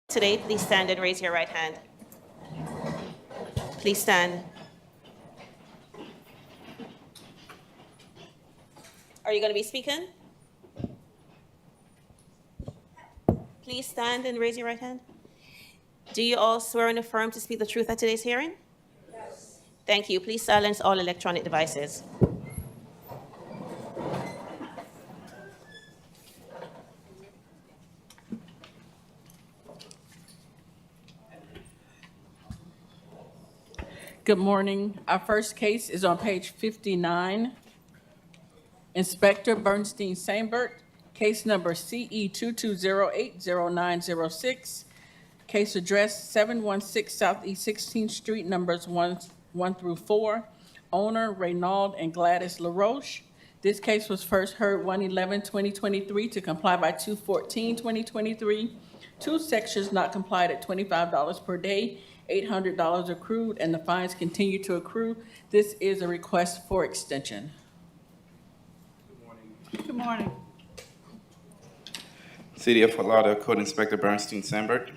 Today, please stand and raise your right hand. Please stand. Are you going to be speaking? Please stand and raise your right hand. Do you all swear and affirm to speak the truth at today's hearing? Yes. Thank you. Please silence all electronic devices. Good morning. Our first case is on page 59. Inspector Bernstein Sambert, case number CE 22080906. Case address 716 Southeast 16th Street, numbers 1 through 4. Owner Reynald and Gladys LaRoche. This case was first heard 1/11/2023 to comply by 2/14/2023. Two sections not complied at $25 per day, $800 accrued, and the fines continue to accrue. This is a request for extension. Good morning. City of Fort Lauderdale Code Inspector Bernstein Sambert.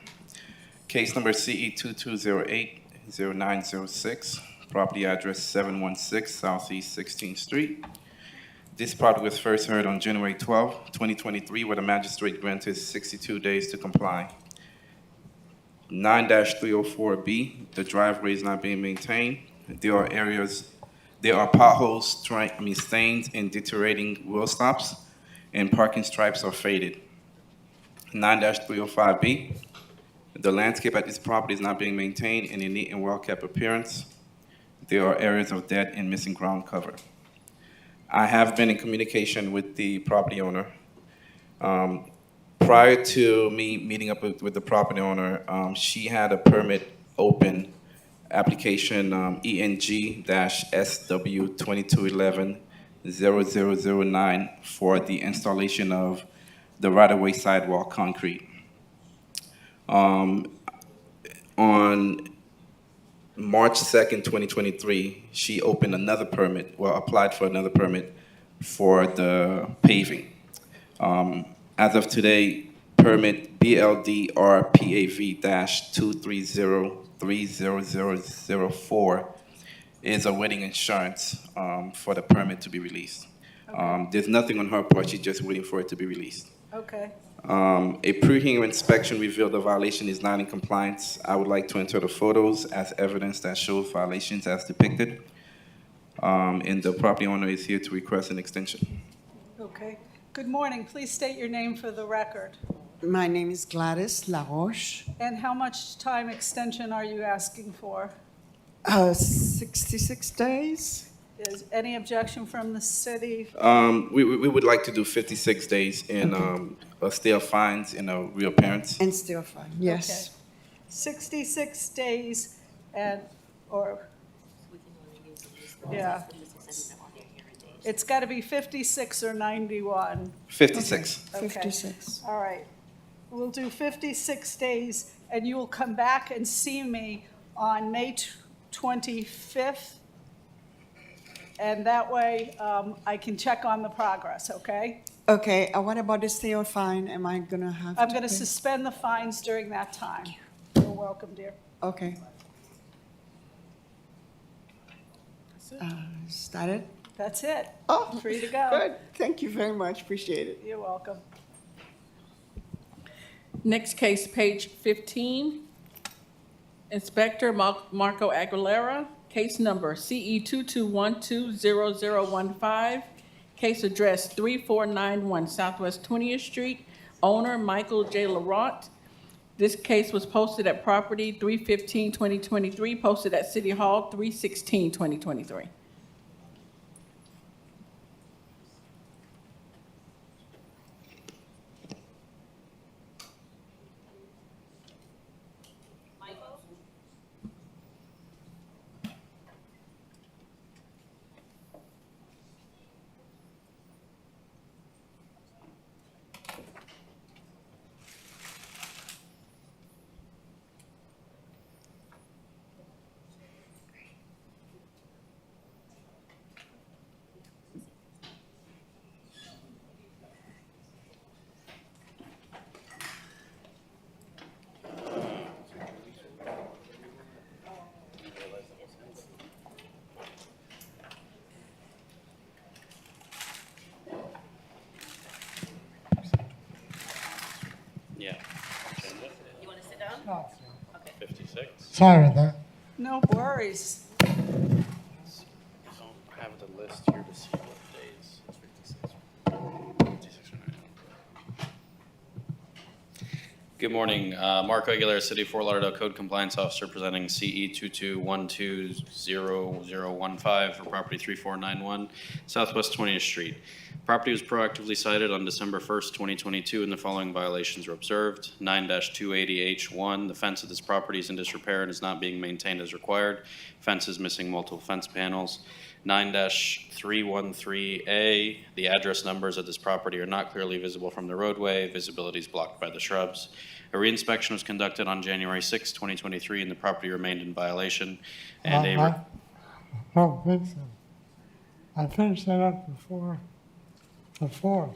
Case number CE 22080906. Property address 716 Southeast 16th Street. This property was first heard on January 12, 2023, where the magistrate granted 62 days to comply. 9-304B, the driveway is not being maintained. There are potholes, stains and deteriorating wheel stops, and parking stripes are faded. 9-305B, the landscape at this property is not being maintained in a neat and well-kept appearance. There are areas of dead and missing ground cover. I have been in communication with the property owner. Prior to me meeting up with the property owner, she had a permit open, application ENG-SW 2211-0009 for the installation of the right-of-way sidewalk concrete. On March 2nd, 2023, she opened another permit, applied for another permit for the paving. As of today, permit BLDRPAV-230-30004 is awaiting insurance for the permit to be released. Okay. There's nothing on her part, she's just waiting for it to be released. Okay. A pre-hearing inspection revealed the violation is not in compliance. I would like to enter the photos as evidence that shows violations as depicted. And the property owner is here to request an extension. Okay. Good morning. Please state your name for the record. My name is Gladys LaRoche. And how much time extension are you asking for? 66 days. Is any objection from the city? We would like to do 56 days in a stay of fines and a reappearance. And still fine, yes. Okay. 66 days and, or, yeah. It's got to be 56 or 91. 56. Okay. 56. All right. We'll do 56 days, and you will come back and see me on May 25th. And that way, I can check on the progress, okay? Okay, what about the stay or fine? Am I gonna have I'm to going to pay? suspend the fines during that time. You're welcome, dear. Okay. Is that it? That's it. Oh, Free to go. good. Thank you very much, appreciate it. You're welcome. Next case, page 15. Inspector Marco Aguilera, case number CE 22120015. Case address 3491 Southwest 20th Street. Owner Michael J. Laurent. This case was posted at property 3/15/2023, posted at City Hall 3/16/2023. thought so. 56. Sorry about that. No worries. I don't have the list here to see what days. It's 56. 56 or 91. Good morning. Mark Aguilera, City of Fort Lauderdale Code Compliance Officer, presenting CE 22120015 for property 3491 Southwest 20th Street. Property was proactively cited on December 1st, 2022, and the following violations were observed. 9-280H1, the fence of this property is in disrepair and is not being maintained as required. Fence is missing multiple fence panels. 9-313A, the address numbers of this property are not clearly visible from the roadway. Visibility is blocked by the shrubs. A reinspection was conducted on January 6, 2023, and the property remained in violation. And I don't think so. I finished that up before the 4th.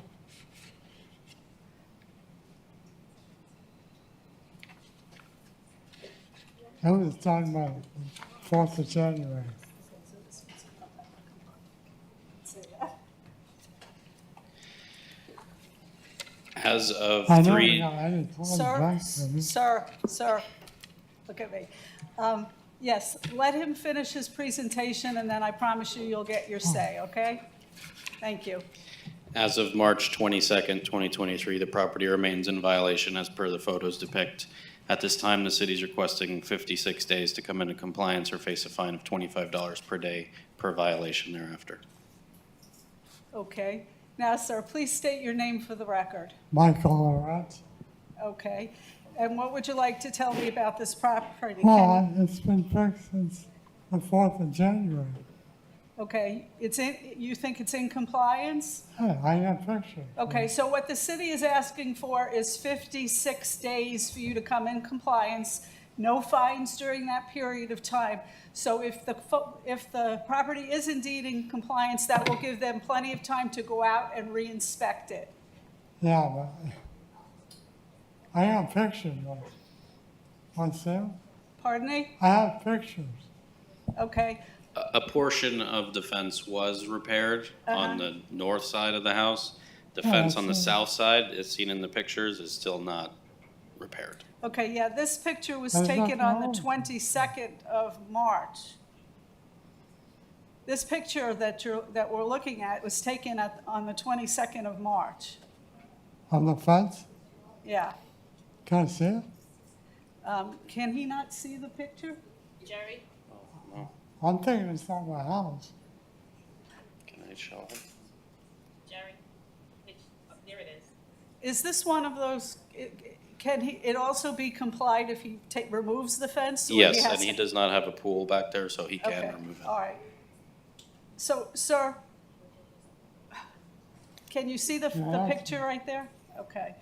I was talking about the 4th of January. as of I know, 3. I didn't call it Sir, back to me. sir, look at me. Yes, let him finish his presentation, and then I promise you, you'll get your say, okay? Thank you. As of March 22nd, 2023, the property remains in violation as per the photos depict. At this time, the city is requesting 56 days to come into compliance or face a fine of $25 per day per violation thereafter. Okay. Now, sir, please state your name for the record. Michael Lawrence. Okay. And what would you like to tell me about this property? Well, it's been fixed since the 4th of January. Okay, you think it's in compliance? Hey, I got pictures. Okay, so what the city is asking for is 56 days for you to come in compliance, no fines during that period of time. So if the property is indeed in compliance, that will give them plenty of time to go out and re-inspect it. Yeah, but I have pictures of it. Want to see 'em? Pardon me? I have pictures. Okay, A portion of the fence was repaired on the north side of the house. The fence on the south side, as seen in the pictures, is still not repaired. okay, yeah, this picture was There's taken nothing on the wrong. 22nd of March. This picture that we're looking at was taken on the 22nd of March. On the fence? Yeah. Can I see it? Can he not see the picture? Jerry? I'm thinking it's not my house. Can I show him? Jerry? There it is. Is this one of those, can it also be complied if he removes the fence? or Yes, has and he to- does not have a pool back there, so he Okay, can remove it. all right. So, sir, can you see the Yeah. picture right there? Okay.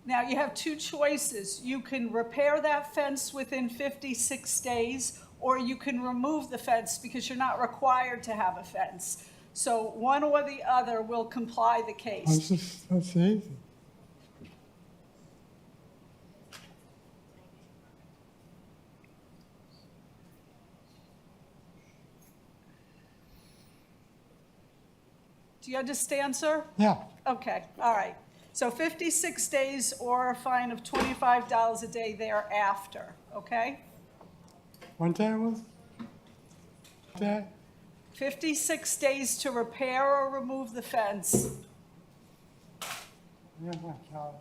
Now, you have two choices. You can repair that fence within 56 days, or you can remove the fence because you're not required to have a fence. So one or the other will comply the case. That's easy. Do you understand, sir? Yeah, Okay, all right. So 56 days or a fine of $25 a day thereafter, okay? what day was it? Day? 56 days to repair or remove the fence. Yeah, my calendar.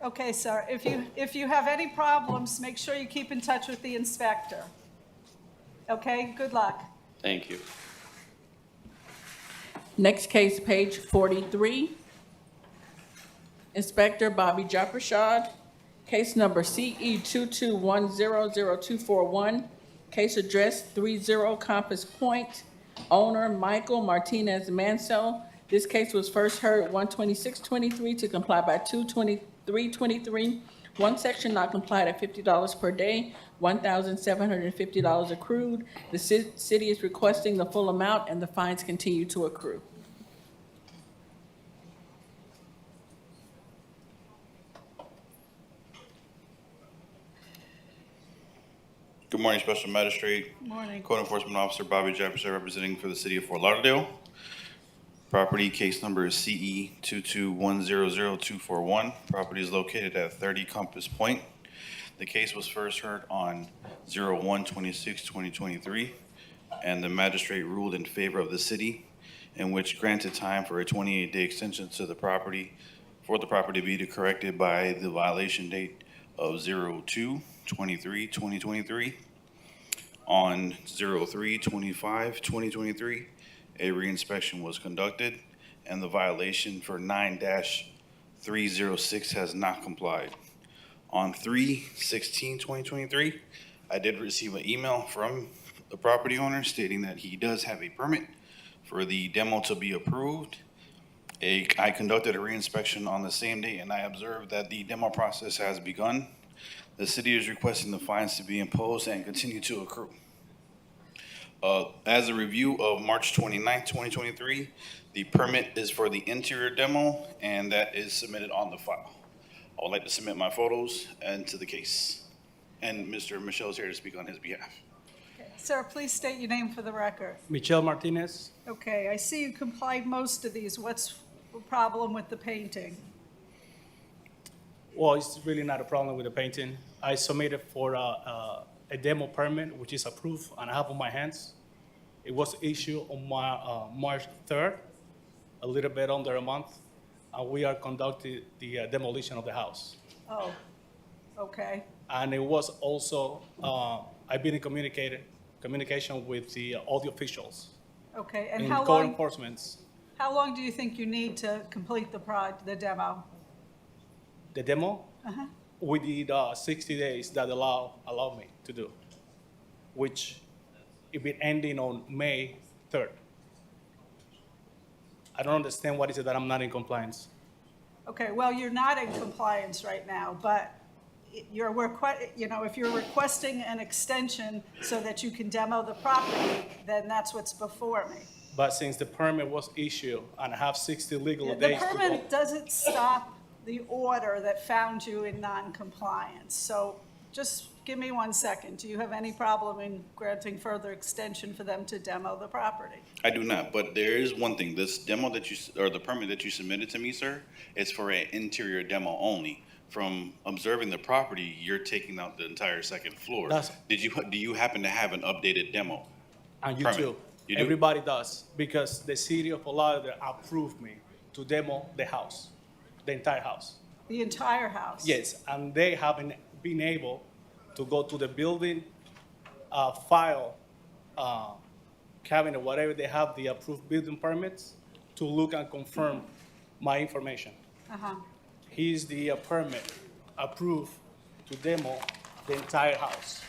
Okay, sir, if you have any problems, make sure you keep in touch with the inspector. Okay, good luck. Thank you. Next case, page 43. Inspector Bobby Japrashad, case number CE 22100241, case address 30 Compass Point, owner Michael Martinez Mansell. This case was first heard 1/26/23 to comply by 2/23/23. One section not complied at $50 per day, $1,750 accrued. The city is requesting the full amount and the fines continue to accrue. Good morning, Special Magistrate. Morning. Code Enforcement Officer Bobby Jefferson, representing for the City of Fort Lauderdale. Property case number is CE 221000241. Property is located at 30 Compass Point. The case was first heard on 01/26/2023, and the magistrate ruled in favor of the city, in which granted time for a 28-day extension to the property, for the property to be corrected by the violation date of 02/23/2023. On 03/25/2023, a reinspection was conducted, and the violation for 9-306 has not complied. On 3/16/2023, I did receive an email from the property owner stating that he does have a permit for the demo to be approved. I conducted a reinspection on the same day, and I observed that the demo process has begun. The city is requesting the fines to be imposed and continue to accrue. As a review of March 29th, 2023, the permit is for the interior demo, and that is submitted on the file. I would like to submit my photos and to the case. And Mr. Michelle is here to speak on his behalf. Sir, please state your name for the record. Michelle Martinez. Okay, I see you complied most of these. What's the problem with the painting? Well, it's really not a problem with the painting. I submitted for a demo permit, which is approved, and I have on my hands. It was issued on March 3rd, a little bit under a month, and we are conducting the demolition of the house. Oh, okay. And it was also, I've been in communication with all the officials Okay, and in how code long, enforcement. how long do you think you need to complete the demo? The demo, Uh-huh. we did 60 days that allow me to do, which it will ending on May 3rd. I don't understand what is it that I'm not in compliance. Okay, well, you're not in compliance right now, but if you're requesting an extension so that you can demo the property, then that's what's before me. But since the permit was issued and I have 60 legal The days to go, permit doesn't stop the order that found you in non-compliance. So just give me 1 second. Do you have any problem in granting further extension for them to demo the property? I do not, but there is one thing. This demo that or the permit that you submitted to me, sir, is for an interior demo only. From observing the property, you're taking out the entire second floor. Do you happen to have an updated demo? and you permit. too, You do? everybody does, because the city of Lauderdale approved me to demo the house, the entire house. The entire house? Yes, and they haven't been able to go to the building file cabinet, whatever they have the approved building permits, to look and confirm my information. Uh-huh. He's the permit approved to demo the entire house.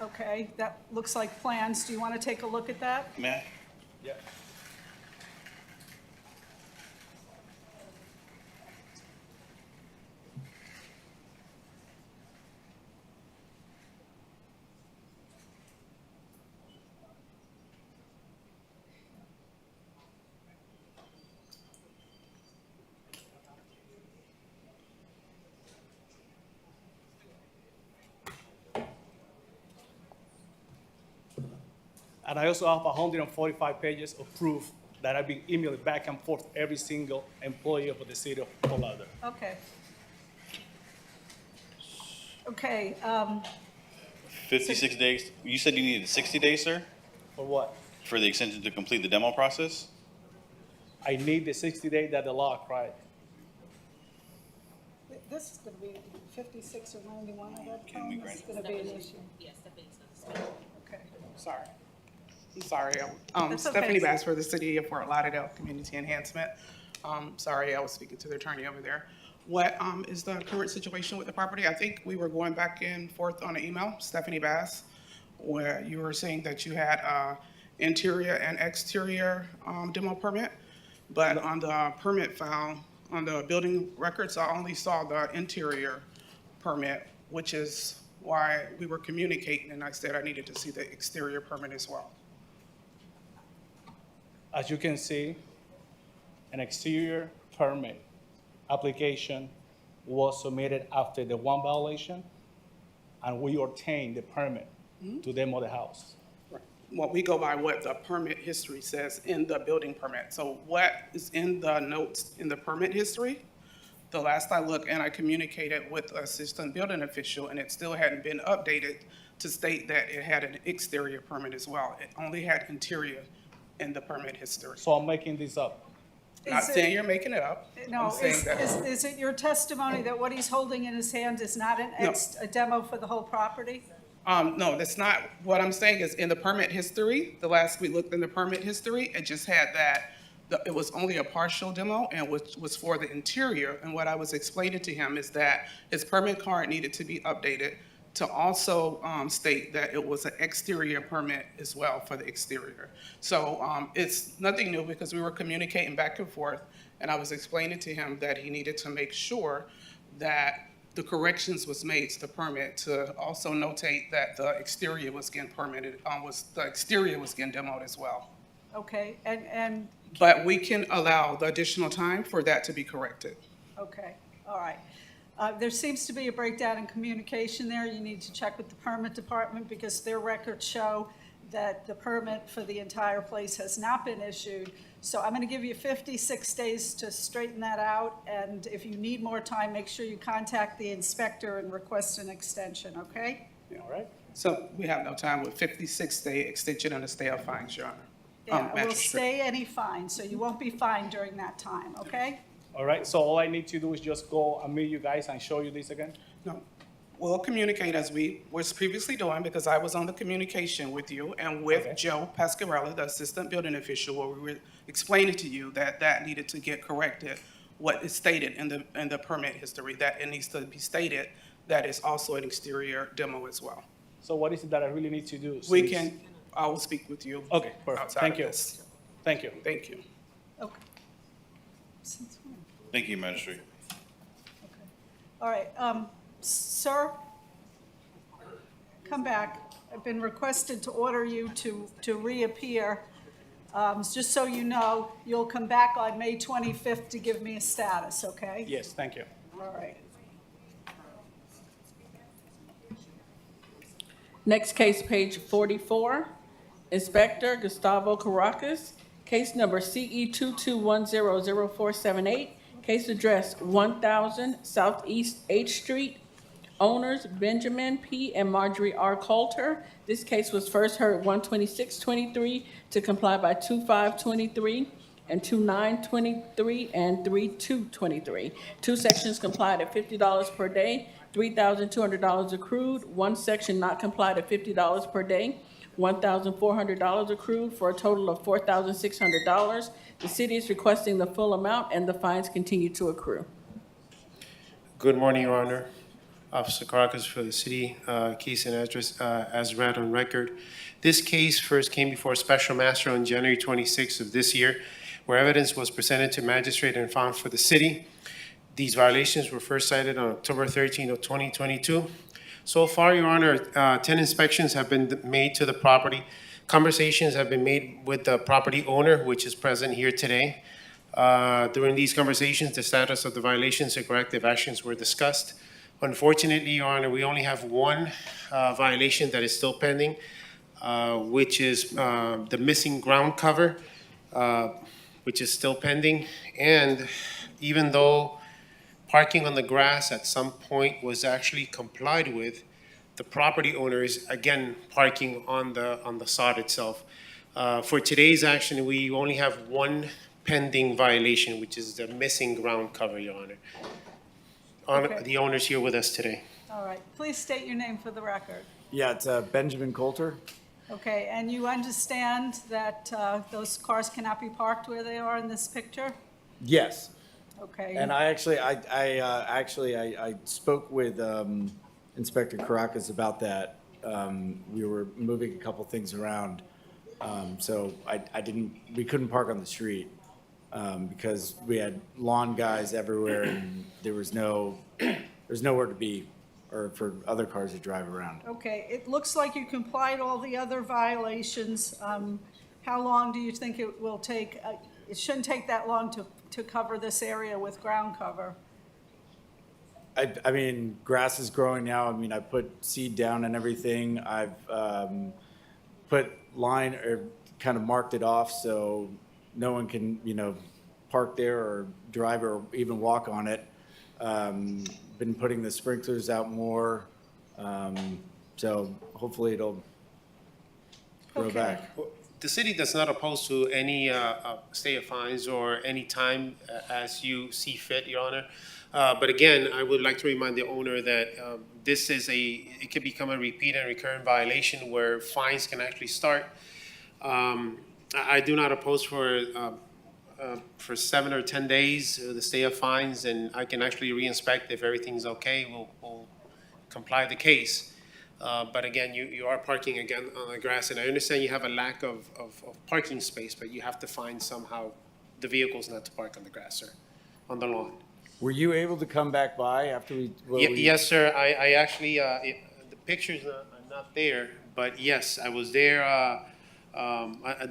Okay, that looks like plans. Do you want to take a look at that? May I? Yeah. And I also have 145 pages of proof that I've been emailing back and forth every single employee of the city of Fort Lauderdale. Okay. Okay, 56 days? You said you needed 60 days, sir, For what? for the extension to complete the demo process? I need the 60 days that the law required. this is going to be 56 or 91 of that. Can we This is grant- going to be an issue. Okay. Sorry. I'm sorry. That's okay. Stephanie Bass for the City of Fort Lauderdale Community Enhancement. Sorry, I was speaking to the attorney over there. What is the current situation with the property? I think we were going back and forth on an email, Stephanie Bass, where you were saying that you had interior and exterior demo permit, but on the permit file, on the building records, I only saw the interior permit, which is why we were communicating, and I said I needed to see the exterior permit as well. As you can see, an exterior permit application was submitted after the one violation, and we obtained the permit to demo the house. Well, we go by what the permit history says in the building permit. So what is in the notes in the permit history? The last I looked, and I communicated with the assistant building official, and it still hadn't been updated to state that it had an exterior permit as well. It only had interior in the permit history. So I'm making this up. Not Is it- saying you're making it up. No, I'm saying that. is it your testimony that what he's holding in his hand is not a demo for the whole property? No, that's not, what I'm saying is in the permit history, the last we looked in the permit history, it just had that, it was only a partial demo and which was for the interior. And what I was explaining to him is that his permit card needed to be updated to also state that it was an exterior permit as well for the exterior. So it's nothing new because we were communicating back and forth, and I was explaining to him that he needed to make sure that the corrections was made to the permit to also notate that the exterior was getting permitted, the exterior was getting demoed as well. Okay, and, But we can allow the additional time for that to be corrected. okay, all right. There seems to be a breakdown in communication there. You need to check with the permit department because their records show that the permit for the entire place has not been issued. So I'm going to give you 56 days to straighten that out, and if you need more time, make sure you contact the inspector and request an extension, okay? All right? So we have no time with 56-day extension and a stay of fines, Your Honor. Yeah, we'll Magistrate. stay any fine, so you won't be fined during that time, okay? All right, so all I need to do is just go and meet you guys and show you this again? No, we'll communicate as we was previously doing because I was on the communication with you and with Okay. Joe Pascarella, the assistant building official, where we were explaining to you that that needed to get corrected, what is stated in the permit history, that it needs to be stated that it's also an exterior demo as well. So what is it that I really need to do? We since- can, I will speak with you. Okay, perfect. outside Thank of you. this. Thank you. Thank you. Okay. Since when? Thank you, Magistrate. All right, sir, come back. I've been requested to order you to reappear. Just so you know, you'll come back on May 25th to give me a status, okay? Yes, thank you. All right. Next case, page 44, Inspector Gustavo Caracas, case number CE 22100478, case address 1000 Southeast H Street, owners Benjamin P. and Marjorie R. Coulter. This case was first heard 12623 to comply by 2523 and 2923 and 3223. Two sections complied at $50 per day, $3,200 accrued. One section not complied at $50 per day, $1,400 accrued for a total of $4,600. The city is requesting the full amount and the fines continue to accrue. Good morning, Your Honor. Officer Caracas for the city, case and address as read on record. This case first came before a special master on January 26th of this year, where evidence was presented to magistrate and found for the city. These violations were first cited on October 13th of 2022. So far, Your Honor, 10 inspections have been made to the property. Conversations have been made with the property owner, which is present here today. During these conversations, the status of the violations and corrective actions were discussed. Unfortunately, Your Honor, we only have one violation that is still pending, which is the missing ground cover, which is still pending. And even though parking on the grass at some point was actually complied with, the property owner is again parking on the sod itself. For today's action, we only have one pending violation, which is the missing ground cover, Your Honor. Okay. The owner's here with us today. All right, please state your name for the record. Yeah, it's Benjamin Coulter. Okay, and you understand that those cars cannot be parked where they are in this picture? Yes. Okay. And I spoke with Inspector Caracas about that. We were moving a couple things around, so we couldn't park on the street because we had lawn guys everywhere and there's nowhere to be or for other cars to drive around. Okay, it looks like you complied all the other violations. How long do you think it will take? It shouldn't take that long to cover this area with ground cover. I mean, grass is growing now. I mean, I put seed down and everything. I've put line or kind of marked it off so no one can, park there or drive or even walk on it. Been putting the sprinklers out more. So hopefully it'll grow Okay. back. The city does not oppose to any stay of fines or any time as you see fit, Your Honor. But again, I would like to remind the owner that this is it could become a repeat and recurrent violation where fines can actually start. I do not oppose for 7 or 10 days the stay of fines, and I can actually re-inspect if everything's okay. We'll comply the case. But again, you are parking again on the grass, and I understand you have a lack of parking space, but you have to find somehow the vehicles not to park on the grass, sir, on the lawn. Were you able to come back by after we? Yes, sir. I actually, the pictures are not there, but yes, I was there at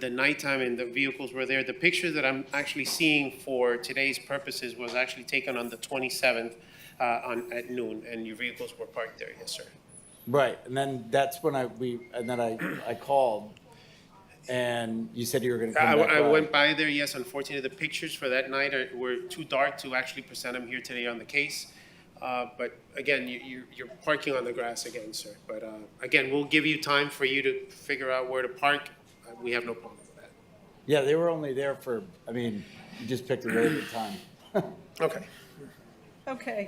the nighttime and the vehicles were there. The picture that I'm actually seeing for today's purposes was actually taken on the 27th at noon, and your vehicles were parked there, yes, sir. Right, and then that's when I called, and you said you were going to come back I by. went by there, yes. Unfortunately, the pictures for that night were too dark to actually present them here today on the case. But again, you're parking on the grass again, sir. But again, we'll give you time for you to figure out where to park. We have no problem with that. Yeah, they were only there for, you just picked a really good time. Okay. Okay,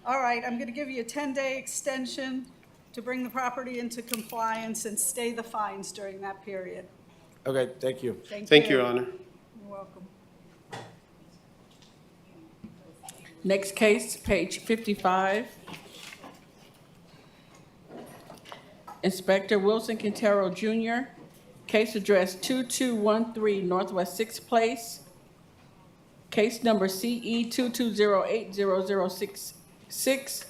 all right, I'm going to give you a 10-day extension to bring the property into compliance and stay the fines during that period. Okay, thank you. Thank you, Your Honor. You're welcome. Next case, page 55. Inspector Wilson Quintero Jr., case address 2213 Northwest 6th Place, case number CE 22080066,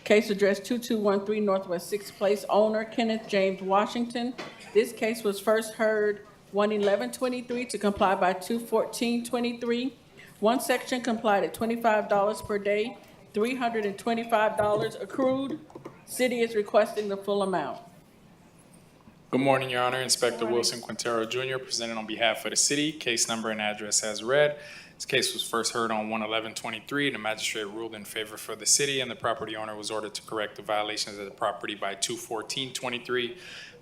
case address 2213 Northwest 6th Place, owner Kenneth James Washington. This case was first heard 1/11/23 to comply by 2/14/23. One section complied at $25 per day, $325 accrued. City is requesting the full amount. Good morning, Your Honor. Inspector Wilson Quintero Jr. presented on behalf of the city. Case number and address as read. This case was first heard on 1/11/23. The magistrate ruled in favor for the city, and the property owner was ordered to correct the violations of the property by 2/14/23.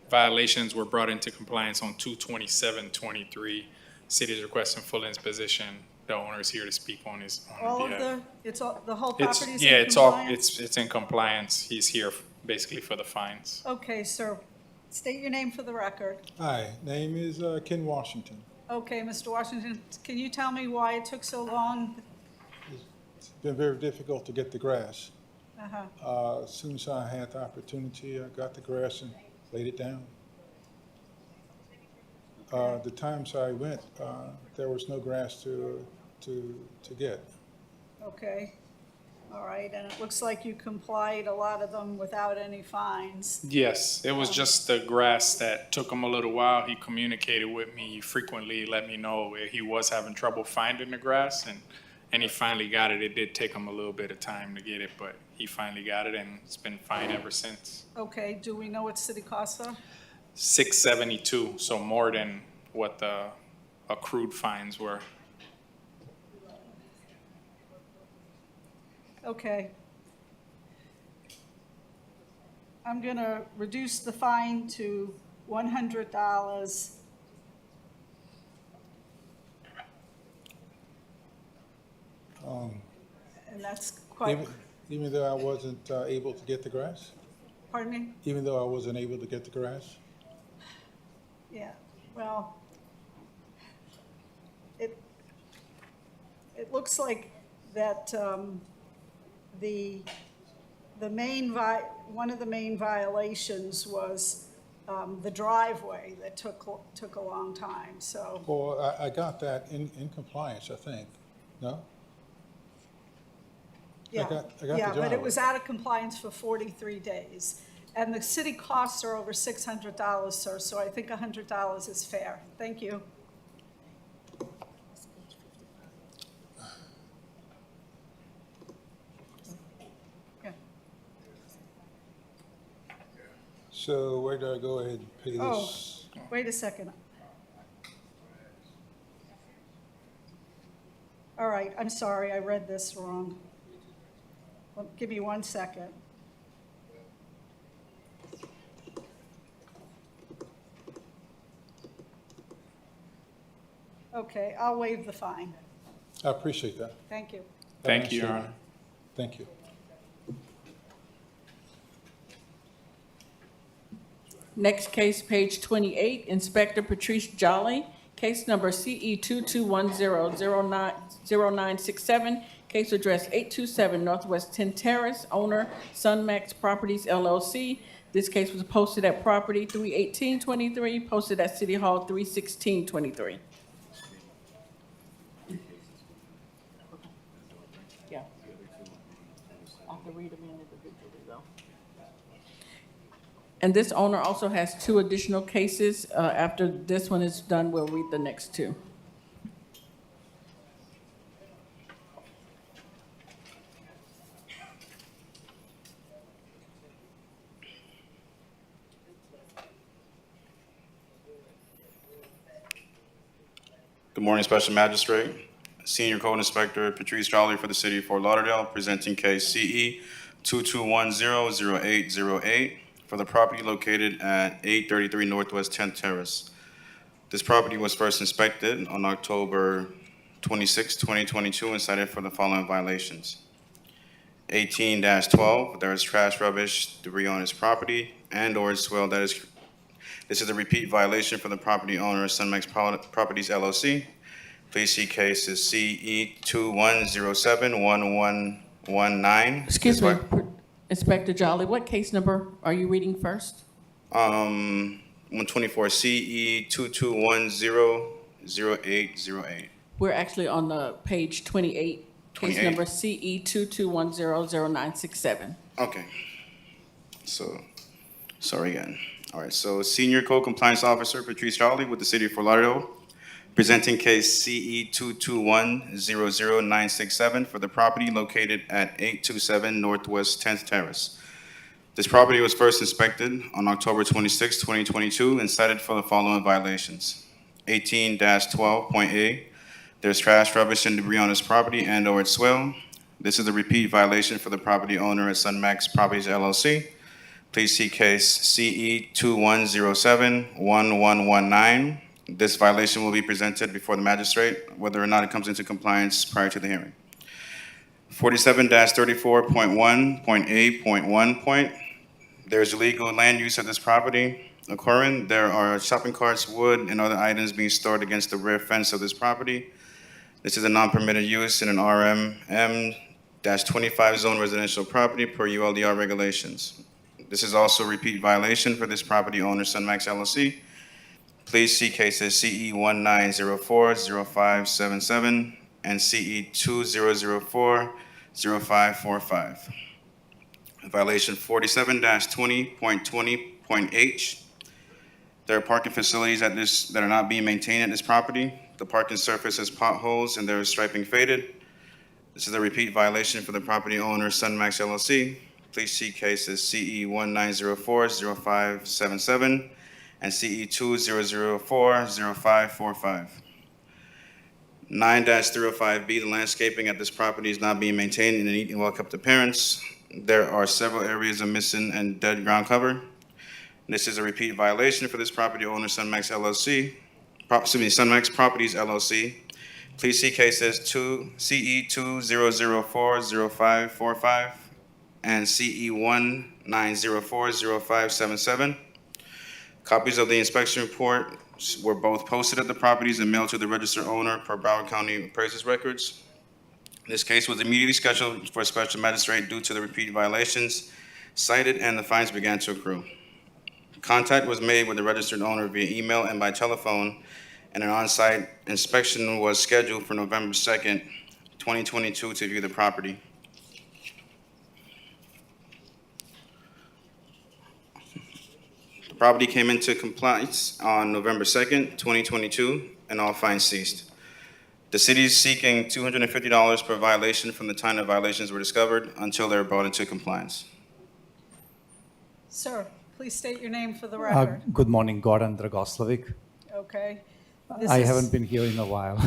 Violations were brought into compliance on 2/27/23. City is requesting full disposition. The owner is here to speak on his All behalf. of the whole property is in Yeah, compliance? it's in compliance. He's here basically for the fines. Okay, sir. State your name for the record. Hi, name is Ken Washington. Okay, Mr. Washington, can you tell me why it took so long? It's been very difficult to get the grass. Uh-huh. As soon as I had the opportunity, I got the grass and laid it down. The times I went, there was no grass to get. Okay. All right, and it looks like you complied a lot of them without any fines. Yes, it was just the grass that took him a little while. He communicated with me frequently, let me know where he was having trouble finding the grass, and he finally got it. It did take him a little bit of time to get it, but he finally got it, and it's been fine ever since. Okay, do we know what city costs are? $672, so more than what the accrued fines were. Okay. I'm gonna reduce the fine to $100. And that's quite, Even though I wasn't able to get the grass? pardon me? Even though I wasn't able to get the grass? Yeah, well, it looks like that one of the main violations was the driveway that took a long time, so. Well, I got that in compliance, I think. No? Yeah, got the yeah, but it driveway. was out of compliance for 43 days. And the city costs are over $600, sir, so I think $100 is fair. Thank you. So where do I go ahead and pay Oh, this? wait a second. All right, I'm sorry, I read this wrong. Well, give me 1 second. Okay, I'll waive the fine. I appreciate that. Thank you. Thank you, Your Honor. Thank you. Next case, page 28, Inspector Patrice Jolly, case number CE 22100967, case address 827 Northwest 10 Terrace, owner Sunmax Properties LLC. This case was posted at property 31823, posted at City Hall 31623. Yeah. I have to read them individually, though. And this owner also has 2 additional cases. After this one is done, we'll read the next 2. Good morning, Special Magistrate. Senior Code Inspector Patrice Jolly for the City of Fort Lauderdale, presenting case CE 22100808 for the property located at 833 Northwest 10th Terrace. This property was first inspected on October 26, 2022, and cited for the following violations. 18-12, there is trash, rubbish, debris on its property, and/or its swale that is. This is a repeat violation for the property owner, Sunmax Properties LLC. Please see cases CE 21071119. Excuse me, Inspector Jolly, what case number are you reading first? 124 CE 22100808. We're actually on the page 28, case 28. number CE 22100967. Okay. So, sorry again. All right, so Senior Code Compliance Officer Patrice Jolly with the City of Fort Lauderdale, presenting case CE 22100967 for the property located at 827 Northwest 10th Terrace. This property was first inspected on October 26, 2022, and cited for the following violations. 18-12.8, there's trash, rubbish, and debris on its property and/or its swale. This is a repeat violation for the property owner at Sunmax Properties LLC. Please see case CE 21071119. This violation will be presented before the magistrate, whether or not it comes into compliance prior to the hearing. 47-34.1.8.1. There's illegal land use of this property occurring. There are shopping carts, wood, and other items being stored against the rear fence of this property. This is a non-permitted use in an RM-25 zone residential property per ULDR regulations. This is also a repeat violation for this property owner, Sunmax LLC. Please see cases CE 19040577 and CE 20040545. Violation 47-20.20.H. There are parking facilities that are not being maintained at this property. The parking surface has potholes and there is striping faded. This is a repeat violation for the property owner, Sunmax LLC. Please see cases CE 19040577 and CE 20040545. 9-305B, the landscaping at this property is not being maintained in a neat and well-kept appearance. There are several areas of missing and dead ground cover. This is a repeat violation for this property owner, Sunmax LLC. Sunmax Properties LLC. Please see cases CE 20040545 and CE 19040577. Copies of the inspection report were both posted at the properties and mailed to the registered owner per Broward County Appraiser's records. This case was immediately scheduled for a special magistrate due to the repeat violations cited and the fines began to accrue. Contact was made with the registered owner via email and by telephone, and an on-site inspection was scheduled for November 2nd, 2022 to view the property. The property came into compliance on November 2nd, 2022, and all fines ceased. The city is seeking $250 per violation from the time the violations were discovered until they were brought into compliance. Sir, Please state your name for the record. Good morning, Goran Dragoslovic. Okay. I haven't been here in a while.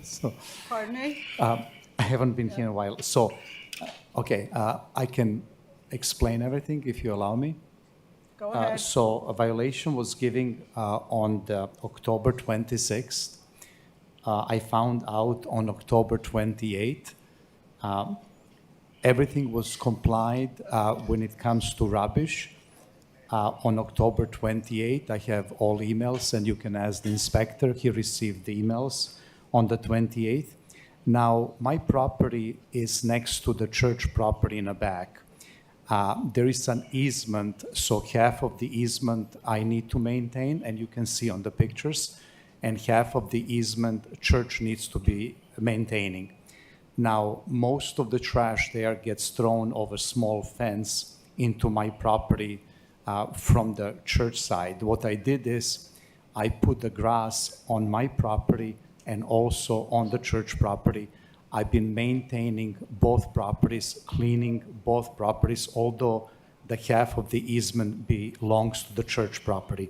So, Pardon me? I haven't been here in a while. So, okay, I can explain everything if you allow me. Go ahead. So a violation was given on the October 26th. I found out on October 28th. Everything was complied when it comes to rubbish. On October 28th, I have all emails, and you can ask the inspector. He received the emails on the 28th. Now, my property is next to the church property in the back. There is an easement, so half of the easement I need to maintain, and you can see on the pictures, and half of the easement church needs to be maintaining. Now, most of the trash there gets thrown over small fence into my property from the church side. What I did is I put the grass on my property and also on the church property. I've been maintaining both properties, cleaning both properties, although the half of the easement belongs to the church property.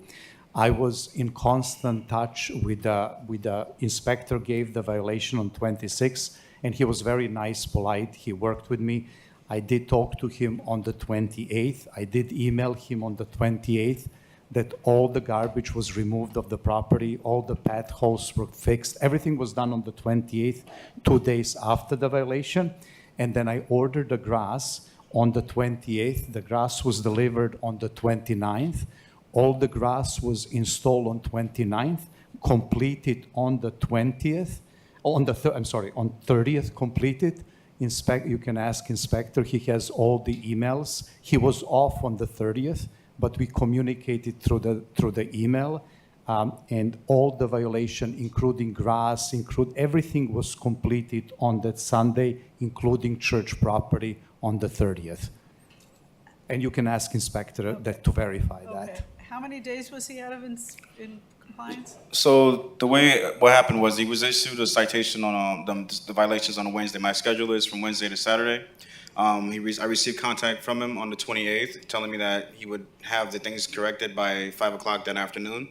I was in constant touch with the inspector, gave the violation on 26, and he was very nice, polite. He worked with me. I did talk to him on the 28th. I did email him on the 28th that all the garbage was removed of the property, all the potholes were fixed. Everything was done on the 28th, 2 days after the violation. And then I ordered the grass on the 28th. The grass was delivered on the 29th. All the grass was installed on 29th, completed on the 20th, on 30th completed. You can ask inspector, he has all the emails. He was off on the 30th, but we communicated through the email, and all the violation, including grass, everything was completed on that Sunday, including church property on the 30th. And you can ask inspector that to verify that. How many days was he out of in compliance? So what happened was he was issued a citation on the violations on a Wednesday. My schedule is from Wednesday to Saturday. I received contact from him on the 28th telling me that he would have the things corrected by 5 o'clock that afternoon.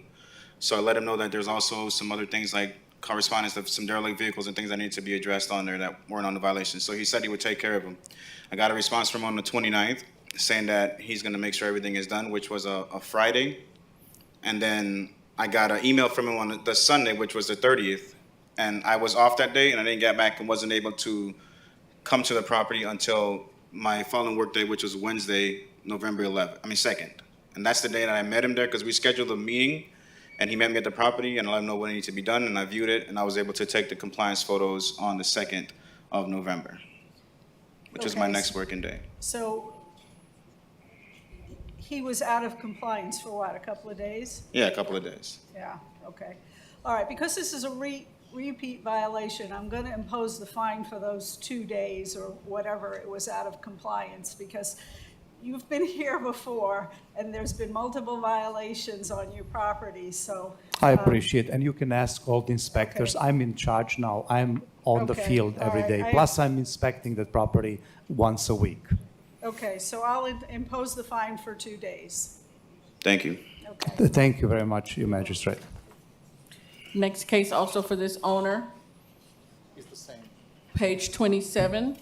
So I let him know that there's also some other things like correspondence of some derelict vehicles and things that need to be addressed on there that weren't on the violation. So he said he would take care of them. I got a response from him on the 29th saying that he's going to make sure everything is done, which was a Friday. And then I got an email from him on the Sunday, which was the 30th. And I was off that day, and I didn't get back and wasn't able to come to the property until my following work day, which was Wednesday, November 2nd. And that's the day that I met him there because we scheduled a meeting, and he met me at the property, and I let him know what needed to be done, and I viewed it, and I was able to take the compliance photos on the 2nd of November, which is my next working day. So he was out of compliance for what, a couple of days? Yeah, a couple of days. Yeah, okay. All right, because this is a repeat violation, I'm going to impose the fine for those 2 days or whatever it was out of compliance, because you've been here before and there's been multiple violations on your property, so. I appreciate, and you can ask all the inspectors. Okay. I'm in charge now. I'm on the field every day. Plus, I'm inspecting the property once a week. Okay, so I'll impose the fine for 2 days. Thank you. Okay. Thank you very much, Your Magistrate. Next case also for this owner. It's the same. Page 27.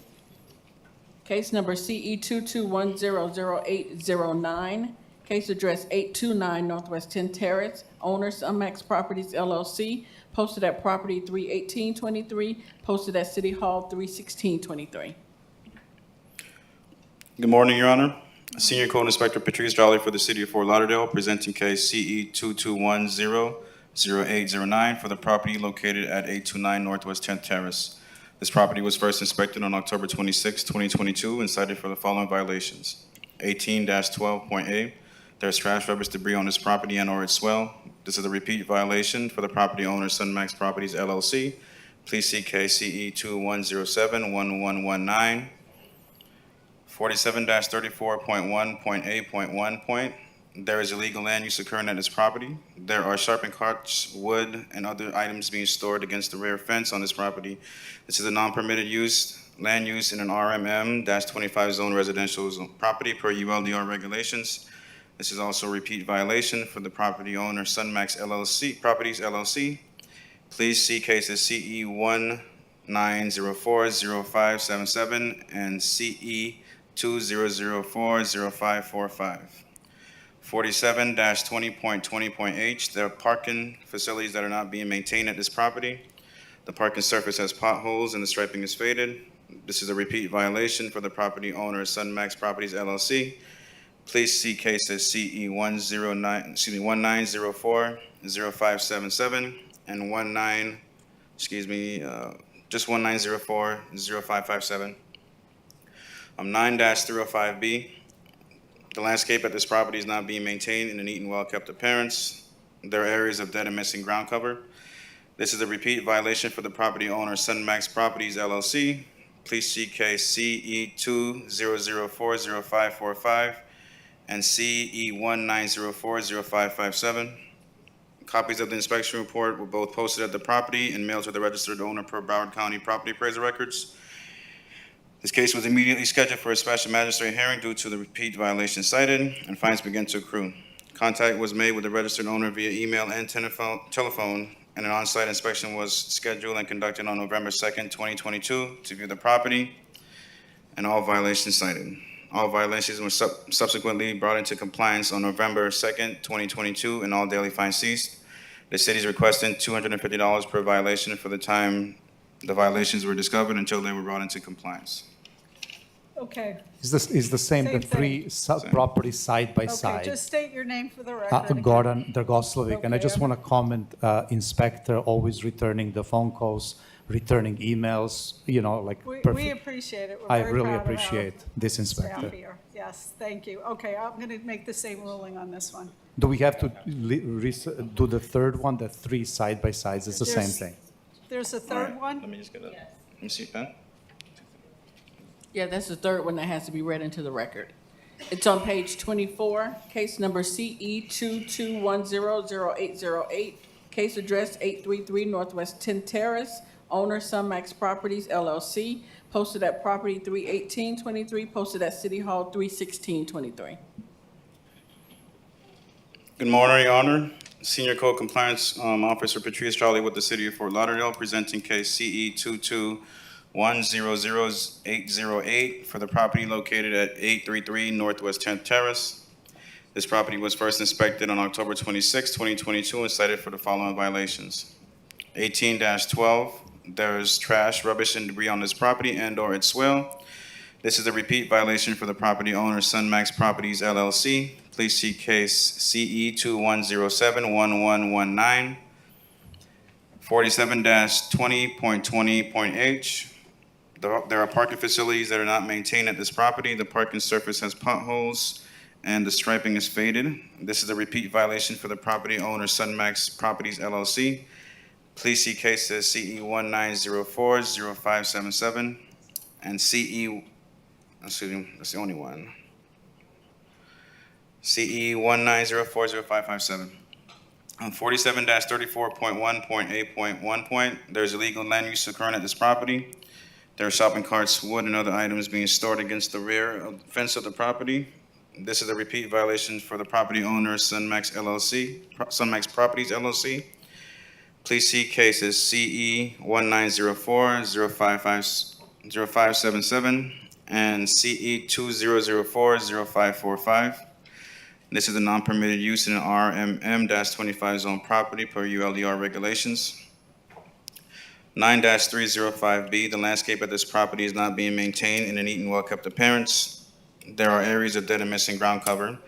Case number CE 22100809. Case address 829 Northwest 10 Terrace. Owner Sunmax Properties LLC. Posted at property 31823. Posted at City Hall 31623. Good morning, Your Honor. Senior Code Inspector Patrice Jolly for the City of Fort Lauderdale, presenting case CE 22100809 for the property located at 829 Northwest 10th Terrace. This property was first inspected on October 26, 2022, and cited for the following violations. 18-12.8, there's trash, rubbish, debris on this property and/or its swell. This is a repeat violation for the property owner Sunmax Properties LLC. Please see case CE 21071119. 47-34.1.8.1. There is illegal land use occurring at this property. There are sharpened carts, wood, and other items being stored against the rear fence on this property. This is a non-permitted land use in an RMM-25 zone residential property per ULDR regulations. This is also a repeat violation for the property owner Sunmax LLC, Properties LLC. Please see cases CE 19040577 and CE 20040545. 47-20.20.H, there are parking facilities that are not being maintained at this property. The parking surface has potholes and the striping is faded. This is a repeat violation for the property owner Sunmax Properties LLC. Please see cases CE 19040577 and 19040557. 9-305B, the landscape at this property is not being maintained in a neat and well-kept appearance. There are areas of dead and missing ground cover. This is a repeat violation for the property owner Sunmax Properties LLC. Please see case CE 20040545 and CE 19040557. Copies of the inspection report were both posted at the property and mailed to the registered owner per Broward County Property Appraiser Records. This case was immediately scheduled for a special magistrate hearing due to the repeat violation cited, and fines began to accrue. Contact was made with the registered owner via email and telephone, and an on-site inspection was scheduled and conducted on November 2nd, 2022 to view the property and all violations cited. All violations were subsequently brought into compliance on November 2nd, 2022, and all daily fines ceased. The city is requesting $250 per violation for the time the violations were discovered until they were brought into compliance. Okay. Is the same, the Same three properties side by Okay, side? just state your name for the record. again. Gordon Dragoslovic, and I Okay, just want to comment, Inspector always returning the phone calls, returning emails, like We perfect. appreciate it. We're I very really proud of our appreciate this staff inspector. here. Yes, thank you. Okay, I'm going to make the same ruling on this one. Do we have to do the third one, the three side by sides? It's the same There's- thing. There's a third one? Let me just get it. Let me see, pen. Yeah, that's the third one that has to be read into the record. It's on page 24, case number CE 22100808, case address 833 Northwest 10 Terrace, owner Sunmax Properties LLC, posted at property 31823, posted at City Hall 31623. Good morning, Your Honor. Senior Code Compliance Officer Patrice Charlie with the City of Fort Lauderdale, presenting case CE 22100808 for the property located at 833 Northwest 10th Terrace. This property was first inspected on October 26, 2022, and cited for the following violations. 18-12, there is trash, rubbish, and debris on this property and/or its swale. This is a repeat violation for the property owner Sunmax Properties LLC. Please see case CE 21071119. 47-20.20.H. There are parking facilities that are not maintained at this property. The parking surface has potholes and the striping is faded. This is a repeat violation for the property owner Sunmax Properties LLC. Please see cases CE 19040577 and CE, that's the only one. CE 19040557. On 47-34.1.8.1, there's illegal land use occurring at this property. There are shopping carts, wood, and other items being stored against the rear of the fence of the property. This is a repeat violation for the property owner Sunmax LLC, Sunmax Properties LLC. Please see cases CE 19040577 and CE 20040545. This is a non-permitted use in an RMM-25 zone property per ULDR regulations. 9-305B, the landscape at this property is not being maintained in a neat and well-kept appearance. There are areas of dead and missing ground cover.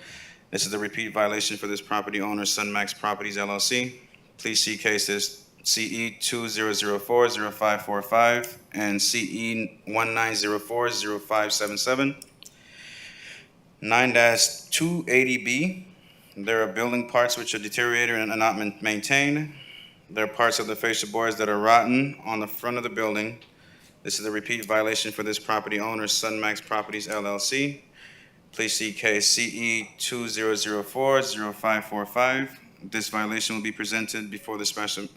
This is a repeat violation for this property owner, Sunmax Properties LLC. Please see cases CE 20040545 and CE 19040577. 9-280B, there are building parts which are deteriorated and are not maintained. There are parts of the fascia boards that are rotten on the front of the building. This is a repeat violation for this property owner, Sunmax Properties LLC. Please see case CE 20040545. This violation will be presented before the special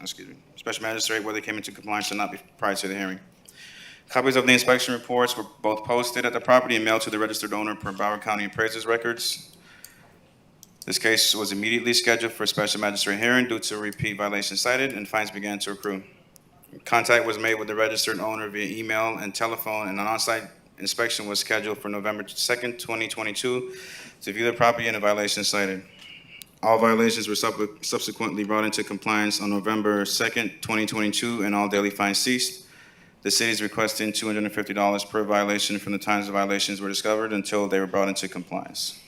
magistrate, whether they came into compliance or not prior to the hearing. Copies of the inspection reports were both posted at the property and mailed to the registered owner per Broward County Appraiser's records. This case was immediately scheduled for a special magistrate hearing due to repeat violations cited, and fines began to accrue. Contact was made with the registered owner via email and telephone, and an on-site inspection was scheduled for November 2nd, 2022, to view the property and the violations cited. All violations were subsequently brought into compliance on November 2nd, 2022, and all daily fines ceased. The city is requesting $250 per violation from the times the violations were discovered until they were brought into compliance.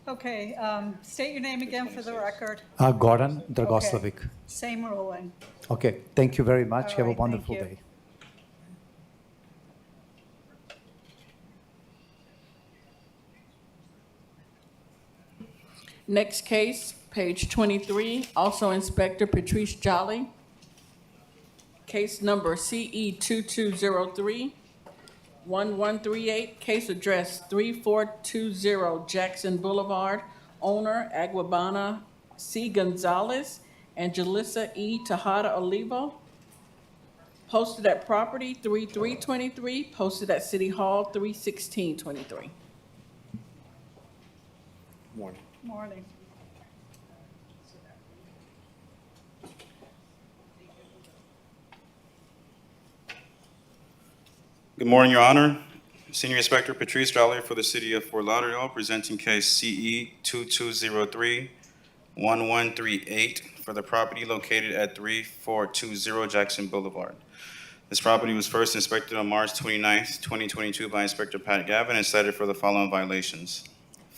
Okay, state your name again for the record. Goran Dragoslovic. Same ruling. Okay, thank you very much. All Have a right, wonderful thank you. day. Next case, page 23, also Inspector Patrice Jolly. Case number CE 2203-1138, case address 3420 Jackson Boulevard, owner Aguabana C. Gonzalez and Jalissa E. Tejada Olivo. Posted at property 3323, posted at City Hall 31623. Morning. Morning. Good morning, Your Honor. Senior Inspector Patrice Jolly for the City of Fort Lauderdale, presenting case CE 2203-1138 for the property located at 3420 Jackson Boulevard. This property was first inspected on March 29th, 2022 by Inspector Pat Gavin and cited for the following violations.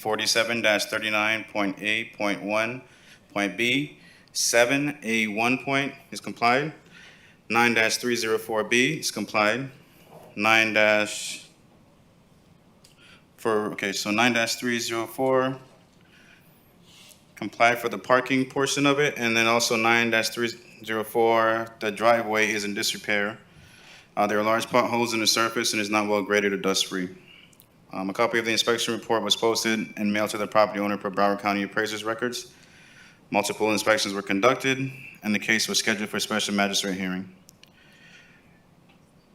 47-39.A.1.B, 7A1 point is complied. 9-304B is complied. 9-304 comply for the parking portion of it, and then also 9-304, the driveway is in disrepair. There are large potholes in the surface and is not well graded or dust free. A copy of the inspection report was posted and mailed to the property owner per Broward County Appraiser's records. Multiple inspections were conducted, and the case was scheduled for a special magistrate hearing.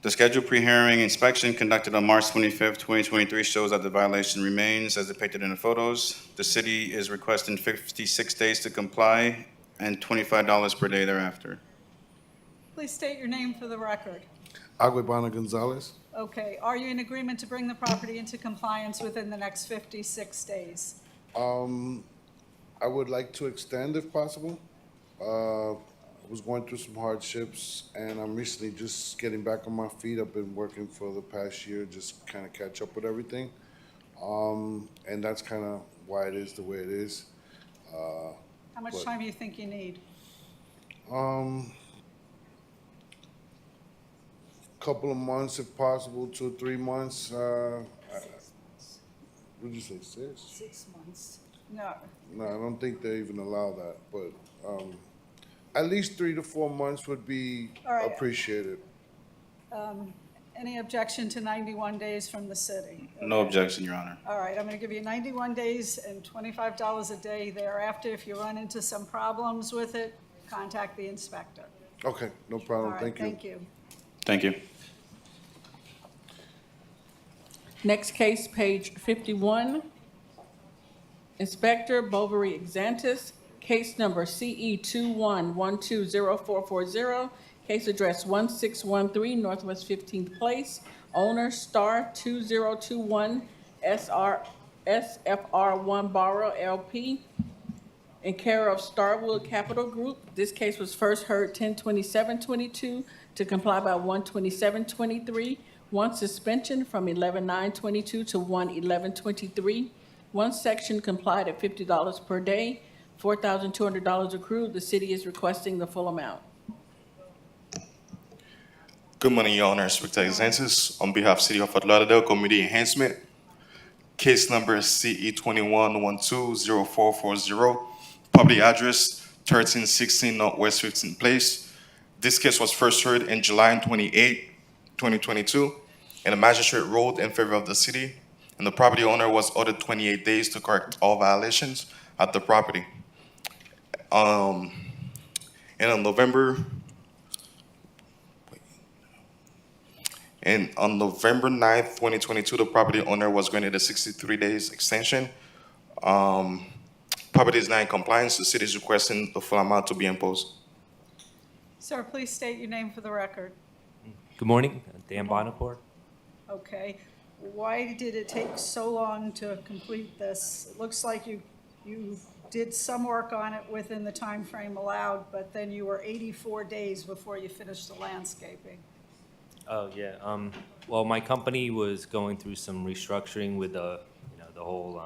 The scheduled pre-hearing inspection conducted on March 25th, 2023 shows that the violation remains as depicted in the photos. The city is requesting 56 days to comply and $25 per day thereafter. Please state your name for the record. Aguabana Gonzalez. Okay, are you in agreement to bring the property into compliance within the next 56 days? I would like to extend if possible. I was going through some hardships, and I'm recently just getting back on my feet. I've been working for the past year, just kind of catch up with everything. And that's kind of why it is the way it is. How much time do you think you need? Couple of months if possible, 2 or 3 months. What did you say, 6? 6 months. No. No, I don't think they even allow that, but at least 3 to 4 months would be All right. appreciated. Any objection to 91 days from the city? No objection, Your Honor. All right, I'm going to give you 91 days and $25 a day thereafter. If you run into some problems with it, contact the inspector. Okay, no All problem, right, thank you. thank you. Thank you. Next case, page 51. Inspector Bovary Exantis, case number CE 21120440, case address 1613 Northwest 15th Place, owner Star 2021 SFR1 Borrow LP, in care of Starwood Capital Group. This case was first heard 10/27/22 to comply by 1/27/23. One suspension from 11/9/22 to 1/11/23. One section complied at $50 per day, $4,200 accrued. The city is requesting the full amount. Good morning, Your Honor. Inspector Exantis, on behalf of City of Fort Lauderdale Community Enhancement. Case number CE 21120440. Property address 1316 Northwest 15th Place. This case was first heard in July 28, 2022, and the magistrate ruled in favor of the city, and the property owner was ordered 28 days to correct all violations at the property. And on November 9th, 2022, the property owner was granted a 63 days extension. property is not in compliance. The city is requesting the full amount to be imposed. Sir, please state your name for the record. Good morning, Dan Bonaparte. Okay. Why did it take so long to complete this? It looks like you did some work on it within the time frame allowed, but then you were 84 days before you finished the landscaping. Oh, yeah. Well, my company was going through some restructuring with the whole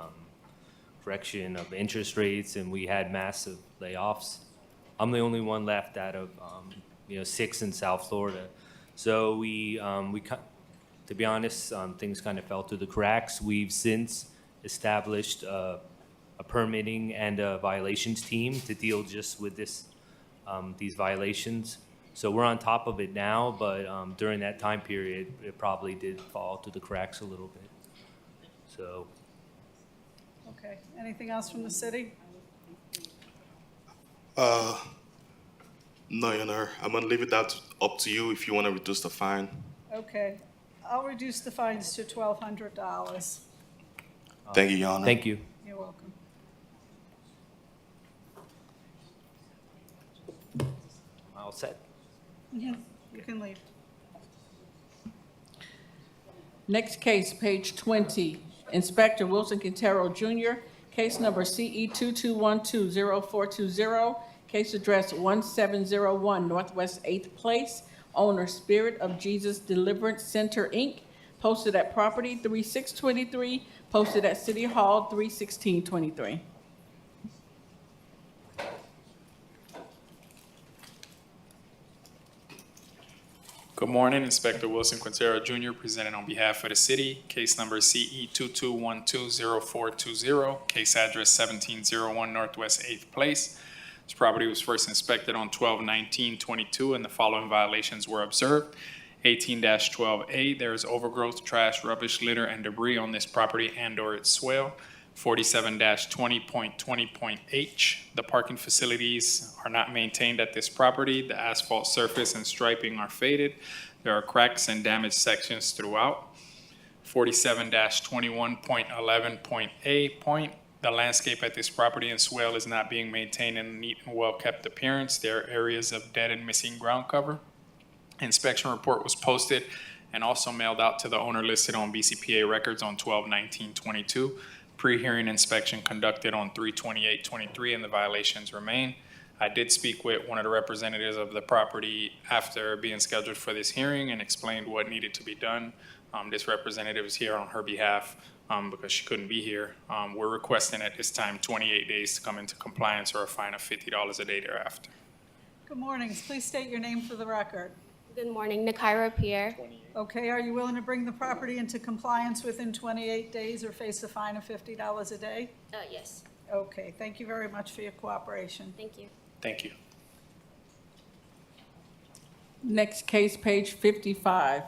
correction of interest rates, and we had massive layoffs. I'm the only one left out of 6 in South Florida. So to be honest, things kind of fell through the cracks. We've since established a permitting and a violations team to deal just with these violations. So we're on top of it now, but during that time period, it probably did fall through the cracks a little bit. So. Okay. Anything else from the city? No, Your Honor. I'm gonna leave it up to you if you want to reduce the fine. Okay. I'll reduce the fines to $1,200. Thank you, Your Honor. Thank you. You're welcome. All set. Yeah, you can leave. Next case, page 20, Inspector Wilson Quintero Jr., case number CE 22120420, case address 1701 Northwest 8th Place, owner Spirit of Jesus Deliverance Center, Inc., posted at property 3623, posted at City Hall 31623. Good morning, Inspector Wilson Quintero Jr., presenting on behalf of the city. Case number CE 22120420, case address 1701 Northwest 8th Place. This property was first inspected on 12/19/22, and the following violations were observed. 18-12A, there is overgrowth, trash, rubbish, litter, and debris on this property and/or its swale. 47-20.20.H, the parking facilities are not maintained at this property. The asphalt surface and striping are faded. There are cracks and damaged sections throughout. 47-21.11.A, the landscape at this property and swale is not being maintained in a neat and well-kept appearance. There are areas of dead and missing ground cover. Inspection report was posted and also mailed out to the owner listed on BCPA records on 12/19/22. Pre-hearing inspection conducted on 3/28/23, and the violations remain. I did speak with one of the representatives of the property after being scheduled for this hearing and explained what needed to be done. This representative is here on her behalf because she couldn't be here. We're requesting at this time 28 days to come into compliance or a fine of $50 a day thereafter. Good morning. Please state your name for the record. Good morning, Nakaira Pierre. Okay, are you willing to bring the property into compliance within 28 days or face a fine of $50 a day? Yes. Okay, thank you very much for your cooperation. Thank you. Thank you. Next case, page 55,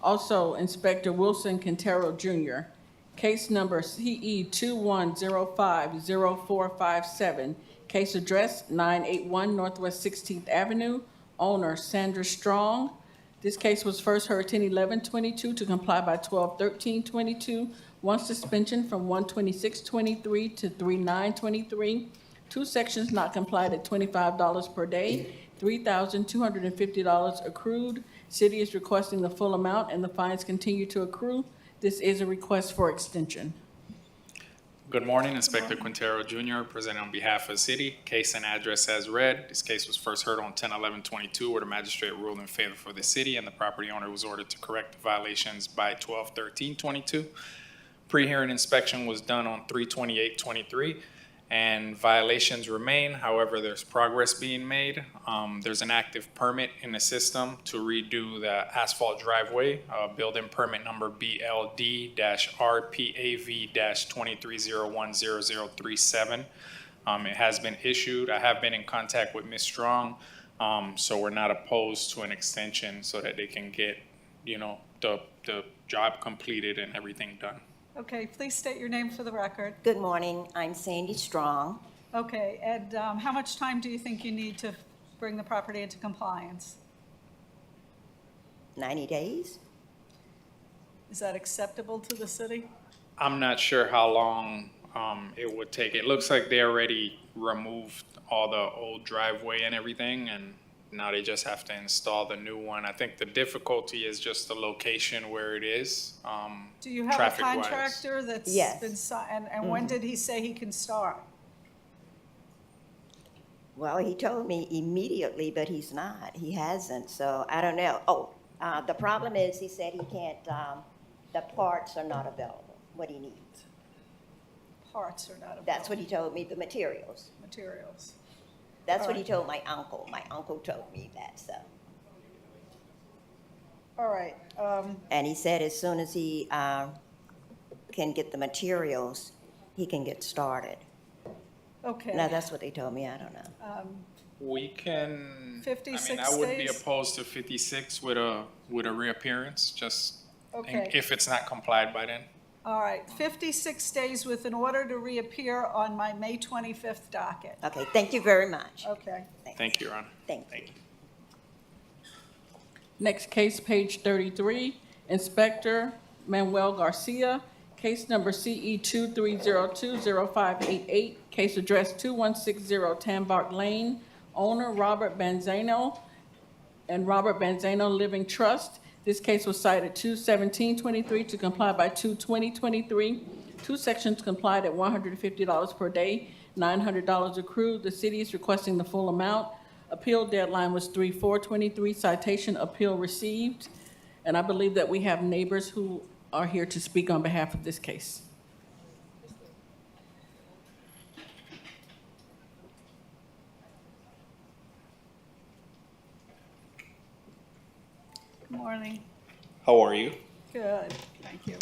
also Inspector Wilson Quintero Jr., case number CE 21050457, case address 981 Northwest 16th Avenue, owner Sandra Strong. This case was first heard 10/11/22 to comply by 12/13/22. One suspension from 1/26/23 to 3/9/23. Two sections not complied at $25 per day, $3,250 accrued. City is requesting the full amount and the fines continue to accrue. This is a request for extension. Good morning, Inspector Quintero Jr., presenting on behalf of the city. Case and address as read. This case was first heard on 10/11/22, where the magistrate ruled in favor for the city and the property owner was ordered to correct the violations by 12/13/22. Pre-hearing inspection was done on 3/28/23, and violations remain. However, there's progress being made. There's an active permit in the system to redo the asphalt driveway, building permit number BLD-RPAV-23010037. It has been issued. I have been in contact with Ms. Strong, so we're not opposed to an extension so that they can get, the job completed and everything done. Okay, please state your name for the record. Good morning, I'm Sandy Strong. Okay, and how much time do you think you need to bring the property into compliance? 90 days? Is that acceptable to the city? I'm not sure how long it would take. It looks like they already removed all the old driveway and everything, and now they just have to install the new one. I think the difficulty is just the location where it is. Do you have a traffic-wise. contractor that's Yes. been, and when did he say he can start? Well, he told me immediately, but he's not. He hasn't, so I don't know. Oh, the problem is, he said he can't, the parts are not available, what he needs. Parts are not available. That's what he told me, the materials. Materials. That's what he Alright. told my uncle. My uncle told me that, so. All right, And he said as soon as he can get the materials, he can get started. okay. Now, that's what they told me, I don't know. We can. 56 I wouldn't be days? opposed to 56 with a reappearance, just Okay. if it's not complied by then. All right, 56 days with an order to reappear on my May 25th docket. Okay, thank you very much. Okay. Thank you, Your Honor. Thank you. Next case, page 33, Inspector Manuel Garcia, case number CE 23020588, case address 2160 Tambark Lane, owner Robert Banzano and Robert Banzano Living Trust. This case was cited 2/17/23 to comply by 2/20/23. Two sections complied at $150 per day, $900 accrued. The city is requesting the full amount. Appeal deadline was 3/4/23. Citation appeal received. And I believe that we have neighbors who are here to speak on behalf of this case. Good morning. How are you? Good, thank you.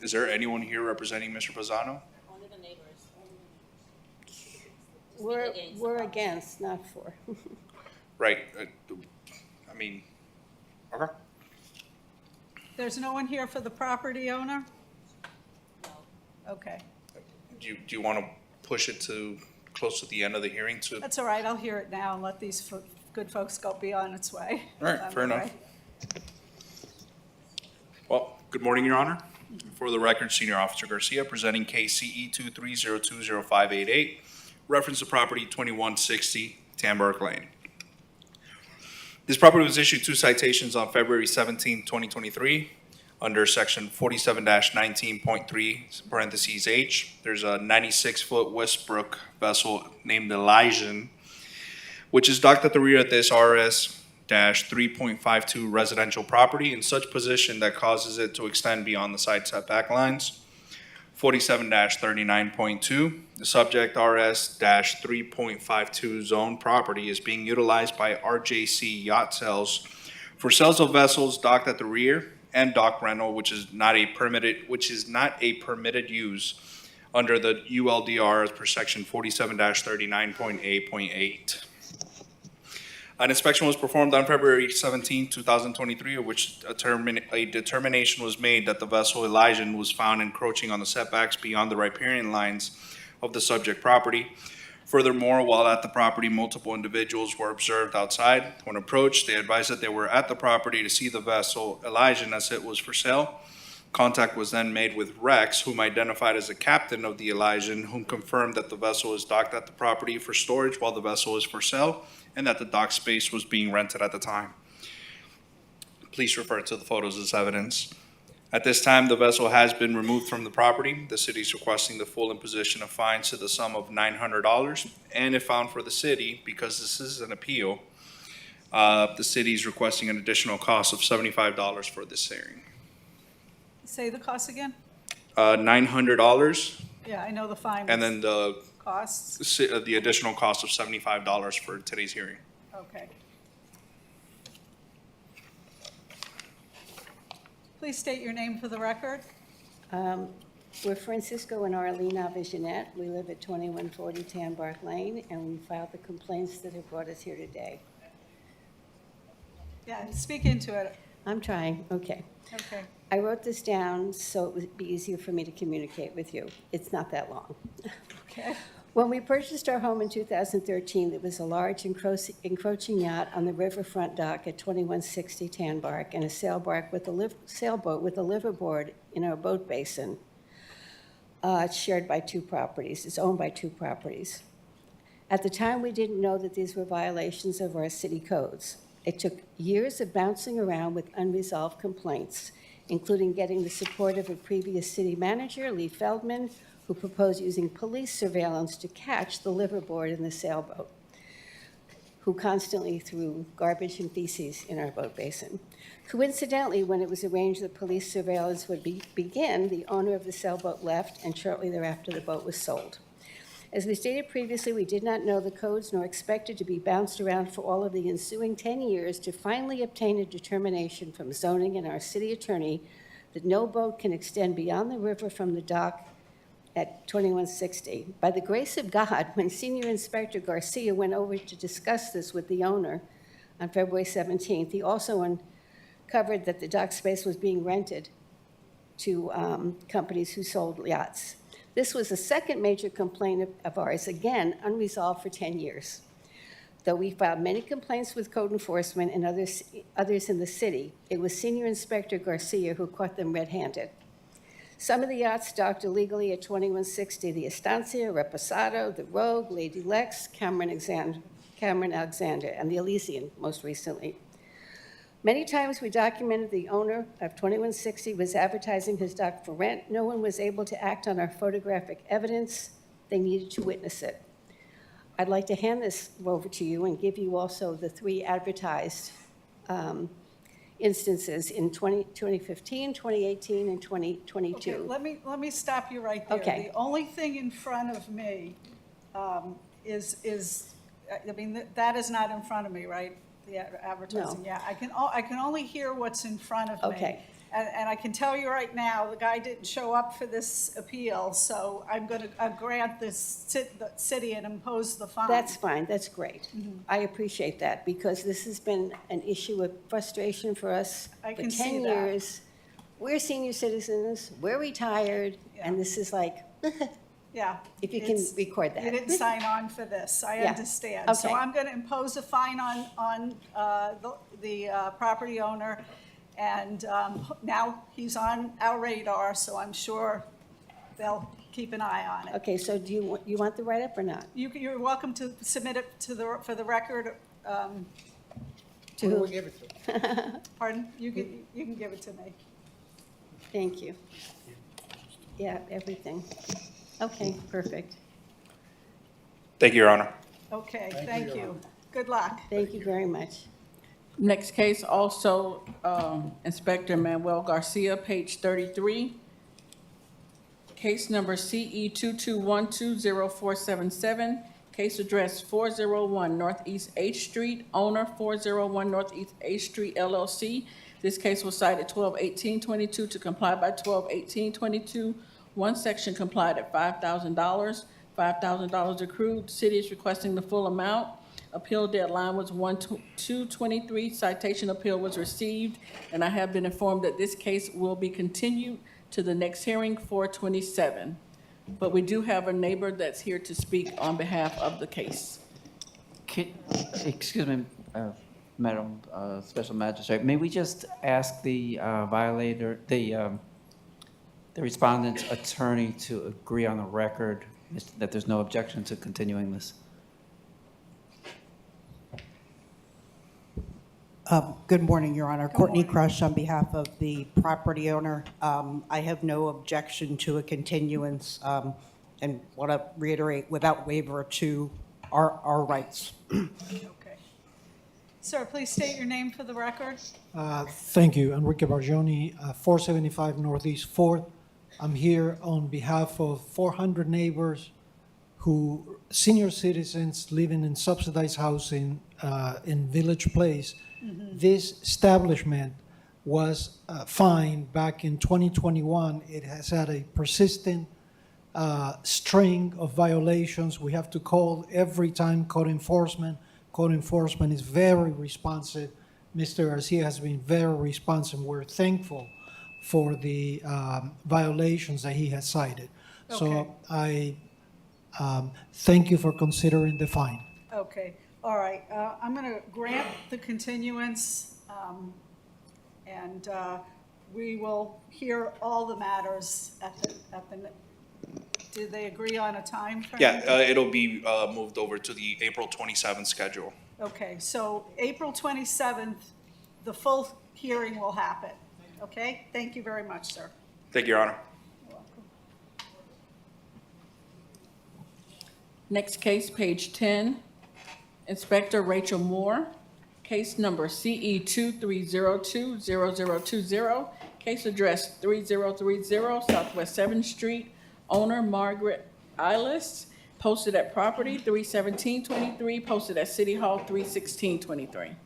Is there anyone here representing Mr. Pisano? Only the neighbors. We're against, not for. Right, I mean, okay. There's no one here for the property owner? Okay, Do you want to push it to close to the end of the hearing to? that's all right, I'll hear it now and let these good folks go be on its way. All right, I'm fair enough. right. Well, good morning, Your Honor. For the record, Senior Officer Garcia presenting case CE 23020588, reference to property 2160 Tambark Lane. This property was issued two citations on February 17, 2023, under section 47-19.3, parentheses H. There's a 96-foot Westbrook vessel named Elysian, which is docked at the rear of this RS-3.52 residential property in such position that causes it to extend beyond the side setback lines. 47-39.2, the subject RS-3.52 zone property is being utilized by RJC Yacht Sales for sales of vessels docked at the rear and dock rental, which is not a permitted use under the ULDR as per section 47-39.8.8. An inspection was performed on February 17, 2023, of which a determination was made that the vessel Elysian was found encroaching on the setbacks beyond the riparian lines of the subject property. Furthermore, while at the property, multiple individuals were observed outside. When approached, they advised that they were at the property to see the vessel Elysian as it was for sale. Contact was then made with Rex, whom identified as the captain of the Elysian, whom confirmed that the vessel is docked at the property for storage while the vessel is for sale, and that the dock space was being rented at the time. Please refer to the photos as evidence. At this time, the vessel has been removed from the property. The city is requesting the full imposition of fines to the sum of $900, and if found for the city, because this is an appeal, the city is requesting an additional cost of $75 for this hearing. Say the cost again? $900, Yeah, I know the fine and was then the costs. the additional cost of $75 for today's hearing. Okay. Please state your name for the record. We're Francisco and Arlene Avigenet. We live at 2140 Tambark Lane, and we filed the complaints that have brought us here today. Yeah, speak into it. I'm trying, okay. Okay. I wrote this down so it would be easier for me to communicate with you. It's not that long. Okay. When we purchased our home in 2013, there was a large encroaching yacht on the riverfront dock at 2160 Tambark and a sailboat with a liveaboard in our boat basin. It's shared by 2 properties. It's owned by 2 properties. At the time, we didn't know that these were violations of our city codes. It took years of bouncing around with unresolved complaints, including getting the support of a previous city manager, Lee Feldman, who proposed using police surveillance to catch the liveaboard in the sailboat, who constantly threw garbage and feces in our boat basin. Coincidentally, when it was arranged that police surveillance would begin, the owner of the sailboat left, and shortly thereafter, the boat was sold. As we stated previously, we did not know the codes nor expected to be bounced around for all of the ensuing 10 years to finally obtain a determination from zoning and our city attorney that no boat can extend beyond the river from the dock at 2160. By the grace of God, when Senior Inspector Garcia went over to discuss this with the owner on February 17th, he also uncovered that the dock space was being rented to companies who sold yachts. This was the second major complaint of ours, again, unresolved for 10 years. Though we filed many complaints with code enforcement and others in the city, it was Senior Inspector Garcia who caught them red-handed. Some of the yachts docked illegally at 2160, the Estancia, Reposado, the Rogue, Lady Lex, Cameron Alexander, and the Elysian, most recently. Many times we documented the owner of 2160 was advertising his dock for rent. No one was able to act on our photographic evidence. They needed to witness it. I'd like to hand this over to you and give you also the 3 advertised instances in 2015, 2018, and 2022. Okay, let me stop you right there. Okay. The only thing in front of me is I mean, that is not in front of me, right? The advertising, No. yeah. I can only hear what's in front of me. Okay. And I can tell you right now, the guy didn't show up for this appeal, so I'm going to grant the city and impose the fine. That's fine, that's great. I appreciate that, because this has been an issue of frustration for us I for can 10 see that. years. We're senior citizens, we're retired, and this is like, Yeah. if you can record that. You didn't sign on for this, I Yeah. understand. So Okay. I'm going to impose a fine on the property owner, and now he's on our radar, so I'm sure they'll keep an eye on it. Okay, so do you want the write-up or not? You're welcome to submit it for the record. To who? Pardon? You can give it to me. Thank you. Yeah, everything. Okay, perfect. Thank you, Your Honor. Okay, thank you. Good luck. Thank you very much. Next case, also Inspector Manuel Garcia, page 33. Case number CE 22120477, case address 401 Northeast H Street, owner 401 Northeast H Street LLC. This case was cited 12/18/22 to comply by 12/18/22. One section complied at $5,000. $5,000 accrued. City is requesting the full amount. Appeal deadline was 1/2/23. Citation appeal was received, and I have been informed that this case will be continued to the next hearing, 4/27. But we do have a neighbor that's here to speak on behalf of the case. Excuse me, Madam Special Magistrate, may we just ask the violator, the respondent's attorney to agree on the record that there's no objection to continuing this? Good morning, Your Honor. Courtney Crush on behalf of the property owner. I have no objection to a continuance and want to reiterate without waiver to our rights. Okay. Sir, please state your name for the record. Thank you. Enrique Bargioni, 475 Northeast 4th. I'm here on behalf of 400 neighbors who, senior citizens living in subsidized housing in Village Place. This establishment was fined back in 2021. It has had a persistent string of violations. We have to call every time code enforcement. Code enforcement is very responsive. Mr. Garcia has been very responsive. We're thankful for the violations that he has cited. Okay. So I thank you for considering the fine. Okay, all right. I'm going to grant the continuance, and we will hear all the matters at the Did they agree on a time frame? Yeah, it'll be moved over to the April 27th schedule. Okay, so April 27th, the full hearing will happen. Okay? Thank you very much, sir. Thank you, Your Honor. Next case, page 10, Inspector Rachel Moore, case number CE 23020020, case address 3030 Southwest 7th Street, owner Margaret Eilis, posted at property 31723, posted at City Hall 31623.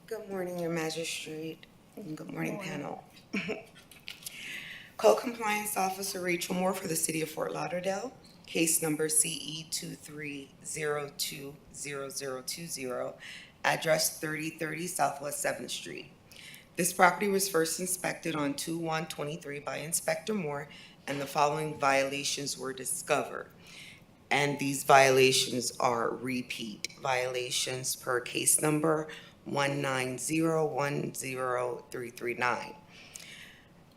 Good morning, Your Magistrate, and good morning, panel. Co-Compliance Officer Rachel Moore for the City of Fort Lauderdale, case number CE 23020020, address 3030 Southwest 7th Street. This property was first inspected on 2/1/23 by Inspector Moore, and the following violations were discovered. And these violations are repeat violations per case number 1901039.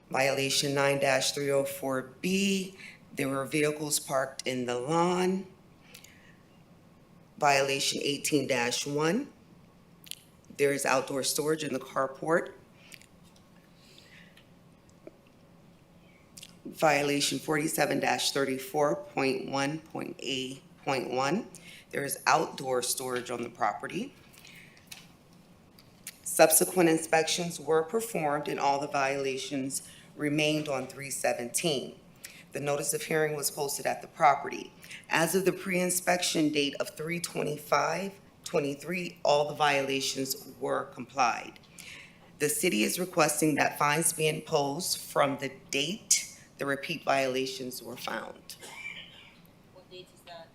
Violation 9-304B, there were vehicles parked in the lawn. Violation 18-1, there is outdoor storage in the carport. Violation 47-34.1.A.1, there is outdoor storage on the property. Subsequent inspections were performed and all the violations remained on 3/17. The notice of hearing was posted at the property. As of the pre-inspection date of 3/25/23, all the violations were complied. The city is requesting that fines be imposed from the date the repeat violations were found. What date is that?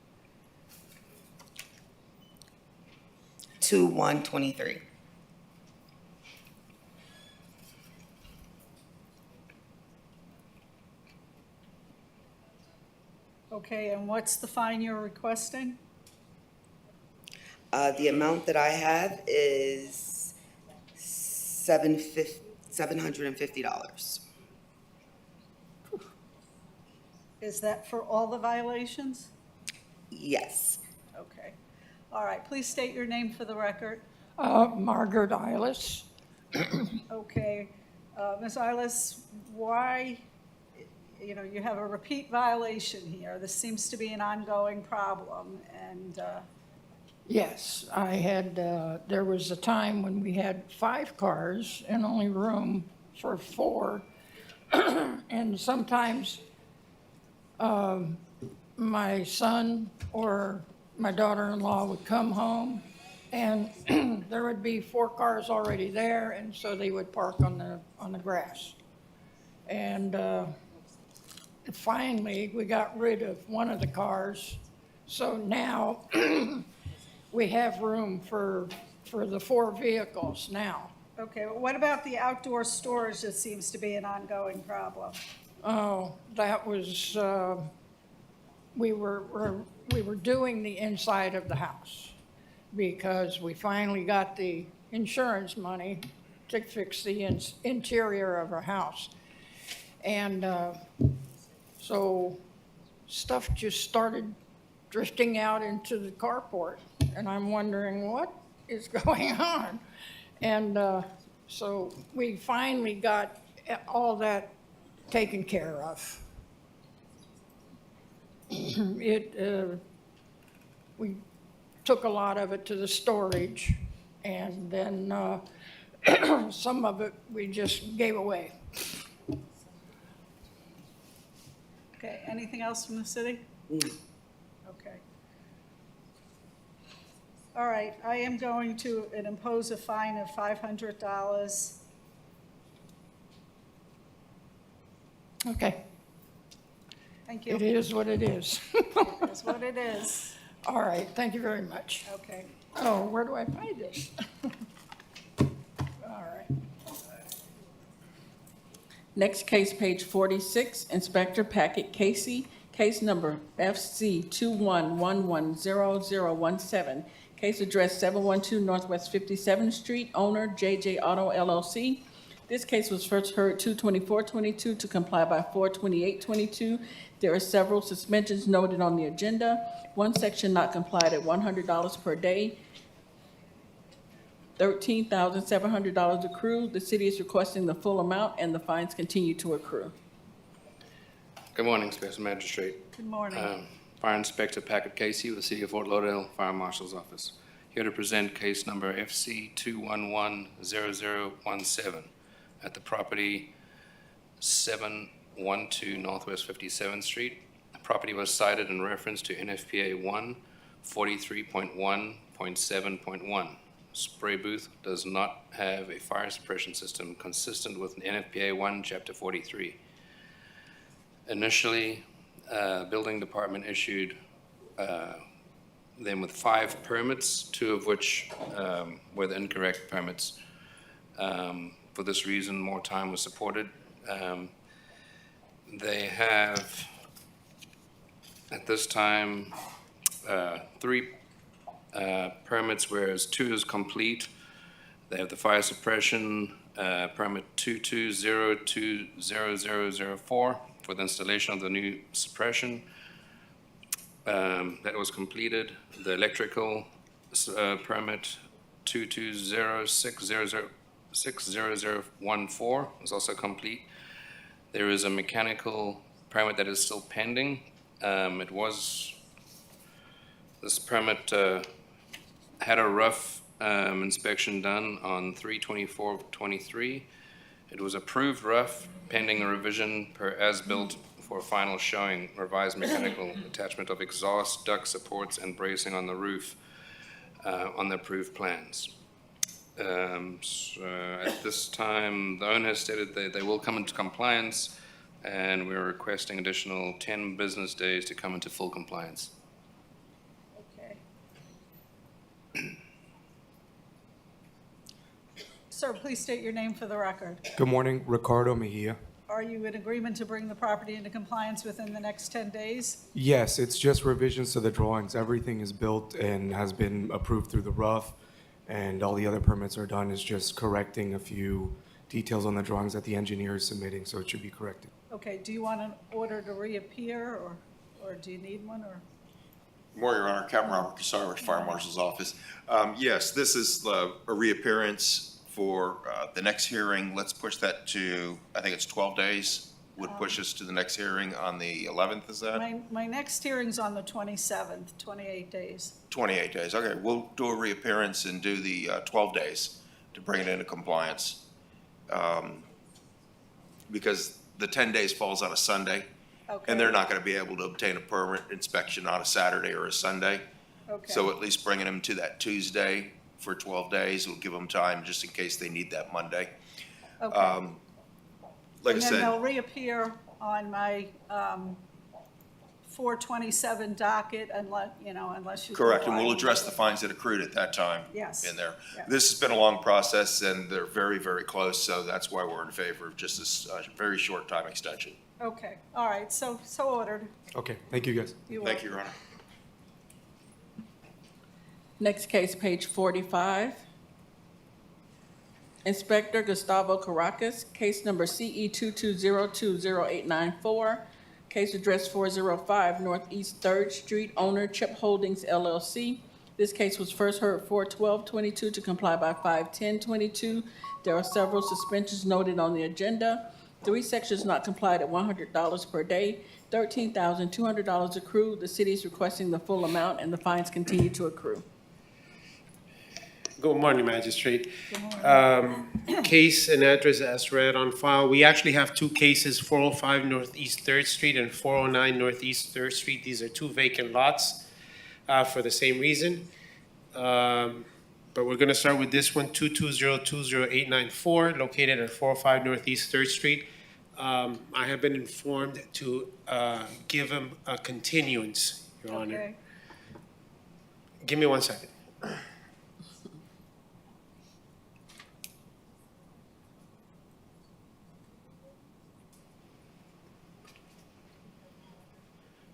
2/1/23. Okay, and what's the fine you're requesting? The amount that I have is $750. Is that for all the violations? Yes. Okay. All right, please state your name for the record. Margaret Eilis. Okay. Ms. Eilis, why, you have a repeat violation here. This seems to be an ongoing problem, and Yes, I had, there was a time when we had 5 cars and only room for 4. And sometimes my son or my daughter-in-law would come home and there would be 4 cars already there, and so they would park on the grass. And finally, we got rid of one of the cars, so now we have room for the 4 vehicles now. okay, but what about the outdoor storage that seems to be an ongoing problem? Oh, that was, we were doing the inside of the house because we finally got the insurance money to fix the interior of our house. And so stuff just started drifting out into the carport, and I'm wondering what is going on. And so we finally got all that taken care of. We took a lot of it to the storage, and then some of it we just gave away. Okay, anything else from the city? No. Okay. All right, I am going to impose a fine of $500. Okay. Thank you. It is what it is. That's what it is. All right, thank you very much. Okay. Oh, where do I pay this? All right. Next case, page 46, Inspector Packet Casey, case number FC 21110017. Case address 712 Northwest 57th Street, owner JJ Auto LLC. This case was first heard 2/24/22 to comply by 4/28/22. There are several suspensions noted on the agenda. One section not complied at $100 per day. $13,700 accrued. The city is requesting the full amount, and the fines continue to accrue. Good morning, Special Magistrate. Good morning. Fire Inspector Packet Casey with the City of Fort Lauderdale Fire Marshal's Office. Here to present case number FC 2110017 at the property 712 Northwest 57th Street. The property was cited in reference to NFPA 143.1.7.1. Spray booth does not have a fire suppression system consistent with NFPA 1, Chapter 43. Initially, building department issued them with 5 permits, 2 of which were the incorrect permits. For this reason, more time was supported. They have, at this time, 3 permits, whereas 2 is complete. They have the fire suppression permit 220200004 for the installation of the new suppression. That was completed. The electrical permit 220600014 is also complete. There is a mechanical permit that is still pending. This permit had a rough inspection done on 3/24/23. It was approved rough pending a revision per as-built for final showing revised mechanical attachment of exhaust, duct supports, and bracing on the roof on the approved plans. At this time, the owner has stated that they will come into compliance, and we're requesting additional 10 business days to come into full compliance. Sir, please state your name for the record. Good morning, Ricardo Mejia. Are you in agreement to bring the property into compliance within the next 10 days? Yes, it's just revisions to the drawings. Everything is built and has been approved through the rough, and all the other permits are done. It's just correcting a few details on the drawings that the engineer is submitting, so it should be corrected. Okay, do you want an order to reappear, or do you need one, or? Morning, Your Honor. Captain Robert Cassar with Fire Marshal's Office. Yes, this is a reappearance for the next hearing. Let's push that to, I think it's 12 days, would push us to the next hearing on the 11th, is that? My next hearing's on the 27th, 28 days. 28 days, okay. We'll do a reappearance and do the 12 days to bring it into compliance. Because the 10 days falls on a Sunday. Okay. And they're not going to be able to obtain a permit inspection on a Saturday or a Sunday. Okay. So at least bringing them to that Tuesday for 12 days will give them time just in case they need that Monday. Okay. Like I And then said, they'll reappear on my 427 docket unless you. correct, and we'll provide- address the fines that accrued at that time. Yes. In there. Yeah. This has been a long process and they're very, very close, so that's why we're in favor of just this very short time extension. Okay, all right, so ordered. Okay, thank you, guys. Thank you, Your Honor. Next case, page 45. Inspector Gustavo Caracas, case number CE 220200894, case address 405 Northeast 3rd Street, owner Chip Holdings LLC. This case was first heard 4/12/22 to comply by 5/10/22. There are several suspensions noted on the agenda. 3 sections not complied at $100 per day. $13,200 accrued. The city is requesting the full amount, and the fines continue to accrue. Good morning, Magistrate. Case and address as read on file. We actually have 2 cases, 405 Northeast 3rd Street and 409 Northeast 3rd Street. These are 2 vacant lots for the same reason. But we're going to start with this one, 220200894, located at 405 Northeast 3rd Street. I have been informed to give him a continuance, Your Honor. Okay. Give me 1 second.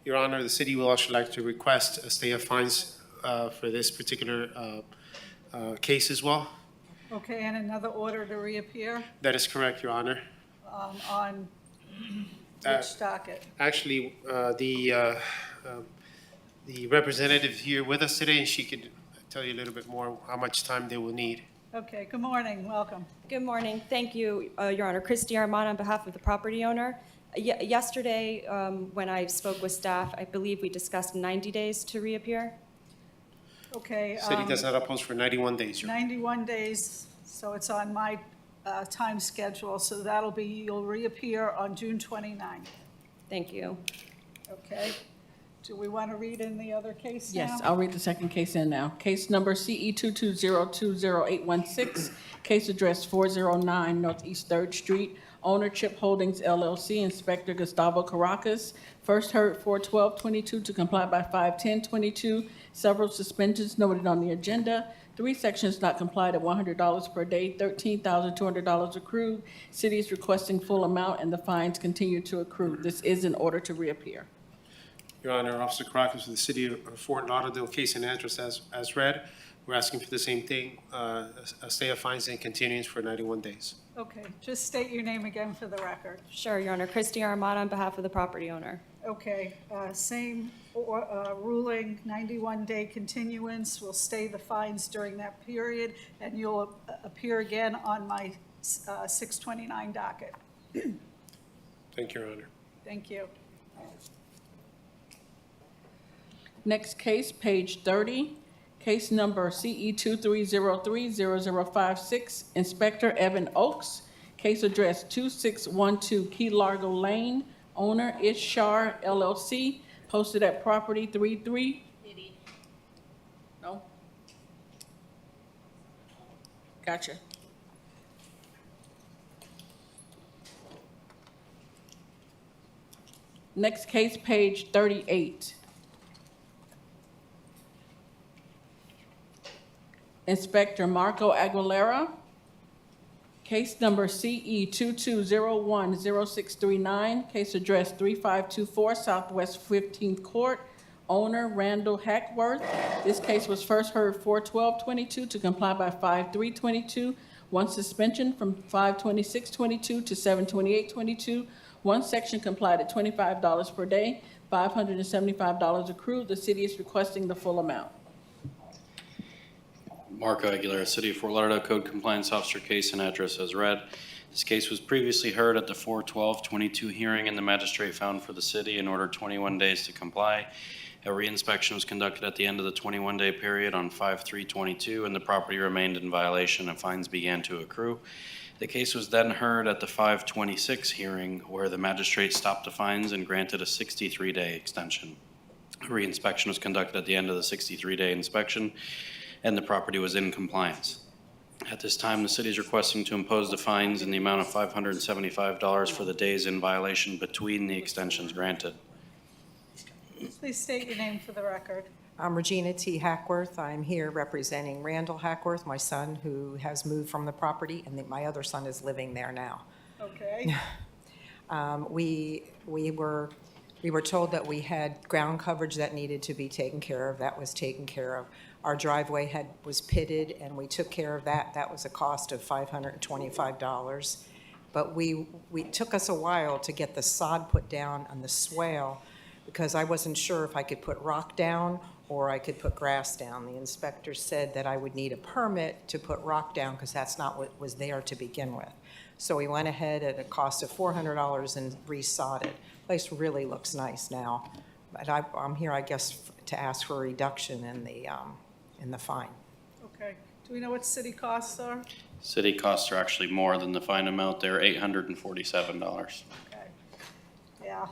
Your Honor, the city will also like to request a stay of fines for this particular case as well. Okay, and another order to reappear That is correct, Your Honor. on Uh, which docket? Actually, the representative here with us today, and she could tell you a little bit more how much time they will need. Okay, good morning, welcome. Good morning. Thank you, Your Honor. Christy Armand on behalf of the property owner. Yesterday, when I spoke with staff, I believe we discussed 90 days to reappear. Okay. City does not oppose for 91 days, Your Honor. 91 days, so it's on my time schedule, so that'll be, you'll reappear on June 29th. Thank you. Okay. Do we want to read in the other case now? Yes, I'll read the second case in now. Case number CE 220200816, case address 409 Northeast 3rd Street, owner Chip Holdings LLC, Inspector Gustavo Caracas. First heard 4/12/22 to comply by 5/10/22. Several suspensions noted on the agenda. 3 sections not complied at $100 per day, $13,200 accrued. City is requesting full amount and the fines continue to accrue. This is in order to reappear. Your Honor, Officer Caracas for the City of Fort Lauderdale, case and address as read. We're asking for the same thing, a stay of fines and continuance for 91 days. Okay, just state your name again for the record. Sure, Your Honor. Christy Armand on behalf of the property owner. Okay, same ruling, 91-day continuance, will stay the fines during that period, and you'll appear again on my 629 docket. Thank you, Your Honor. Thank you. Next case, page 30, case number CE 23030056, Inspector Evan Oakes, case address 2612 Key Largo Lane, owner Ishar LLC, posted at property 33. No? Gotcha. Next case, page 38. Inspector Marco Aguilera, case number CE 22010639, case address 3524 Southwest 15th Court, owner Randall Hackworth. This case was first heard 4/12/22 to comply by 5/3/22, 1 suspension from 5/26/22 to 7/28/22, 1 section complied at $25 per day, $575 accrued. The city is requesting the full amount. Marco Aguilera, City of Fort Lauderdale Code Compliance Officer, case and address as read. This case was previously heard at the 4/12/22 hearing, and the magistrate found for the city and ordered 21 days to comply. A reinspection was conducted at the end of the 21-day period on 5/3/22, and the property remained in violation and fines began to accrue. The case was then heard at the 5/26 hearing, where the magistrate stopped the fines and granted a 63-day extension. A reinspection was conducted at the end of the 63-day inspection, and the property was in compliance. At this time, the city is requesting to impose the fines in the amount of $575 for the days in violation between the extensions granted. Please state your name for the record. I'm Regina T. Hackworth. I'm here representing Randall Hackworth, my son, who has moved from the property, and my other son is living there now. Okay. We were told that we had ground coverage that needed to be taken care of. That was taken care of. Our driveway was pitted, and we took care of that. That was a cost of $525. But it took us a while to get the sod put down on the swale, because I wasn't sure if I could put rock down or I could put grass down. The inspector said that I would need a permit to put rock down because that's not what was there to begin with. So we went ahead at a cost of $400 and resodded. The place really looks nice now. But I'm here, I guess, to ask for a reduction in the fine. Okay. Do we know what city costs are? City costs are actually more than the fine amount. They're $847. Okay. Yeah.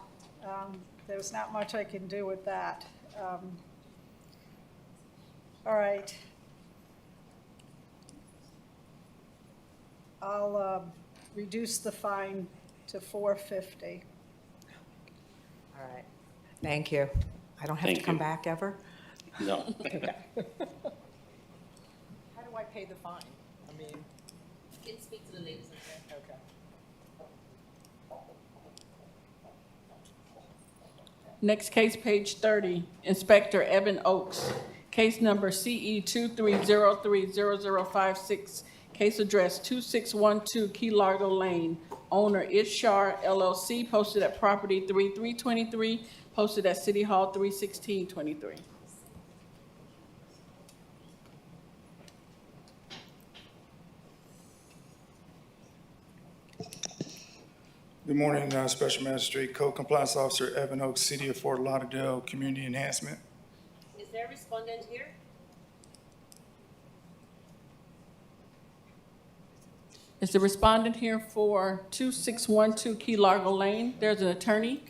There's not much I can do with that. All right. I'll reduce the fine to $450. All right. Thank you. I don't have Thank to come you. back ever? No. Okay. How do I pay the fine? I mean, You can speak to the ladies. okay. Next case, page 30, Inspector Evan Oakes. Case number CE 23030056, case address 2612 Key Largo Lane. Owner Ishar LLC, posted at property 3323, posted at City Hall 31623. Good morning, Special Magistrate, Code Compliance Officer Evan Oaks, City of Fort Lauderdale, Community Enhancement. Is there a respondent here? Is the respondent here for 2612 Key Largo Lane? There's an attorney.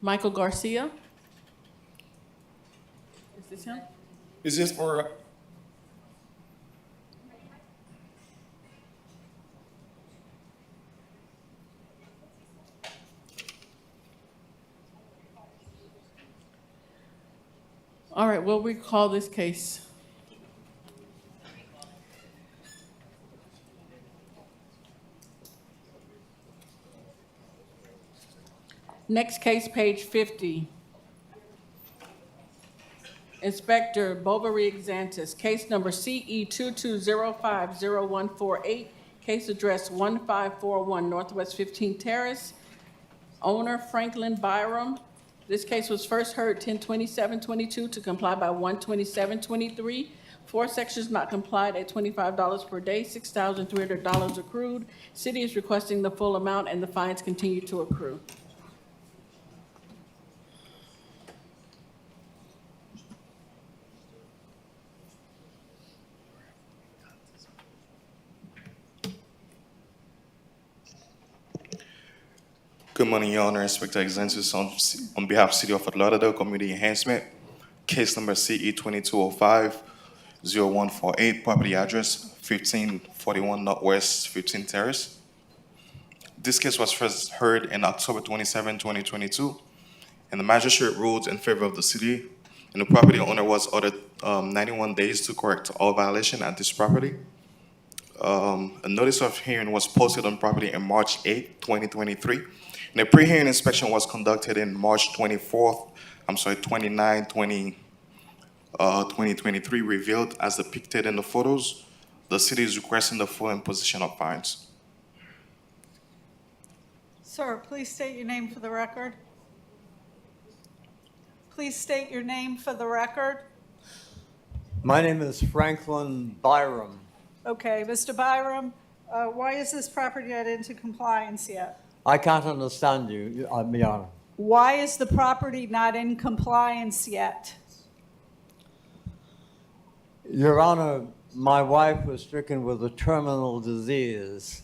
Michael Garcia. Is this him? Is this for, All right, we'll recall this case. Next case, page 50. Inspector Bovary Xantis, case number CE 22050148, case address 1541 Northwest 15th Terrace. Owner Franklin Byram. This case was first heard 10/27/22 to comply by 1/27/23. 4 sections not complied at $25 per day, $6,300 accrued. City is requesting the full amount and the fines continue to accrue. Good morning, Your Honor. Inspector Exentus on behalf of City of Fort Lauderdale Community Enhancement. Case number CE 2205-0148, property address 1541 Northwest 15th Terrace. This case was first heard in October 27, 2022, and the magistrate ruled in favor of the city, and the property owner was ordered 91 days to correct all violations at this property. A notice of hearing was posted on property on March 8, 2023. And a pre-hearing inspection was conducted in March 29, 2023, revealed as depicted in the photos. The city is requesting the full imposition of fines. Sir, please state your name for the record. Please state your name for the record. My name is Franklin Byram. Okay, Mr. Byram, why is this property not into compliance yet? I can't understand you, Your Honor. Why is the property not in compliance yet? Your Honor, my wife was stricken with a terminal disease.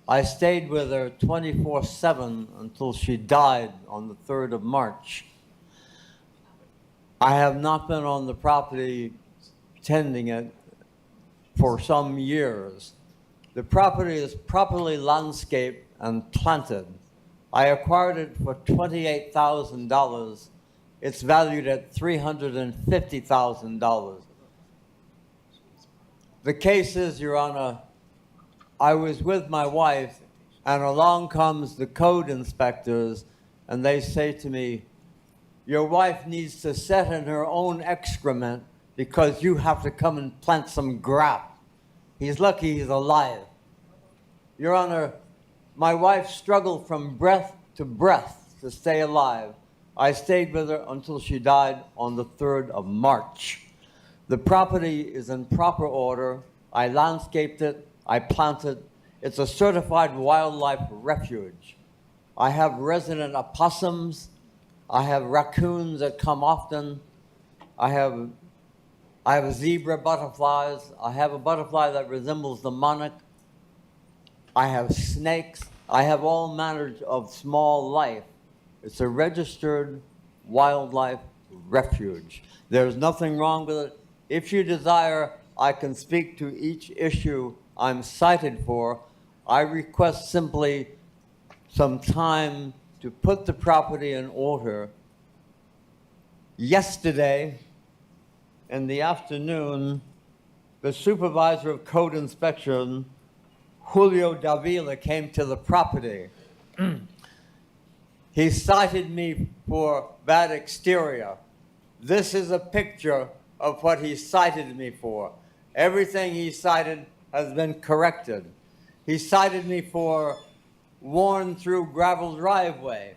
I stayed with her 24/7 until she died on the 3rd of March. I have not been on the property tending it for some years. The property is properly landscaped and planted. I acquired it for $28,000. It's valued at $350,000. The case is, Your Honor, I was with my wife, and along comes the code inspectors, and they say to me, your wife needs to set in her own excrement because you have to come and plant some grass. He's lucky he's alive. Your Honor, my wife struggled from breath to breath to stay alive. I stayed with her until she died on the 3rd of March. The property is in proper order. I landscaped it, I planted. It's a certified wildlife refuge. I have resident opossums. I have raccoons that come often. I have zebra butterflies. I have a butterfly that resembles the monarch. I have snakes. I have all manner of small life. It's a registered wildlife refuge. There's nothing wrong with it. If you desire, I can speak to each issue I'm cited for. I request simply some time to put the property in order. Yesterday, in the afternoon, the supervisor of code inspection, Julio Davila, came to the property. He cited me for bad exterior. This is a picture of what he cited me for. Everything he cited has been corrected. He cited me for worn through gravel driveway.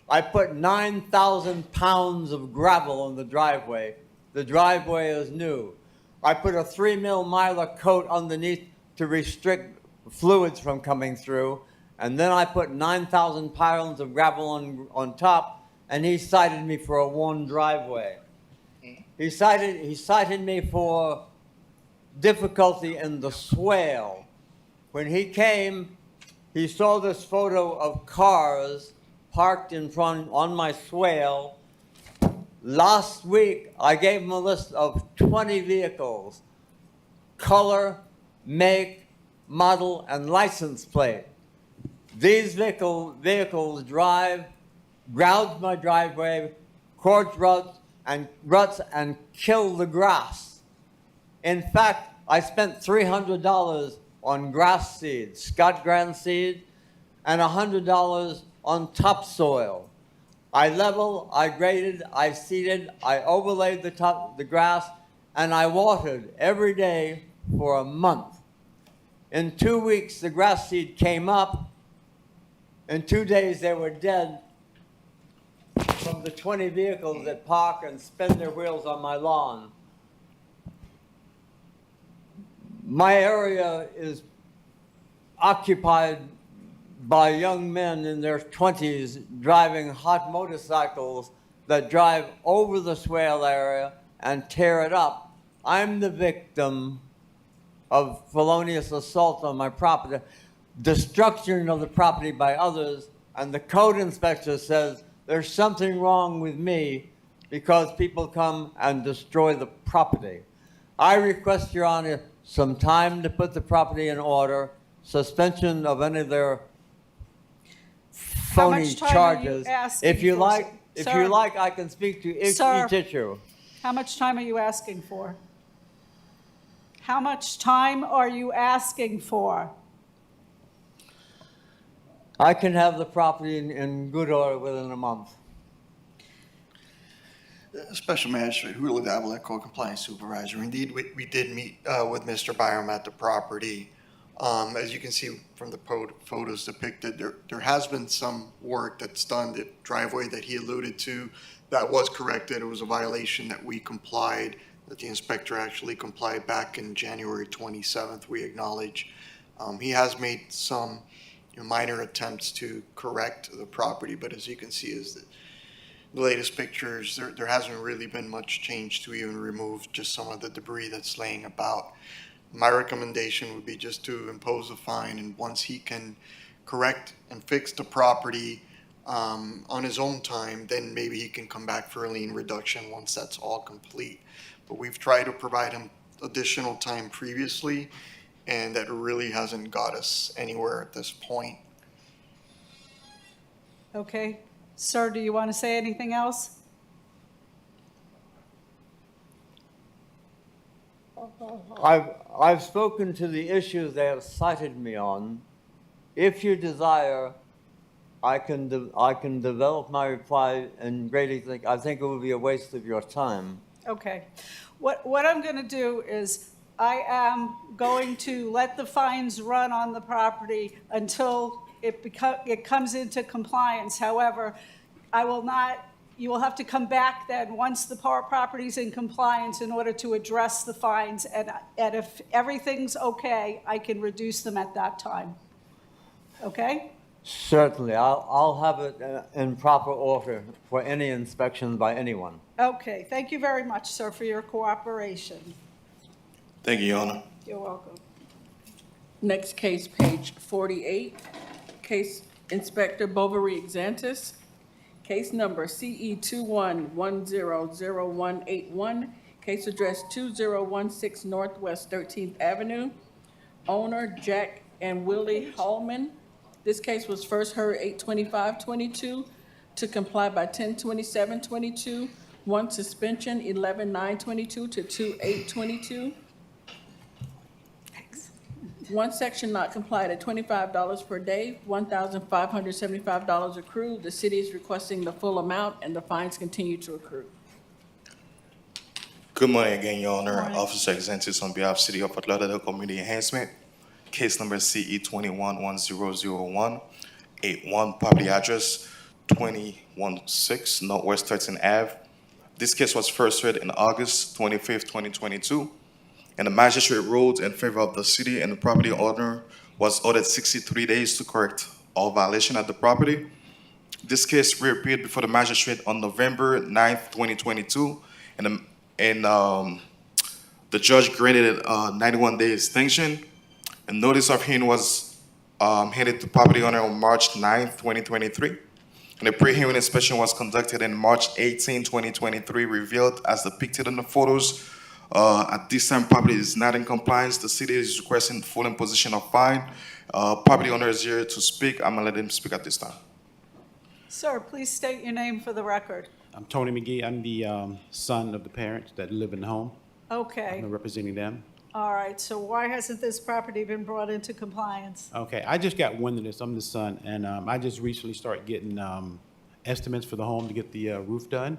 I put 9,000 pounds of gravel on the driveway. The driveway is new. I put a 3 miler coat underneath to restrict fluids from coming through. And then I put 9,000 pounds of gravel on top, and he cited me for a worn driveway. He cited me for difficulty in the swale. When he came, he saw this photo of cars parked in front on my swale. Last week, I gave him a list of 20 vehicles, color, make, model, and license plate. These vehicles gouge my driveway, cork ruts, and kill the grass. In fact, I spent $300 on grass seed, Scott Grand seed, and $100 on topsoil. I leveled, I graded, I seeded, I overlaid the grass, and I watered every day for a month. In 2 weeks, the grass seed came up. In 2 days, they were dead from the 20 vehicles that park and spin their wheels on my lawn. My area is occupied by young men in their 20s driving hot motorcycles that drive over the swale area and tear it up. I'm the victim of felonious assault on my property, destruction of the property by others, and the code inspector says there's something wrong with me because people come and destroy the property. I request, Your Honor, some time to put the property in order, suspension of any of their How phony much time are you charges. asking If you for, like, sir? I can speak to Sir. each issue. How much time are you asking for? How much time are you asking for? I can have the property in good order within a month. Special Magistrate Julio Davila, Code Compliance Supervisor. Indeed, we did meet with Mr. Byram at the property. As you can see from the photos depicted, there has been some work that's done. The driveway that he alluded to, that was corrected. It was a violation that we complied, that the inspector actually complied back in January 27th, we acknowledge. He has made some minor attempts to correct the property, but as you can see is that the latest pictures, there hasn't really been much change to even remove just some of the debris that's laying about. My recommendation would be just to impose a fine, and once he can correct and fix the property on his own time, then maybe he can come back for a lien reduction once that's all complete. But we've tried to provide him additional time previously, and that really hasn't got us anywhere at this point. Okay. Sir, do you want to say anything else? I've spoken to the issues they have cited me on. If you desire, I can develop my reply and greatly think, I think it would be a waste of your time. Okay. What I'm going to do is I am going to let the fines run on the property until it comes into compliance. However, I will not, you will have to come back then once the property's in compliance in order to address the fines. And if everything's okay, I can reduce them at that time. Okay? Certainly, I'll have it in proper order for any inspection by anyone. Okay. Thank you very much, sir, for your cooperation. Thank you, Your Honor. You're welcome. Next case, page 48, case Inspector Bovary Xantis, case number CE 21100181, case address 2016 Northwest 13th Avenue, owner Jack and Willie Hallman. This case was first heard 8/25/22 to comply by 10/27/22, one suspension 11/9/22 to 2/8/22. One section not complied at $25 per day, $1,575 accrued. The city is requesting the full amount, and the fines continue to accrue. Good morning again, Your Honor. Officer Exentis on behalf of City of Fort Lauderdale Community Enhancement. Case number CE 211001, 81, property address 216 Northwest 13th Ave. This case was first heard in August 25th, 2022, and the magistrate ruled in favor of the city, and the property owner was ordered 63 days to correct all violation at the property. This case reappeared before the magistrate on November 9th, 2022, and the judge granted a 91-day extension. A notice of hearing was handed to property owner on March 9th, 2023. And the pre-hearing inspection was conducted in March 18, 2023, revealed as depicted in the photos. At this time, property is not in compliance. The city is requesting full imposition of fine. Property owner is here to speak. I'm gonna let him speak at this time. Sir, please state your name for the record. I'm Tony McGee. I'm the son of the parents that live in the home. Okay, I'm representing them. all right, so why hasn't this property been brought into compliance? Okay, I just got wind of this. I'm the son, and I just recently started getting estimates for the home to get the roof done.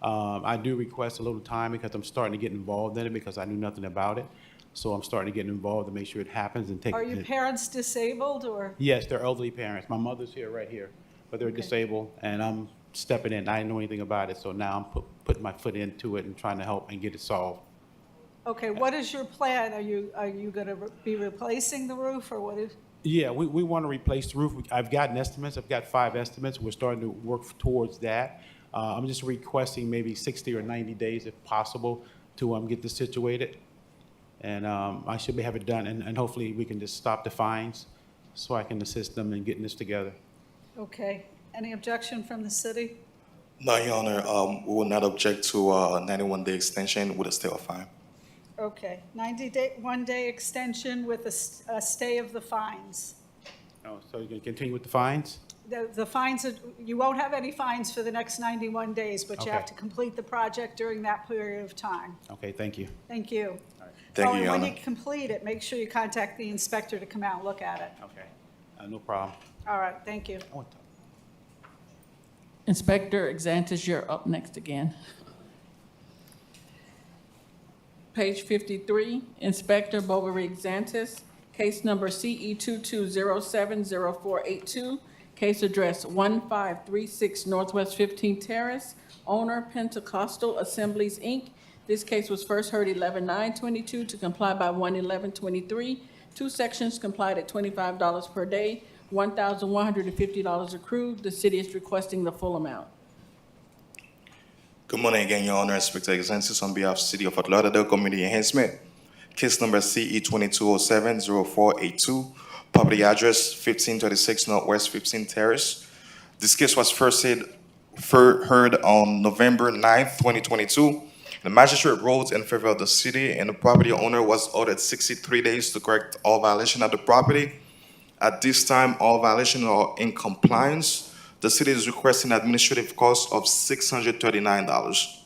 I do request a little time because I'm starting to get involved in it because I knew nothing about it. So I'm starting to get involved to make sure it happens and take. Are your parents disabled, or? Yes, they're elderly parents. My mother's here, right here, but they're disabled, and I'm stepping in. I didn't know anything about it, so now I'm putting my foot into it and trying to help and get it solved. Okay, what is your plan? Are you gonna be replacing the roof, or what is? Yeah, we want to replace the roof. I've gotten estimates. I've got 5 estimates. We're starting to work towards that. I'm just requesting maybe 60 or 90 days, if possible, to get this situated. And I should have it done, and hopefully we can just stop the fines so I can assist them in getting this together. Okay, any objection from the city? No, Your Honor, we will not object to a 91-day extension with a stay of fine. Okay, 1-day extension with a stay of the fines. Oh, so you're going to continue with the fines? The fines, you won't have any fines for the next 91 days, but you have Okay. to complete the project during that period of time. Okay, thank you. Thank you. Thank Oh, you, and Your when Honor. you complete it, make sure you contact the inspector to come out and look at it. Okay, no problem. All right, thank you. Inspector Exantis, you're up next again. Page 53, Inspector Bovary Exantis, case number CE 22070482, case address 1536 Northwest 15th Terrace, owner Pentecostal Assemblies, Inc. This case was first heard 11/9/22 to comply by 1/11/23. 2 sections complied at $25 per day, $1,150 accrued. The city is requesting the full amount. Good morning again, Your Honor. Inspector Exentis on behalf of City of Fort Lauderdale Community Enhancement. Case number CE 22070482, property address 1536 Northwest 15th Terrace. This case was first heard on November 9th, 2022. The magistrate ruled in favor of the city, and the property owner was ordered 63 days to correct all violations of the property. At this time, all violations are in compliance. The city is requesting administrative cost of $639.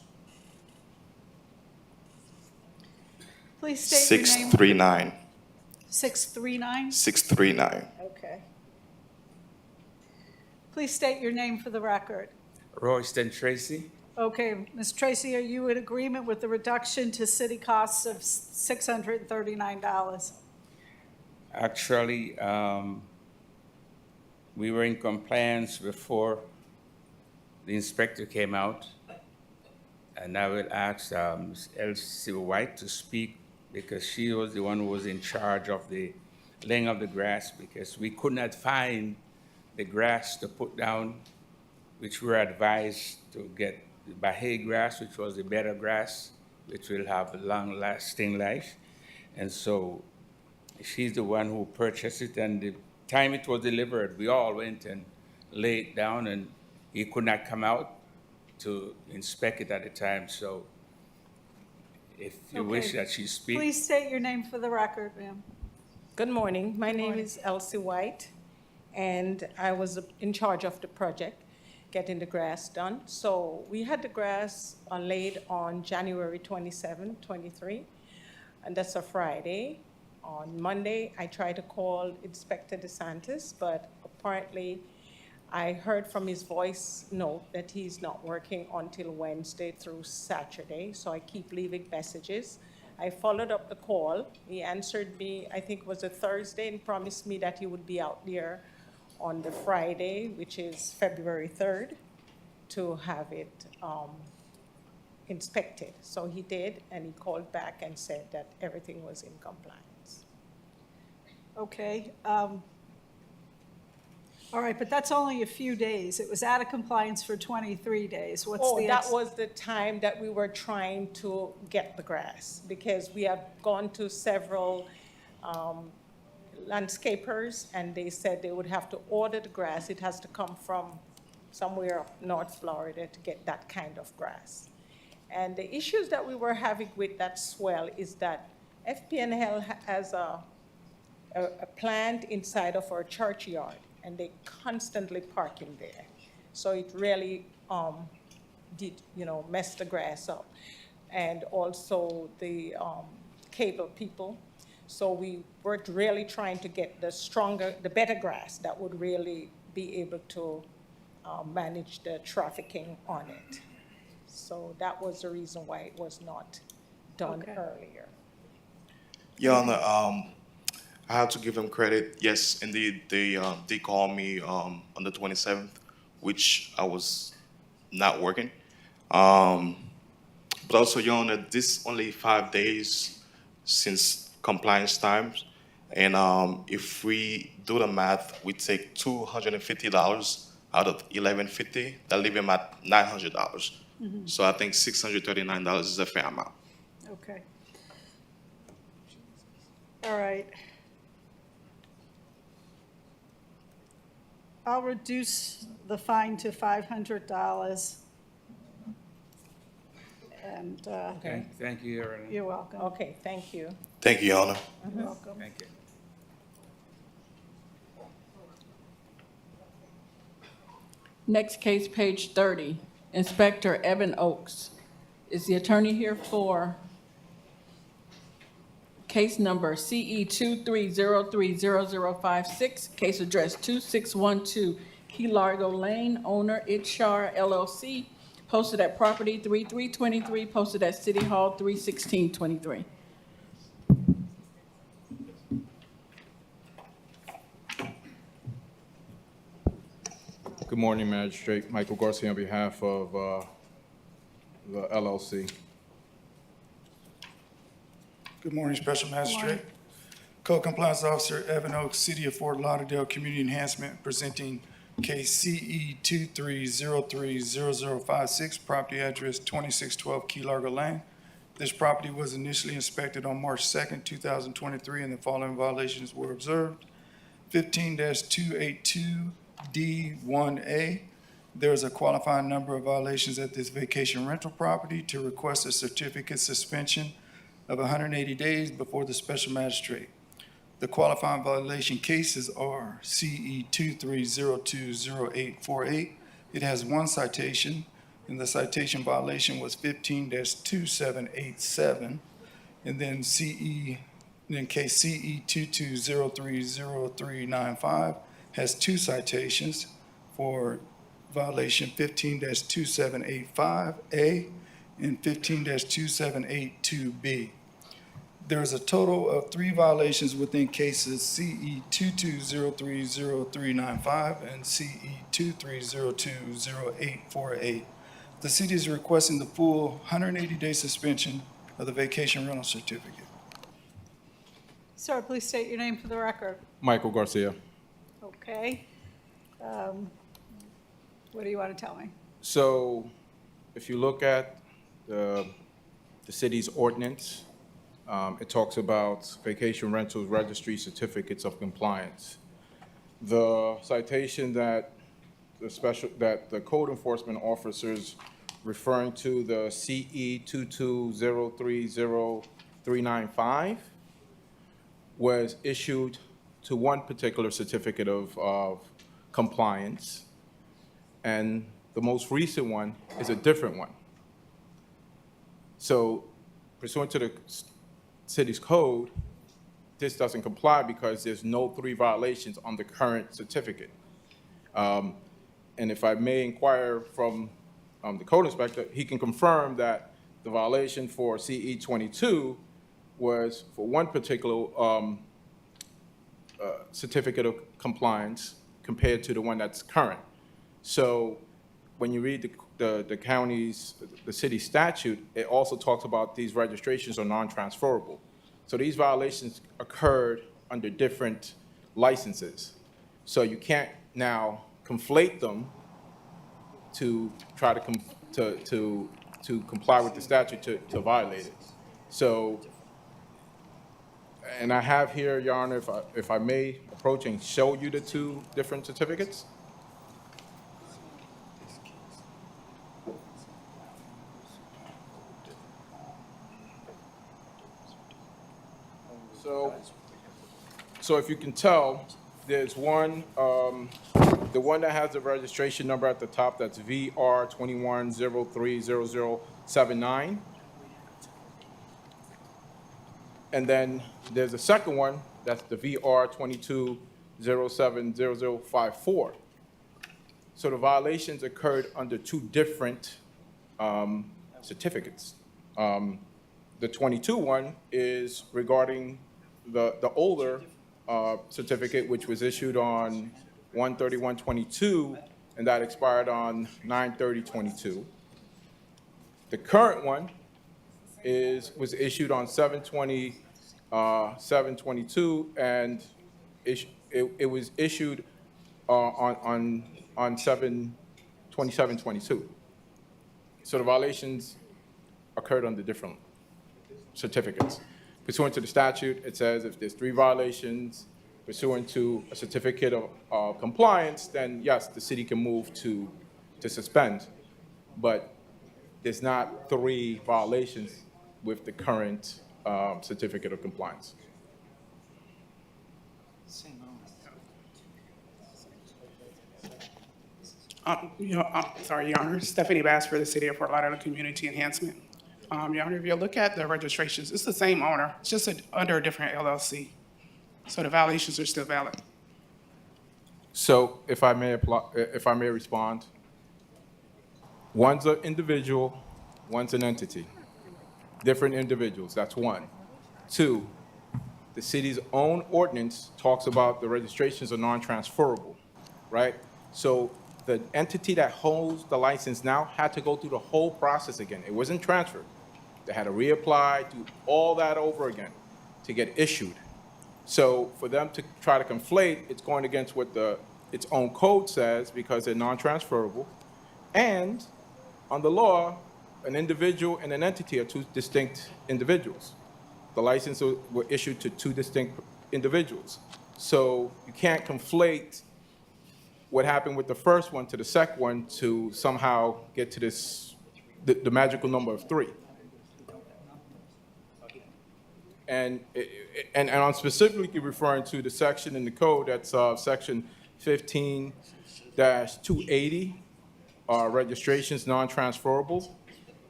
Please state your name. 639. 639? 639. Okay. Please state your name for the record. Royston Tracy. Okay, Ms. Tracy, are you in agreement with the reduction to city costs of $639? Actually, we were in compliance before the inspector came out. And I will ask Ms. Elsie White to speak because she was the one who was in charge of the laying of the grass because we could not find the grass to put down, which we were advised to get the Bahia grass, which was the better grass, which will have a long-lasting life. And so she's the one who purchased it, and the time it was delivered, we all went and laid it down, and he could not come out to inspect it at the time. So if you wish Okay. that she speak. Please state your name for the record, ma'am. Good morning. My name is Elsie White, and I was in charge of the project, getting the grass done. So we had the grass laid on January 27, 23, and that's a Friday. On Monday, I tried to call Inspector DeSantis, but apparently I heard from his voice note that he's not working until Wednesday through Saturday, so I keep leaving messages. I followed up the call. He answered me, I think it was a Thursday, and promised me that he would be out there on the Friday, which is February 3rd, to have it inspected. So he did, and he called back and said that everything was in compliance. Okay. All right, but that's only a few days. It was out of compliance for 23 days. What's Oh, the? that was the time that we were trying to get the grass, because we have gone to several landscapers, and they said they would have to order the grass. It has to come from somewhere up North Florida to get that kind of grass. And the issues that we were having with that swell is that FPNL has a plant inside of our churchyard, and they constantly parking there. So it really did, mess the grass up. And also the cable people. So we were really trying to get the better grass that would really be able to manage the trafficking on it. So that was the reason why it was not done earlier. Your Honor, I have to give them credit. Yes, indeed, they called me on the 27th, which I was not working. But also, Your Honor, this only 5 days since compliance times, and if we do the math, we take $250 out of $1,150, that leave him at $900. So I think $639 is a fair amount. Okay. All right. I'll reduce the fine to $500. And Okay. Thank you, Your Honor. you're welcome. Okay, thank you. Thank you, Your Honor. You're welcome. Thank you. Next case, page 30, Inspector Evan Oakes. Is the attorney here for case number CE 23030056, case address 2612 Key Largo Lane, owner Itchar LLC, posted at property 3323, posted at City Hall 31623. Good morning, Magistrate. Michael Garcia on behalf of the LLC. Good morning, Special Magistrate. Code Compliance Officer Evan Oaks, City of Fort Lauderdale Community Enhancement, presenting case CE 23030056, property address 2612 Key Largo Lane. This property was initially inspected on March 2nd, 2023, and the following violations were observed. 15-282D1A. There is a qualifying number of violations at this vacation rental property to request a certificate suspension of 180 days before the special magistrate. The qualifying violation cases are CE 23020848. It has one citation, and the citation violation was 15-2787. And then case CE 22030395 has two citations for violation 15-2785A and 15-2782B. There is a total of 3 violations within cases CE 22030395 and CE 23020848. The city is requesting the full 180-day suspension of the vacation rental certificate. Sir, please state your name for the record. Michael Garcia. Okay. What do you want to tell me? So if you look at the city's ordinance, it talks about vacation rentals registry certificates of compliance. The citation that the code enforcement officers referring to, the CE 22030395, was issued to one particular certificate of compliance, and the most recent one is a different one. So pursuant to the city's code, this doesn't comply because there's no 3 violations on the current certificate. And if I may inquire from the code inspector, he can confirm that the violation for CE 22 was for one particular certificate of compliance compared to the one that's current. So when you read the city statute, it also talks about these registrations are non-transferable. So these violations occurred under different licenses. So you can't now conflate them to try to comply with the statute to violate it. So, and I have here, Your Honor, if I may approach and show you the 2 different certificates. So if you can tell, there's one, the one that has the registration number at the top, that's VR 21030079. And then there's a second one, that's the VR 22070054. So the violations occurred under 2 different certificates. The 22 one is regarding the older certificate, which was issued on 1/31/22, and that expired on 9/30/22. The current one was issued on 7/20/7/22, and it was issued on 7/27/22. So the violations occurred under different certificates. Pursuant to the statute, it says if there's 3 violations pursuant to a certificate of compliance, then yes, the city can move to suspend. But there's not 3 violations with the current certificate of compliance. Sorry, Your Honor. Stephanie Bass for the City of Fort Lauderdale Community Enhancement. Your Honor, if you look at the registrations, it's the same owner, it's just under a different LLC. So the violations are still valid. So if I may respond, one's an individual, one's an entity. Different individuals, that's 1. 2, the city's own ordinance talks about the registrations are non-transferable, right? So the entity that holds the license now had to go through the whole process again. It wasn't transferred. They had to reapply, do all that over again to get issued. So for them to try to conflate, it's going against what its own code says because they're non-transferable. And on the law, an individual and an entity are 2 distinct individuals. The licenses were issued to 2 distinct individuals. So you can't conflate what happened with the first one to the second one to somehow get to the magical number of 3. And I'm specifically referring to the section in the code that's section 15-280, registrations non-transferable.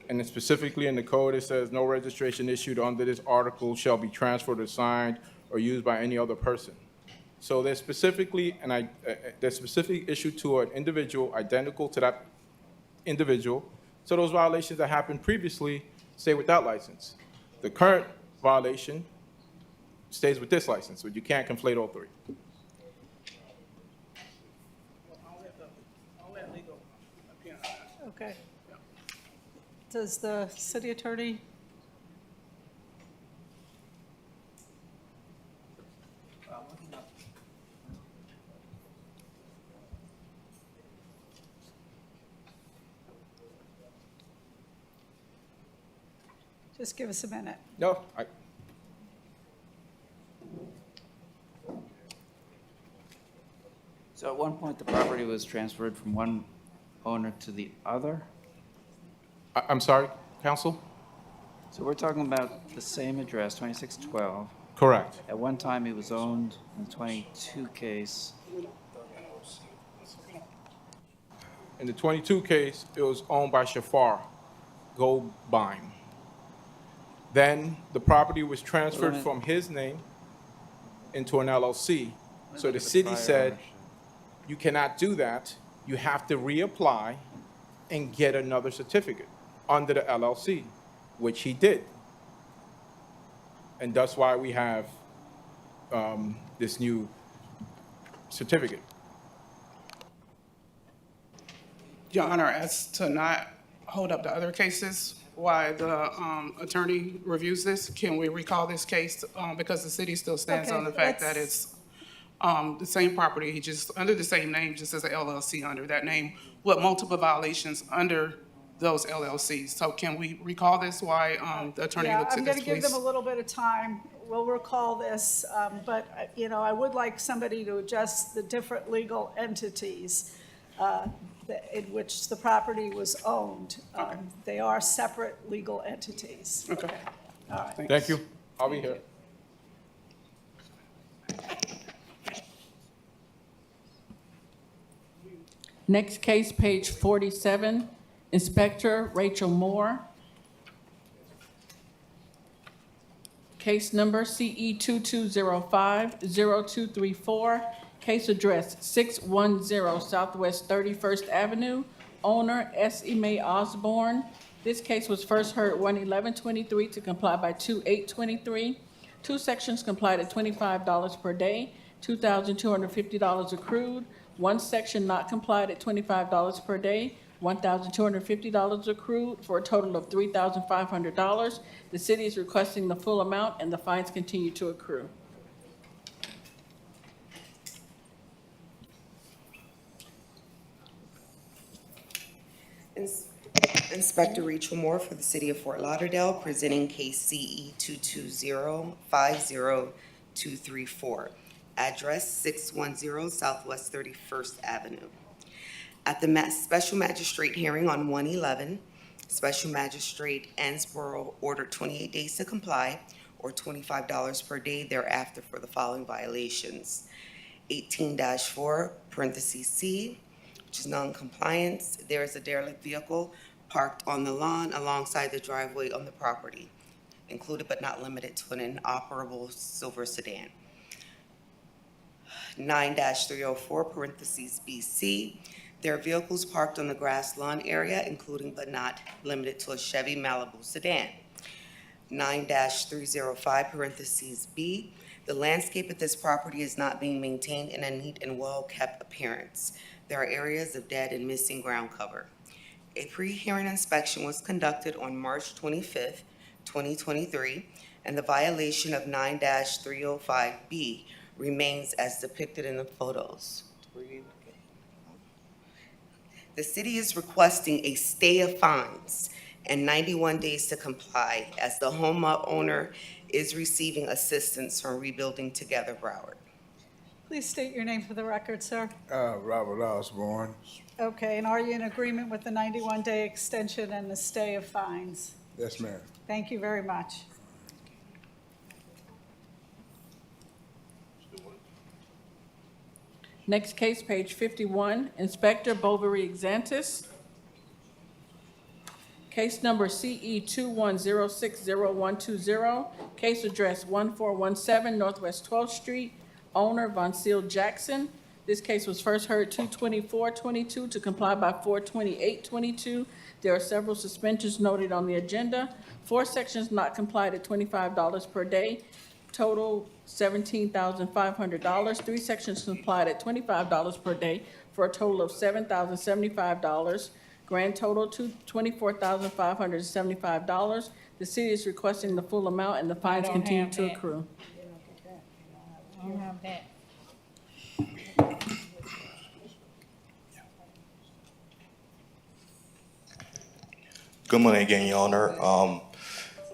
And then specifically in the code, it says no registration issued under this article shall be transferred, assigned, or used by any other person. So they're specifically issued to an individual identical to that individual. So those violations that happened previously stay with that license. The current violation stays with this license, but you can't conflate all 3. Okay. Does the city attorney? Just give us a minute. No, So at one point, the property was transferred from one owner to the other? I'm sorry, counsel? So we're talking about the same address, 2612. Correct. At one time, it was owned in the 22 case. In the 22 case, it was owned by Shafar Goldbein. Then the property was transferred from his name into an LLC. So the city said, you cannot do that. You have to reapply and get another certificate under the LLC, which he did. And that's why we have this new certificate. Your Honor, as to not hold up the other cases, why the attorney reviews this, can we recall this case? Because the city still stands on the fact that it's the same property, he just, under the same name, just as an LLC under that name, with multiple violations under those LLCs. So can we recall this, why the attorney Yeah, looks I'm at going this, to give them a please? little bit of time. We'll recall this, but, you know, I would like somebody to adjust the different legal entities in which the property was owned. They are separate legal entities. Okay. All right. Thank you. I'll be here. Next case, page 47, Inspector Rachel Moore. Case number CE 2205-0234, case address 610 Southwest 31st Avenue, owner S.E. May Osborne. This case was first heard 1/11/23 to comply by 2/8/23. Two sections complied at $25 per day, $2,250 accrued. One section not complied at $25 per day, $1,250 accrued, for a total of $3,500. The city is requesting the full amount, and the fines continue to accrue. Inspector Rachel Moore for the City of Fort Lauderdale, presenting case CE 220-50234. Address 610 Southwest 31st Avenue. At the Special Magistrate hearing on 1/11, Special Magistrate Ansborough ordered 28 days to comply, or $25 per day thereafter for the following violations. 18-4, parentheses C, which is non-compliance. There is a derelict vehicle parked on the lawn alongside the driveway on the property, included but not limited to an inoperable silver sedan. 9-304, parentheses BC. There are vehicles parked on the grass lawn area, including but not limited to a Chevy Malibu sedan. 9-305, parentheses B. The landscape at this property is not being maintained in a neat and well-kept appearance. There are areas of dead and missing ground cover. A pre-hearing inspection was conducted on March 25th, 2023, and the violation of 9-305B remains as depicted in the photos. The city is requesting a stay of fines and 91 days to comply, as the homeowner is receiving assistance from Rebuilding Together Broward. Please state your name for the record, sir. Robert Osborne. Okay, and are you in agreement with the 91-day extension and the stay of fines? Yes, ma'am. Thank you very much. Next case, page 51, Inspector Bovary Xantis. Case number CE 21060120, case address 1417 Northwest 12th Street, owner Von Seal Jackson. This case was first heard 2/24/22 to comply by 4/28/22. There are several suspensions noted on the agenda. 4 sections not complied at $25 per day, total $17,500. 3 sections complied at $25 per day for a total of $7,075. Grand total $24,575. The city is requesting the full amount, and the fines continue to accrue. I don't have that. Good morning again, Your Honor.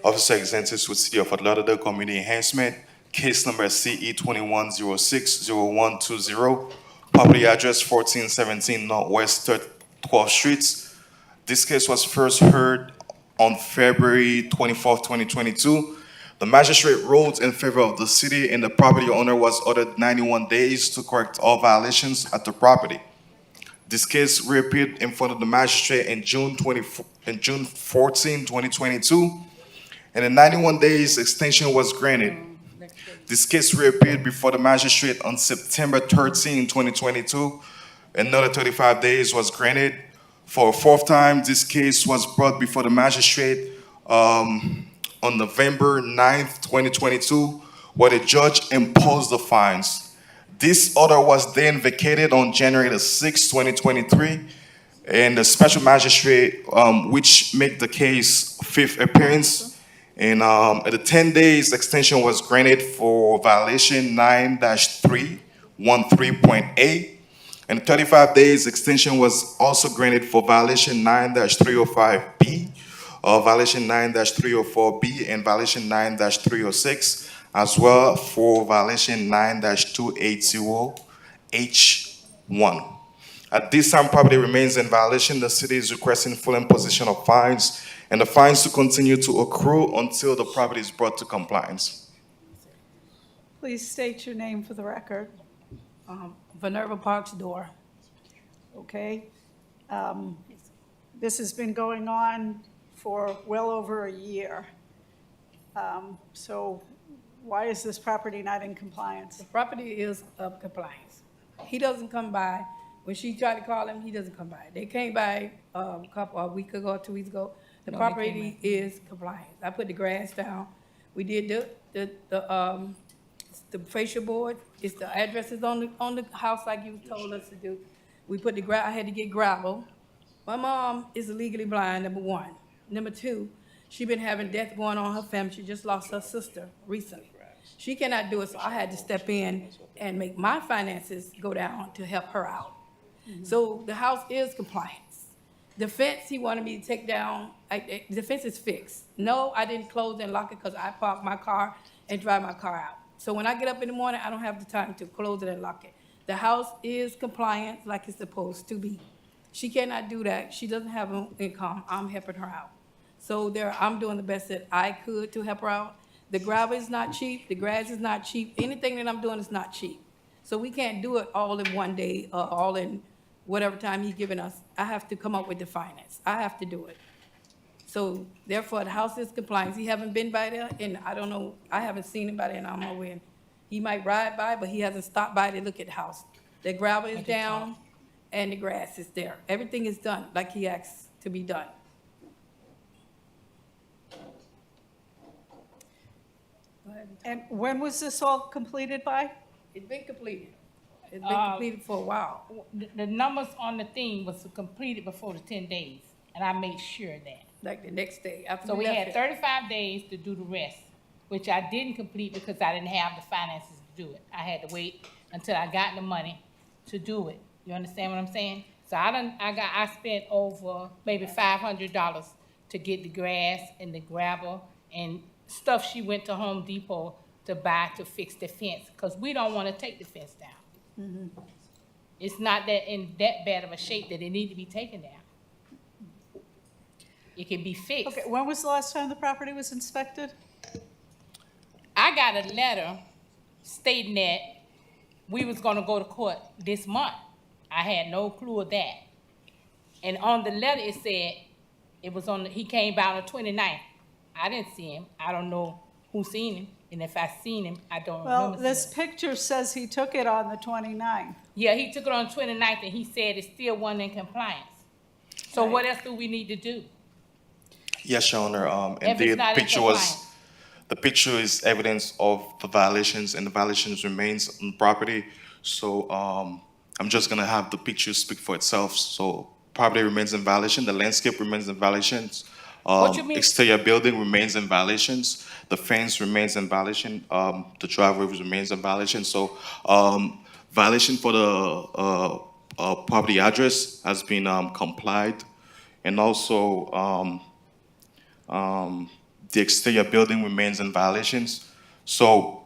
Officer Xantis with City of Fort Lauderdale Community Enhancement, case number CE 21060120, property address 1417 Northwest 12th Street. This case was first heard on February 24th, 2022. The magistrate ruled in favor of the city, and the property owner was ordered 91 days to correct all violations at the property. This case reappeared in front of the magistrate in June 14, 2022, and a 91 days extension was granted. This case reappeared before the magistrate on September 13, 2022. Another 35 days was granted. For a fourth time, this case was brought before the magistrate on November 9th, 2022, where the judge imposed the fines. This order was then vacated on January the 6th, 2023, and the special magistrate, which made the case fifth appearance, and the 10 days extension was granted for violation 9-313.8, and the 35 days extension was also granted for violation 9-305B, violation 9-304B, and violation 9-306, as well for violation 9-280H1. At this time, property remains in violation. The city is requesting full imposition of fines, and the fines to continue to accrue until the property is brought to compliance. Please state your name for the record. Minerva Parks door. Okay? This has been going on for well over a year. So why is this property not in compliance? The property is of compliance. He doesn't come by. When she tried to call him, he doesn't come by. They came by a week ago, 2 weeks ago. The property is compliant. I put the grass down. We did the fascia board. It's the addresses on the house like you told us to do. We put the I had to get gravel. My mom is legally blind, number one. Number two, she been having death going on in her family. She just lost her sister recently. She cannot do it, so I had to step in and make my finances go down to help her out. So the house is compliance. The fence, he wanted me to take down, the fence is fixed. No, I didn't close and lock it because I park my car and drive my car out. So when I get up in the morning, I don't have the time to close it and lock it. The house is compliant like it's supposed to be. She cannot do that. She doesn't have an income. I'm helping her out. So I'm doing the best that I could to help her out. The gravel is not cheap. The grass is not cheap. Anything that I'm doing is not cheap. So we can't do it all in one day, all in whatever time he's giving us. I have to come up with the finance. I have to do it. So therefore, the house is compliant. He haven't been by there, and I don't know, I haven't seen him by there, and I don't know when. He might ride by, but he hasn't stopped by to look at the house. The gravel is down, and the grass is there. Everything is done like he asked to be done. And when was this all completed by? It's been completed. It's been completed for a while. The numbers on the thing was completed before the 10 days, and I made sure of that. Like the next day after So we left had it. 35 days to do the rest, which I didn't complete because I didn't have the finances to do it. I had to wait until I got the money to do it. You understand what I'm saying? So I spent over maybe $500 to get the grass and the gravel and stuff she went to Home Depot to buy to fix the fence, because we don't want to take the fence down. It's not that in that bad of a shape that it need to be taken down. It can be fixed. Okay, when was the last time the property was inspected? I got a letter stating that we was gonna go to court this month. I had no clue of that. And on the letter, it said, he came by on the 29th. I didn't see him. I don't know who seen him. And if I seen him, I don't Well, remember. this picture says he took it on the 29th. Yeah, he took it on the 29th, and he said it still wasn't in compliance. So what else do we need to do? Yes, Your Honor. If it's Indeed, not in the picture is evidence of the violations, and the violations remains on property. So I'm just gonna have the picture speak for itself. So property remains in violation. The landscape remains in violations. What you mean? Exterior building remains in violations. The fence remains in violation. The driveway remains in violation. So violation for the property address has been complied, and also the exterior building remains in violations. So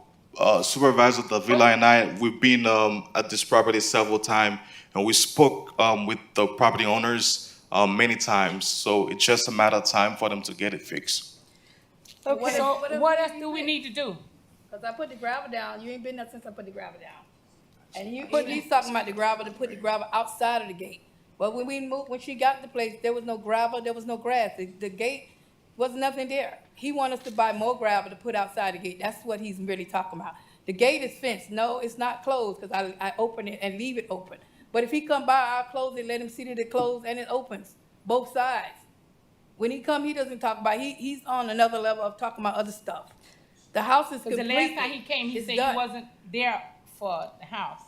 Supervisor Davila and I, we've been at this property several times, and we spoke with the property owners many times. So it's just a matter of time for them to get it fixed. Okay, so what else do we need to do? Because I put the gravel down. You ain't been there since I put the gravel down. And he's talking about the gravel, to put the gravel outside of the gate. But when we moved, when she got the place, there was no gravel, there was no grass. The gate was nothing there. He wanted us to buy more gravel to put outside the gate. That's what he's really talking about. The gate is fenced. No, it's not closed, because I open it and leave it open. But if he come by, I'll close it, let him see that it closed and it opens, both sides. When he come, he doesn't talk about, he's on another level of talking about other stuff. The house is Because completely, the last time he came, he it's said done. he wasn't there for the house.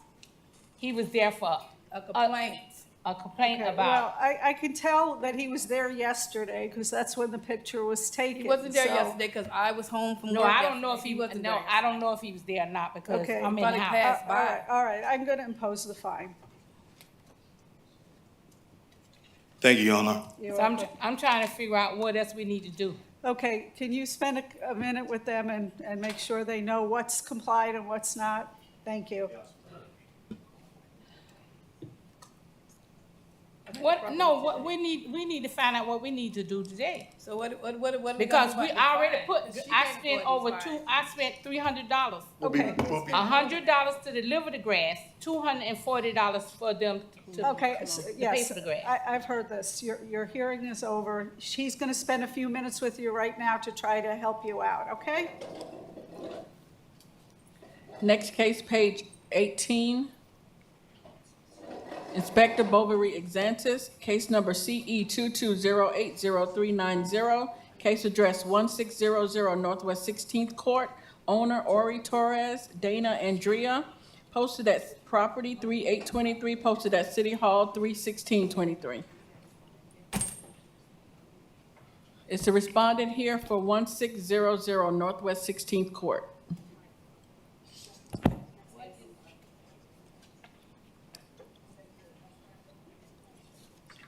He was there for A complaint. a complaint Okay, about. well, I can tell that he was there yesterday, because that's when the picture was taken. He wasn't there so- yesterday, because I was home from No, work. I don't know if yesterday. he wasn't no, there. I don't know if he was there or not because Okay. I'm in the Probably house. passed by. All right, I'm going to impose the fine. Thank you, Your Honor. You're So welcome. I'm trying to figure out what else we need to do. Okay, can you spend a minute with them and make sure they know what's complied and what's not? Thank you. What we need to find out what we need to do today. So what we gonna do Because about we the already fine? put, Because she I can't spent afford over this fine. I spent $300. Okay. $100 to deliver the grass, $240 for them to Okay, to pay yes, for the grass. I've heard this. Your hearing is over. She's going to spend a few minutes with you right now to try to help you out, okay? Next case, page 18. Inspector Bovary Exantis, case number CE 22080390, case address 1600 Northwest 16th Court, owner Ori Torres, Dana Andrea, posted at property 3823, posted at City Hall 31623. Is the respondent here for 1600 Northwest 16th Court?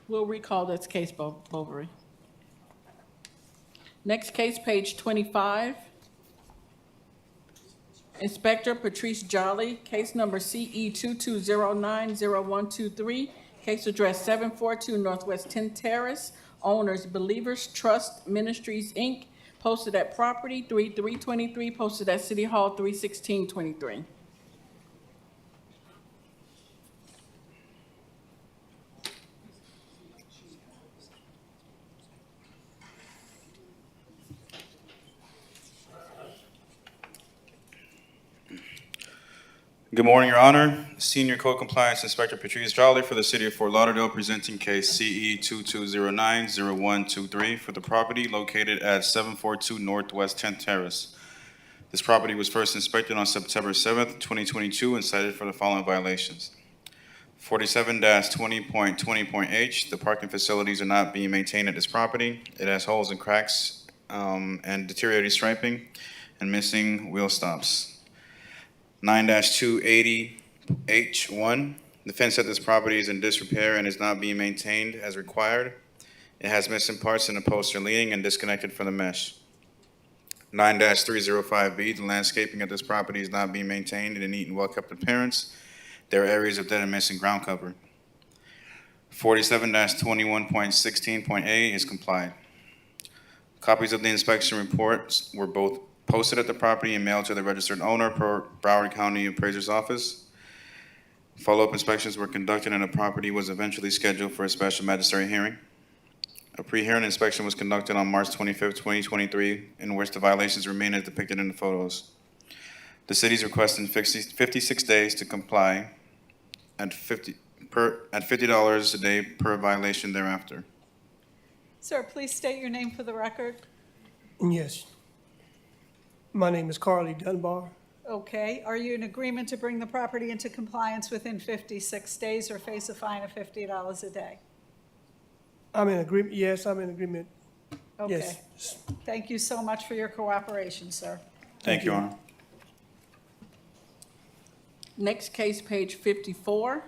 We'll recall this case, Bovary. Next case, page 25. Inspector Patrice Jolly, case number CE 22090123, case address 742 Northwest 10th Terrace, owners Believers Trust Ministries, Inc., posted at property 3323, posted at City Hall 31623. Good morning, Your Honor. Senior Code Compliance Inspector Patrice Jolly for the City of Fort Lauderdale, presenting case CE 22090123 for the property located at 742 Northwest 10th Terrace. This property was first inspected on September 7th, 2022, and cited for the following violations. 47-20.20.H, the parking facilities are not being maintained at this property. It has holes and cracks and deteriorating striping and missing wheel stops. 9-280H1, the fence at this property is in disrepair and is not being maintained as required. It has missing parts and the posts are leaning and disconnected from the mesh. 9-305B, the landscaping at this property is not being maintained in a neat and well-kept appearance. There are areas of dead and missing ground cover. 47-21.16.A is complied. Copies of the inspection reports were both posted at the property and mailed to the registered owner per Broward County Appraiser's Office. Follow-up inspections were conducted and the property was eventually scheduled for a special magistrate hearing. A pre-hearing inspection was conducted on March 25th, 2023, in which the violations remain as depicted in the photos. The city is requesting 56 days to comply at $50 a day per violation thereafter. Sir, please state your name for the record. Yes. My name is Carly Dunbar. Okay, are you in agreement to bring the property into compliance within 56 days or face a fine of $50 a day? I'm in agreement, yes, I'm in agreement. Okay. Yes. Thank you so much for your cooperation, sir. Thank you, Your Honor. Next case, page 54.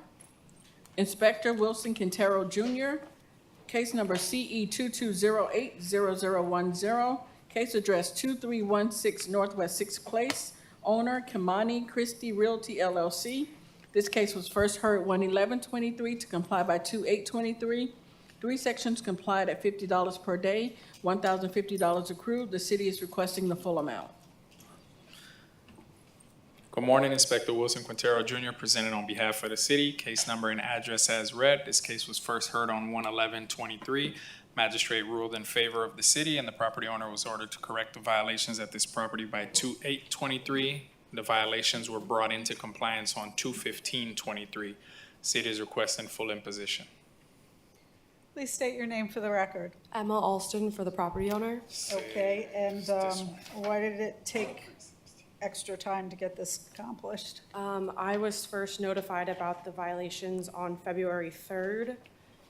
Inspector Wilson Quintero Jr., case number CE 22080010, case address 2316 Northwest 6th Place, owner Kimani Christie Realty LLC. This case was first heard 1/11/23 to comply by 2/8/23. 3 sections complied at $50 per day, $1,050 accrued. The city is requesting the full amount. Good morning, Inspector Wilson Quintero Jr., presented on behalf of the city. Case number and address as read. This case was first heard on 1/11/23. Magistrate ruled in favor of the city, and the property owner was ordered to correct the violations at this property by 2/8/23. The violations were brought into compliance on 2/15/23. City is requesting full imposition. Please state your name for the record. Emma Alston for the property owner. Okay, and why did it take extra time to get this accomplished? I was first notified about the violations on February 3rd.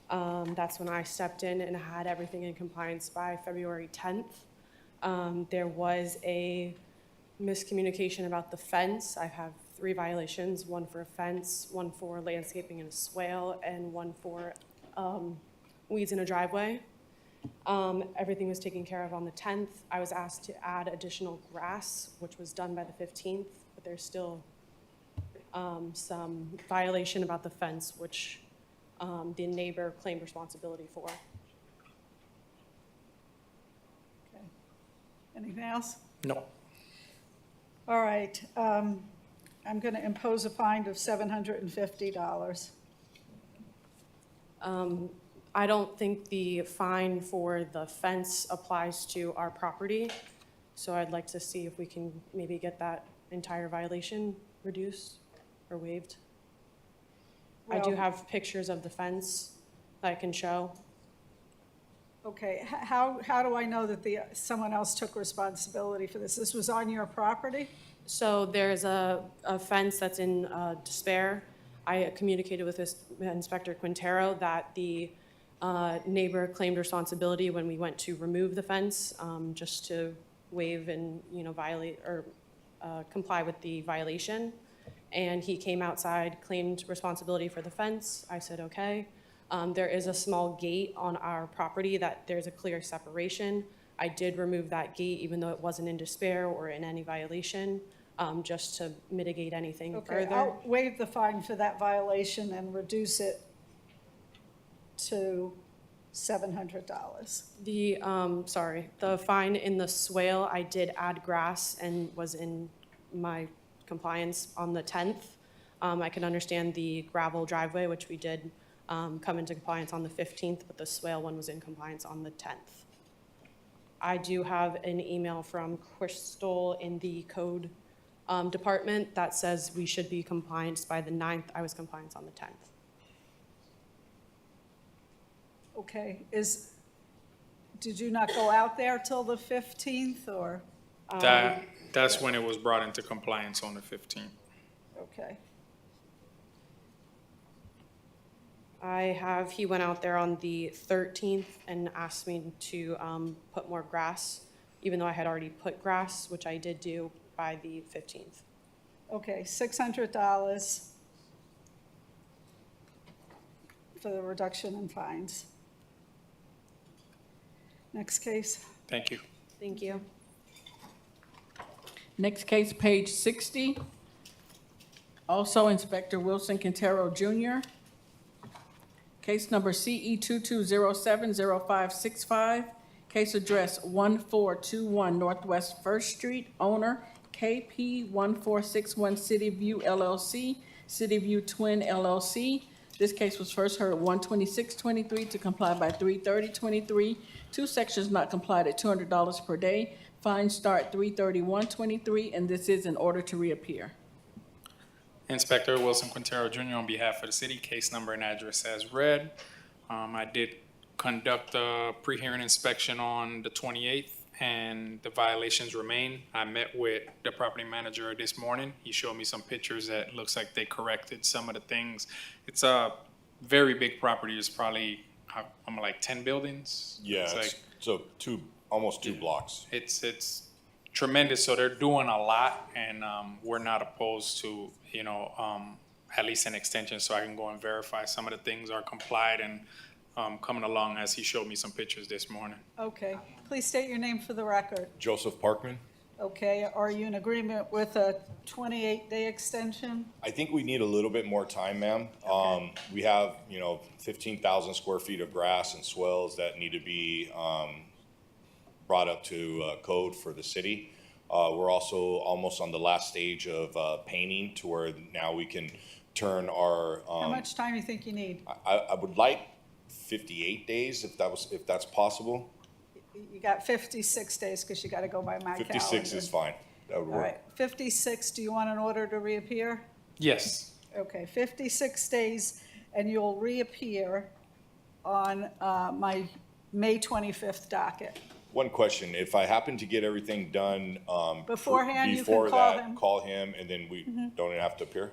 That's when I stepped in and had everything in compliance by February 10th. There was a miscommunication about the fence. I have 3 violations, one for a fence, one for landscaping in a swale, and one for weeds in a driveway. Everything was taken care of on the 10th. I was asked to add additional grass, which was done by the 15th, but there's still some violation about the fence, which the neighbor claimed responsibility for. Okay. Anything else? No. All right, I'm going to impose a fine of $750. I don't think the fine for the fence applies to our property, so I'd like to see if we can maybe get that entire violation reduced or waived. I do Well- have pictures of the fence that I can show. Okay, how do I know that someone else took responsibility for this? This was on your property? So there's a fence that's in despair. I communicated with this Inspector Quintero that the neighbor claimed responsibility when we went to remove the fence, just to waive and, violate or comply with the violation. And he came outside, claimed responsibility for the fence. I said, okay. There is a small gate on our property that there's a clear separation. I did remove that gate even though it wasn't in despair or in any violation, just to mitigate anything Okay, further. I'll waive the fine for that violation and reduce it to $700. The fine in the swale, I did add grass and was in my compliance on the 10th. I can understand the gravel driveway, which we did come into compliance on the 15th, but the swale one was in compliance on the 10th. I do have an email from Crystal in the code department that says we should be compliant by the 9th. I was compliant on the 10th. Okay, did you not go out there till the 15th, or? That's when it was brought into compliance on the 15th. Okay. He went out there on the 13th and asked me to put more grass, even though I had already put grass, which I did do by the 15th. Okay, $600 for the reduction in fines. Next case. Thank you. Thank you. Next case, page 60. Also Inspector Wilson Quintero Jr. Case number CE 22070565. Case address 1421 Northwest First Street. Owner KP 1461 City View LLC, City View Twin LLC. This case was first heard 1/26/23 to comply by 3/30/23. 2 sections not complied at $200 per day. Fines start 3/31/23, and this is in order to reappear. Inspector Wilson Quintero Jr. on behalf of the city, case number and address as read. I did conduct a pre-hearing inspection on the 28th, and the violations remain. I met with the property manager this morning. He showed me some pictures that looks like they corrected some of the things. It's a very big property. It's probably, I'm like 10 buildings. Yeah, almost two blocks. It's tremendous. So they're doing a lot, and we're not opposed to, at least an extension so I can go and verify some of the things are complied and coming along as he showed me some pictures this morning. Okay, please state your name for the record. Joseph Parkman. Okay, are you in agreement with a 28-day extension? I think we need a little bit more time, ma'am. We have, 15,000 square feet of grass and swells that need to be brought up to code for the city. We're also almost on the last stage of painting to where now we can turn our. How much time do you think you need? I would like 58 days if that's possible. You got 56 days because you got to go by my calendar. 56 is fine. That would All work. right, 56, do you want an order to reappear? Yes. Okay, 56 days, and you'll reappear on my May 25th docket. One question, if I happen to get everything done, Beforehand, you can before call that, him. call him, and then we don't even have to appear?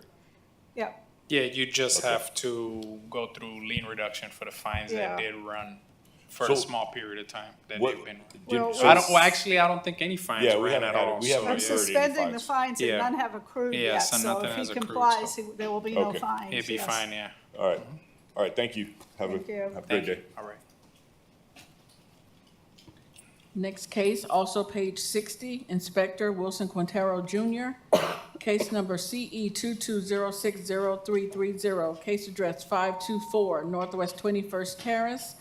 Yeah, Yeah, you just Okay. have to go through lien reduction for the fines Yeah. that did run for So a small period of time that what- they've been. Well, so- I don't, well, actually, I don't think any fines Yeah, we ran haven't at had it. all. We so, haven't I'm heard yeah. any suspending the fines. fines and Yeah. none have accrued Yeah, yet, so so nothing if he has accrued, complies, so- there will be no Okay. fines. It'd be yes. fine, yeah. All right, all right, thank you. Thank you. Have a great day. All right. Next case, also page 60, Inspector Wilson Quintero Jr., case number CE 220603330, case address 524 Northwest 21st Terrace,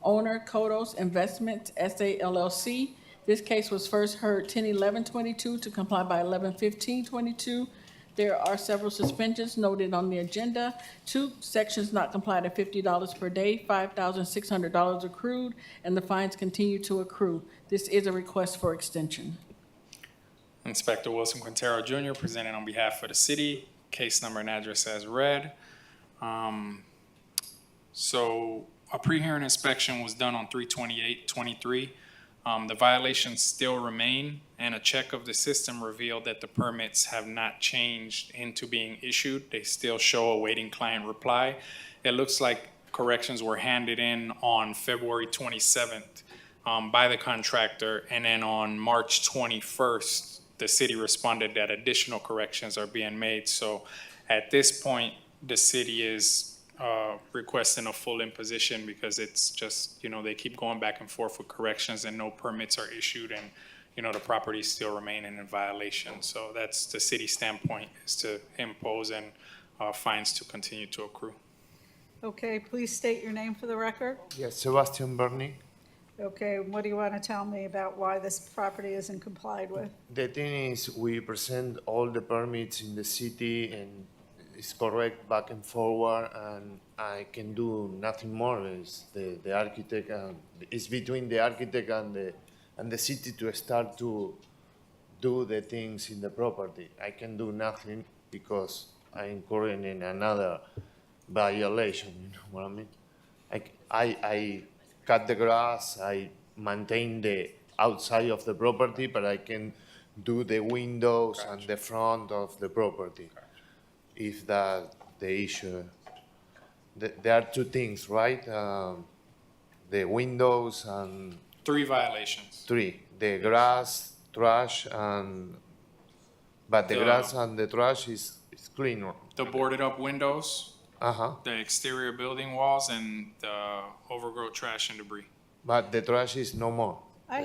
owner Kodos Investment SA LLC. This case was first heard 10/11/22 to comply by 11/15/22. There are several suspensions noted on the agenda. 2 sections not complied at $50 per day, $5,600 accrued, and the fines continue to accrue. This is a request for extension. Inspector Wilson Quintero Jr. presenting on behalf of the city, case number and address as read. So a pre-hearing inspection was done on 3/28/23. The violations still remain, and a check of the system revealed that the permits have not changed into being issued. They still show awaiting client reply. It looks like corrections were handed in on February 27th by the contractor, and then on March 21st, the city responded that additional corrections are being made. So at this point, the city is requesting a full imposition because it's just, they keep going back and forth with corrections and no permits are issued, and, the properties still remaining in violation. So that's the city standpoint, is to impose and fines to continue to accrue. Okay, please state your name for the record. Yes, Sebastian Bernie. Okay, what do you want to tell me about why this property isn't complied with? The thing is, we present all the permits in the city and it's correct back and forward, and I can do nothing more. It's the architect, it's between the architect and the city to start to do the things in the property. I can do nothing because I'm currently in another violation, you know what I mean? I cut the grass, I maintain the outside of the property, but I can do the windows and the front of the property. If that's the issue. There are 2 things, right? The windows and 3 violations. 3, the grass, trash, but the grass and the trash is clean. The boarded up windows, Uh-huh. the exterior building walls, and the overgrown trash and debris. But the trash is no more. I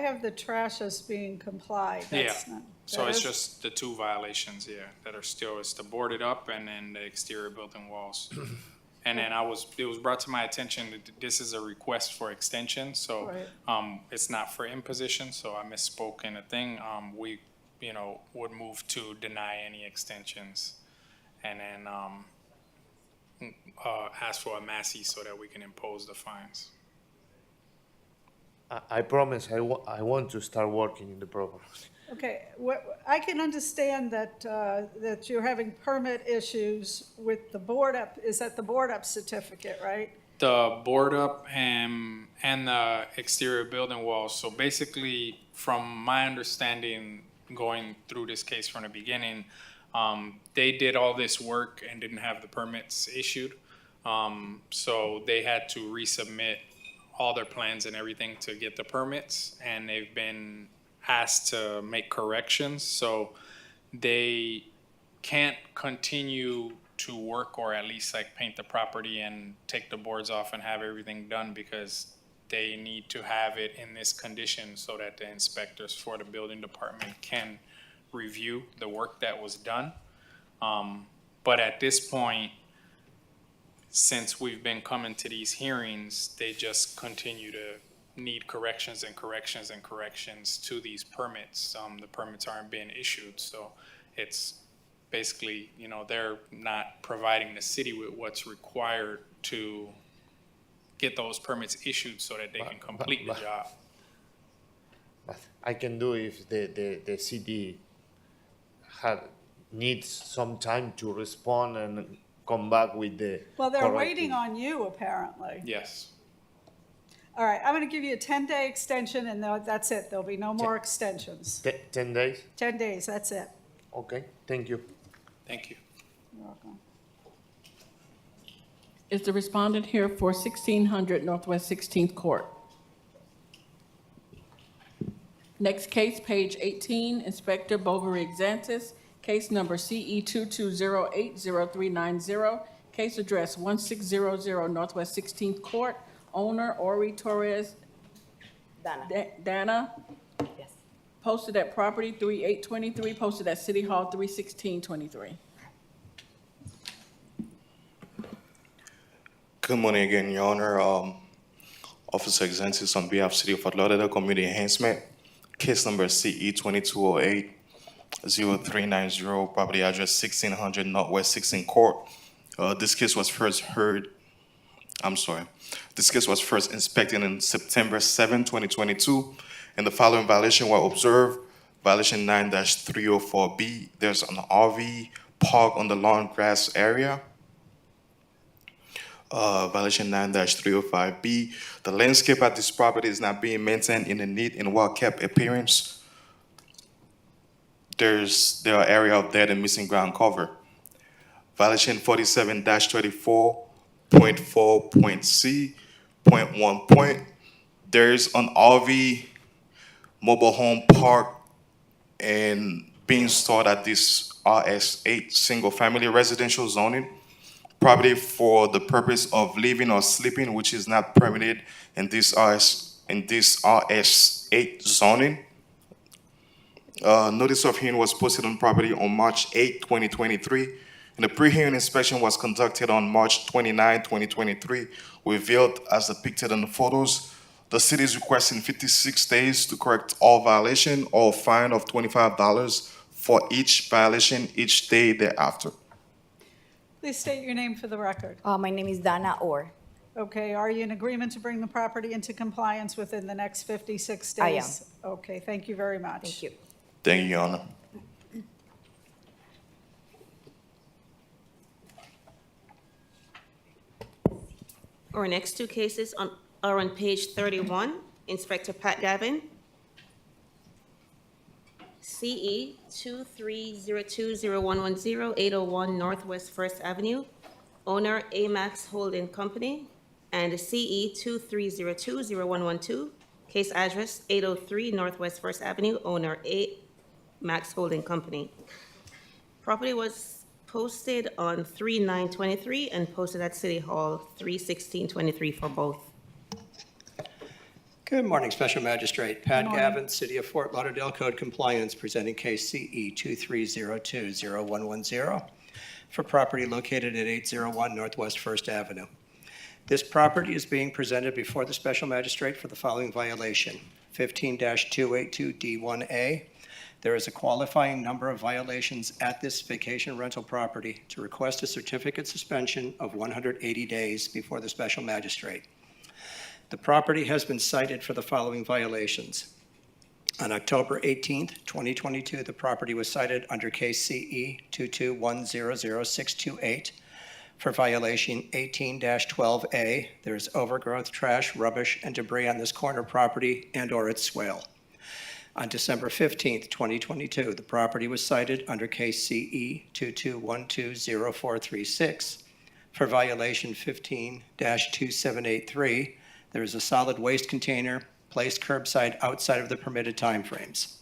have the trash as being complied. Yeah, That's not- so that it's is- just the 2 violations, that are still, it's the boarded up and then the exterior building walls. And then it was brought to my attention that this is a request for extension, so, Right. it's not for imposition, so I misspoke in the thing. We, would move to deny any extensions and then, ask for a Massey so that we can impose the fines. I promise I want to start working in the property. Okay, I can understand that, that you're having permit issues with the board up, is that the board up certificate, right? The board up and the exterior building walls. So basically, from my understanding, going through this case from the beginning, they did all this work and didn't have the permits issued. So they had to resubmit all their plans and everything to get the permits, and they've been asked to make corrections. So they can't continue to work, or at least like paint the property and take the boards off and have everything done, because they need to have it in this condition so that the inspectors for the building department can review the work that was done. But at this point, since we've been coming to these hearings, they just continue to need corrections and corrections and corrections to these permits. The permits aren't being issued, so it's basically, they're not providing the city with what's required to get those permits issued so that they can complete the job. But I can do if the city needs some time to respond and come back with the Well, they're correct waiting thing. on you, apparently. Yes. All right, I'm going to give you a 10-day extension, and that's it. There'll be no more extensions. 10 days? 10 days, that's it. Okay, thank you. Thank you. You're welcome. Is the respondent here for 1600 Northwest 16th Court? Next case, page 18, Inspector Bovary Xantis, case number CE 22080390, case address 1600 Northwest 16th Court, owner Ori Torres Dana. Yes. Posted at property 3823, posted at City Hall 31623. Good morning again, Your Honor. Officer Xantis on behalf of City of Fort Lauderdale Community Enhancement, case number CE 2208-0390, property address 1600 Northwest 16th Court. This case was first inspected on September 7, 2022, and the following violation were observed. Violation 9-304B, there's an RV park on the lawn grass area. Violation 9-305B, the landscape at this property is not being maintained in a neat and well-kept appearance. There are areas of dead and missing ground cover. Violation 47-24.4.C.1. There's an RV mobile home park and being stored at this RS8 single-family residential zoning. Property for the purpose of living or sleeping, which is not permitted in this RS8 zoning. Notice of hearing was posted on property on March 8, 2023, and the pre-hearing inspection was conducted on March 29, 2023, revealed as depicted in the photos. The city is requesting 56 days to correct all violation or a fine of $25 for each violation each day thereafter. Please state your name for the record. My name is Dana Orr. Okay, are you in agreement to bring the property into compliance within the next 56 days? I am. Okay, thank you very much. Thank you. Thank you, Your Honor. Our next two cases are on page 31. Inspector Pat Gavin. CE 23020110, 801 Northwest First Avenue. Owner Amax Holding Company. And CE 23020112. Case address 803 Northwest First Avenue. Owner Amax Holding Company. Property was posted on 3/9/23 and posted at City Hall 3/16/23 for both. Good morning, Special Magistrate. Pat morning. Gavin, City of Fort Lauderdale Code Compliance, presenting case CE 23020110 for property located at 801 Northwest First Avenue. This property is being presented before the Special Magistrate for the following violation: 15-282D1A. There is a qualifying number of violations at this vacation rental property to request a certificate suspension of 180 days before the Special Magistrate. The property has been cited for the following violations. On October 18th, 2022, the property was cited under case CE 221000628 for violation 18-12A. There is overgrowth, trash, rubbish, and debris on this corner property and/or its swale. On December 15th, 2022, the property was cited under case CE 22120436 for violation 15-2783. There is a solid waste container placed curbside outside of the permitted timeframes.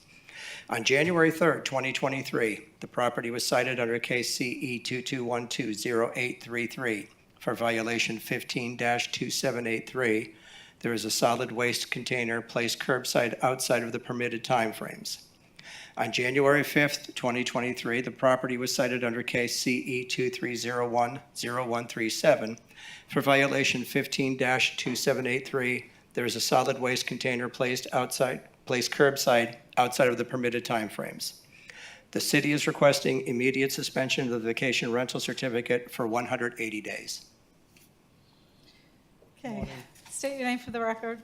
On January 3rd, 2023, the property was cited under case CE 22120833 for violation 15-2783. There is a solid waste container placed curbside outside of the permitted timeframes. On January 5th, 2023, the property was cited under case CE 23010137 for violation 15-2783. There is a solid waste container placed curbside outside of the permitted timeframes. The city is requesting immediate suspension of the vacation rental certificate for 180 days. Okay, state your name for the record.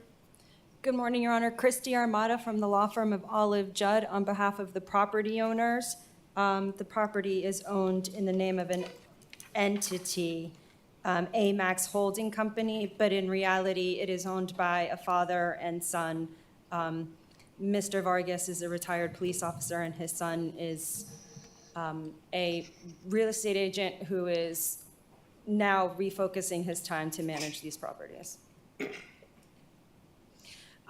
Good morning, Your Honor. Christy Armada from the law firm of Olive Judd on behalf of the property owners. The property is owned in the name of an entity, Amax Holding Company, but in reality, it is owned by a father and son. Mr. Vargas is a retired police officer, and his son is a real estate agent who is now refocusing his time to manage these properties.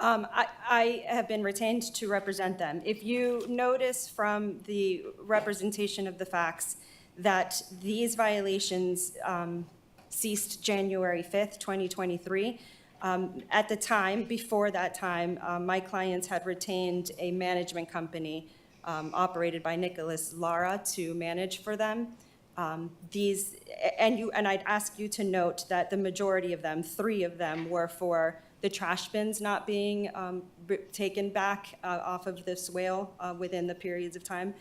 I have been retained to represent them. If you notice from the representation of the facts that these violations ceased January 5th, 2023, at the time, before that time, my clients had retained a management company operated by Nicholas Lara to manage for them. And I'd ask you to note that the majority of them, 3 of them, were for the trash bins not being taken back off of the swale within the periods of time.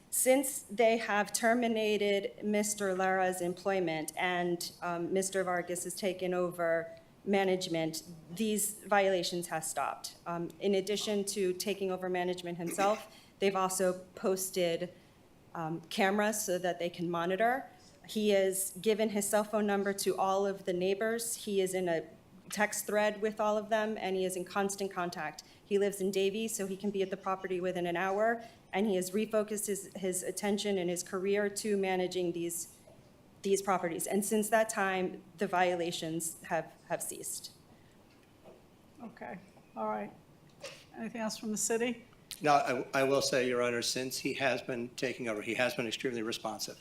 Since they have terminated Mr. Lara's employment and Mr. Vargas has taken over management, these violations have stopped. In addition to taking over management himself, they've also posted cameras so that they can monitor. He has given his cell phone number to all of the neighbors. He is in a text thread with all of them, and he is in constant contact. He lives in Davie, so he can be at the property within an hour, and he has refocused his attention and his career to managing these properties. And since that time, the violations have ceased. Okay, all right. Anything else from the city? No, I will say, Your Honor, since he has been taking over, he has been extremely responsive.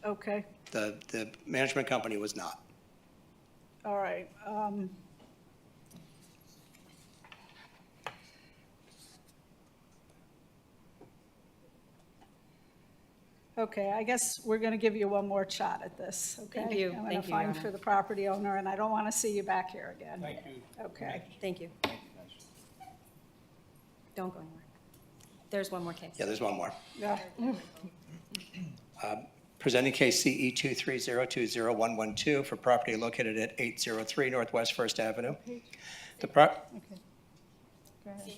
Okay, The management company was not. all right. Okay, I guess we're going to give you one more shot at this, okay? Thank you. I'm going Thank to you, Your find Honor. for the property owner, and I don't want to see you back here again. Thank you. Okay. Thank you. Don't go anywhere. There's one more case. Yeah, there's one more. Yeah. Presenting case CE 2302012 for property located at 803 Northwest First Avenue. The Go ahead.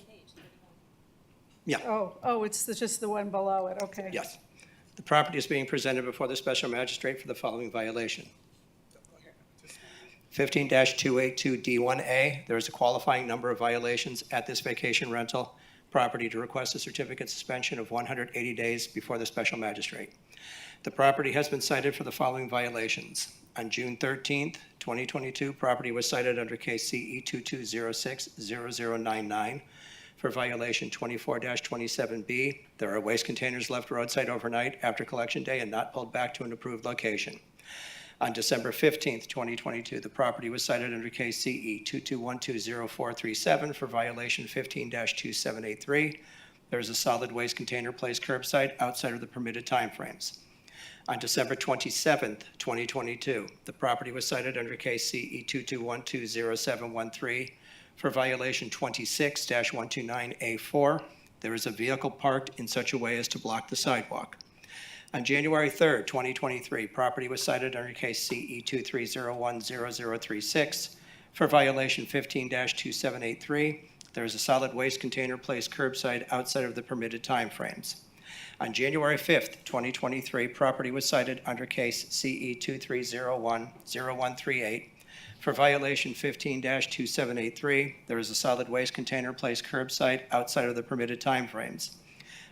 Yeah. Oh, it's just the one below it, okay. Yes. The property is being presented before the special magistrate for the following violation. 15-282D1A, there is a qualifying number of violations at this vacation rental property to request a certificate suspension of 180 days before the special magistrate. The property has been cited for the following violations. On June 13th, 2022, property was cited under case CE 22060099 for violation 24-27B. There are waste containers left roadside overnight after collection day and not pulled back to an approved location. On December 15th, 2022, the property was cited under case CE 22120437 for violation 15-2783. There is a solid waste container placed curbside outside of the permitted timeframes. On December 27th, 2022, the property was cited under case CE 22120713 for violation 26-129A4. There is a vehicle parked in such a way as to block the sidewalk. On January 3rd, 2023, property was cited under case CE 23010036 for violation 15-2783. There is a solid waste container placed curbside outside of the permitted timeframes. On January 5th, 2023, property was cited under case CE 23010138 for violation 15-2783. There is a solid waste container placed curbside outside of the permitted timeframes.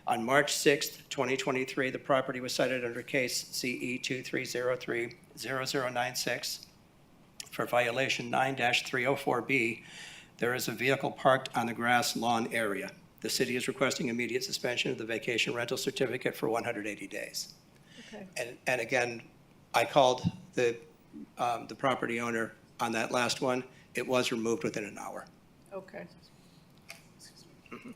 On March 6th, 2023, the property was cited under case CE 23030096 for violation 9-304B. There is a vehicle parked on the grass lawn area. The city is requesting immediate suspension of the vacation rental certificate for 180 days. Okay. And again, I called the property owner on that last one. It was removed within an hour. Okay. Good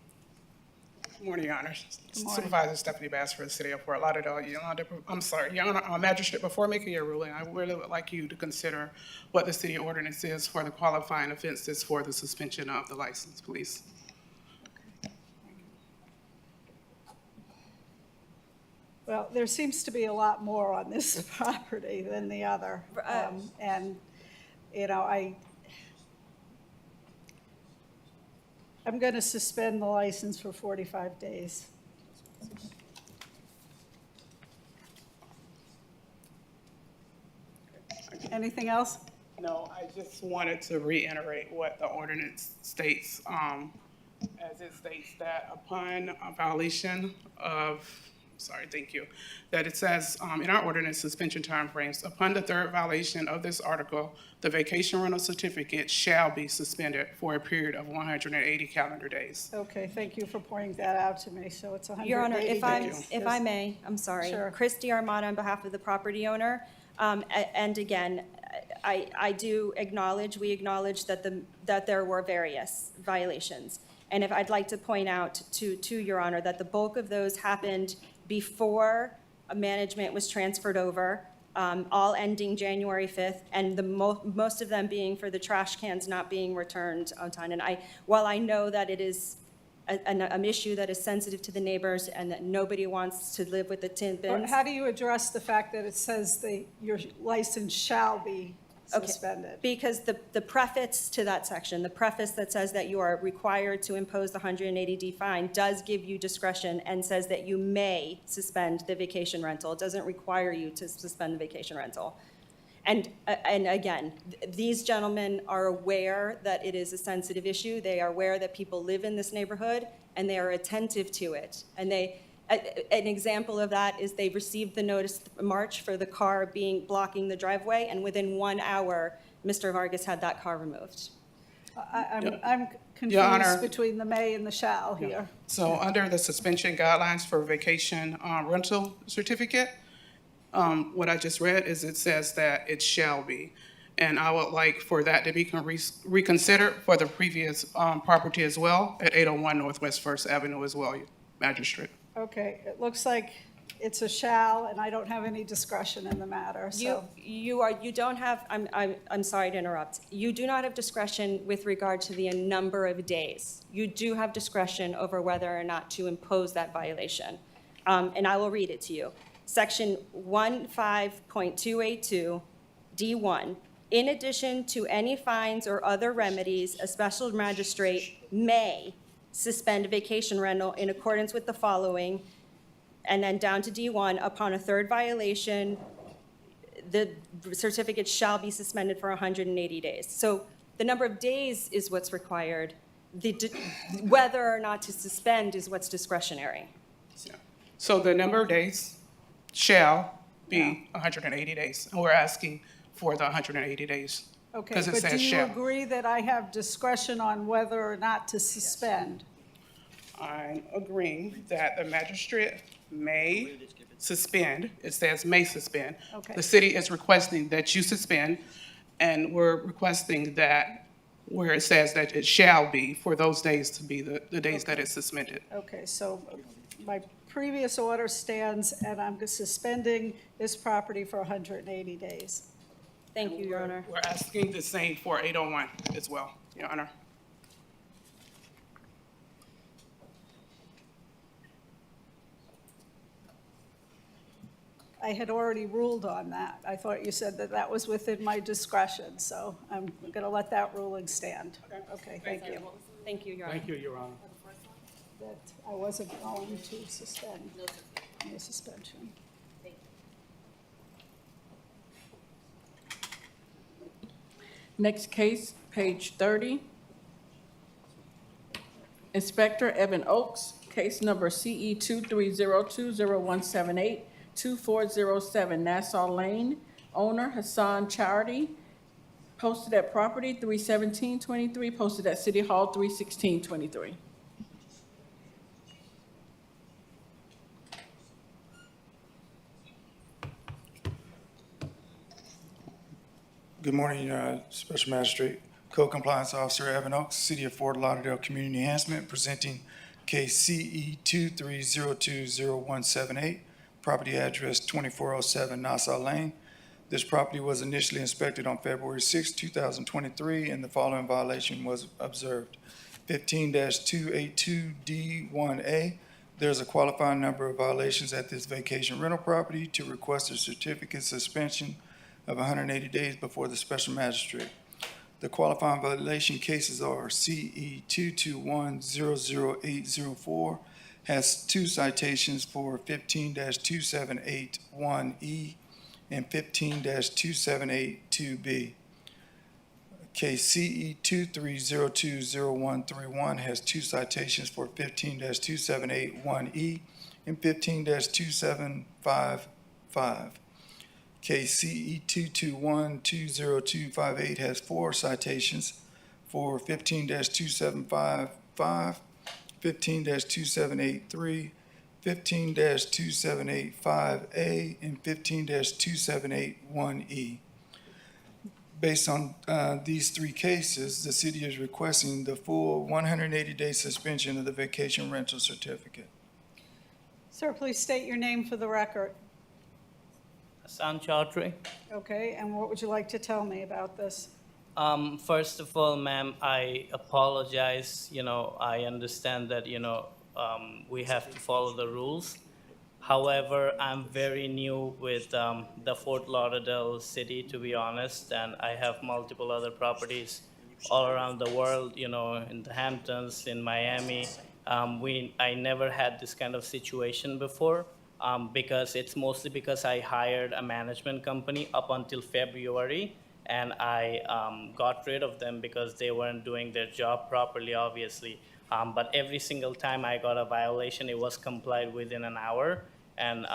morning, Your Honor. morning. Supervisor Stephanie Bass for the City of Fort Lauderdale. Your Honor, Magistrate, before making your ruling, I really would like you to consider what the city ordinance is for the qualifying offenses for the suspension of the license, please. Well, there seems to be a lot more on this property than the other. And, you know, I'm going to suspend the license for 45 days. Anything else? No, I just wanted to reiterate what the ordinance states, as it states that upon a violation of, thank you, that it says, in our ordinance suspension timeframes, upon the third violation of this article, the vacation rental certificate shall be suspended for a period of 180 calendar days. Okay, thank you for pointing that out to me. So it's 180 Your Honor, days. if I may, I'm sorry. Sure. Christy Armada on behalf of the property owner. And again, I do acknowledge, we acknowledge that there were various violations. And if I'd like to point out to Your Honor that the bulk of those happened before management was transferred over, all ending January 5th, and the most of them being for the trash cans not being returned on time. And while I know that it is an issue that is sensitive to the neighbors and that nobody wants to live with the tin But bins. how do you address the fact that it says your license shall be suspended? Because the preface to that section, the preface that says that you are required to impose the 180D fine does give you discretion and says that you may suspend the vacation rental. It doesn't require you to suspend the vacation rental. And again, these gentlemen are aware that it is a sensitive issue. They are aware that people live in this neighborhood and they are attentive to it. And an example of that is they received the notice March for the car blocking the driveway, and within 1 hour, Mr. Vargas had that car removed. I'm Your Honor. confused between the may and the shall here. So under the suspension guidelines for vacation rental certificate, what I just read is it says that it shall be. And I would like for that to be reconsidered for the previous property as well, at 801 Northwest First Avenue as well, Magistrate. Okay, it looks like it's a shall, and I don't have any discretion in the matter, so. You don't have, I'm sorry to interrupt. You do not have discretion with regard to the number of days. You do have discretion over whether or not to impose that violation. And I will read it to you. Section 15.282, D1. In addition to any fines or other remedies, a special magistrate may suspend a vacation rental in accordance with the following, and then down to D1, upon a third violation, the certificate shall be suspended for 180 days. So the number of days is what's required. Whether or not to suspend is what's discretionary. So the number of days shall be 180 days. And we're asking for the 180 days. Okay, Because it but says do you shall. agree that I have discretion on whether or not to suspend? I'm agreeing that the magistrate may suspend, it says may suspend. Okay. The city is requesting that you suspend, and we're requesting that where it says that it shall be, for those days to be the days that it's suspended. Okay, so my previous order stands, and I'm suspending this property for 180 days. Thank you, Your Honor. We're asking the same for 801 as well, Your Honor. I had already ruled on that. I thought you said that that was within my discretion, so I'm going to let that ruling stand. Okay, thank you. Thank you, Your Honor. Thank you, Your Honor. That I wasn't going to suspend. No suspension. Next case, page 30. Inspector Evan Oakes, case number CE 23020178, 2407 Nassau Lane. Owner Hassan Charity. Posted at property 31723, posted at City Hall 31623. Good morning, Special Magistrate, Code Compliance Officer Evan Oakes, City of Fort Lauderdale Community Enhancement, presenting case CE 23020178, property address 2407 Nassau Lane. This property was initially inspected on February 6, 2023, and the following violation was observed. 15-282D1A, there's a qualifying number of violations at this vacation rental property to request a certificate suspension of 180 days before the special magistrate. The qualifying violation cases are CE 221-00804, has 2 citations for 15-2781E and 15-2782 2B. Case CE 23020131 has two citations for 15-2781E and 15-27555. Case CE 221-20258 has four citations for 15-2755, 15-2783, 15-2785A, and 15-2781E. Based on these three cases, the city is requesting the full 180-day suspension of the vacation rental certificate. Sir, please state your name for the record. Hassan Chaudhry. Okay, and what would you like to tell me about this? First of all, ma'am, I apologize. I understand that, we have to follow the rules. However, I'm very new with the Fort Lauderdale city, to be honest, and I have multiple other properties all around the world, in the Hamptons, in Miami. I never had this kind of situation before. It's mostly because I hired a management company up until February, and I got rid of them because they weren't doing their job properly, obviously. But every single time I got a violation, it was complied within an hour, and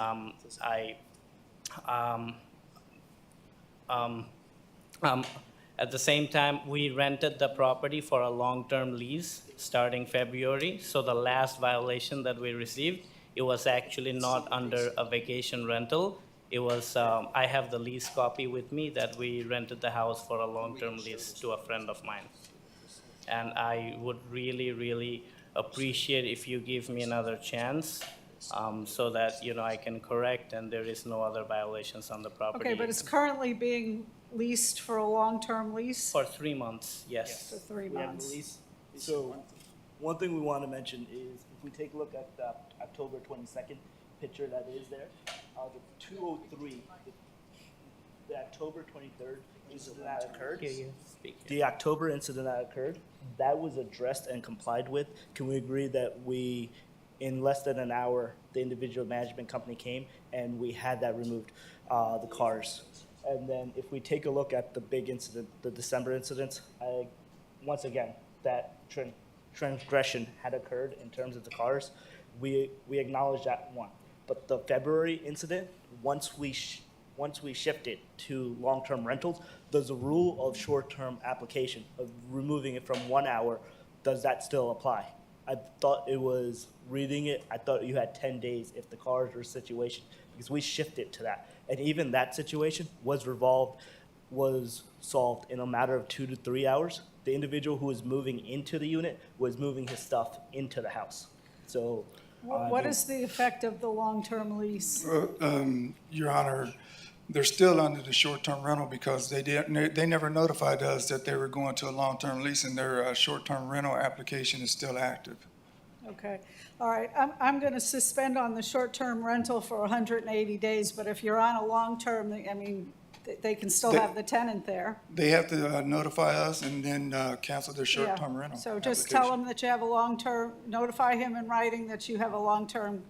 at the same time, we rented the property for a long-term lease starting February. So the last violation that we received, it was actually not under a vacation rental. It was, I have the lease copy with me that we rented the house for a long-term lease to a friend of mine. And I would really, really appreciate if you give me another chance so that, I can correct and there is no other violations on the property. Okay, but it's currently being leased for a long-term lease? For 3 months, yes. For 3 We have the months. lease. So, one thing we want to mention is, if we take a look at the October 22nd picture that is there, the 203, the October 23rd incident that occurred, the October incident that occurred, that was addressed and complied with. Can we agree that we, in less than an hour, the individual management company came and we had that removed, the cars. And then if we take a look at the big incident, the December incident, once again, that transgression had occurred in terms of the cars. We acknowledge that one. But the February incident, once we shifted to long-term rentals, there's a rule of short-term application of removing it from 1 hour. Does that still apply? I thought it was reading it. I thought you had 10 days if the cars were a situation, because we shifted to that. And even that situation was solved in a matter of 2 to 3 hours. The individual who was moving into the unit was moving his stuff into the house. So. What is the effect of the long-term lease? Your Honor, they're still under the short-term rental because they never notified us that they were going to a long-term lease, and their short-term rental application is still active. Okay, all right, I'm going to suspend on the short-term rental for 180 days, but if you're on a long-term, I mean, they can still have the tenant there. They have to notify us and then cancel their short-term Yeah. rental. So just tell them that you have a long-term, notify him in writing that you have a long-term.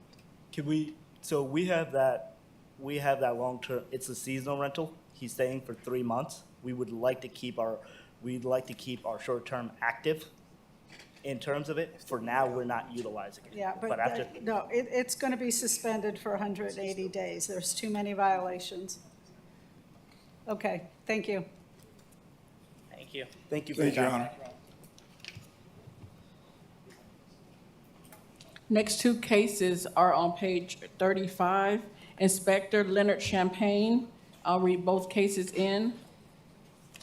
So we have that long-term, it's a seasonal rental. He's staying for 3 months. We'd like to keep our short-term active in terms of it. For now, we're not utilizing it. Yeah, but after, no, it's going to be suspended for 180 days. There's too many violations. Okay, thank you. Thank you. Thank you. Thank you, Your Honor. Next two cases are on page 35. Inspector Leonard Champagne. I'll read both cases in.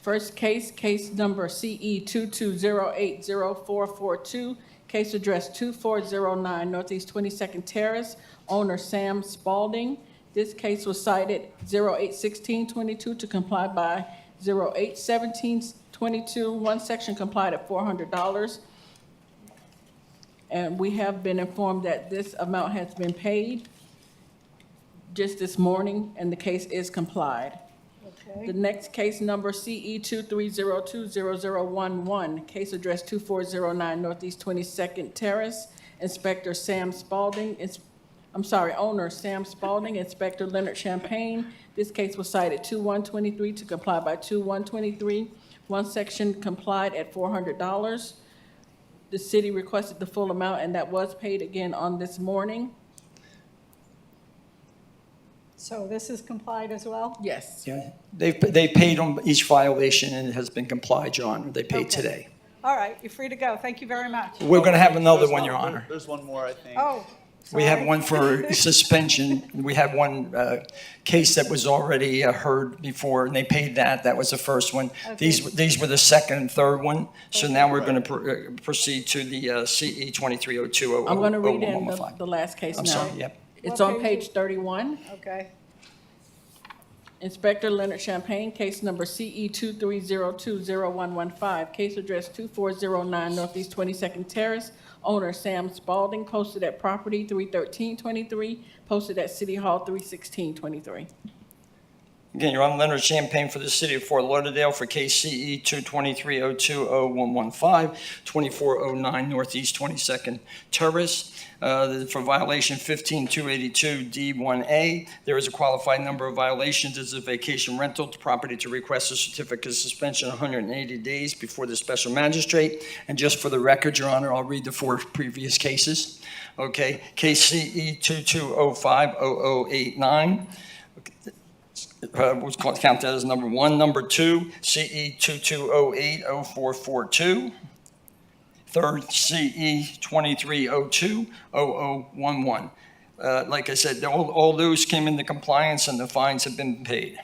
First case, case number CE 22080442, case address 2409 Northeast 22nd Terrace, owner Sam Spalding. This case was cited 081622 to comply by 081722. One section complied at $400. And we have been informed that this amount has been paid just this morning, and the case is complied. Okay. The next case number CE 23020011, case address 2409 Northeast 22nd Terrace, owner Sam Spalding, Inspector Leonard Champagne. This case was cited 2-123 to comply by 2-123. One section complied at $400. The city requested the full amount, and that was paid again on this morning. So this is complied as well? Yes. Yeah, they paid on each violation and it has been complied, Your Honor. They paid Okay. today. All right, you're free to go. Thank you very much. We're going to have another one, Your Honor. There's one more, I think. Oh, We have sorry. one for suspension. We have one case that was already heard before, and they paid that. That was the first one. Okay. These were the second and third one. So now we're going to proceed to the CE 2302. I'm going to read in the last case now. I'm sorry, yep. It's What on page page 31. Okay. Inspector Leonard Champagne, case number CE 23020115, case address 2409 Northeast 22nd Terrace, owner Sam Spalding, posted at property 31323, posted at City Hall 31623. Again, Your Honor, Leonard Champagne for the City of Fort Lauderdale for case CE 223020115, 2409 Northeast 22nd Terrace, for violation 15282D1A. There is a qualified number of violations. It's a vacation rental to property to request a certificate of suspension 180 days before the special magistrate. And just for the record, Your Honor, I'll read the 4 previous cases. Okay, case CE 22050089. We'll count that as number 1. Number 2, CE 22080442. Third, CE 23020011. Like I said, all those came into compliance and the fines have been paid.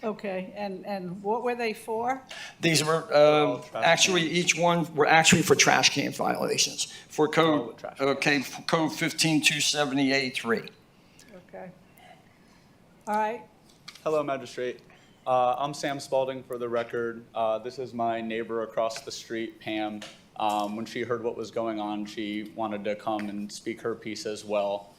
Okay, and what were they for? These were actually, each one were actually for trash can violations for code, okay, for code 15270A3. Okay. All right. Hello, Magistrate. I'm Sam Spalding for the record. This is my neighbor across the street, Pam. When she heard what was going on, she wanted to come and speak her piece as well.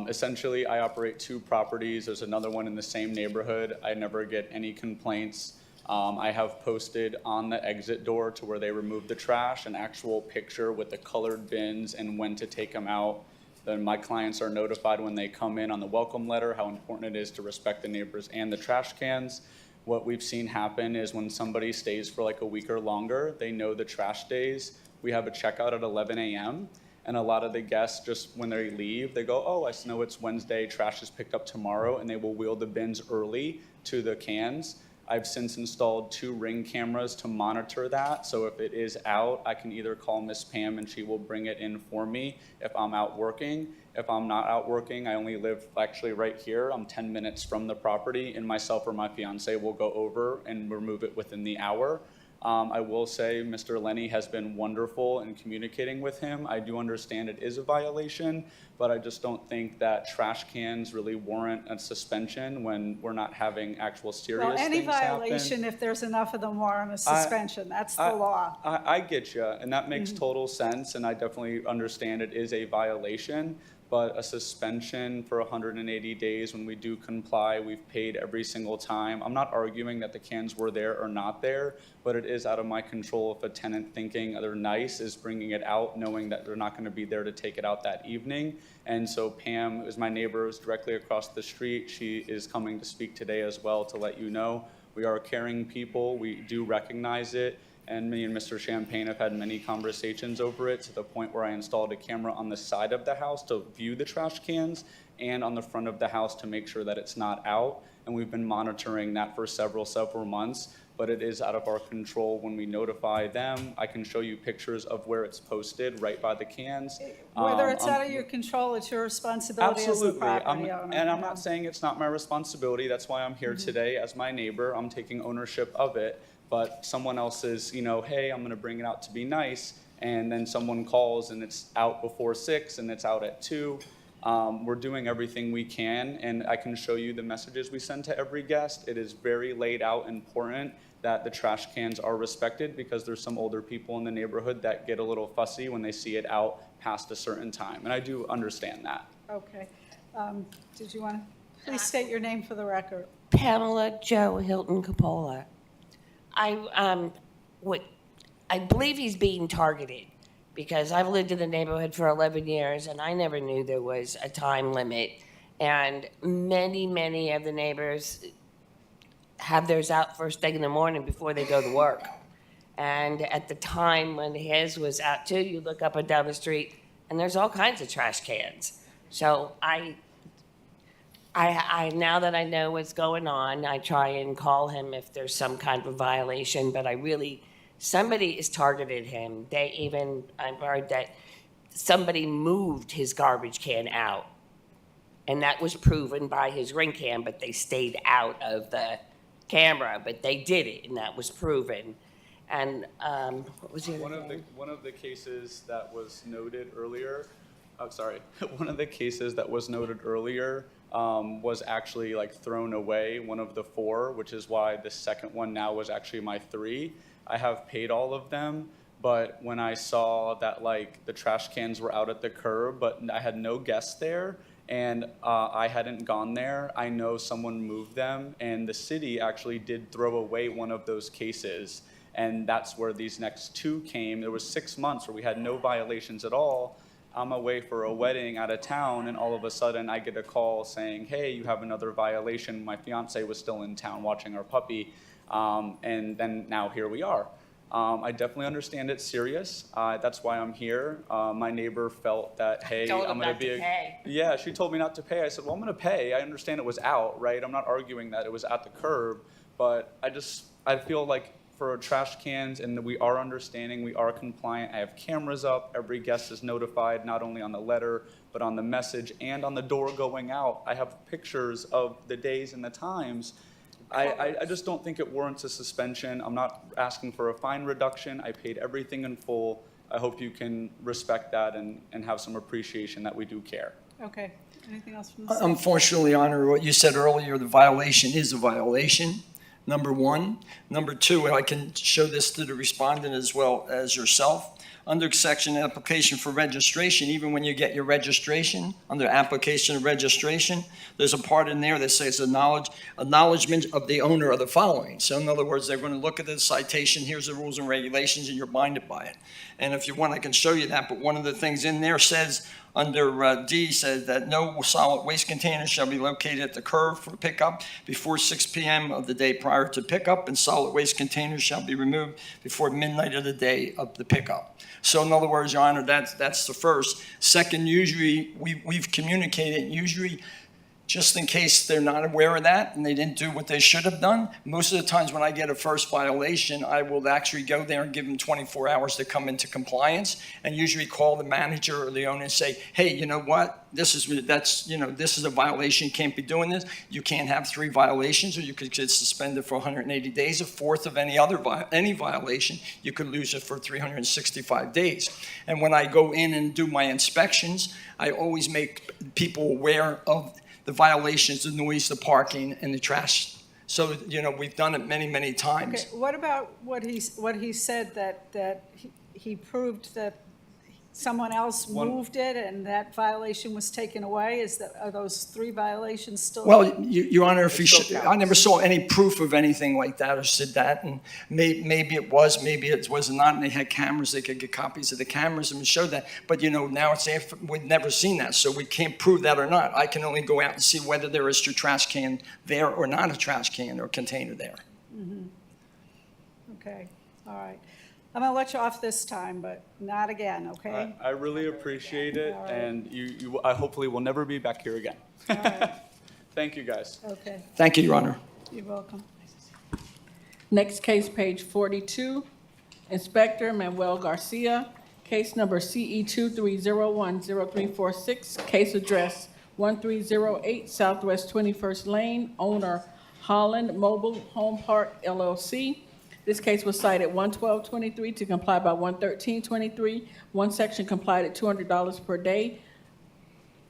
Essentially, I operate 2 properties. There's another one in the same neighborhood. I never get any complaints. I have posted on the exit door to where they remove the trash an actual picture with the colored bins and when to take them out. Then my clients are notified when they come in on the welcome letter how important it is to respect the neighbors and the trash cans. What we've seen happen is when somebody stays for like a week or longer, they know the trash days. We have a checkout at 11 a.m. And a lot of the guests, just when they leave, they go, oh, I know it's Wednesday, trash is picked up tomorrow, and they will wheel the bins early to the cans. I've since installed 2 Ring cameras to monitor that. So if it is out, I can either call Miss Pam and she will bring it in for me if I'm out working. If I'm not out working, I only live actually right here. I'm 10 minutes from the property, and myself or my fiance will go over and remove it within the hour. I will say Mr. Lenny has been wonderful in communicating with him. I do understand it is a violation, but I just don't think that trash cans really warrant a suspension when we're not having actual serious Well, any things happen. violation, if there's enough of them, warrant a suspension. That's the law. I get you, and that makes total sense, and I definitely understand it is a violation. But a suspension for 180 days when we do comply, we've paid every single time. I'm not arguing that the cans were there or not there, but it is out of my control if a tenant thinking they're nice is bringing it out, knowing that they're not going to be there to take it out that evening. And so Pam is my neighbor, is directly across the street. She is coming to speak today as well to let you know. We are caring people. We do recognize it. And me and Mr. Champagne have had many conversations over it to the point where I installed a camera on the side of the house to view the trash cans and on the front of the house to make sure that it's not out. And we've been monitoring that for several months, but it is out of our control when we notify them. I can show you pictures of where it's posted right by the cans. Whether it's out of your control, it's your responsibility as the Absolutely. property owner. And I'm not saying it's not my responsibility. That's why I'm here today as my neighbor. I'm taking ownership of it. But someone else is, hey, I'm going to bring it out to be nice, and then someone calls and it's out before 6 and it's out at 2. We're doing everything we can, and I can show you the messages we send to every guest. It is very laid out important that the trash cans are respected because there's some older people in the neighborhood that get a little fussy when they see it out past a certain time, and I do understand that. Okay. Did you want to please state your name for the record? Pamela Joe Hilton Coppola. I believe he's being targeted because I've lived in the neighborhood for 11 years and I never knew there was a time limit. And many of the neighbors have theirs out first thing in the morning before they go to work. And at the time when his was out too, you look up and down the street and there's all kinds of trash cans. So I now that I know what's going on, I try and call him if there's some kind of violation, but somebody has targeted him. I've heard that somebody moved his garbage can out. And that was proven by his ring cam, but they stayed out of the camera, but they did it, and that was proven. And what was the other thing? One of the cases that was noted earlier, one of the cases that was noted earlier was actually like thrown away, one of the 4, which is why the second one now was actually my 3. I have paid all of them, but when I saw that like the trash cans were out at the curb, but I had no guests there, and I hadn't gone there, I know someone moved them, and the city actually did throw away one of those cases, and that's where these next 2 came. There was 6 months where we had no violations at all. I'm away for a wedding out of town, and all of a sudden I get a call saying, hey, you have another violation. My fiance was still in town watching our puppy, and then now here we are. I definitely understand it's serious. That's why I'm here. My neighbor felt that, hey, I'm going to be pay. Yeah, she told me not to pay. I said, well, I'm going to pay. I understand it was out, right? I'm not arguing that it was at the curb, but I feel like for trash cans, and we are understanding, we are compliant. I have cameras up. Every guest is notified, not only on the letter, but on the message and on the door going out. I have pictures of the days and the times. I just don't think it warrants a suspension. I'm not asking for a fine reduction. I paid everything in full. I hope you can respect that and have some appreciation that we do care. Okay, anything else from the city? Unfortunately, Your Honor, what you said earlier, the violation is a violation, number 1. Number 2, and I can show this to the respondent as well as yourself. Under section application for registration, even when you get your registration, under application of registration, there's a part in there that says acknowledgement of the owner of the following. So in other words, they're going to look at the citation, here's the rules and regulations, and you're binded by it. And if you want, I can show you that, but one of the things in there says, under D, says that no solid waste container shall be located at the curb for pickup before 6 p.m. of the day prior to pickup, and solid waste containers shall be removed before midnight of the day of the pickup. So in other words, Your Honor, that's the first. Second, usually we've communicated, usually just in case they're not aware of that and they didn't do what they should have done. Most of the times when I get a first violation, I will actually go there and give them 24 hours to come into compliance, and usually call the manager or the owner and say, hey, you know what? This is a violation. You can't be doing this. You can't have 3 violations, or you could get suspended for 180 days. A fourth of any violation, you could lose it for 365 days. And when I go in and do my inspections, I always make people aware of the violations, the noise, the parking, and the trash. So, we've done it many times. Okay, what about what he said that he proved that someone else moved it and that violation was taken away? Are those 3 violations still? Well, Your Honor, I never saw any proof of anything like that or said that, and maybe it was, maybe it was not, and they had cameras, they could get copies of the cameras and show that, but now it's after, we've never seen that, so we can't prove that or not. I can only go out and see whether there is a trash can there or not a trash can or container there. Mm-hmm. Okay, all right. I'm gonna let you off this time, but not again, okay? I really appreciate it, All right. and I hopefully will never be back here again. All right, Thank you, guys. okay, Thank you, Your Honor. you're welcome. Next case, page 42, Inspector Manuel Garcia, case number CE 23010346, case address 1308 Southwest 21st Lane, owner Holland Mobile Home Park LLC. This case was cited 11223 to comply by 11323. One section complied at $200 per day,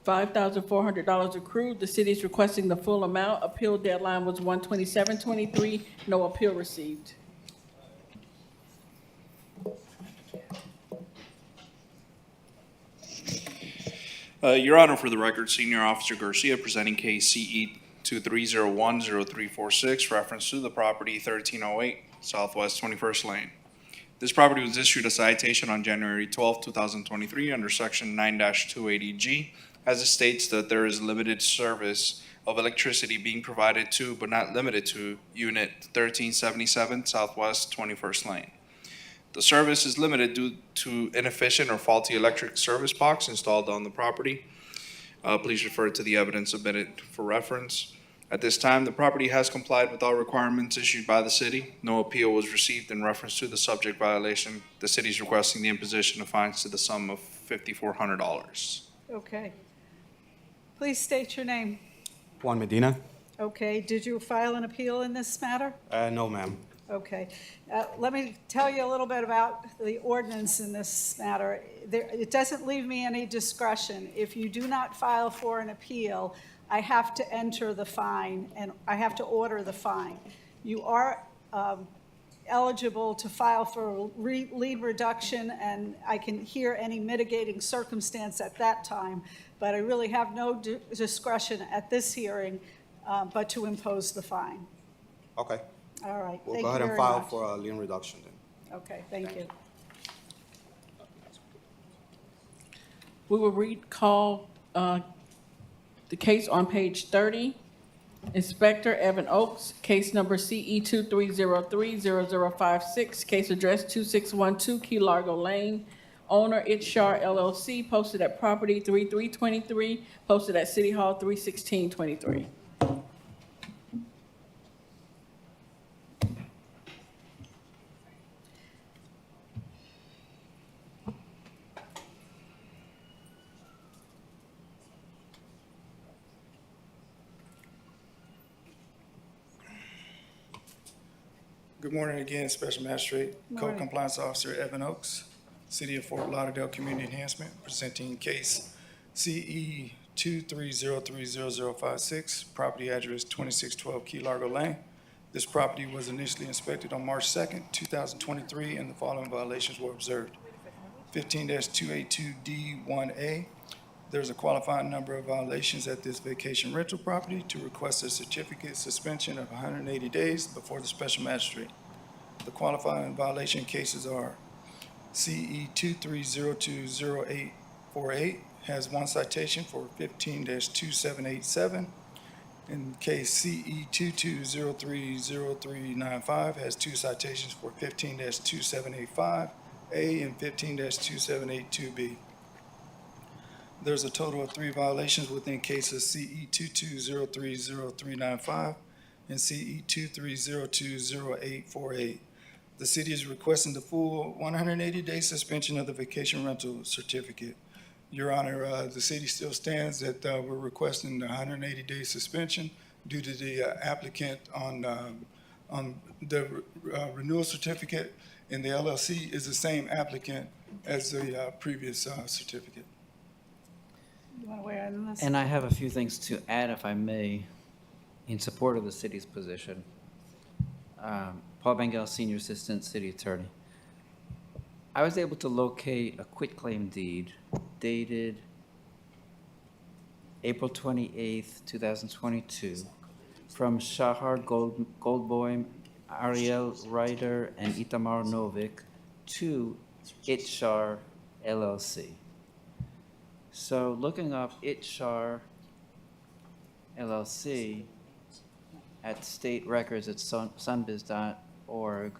$5,400 accrued. The city is requesting the full amount. Appeal deadline was 12723. No appeal received. Your Honor, for the record, Senior Officer Garcia presenting case CE 23010346, reference to the property 1308 Southwest 21st Lane. This property was issued a citation on January 12, 2023 under section 9-280G as it states that there is limited service of electricity being provided to, but not limited to, Unit 1377 Southwest 21st Lane. The service is limited due to inefficient or faulty electric service box installed on the property. Please refer to the evidence submitted for reference. At this time, the property has complied with all requirements issued by the city. No appeal was received in reference to the subject violation. The city is requesting the imposition of fines to the sum of $5,400. Okay. Please state your name. Juan Medina? Okay, did you file an appeal in this matter? No, ma'am. Okay. Let me tell you a little bit about the ordinance in this matter. It doesn't leave me any discretion. If you do not file for an appeal, I have to enter the fine, and I have to order the fine. You are eligible to file for lien reduction, and I can hear any mitigating circumstance at that time, but I really have no discretion at this hearing but to impose the fine. Okay. All right. We'll Thank go you ahead and very file much. for a lien reduction then. Okay, thank you. We will recall the case on page 30. Inspector Evan Oakes, case number CE 23030056, case address 2612 Key Largo Lane. Owner Itshar LLC, posted at property 3323, posted at City Hall 31623. Good morning again, Special Magistrate, Code Compliance Officer Evan Oakes, City of Fort Lauderdale Community Enhancement, presenting case CE 23030056, property address 2612 Key Largo Lane. This property was initially inspected on March 2nd, 2023, and the following violations were observed. 15-282D1A, there's a qualifying number of violations at this vacation rental property to request a certificate suspension of 180 days before the special magistrate. The qualifying violation cases are CE 23020848 has one citation for 15-2787. In case CE 22030395 has two citations for 15-2785A and 15-2782B. There's a total of 3 violations within cases CE 22030395 and CE 23020848. The city is requesting the full 180-day suspension of the vacation rental certificate. Your Honor, the city still stands that we're requesting the 180-day suspension due to the applicant on the renewal certificate, and the LLC is the same applicant as the previous certificate. You want to weigh in on this? And I have a few things to add, if I may, in support of the city's position. Paul Bengal, Senior Assistant City Attorney. I was able to locate a quitclaim deed dated April 28th, 2022, from Shahar Goldboim, Ariel Ryder, and Itamar Novik to Itshar LLC. So looking up Itshar LLC at state records at sunbiz.org,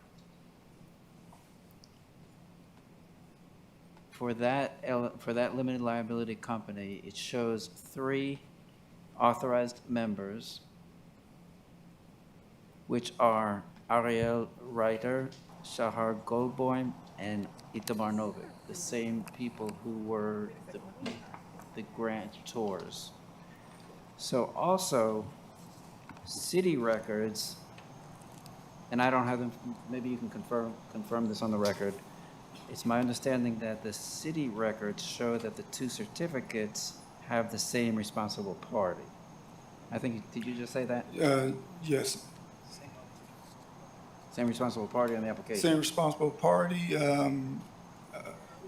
for that limited liability company, it shows 3 authorized members, which are Ariel Reiter, Shahar Goldboim, and Itamar Novik, the same people who were the grantors. So also, city records, and I don't have them, maybe you can confirm this on the record. It's my understanding that the city records show that the 2 certificates have the same responsible party. I think, did you just say that? Yes. Same responsible party on the application? Same responsible party.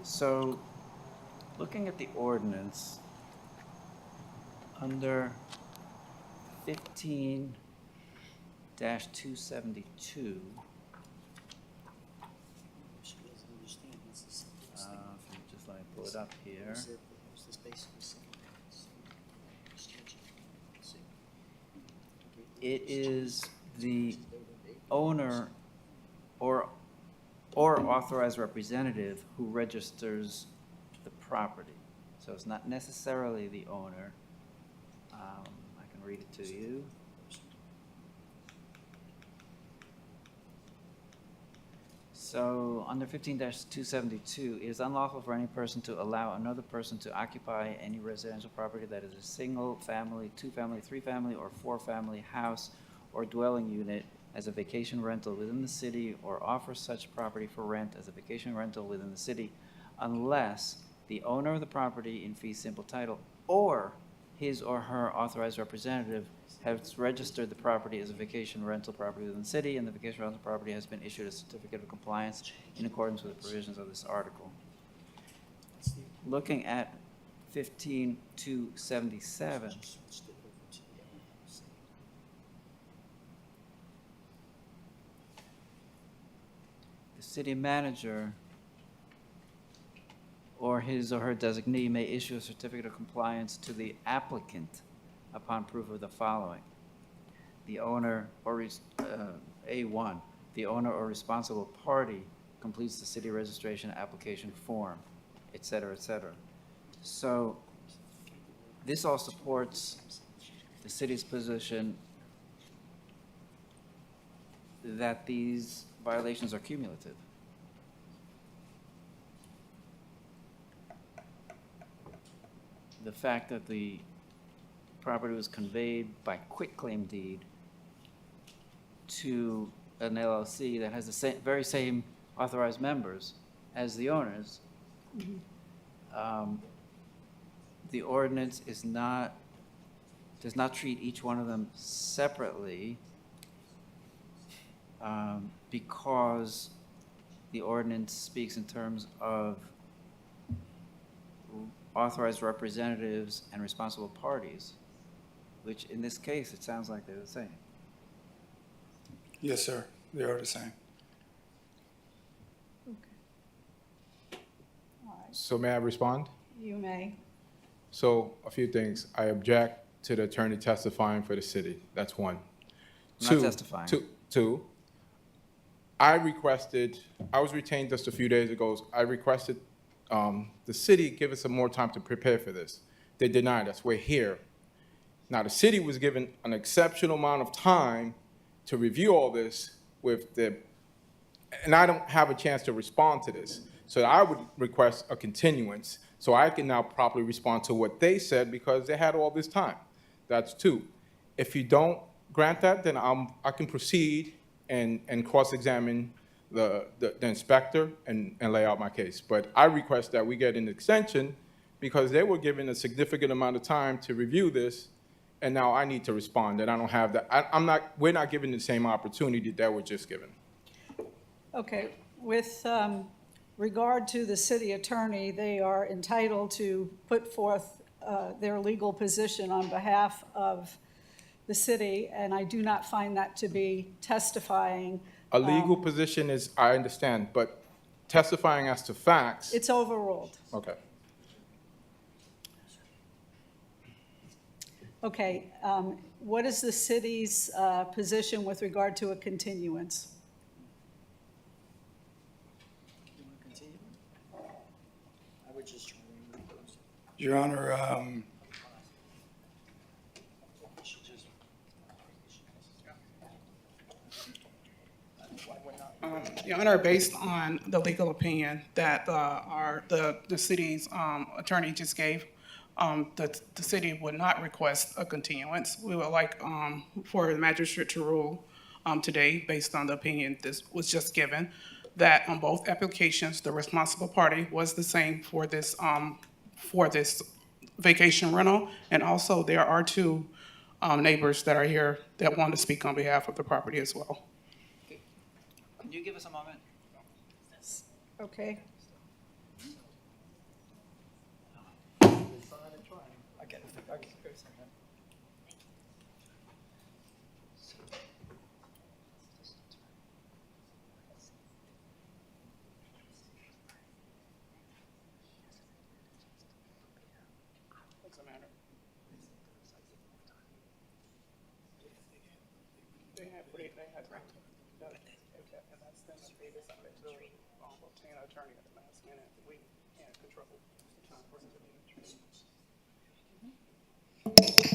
So, looking at the ordinance, under 15-272, just let me pull it up here. it is the owner or authorized representative who registers the property. So it's not necessarily the owner. I can read it to you. So under 15-272, it is unlawful for any person to allow another person to occupy any residential property that is a single family, two family, three family, or four family house or dwelling unit as a vacation rental within the city, or offer such property for rent as a vacation rental within the city, unless the owner of the property in fee simple title or his or her authorized representative has registered the property as a vacation rental property within the city, and the vacation rental property has been issued a certificate of compliance in accordance with the provisions of this article. Looking at 15-277, the city manager or his or her designee may issue a certificate of compliance to the applicant upon proof of the following. The owner or, A1, the owner or responsible party completes the city registration application form, et cetera, et cetera. So this all supports the city's position that these violations are cumulative. The fact that the property was conveyed by quitclaim deed to an LLC that has the very same authorized members as the owners, the ordinance does not treat each one of them separately, because the ordinance speaks in terms of authorized representatives and responsible parties, which in this case, it sounds like they're the same. Yes, sir. They are the same. So may I respond? You may. So a few things. I object to the attorney testifying for the city. That's one. I'm not testifying. Two, I was retained just a few days ago. I requested the city give us some more time to prepare for this. They denied us. We're here. Now, the city was given an exceptional amount of time to review all this and I don't have a chance to respond to this. So I would request a continuance so I can now properly respond to what they said because they had all this time. That's two. If you don't grant that, then I can proceed and cross-examine the inspector and lay out my case. But I request that we get an extension because they were given a significant amount of time to review this, and now I need to respond, and I don't have that. We're not given the same opportunity that we're just given. Okay, with regard to the city attorney, they are entitled to put forth their legal position on behalf of the city, and I do not find that to be testifying. A legal position is, I understand, but testifying as to facts. It's overruled. Okay. Okay, what is the city's position with regard to a continuance? Your Honor, Your Honor, based on the legal opinion that the city's attorney just gave, the city would not request a continuance. We would like for the magistrate to rule today, based on the opinion this was just given, that on both applications, the responsible party was the same for this vacation rental, and also there are two neighbors that are here that want to speak on behalf of the property as well. Can you give us a moment? Okay. property, they had rented. And that's them, if they decided to obtain an attorney at the last minute, we can't control the time for them to be attorney.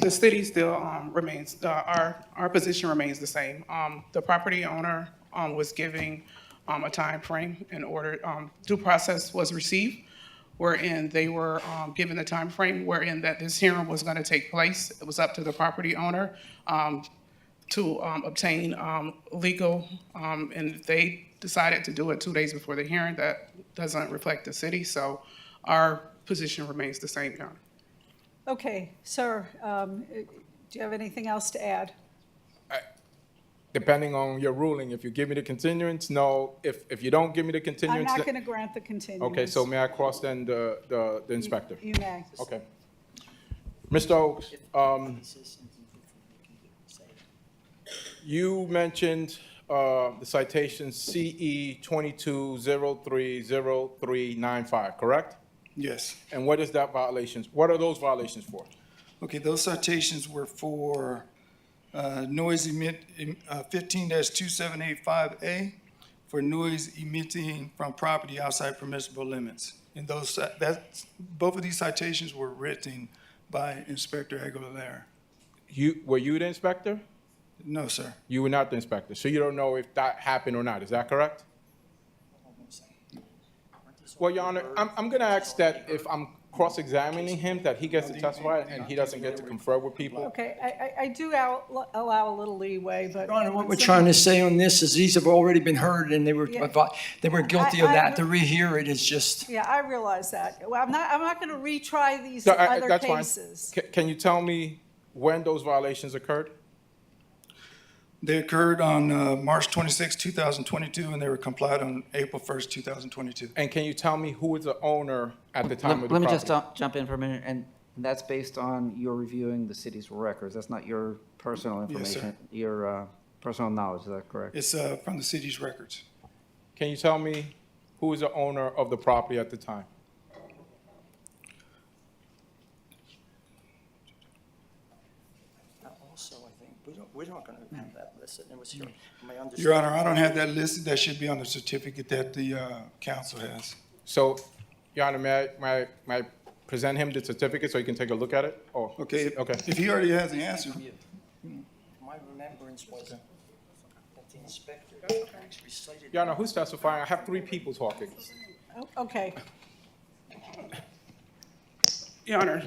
The city still remains, our position remains the same. The property owner was giving a time frame in order, due process was received, wherein they were given the time frame wherein that this hearing was going to take place. It was up to the property owner to obtain legal, and they decided to do it 2 days before the hearing. That doesn't reflect the city, so our position remains the same, Your Honor. Okay, sir, do you have anything else to add? Depending on your ruling, if you give me the continuance, no. If you don't give me the I'm continuance. not going to grant the continuance. Okay, so may I cross then the inspector? You may. Okay. Mr. Oaks, you mentioned the citation CE 22030395, correct? Yes. And what is that violations? What are those violations for? Okay, those citations were for noise 15-2785A for noise emitting from property outside permissible limits. And both of these citations were written by Inspector Aguilera. Were you the inspector? No, sir. You were not the inspector, so you don't know if that happened or not. Is that correct? Well, Your Honor, I'm going to ask that if I'm cross-examining him, that he gets to testify and he doesn't get to confer with people. Okay, I do allow a little leeway, but. Your Honor, what we're trying to say on this is these have already been heard and they were Yeah. guilty of that. To rehear it is just. Yeah, I realize that. Well, I'm not going to retry these No, other that's fine. cases. Can you tell me when those violations occurred? They occurred on March 26, 2022, and they were complied on April 1st, 2022. And can you tell me who was the owner at the time of the Let me property? just jump in for a minute, and that's based on your reviewing the city's records. That's not your personal Yes, information, sir. your personal knowledge, is that correct? It's from the city's records. Can you tell me who was the owner of the property at the time? Also, I think, we're not going to have that listed. It was here. Your Honor, I don't have that listed. That should be on the certificate that the council has. So, Your Honor, may I present him the certificate so he can take a look at it? Oh, Okay, okay. if he already has the answer. My remembrance was that the inspector actually cited. Your Honor, who's testifying? I have 3 people talking. Okay, Your Honor,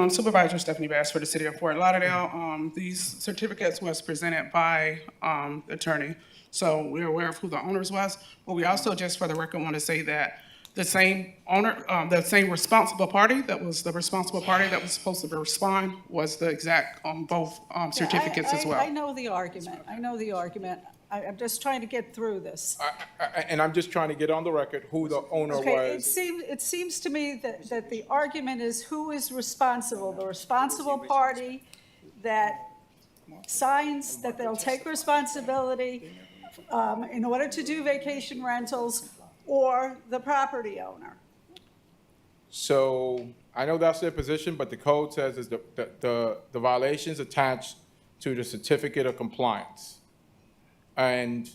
Supervisor Stephanie Bass for the City of Fort Lauderdale. These certificates was presented by the attorney, so we're aware of who the owners was. But we also, just for the record, want to say that the same owner, the same responsible party that was the responsible party that was supposed to respond was the exact both certificates as well. I know the argument. I'm just trying to get through this. And I'm just trying to get on the record who the owner Okay, was. it seems to me that the argument is who is responsible? The responsible party that signs that they'll take responsibility in order to do vacation rentals, or the property owner. So I know that's their position, but the code says is the violations attached to the certificate of compliance. And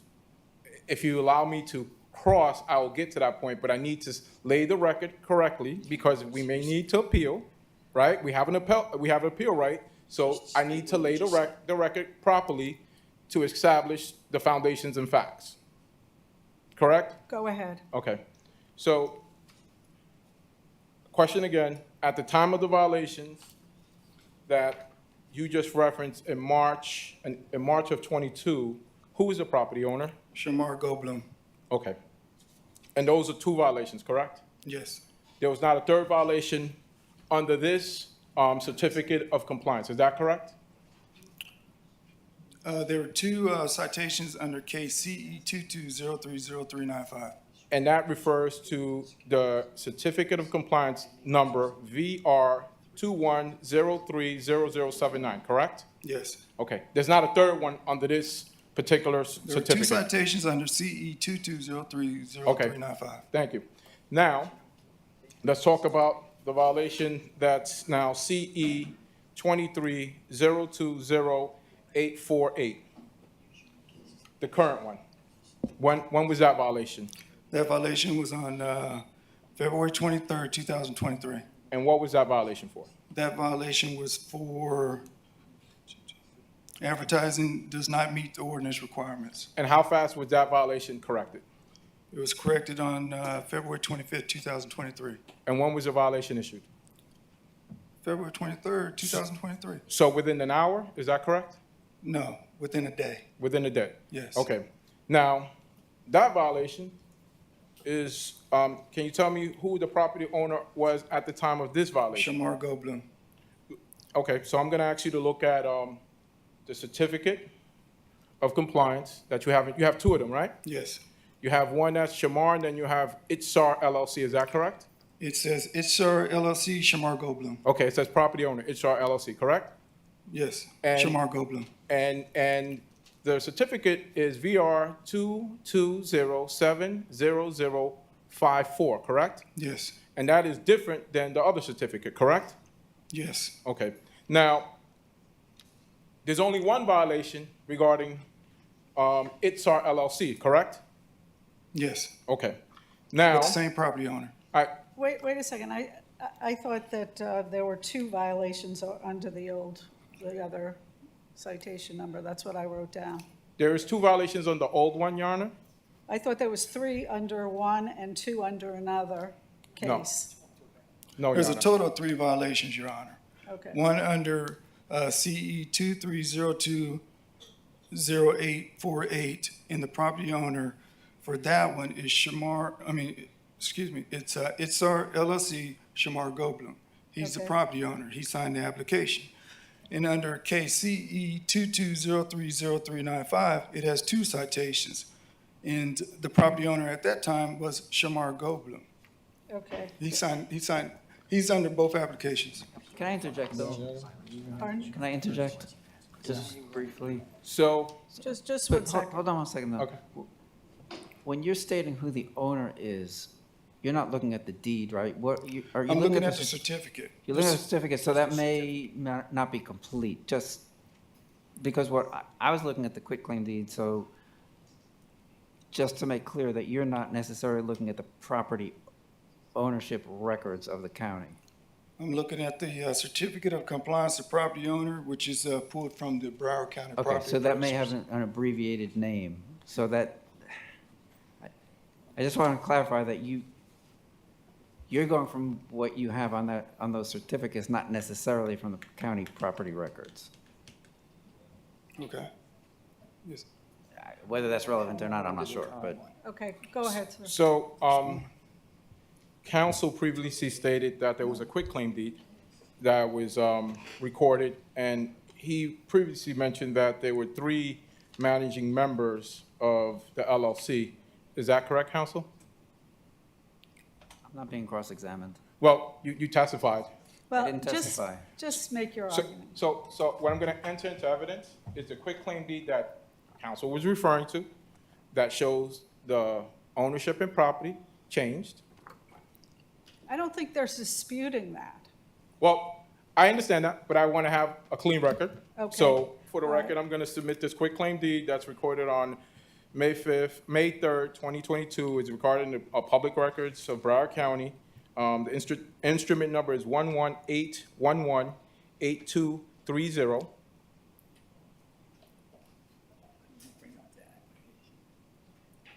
if you allow me to cross, I will get to that point, but I need to lay the record correctly because we may need to appeal, right? We have an appeal right, so I need to lay the record properly to establish the foundations and facts. Correct? Go ahead. Okay. So, question again, at the time of the violations that you just referenced in March of 22, who is the property owner? Shamar Goldblum. Okay. And those are 2 violations, correct? Yes. There was not a 3rd violation under this certificate of compliance. Is that correct? There were 2 citations under case CE 22030395. And that refers to the certificate of compliance number VR 21030079, correct? Yes. Okay. There's not a 3rd one under this particular There were 2 certificate. citations under CE 22030395. Thank you. Now, let's talk about the violation that's now CE 23020848. The current one. When was that violation? That violation was on February 23rd, 2023. And what was that violation for? That violation was for advertising does not meet the ordinance requirements. And how fast was that violation corrected? It was corrected on February 25th, 2023. And when was the violation issued? February 23rd, 2023. So within an hour, is that correct? No, within a day. Within a day? Yes. Okay. Now, that violation is, can you tell me who the property owner was at the time of this violation? Shamar Goldblum. Okay, so I'm gonna ask you to look at the certificate of compliance that you have. You have two of them, right? Yes. You have one that's Shamar, and then you have Itzar LLC, is that correct? It says Itzar LLC, Shamar Goldblum. Okay, it says property owner, Itzar LLC, correct? Yes, And- Shamar Goldblum. And the certificate is VR 220700054, correct? Yes, And that is different than the other certificate, correct? yes, Okay. Now, there's only one violation regarding Itzar LLC, correct? yes. Okay. Now, With the same property owner. Wait a second. I thought that there were two violations under the other citation number. That's what I wrote down. there is two violations on the old one, Your Honor. I thought there was 3 under one and 2 under another No. case. No, Your There's a Honor. total of 3 violations, Your Honor. Okay. One under CE 23020848, and the property owner for that one is it's Itzar LLC, Shamar Goldblum. He's the Okay. property owner. He signed the application. And under case CE 22030395, it has 2 citations. And the property owner at that time was Shamar Goldblum. Okay. He's under both applications. Can I interject though? Pardon? Can I interject just briefly? So, Just But one second. hold on one second though. Okay. When you're stating who the owner is, you're not looking at the deed, right? Are you I'm looking at the cer- certificate. You're looking at the certificate, so that may not be complete, just because I was looking at the quitclaim deed, so just to make clear that you're not necessarily looking at the property ownership records of the county. I'm looking at the certificate of compliance of property owner, which is pulled from the Broward County Property. Okay, so that may have Registers. an abbreviated name, so that, I just want to clarify that you're going from what you have on those certificates, not necessarily from the county property records. Okay. Yes. Whether that's relevant or not, I'm not sure, but. Okay, go ahead, sir. So, council previously stated that there was a quitclaim deed that was recorded, and he previously mentioned that there were 3 managing members of the LLC. Is that correct, counsel? I'm not being cross-examined. Well, you testified. Well, didn't testify. just make your So, argument. so what I'm going to enter into evidence is the quitclaim deed that counsel was referring to that shows the ownership and property changed. I don't think they're disputing that. Well, I understand that, but I want to have a clean record. Okay. So for the All right. record, I'm going to submit this quitclaim deed that's recorded on May 3rd, 2022. It's recorded in the public records of Broward County. The instrument number is 118118230.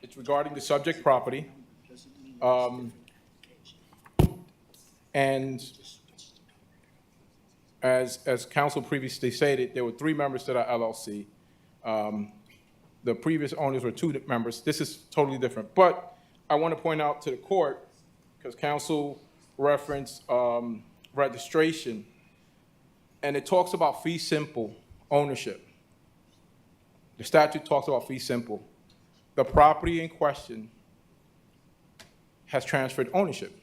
It's regarding the subject property. And as council previously stated, there were 3 members to the LLC. The previous owners were 2 members. This is totally different. But I want to point out to the court, because council referenced registration, and it talks about fee simple ownership. The statute talks about fee simple. The property in question has transferred ownership.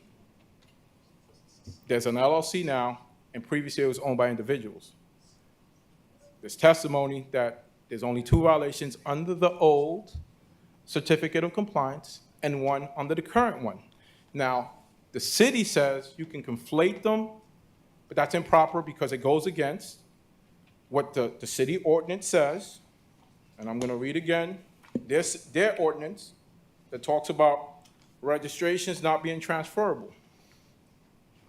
There's an LLC now, and previously it was owned by individuals. There's testimony that there's only 2 violations under the old certificate of compliance and 1 under the current one. Now, the city says you can conflate them, but that's improper because it goes against what the city ordinance says. And I'm going to read again There's their ordinance that talks about registrations not being transferable.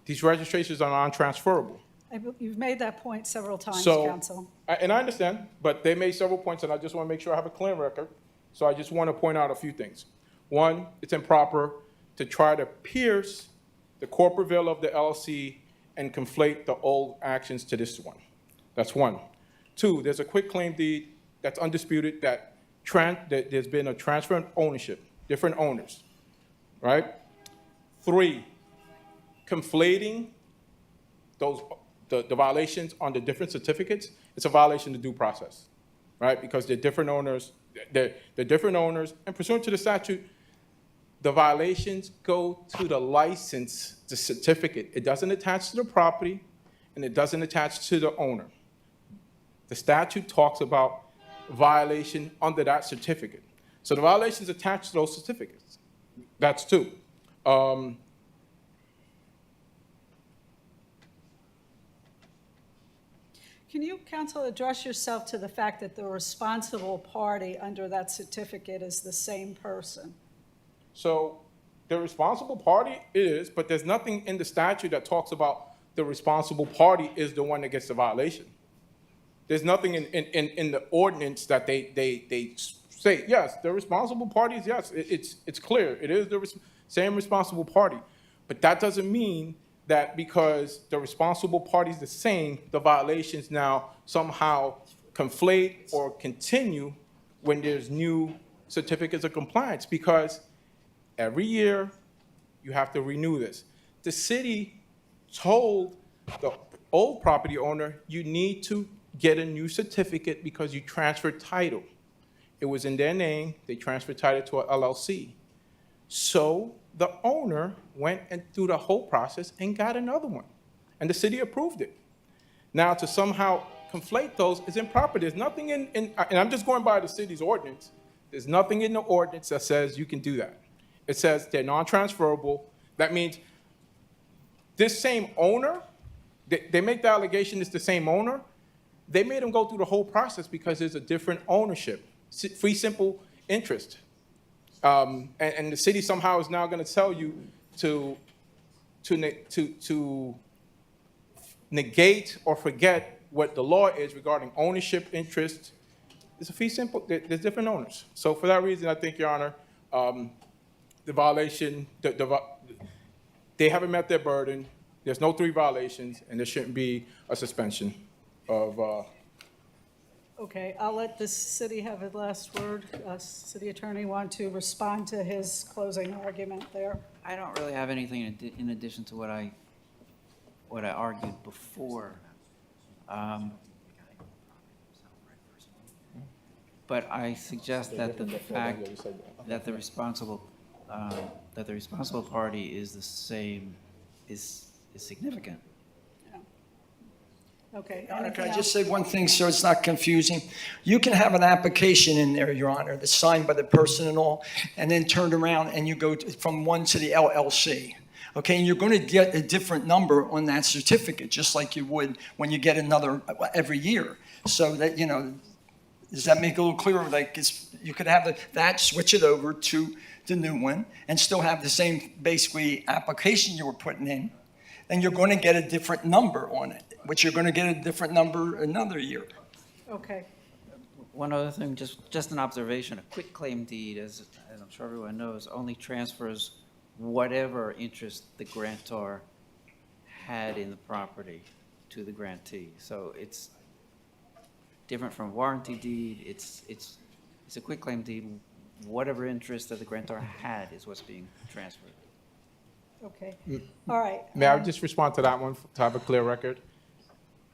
These registrations are non-transferable. You've made that point several times, So, Counsel. and I understand, but they made several points, and I just want to make sure I have a clear record. So I just want to point out a few things. One, it's improper to try to pierce the corporate veil of the LLC and conflate the old actions to this one. That's one. Two, there's a quitclaim deed that's undisputed that there's been a transfer of ownership, different owners, right? Three, conflating the violations on the different certificates, it's a violation of due process, right? Because they're different owners, they're different owners, and pursuant to the statute, the violations go to the license, the certificate. It doesn't attach to the property, and it doesn't attach to the owner. The statute talks about violation under that certificate. So the violations attached to those certificates. That's two. Can you, Counsel, address yourself to the fact that the responsible party under that certificate is the same person? So the responsible party is, but there's nothing in the statute that talks about the responsible party is the one that gets the violation. There's nothing in the ordinance that they say, yes, the responsible parties, yes, it's clear. It is the same responsible party. But that doesn't mean that because the responsible party is the same, the violations now somehow conflate or continue when there's new certificates of compliance, because every year you have to renew this. The city told the old property owner, you need to get a new certificate because you transferred title. It was in their name, they transferred title to a LLC. So the owner went and through the whole process and got another one, and the city approved it. Now, to somehow conflate those is improper. There's nothing and I'm just going by the city's ordinance. There's nothing in the ordinance that says you can do that. It says they're non-transferable. That means this same owner, they make the allegation it's the same owner. They made them go through the whole process because there's a different ownership, fee simple interest. And the city somehow is now going to tell you to negate or forget what the law is regarding ownership interest. It's a fee simple. There's different owners. So for that reason, I think, Your Honor, the violation, they haven't met their burden. There's no 3 violations, and there shouldn't be a suspension of. Okay, I'll let the city have the last word. City Attorney, want to respond to his closing argument there? I don't really have anything in addition to what I argued before. But I suggest that the fact that the responsible party is the same is significant. Okay. Can I just say one thing so it's not confusing? You can have an application in there, Your Honor, that's signed by the person and all, and then turned around and you go from one to the LLC. Okay, and you're going to get a different number on that certificate, just like you would when you get another every year. So that, does that make it a little clearer? Like you could have that, switch it over to the new one, and still have the same basically application you were putting in. Then you're going to get a different number on it, which you're going to get a different number another year. Okay. One other thing, just an observation, a quitclaim deed, as I'm sure everyone knows, only transfers whatever interest the grantor had in the property to the grantee. So it's different from warranty deed. It's a quitclaim deed. Whatever interest that the grantor had is what's being transferred. Okay. All right. May I just respond to that one to have a clear record?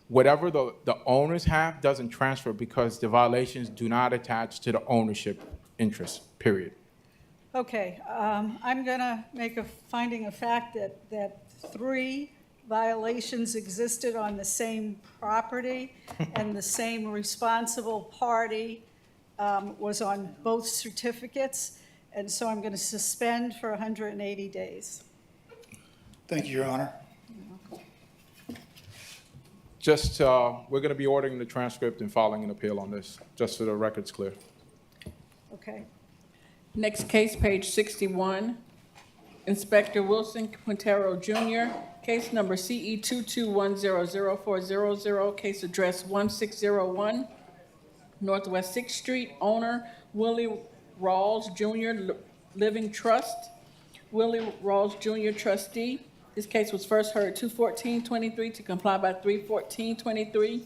Whatever the owners have doesn't transfer because the violations do not attach to the ownership interest, period. Okay, I'm going to make a finding of fact that 3 violations existed on the same property and the same responsible party was on both certificates, and so I'm going to suspend for 180 days. Thank you, Your Honor. Just, we're going to be ordering the transcript and filing an appeal on this, just so the record's clear. Okay. Next case, page 61. Inspector Wilson Quintero Jr., case number CE 22100400, case address 1601 Northwest 6th Street, owner Willie Rawls Jr. Living Trust, Willie Rawls Jr. trustee. This case was first heard 2/14/23 to comply by 3/14/23.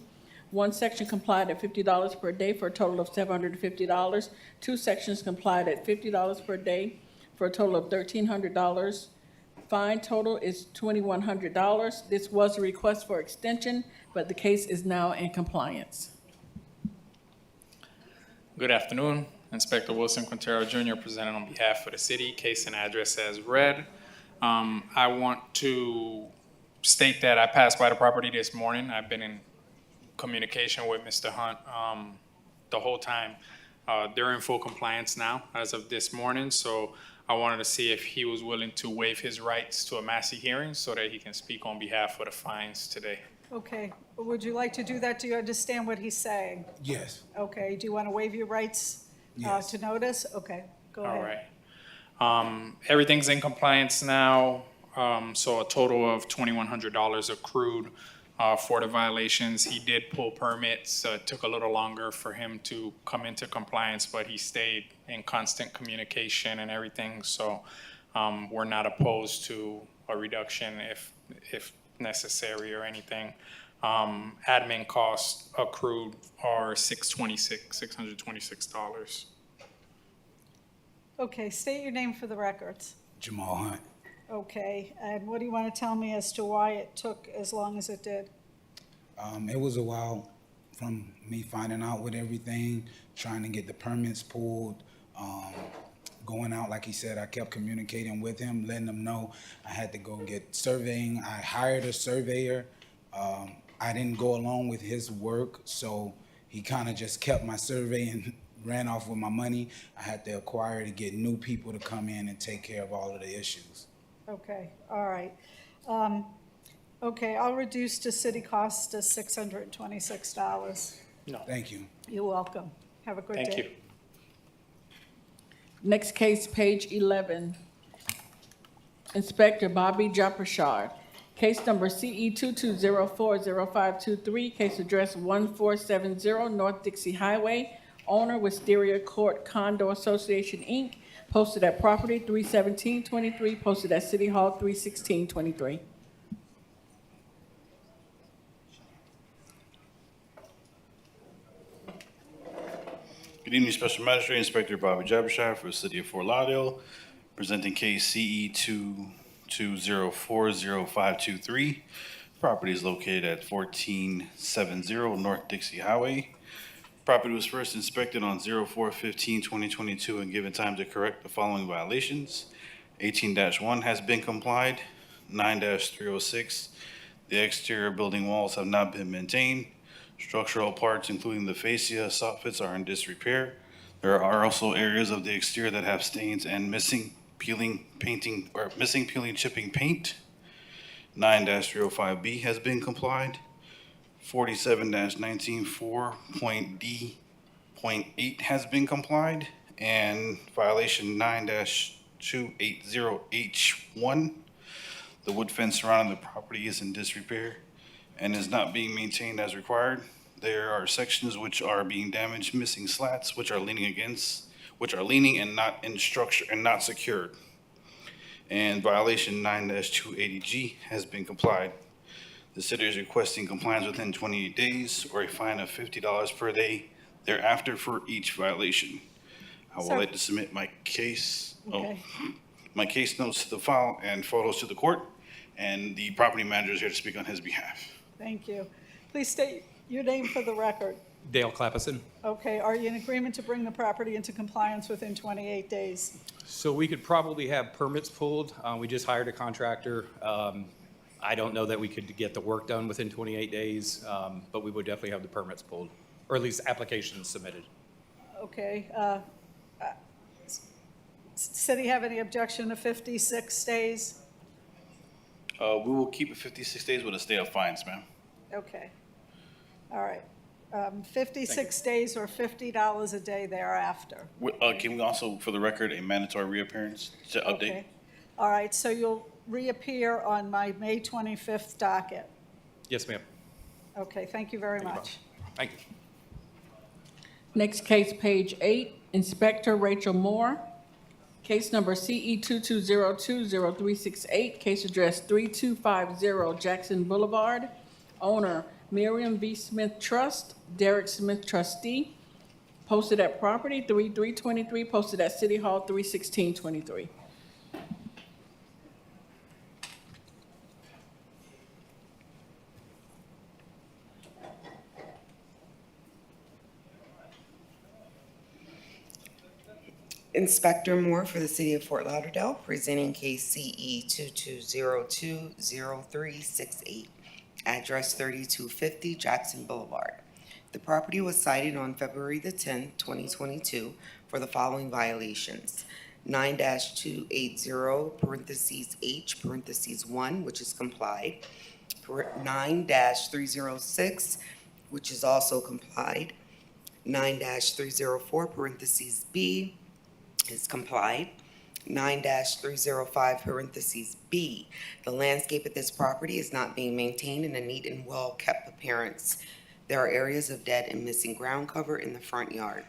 One section complied at $50 per day for a total of $750. Two sections complied at $50 per day for a total of $1,300. Fine total is $2,100. This was a request for extension, but the case is now in compliance. Good afternoon. Inspector Wilson Quintero Jr. presented on behalf of the city, case and address as read. I want to state that I passed by the property this morning. I've been in communication with Mr. Hunt the whole time. They're in full compliance now as of this morning, so I wanted to see if he was willing to waive his rights to a Massey hearing so that he can speak on behalf of the fines today. Okay, would you like to do that? Do you understand what he's saying? Yes. Okay, do you want to waive your rights Yes. to notice? Okay, go ahead. All right. Everything's in compliance now, so a total of $2,100 accrued for the violations. He did pull permits. It took a little longer for him to come into compliance, but he stayed in constant communication and everything. So we're not opposed to a reduction if necessary or anything. Admin costs accrued are $626. Okay, state your name for the records. Jamal Hunt. Okay, and what do you want to tell me as to why it took as long as it did? It was a while from me finding out with everything, trying to get the permits pulled, going out, like he said, I kept communicating with him, letting him know I had to go get surveying. I hired a surveyor. I didn't go along with his work, so he kind of just kept my survey and ran off with my money. I had to acquire to get new people to come in and take care of all of the issues. Okay, all right. Okay, I'll reduce the city costs to $626. No. Thank you. You're welcome. Have a good day. Thank you. Next case, page 11. Inspector Bobby Japrashar, case number CE 22040523, case address 1470 North Dixie Highway, owner Wisteria Court Condo Association, Inc., posted at property 3/17/23, posted at City Hall 3/16/23. Good evening, Special Magistrate Inspector Bobby Jabrashire for the City of Fort Lauderdale, presenting case CE 22040523. Property is located at 1470 North Dixie Highway. Property was first inspected on 04/15/2022 and given time to correct the following violations. 18-1 has been complied. 9-306, the exterior building walls have not been maintained. Structural parts, including the fascia soffits, are in disrepair. There are also areas of the exterior that have stains and missing peeling chipping paint. 9-305B has been complied. 47-19.4.D.8 has been complied, and violation 9-280H1. The wood fence surrounding the property is in disrepair and is not being maintained as required. There are sections which are being damaged, missing slats, which are leaning and not in structure and not secured. And violation 9-280G has been complied. The city is requesting compliance within 28 days or a fine of $50 per day thereafter for each violation. I would like to submit my case, my case notes to the file and photos to the court, and the property manager is here to speak on his behalf. Thank you. Please state your name for the record. Dale Clappison. Okay, are you in agreement to bring the property into compliance within 28 days? So we could probably have permits pulled. We just hired a contractor. I don't know that we could get the work done within 28 days, but we would definitely have the permits pulled, or at least applications submitted. Okay. City have any objection to 56 days? We will keep it 56 days with a stay of fines, ma'am. Okay. All right. 56 days or $50 a day thereafter. Can we also, for the record, a mandatory reappearance to update? Okay. All right, so you'll reappear on my May 25th docket. Yes, ma'am. Okay, thank you very much. Thank you. Next case, page 8, Inspector Rachel Moore. Case number CE 22020368, case address 3250 Jackson Boulevard. Owner Miriam V. Smith Trust, Derek Smith trustee. Posted at property 3323, posted at City Hall 31623. Inspector Moore for the City of Fort Lauderdale, presenting case CE 22020368, address 3250 Jackson Boulevard. The property was cited on February the 10th, 2022 for the following violations. 9-280 parentheses H parentheses 1, which is complied. 9-306, which is also complied. 9-304 parentheses B is complied. 9-305 parentheses B. The landscape at this property is not being maintained in a neat and well-kept appearance. There are areas of dead and missing ground cover in the front yard.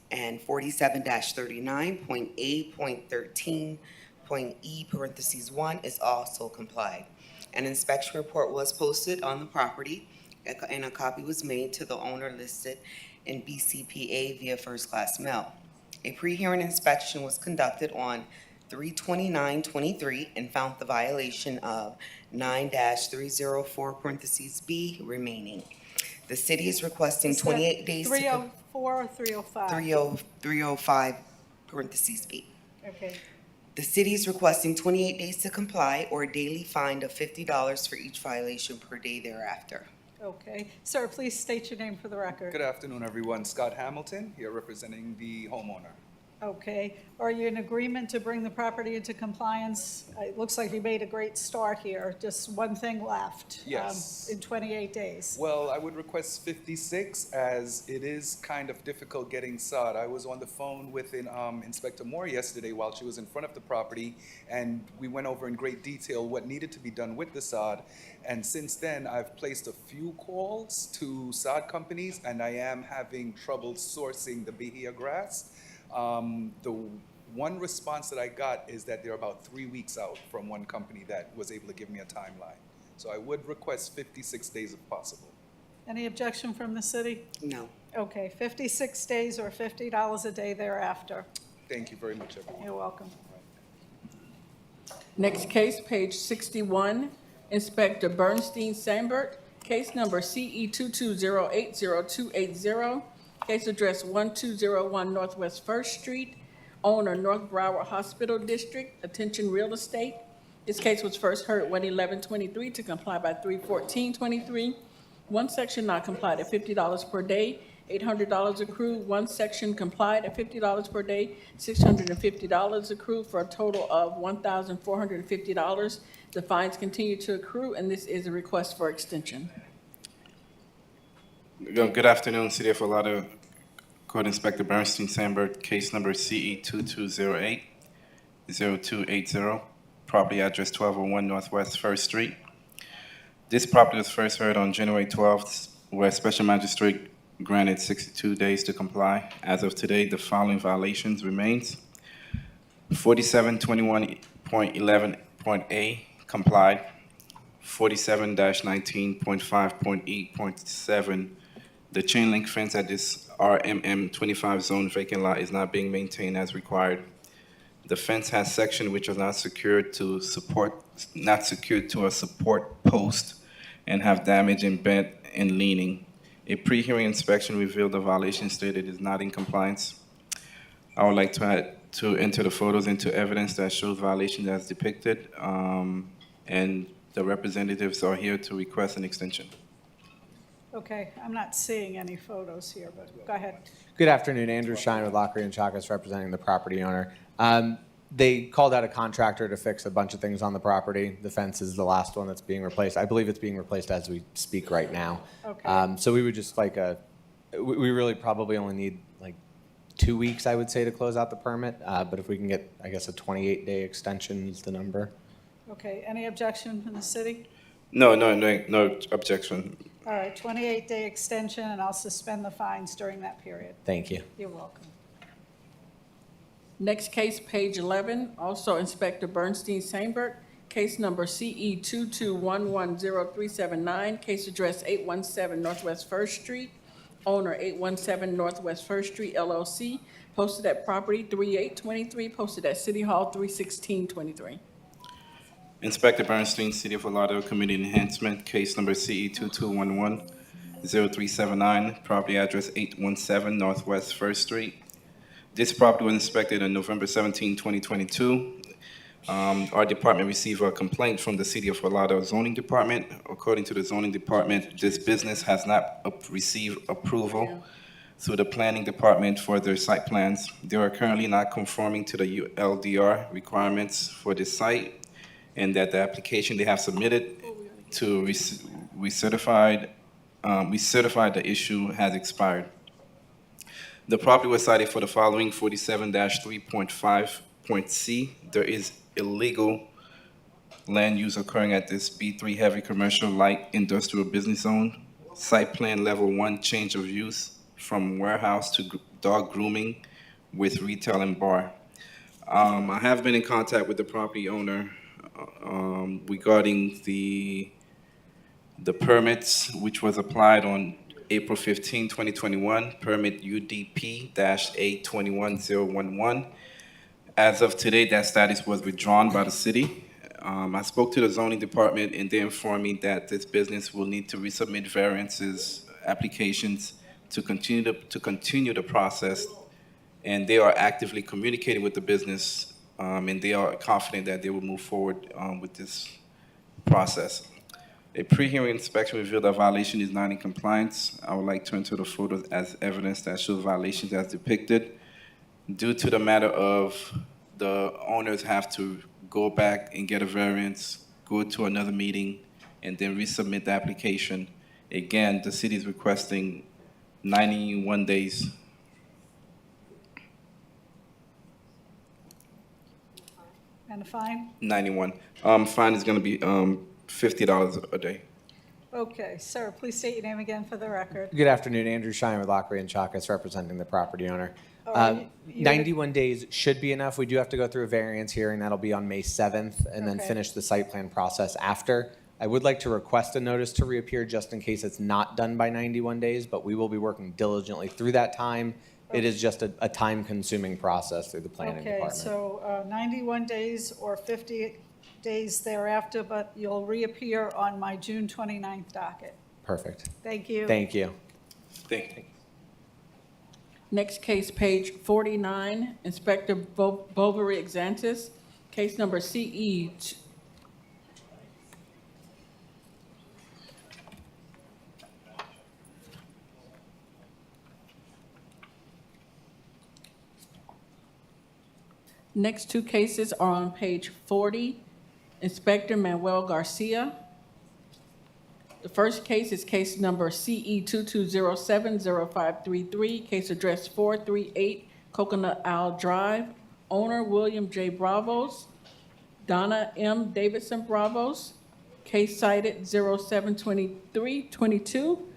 And 47-39.A.13.E parentheses 1 is also complied. An inspection report was posted on the property, and a copy was made to the owner listed in BCPA via first-class mail. A pre-hearing inspection was conducted on 3/29/23 and found the violation of 9-304 parentheses B remaining. The city is requesting 28 days to... 304 or 305? 305 parentheses B. Okay. The city is requesting 28 days to comply or a daily fine of $50 for each violation per day thereafter. Okay. Sir, please state your name for the record. Good afternoon, everyone. Scott Hamilton, here representing the homeowner. Okay. Are you in agreement to bring the property into compliance? It looks like you made a great start here. Just one thing left. Yes. In 28 days. Well, I would request 56 as it is kind of difficult getting sod. I was on the phone with Inspector Moore yesterday while she was in front of the property, and we went over in great detail what needed to be done with the sod. And since then, I've placed a few calls to sod companies, and I am having trouble sourcing the Bahia grass. The one response that I got is that they're about 3 weeks out from one company that was able to give me a timeline. So I would request 56 days if possible. Any objection from the city? No. Okay, 56 days or $50 a day thereafter. Thank you very much, everyone. You're welcome. Next case, page 61, Inspector Bernstein Sambert, case number CE 22080280, case address 1201 Northwest First Street, owner North Broward Hospital District, attention real estate. This case was first heard 1/11/23 to comply by 3/14/23. One section not complied at $50 per day, $800 accrued. One section complied at $50 per day, $650 accrued, for a total of $1,450. The fines continue to accrue, and this is a request for extension. Good afternoon, City of Fort Lauderdale. Code Inspector Bernstein Sambert, case number CE 2208-0280, property address 1201 Northwest First Street. This property was first heard on January 12th, where Special Magistrate granted 62 days to comply. As of today, the following violations remains. 4721.11.A complied. 47-19.5.E.7. The chain link fence at this RMM 25 zone vacant lot is not being maintained as required. The fence has section which is not secured to a support post and have damage in bent and leaning. A pre-hearing inspection revealed the violation stated is not in compliance. I would like to enter the photos into evidence that shows violations as depicted, and the representatives are here to request an extension. Okay, I'm not seeing any photos here, but go ahead. Good afternoon, Andrew Shine with Lockery and Chakas representing the property owner. They called out a contractor to fix a bunch of things on the property. The fence is the last one that's being replaced. I believe it's being replaced as we speak right now. Okay. So we would just like a We really probably only need like 2 weeks, I would say, to close out the permit. But if we can get, I guess, a 28-day extension is the number. Okay, any objection from the city? No objection. All right, 28-day extension, and I'll suspend the fines during that period. Thank you. You're welcome. Next case, page 11, also Inspector Bernstein Seinberg, case number CE 22110379, case address 817 Northwest First Street, owner 817 Northwest First Street LLC, posted at property 3823, posted at City Hall 31623. Inspector Bernstein, City of Fort Lauderdale Community Enhancement, case number CE 22110379, property address 817 Northwest First Street. This property was inspected on November 17, 2022. Our department received a complaint from the City of Fort Lauderdale Zoning Department. According to the Zoning Department, this business has not received approval through the Planning Department for their site plans. They are currently not conforming to the LDR requirements for this site, and that the application they have submitted to recertified the issue has expired. The property was cited for the following: 47-3.5.c. There is illegal land use occurring at this B3 heavy commercial light industrial business zone. Site plan level 1 change of use from warehouse to dog grooming with retail and bar. I have been in contact with the property owner regarding the permits, which was applied on April 15, 2021, permit UDP-A21011. As of today, that status was withdrawn by the city. I spoke to the zoning department, and they informed me that this business will need to resubmit variances applications to continue the process, and they are actively communicating with the business, and they are confident that they will move forward with this process. A pre-hearing inspection revealed that violation is not in compliance. I would like to enter the photos as evidence that shows violations as depicted. Due to the matter of the owners have to go back and get a variance, go to another meeting, and then resubmit the application. Again, the city is requesting 91 days. And a fine? 91. Fine is going to be $50 a day. Okay, sir, please state your name again for the record. Good afternoon, Andrew Shine with Lockery and Chakas, representing the property owner. right, 91 days should be enough. We do have to go through a variance hearing. That'll be on May 7th, and then Okay. finish the site plan process after. I would like to request a notice to reappear just in case it's not done by 91 days, but we will be working diligently through that time. It is just a time-consuming process through the planning Okay, department. so 91 days or 50 days thereafter, but you'll reappear on my June 29th docket. Perfect. Thank you. Thank you. Thank you. Next case, page 49, Inspector Bovary Exantis, case number CE. Next two cases are on page 40, Inspector Manuel Garcia. The first case is case number CE 22070533, case address 438 Coconut Owl Drive, owner William J. Bravos, Donna M. Davidson Bravos, case cited 072322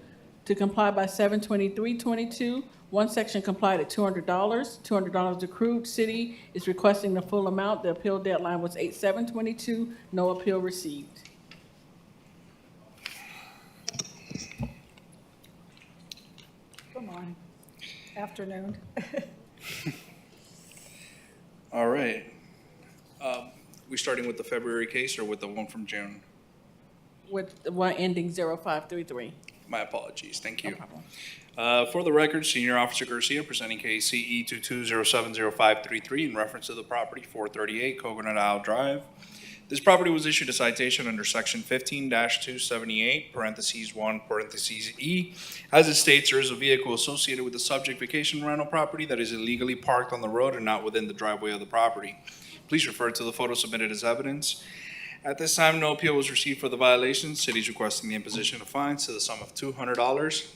to comply by 72322. One section complied at $200, $200 accrued. City is requesting the full amount. The appeal deadline was 8/7/22. No appeal received. Come on. Afternoon. All right. We starting with the February case or with the one from June? With the one ending 0533. My apologies. Thank you. For the record, Senior Officer Garcia presenting case CE 22070533 in reference to the property 438 Coconut Owl Drive. This property was issued a citation under section 15-278, parentheses 1, parentheses E. As it states, there is a vehicle associated with the subject vacation rental property that is illegally parked on the road and not within the driveway of the property. Please refer to the photo submitted as evidence. At this time, no appeal was received for the violation. City is requesting the imposition of fines to the sum of $200.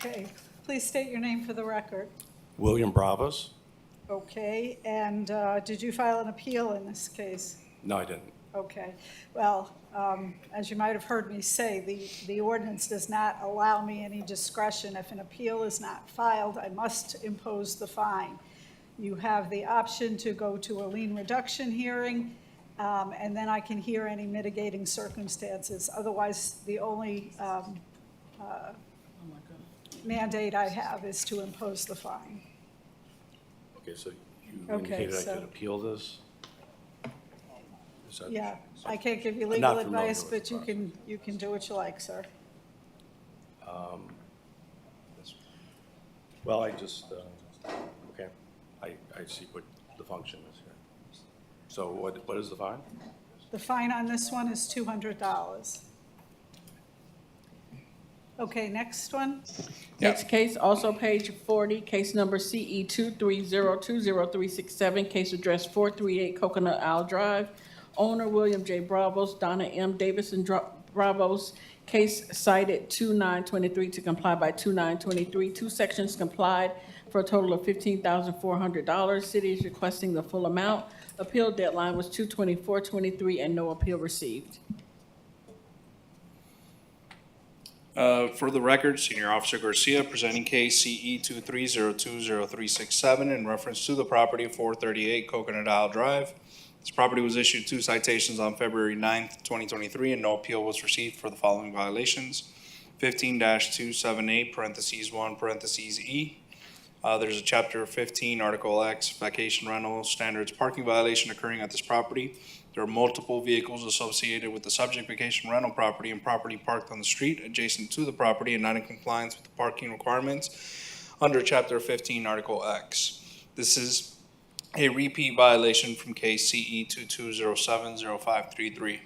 Okay, please state your name for the record. William Bravos? Okay, and did you file an appeal in this case? No, I didn't. Okay, well, as you might have heard me say, the ordinance does not allow me any discretion. If an appeal is not filed, I must impose the fine. You have the option to go to a lien reduction hearing, and then I can hear any mitigating circumstances. Otherwise, the only mandate I have is to impose the fine. Okay, so you Okay, indicated I so- could appeal this? Is that- Yeah, I can't give you I'm legal not familiar advice, with the but you can do what you like, sir. Yes. Well, I just, okay, I see what the function is here. So what is the fine? The fine on this one is $200. Okay, next one. Next case, also page 40, case number CE 2302037, case address 438 Coconut Isle Drive. Owner William J. Bravos, Donna M. Davison Bravos. Case cited 2923 to comply by 2923. Two sections complied for a total of $15,400. City is requesting the full amount. Appeal deadline was 2/24/23 and no appeal received. For the record, Senior Officer Garcia presenting case CE 2302037 in reference to the property 438 Coconut Isle Drive. This property was issued 2 citations on February 9th, 2023, and no appeal was received for the following violations. 15-278, parentheses 1, parentheses E. There's a Chapter 15, Article X, vacation rental standards parking violation occurring at this property. There are multiple vehicles associated with the subject vacation rental property and property parked on the street adjacent to the property and not in compliance with the parking requirements under Chapter 15, Article X. This is a repeat violation from case CE 22070533.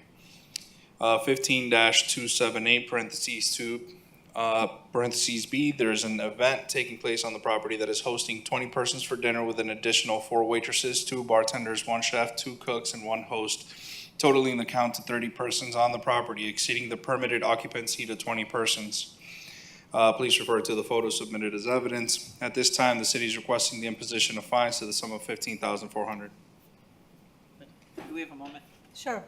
15-278, parentheses 2, parentheses B, there's an event taking place on the property that is hosting 20 persons for dinner with an additional 4 waitresses, 2 bartenders, 1 chef, 2 cooks, and 1 host, totaling the count to 30 persons on the property, exceeding the permitted occupancy to 20 persons. Please refer to the photos submitted as evidence. At this time, the city is requesting the imposition of fines to the sum of $15,400. Do we have a moment? Sure.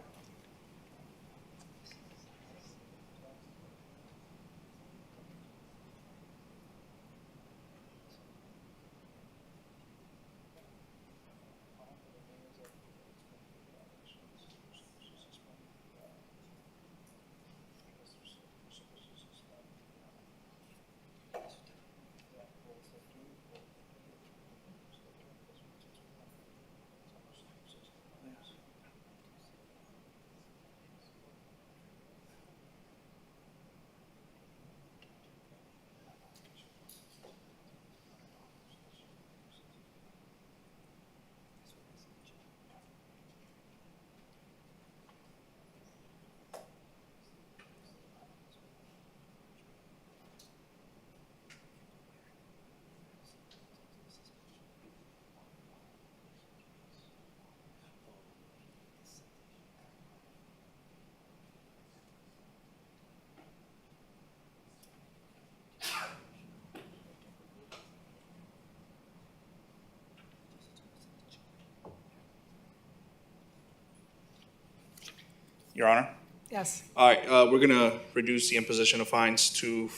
Your Honor? Yes. All right, we're gonna reduce the imposition of fines to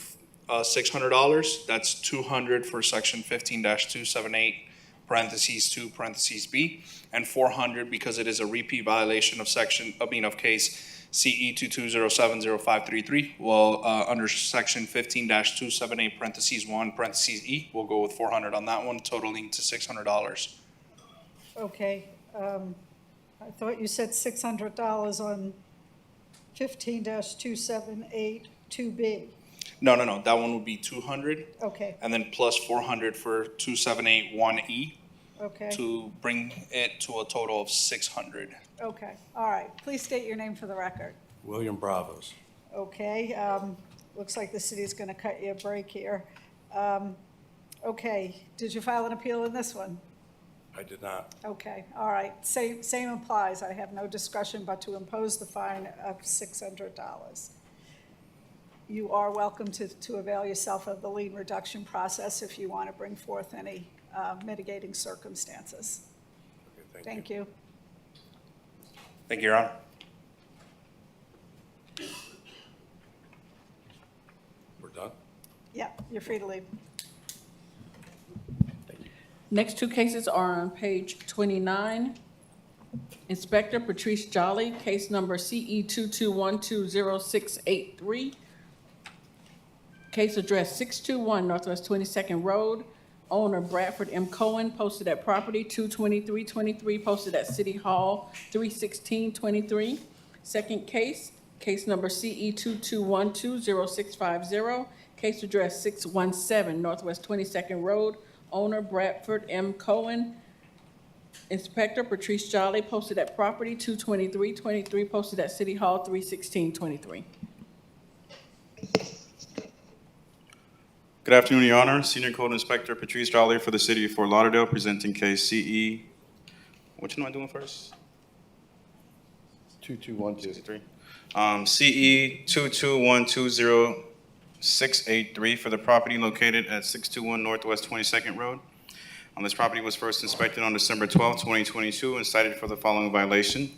$600. That's $200 for section 15-278, parentheses 2, parentheses B, and $400 because it is a repeat violation of of case CE 22070533. Well, under section 15-278, parentheses 1, parentheses E, we'll go with $400 on that one, totaling to $600. Okay, I thought you said $600 on 15-278 2B. No, that one would be 200, Okay, and then plus 400 for 2781E okay, to bring it to a total of 600. okay, all right. Please state your name for the record. William Bravos. Okay, looks like the city's gonna cut you a break here. Okay, did you file an appeal in this one? I did not. Okay, all right, same applies. I have no discretion but to impose the fine of $600. you are welcome to avail yourself of the lien reduction process if you want to bring forth any mitigating circumstances. Thank you. Thank you, Your Honor. We're done? Yeah, you're free to leave. Next two cases are on page 29. Inspector Patrice Jolly, case number CE 22120683. Case address 621 Northwest 22nd Road. Owner Bradford M. Cohen, posted at property 22323, posted at City Hall 31623. Second case, case number CE 22120650. Case address 617 Northwest 22nd Road. Owner Bradford M. Cohen. Inspector Patrice Jolly, posted at property 22323, posted at City Hall 31623. Good afternoon, Your Honor. Senior Code Inspector Patrice Jolly for the City of Fort Lauderdale, presenting case CE. Which one am I doing first? 2212. CE 22120683 for the property located at 621 Northwest 22nd Road. This property was first inspected on December 12, 2022, and cited for the following violation.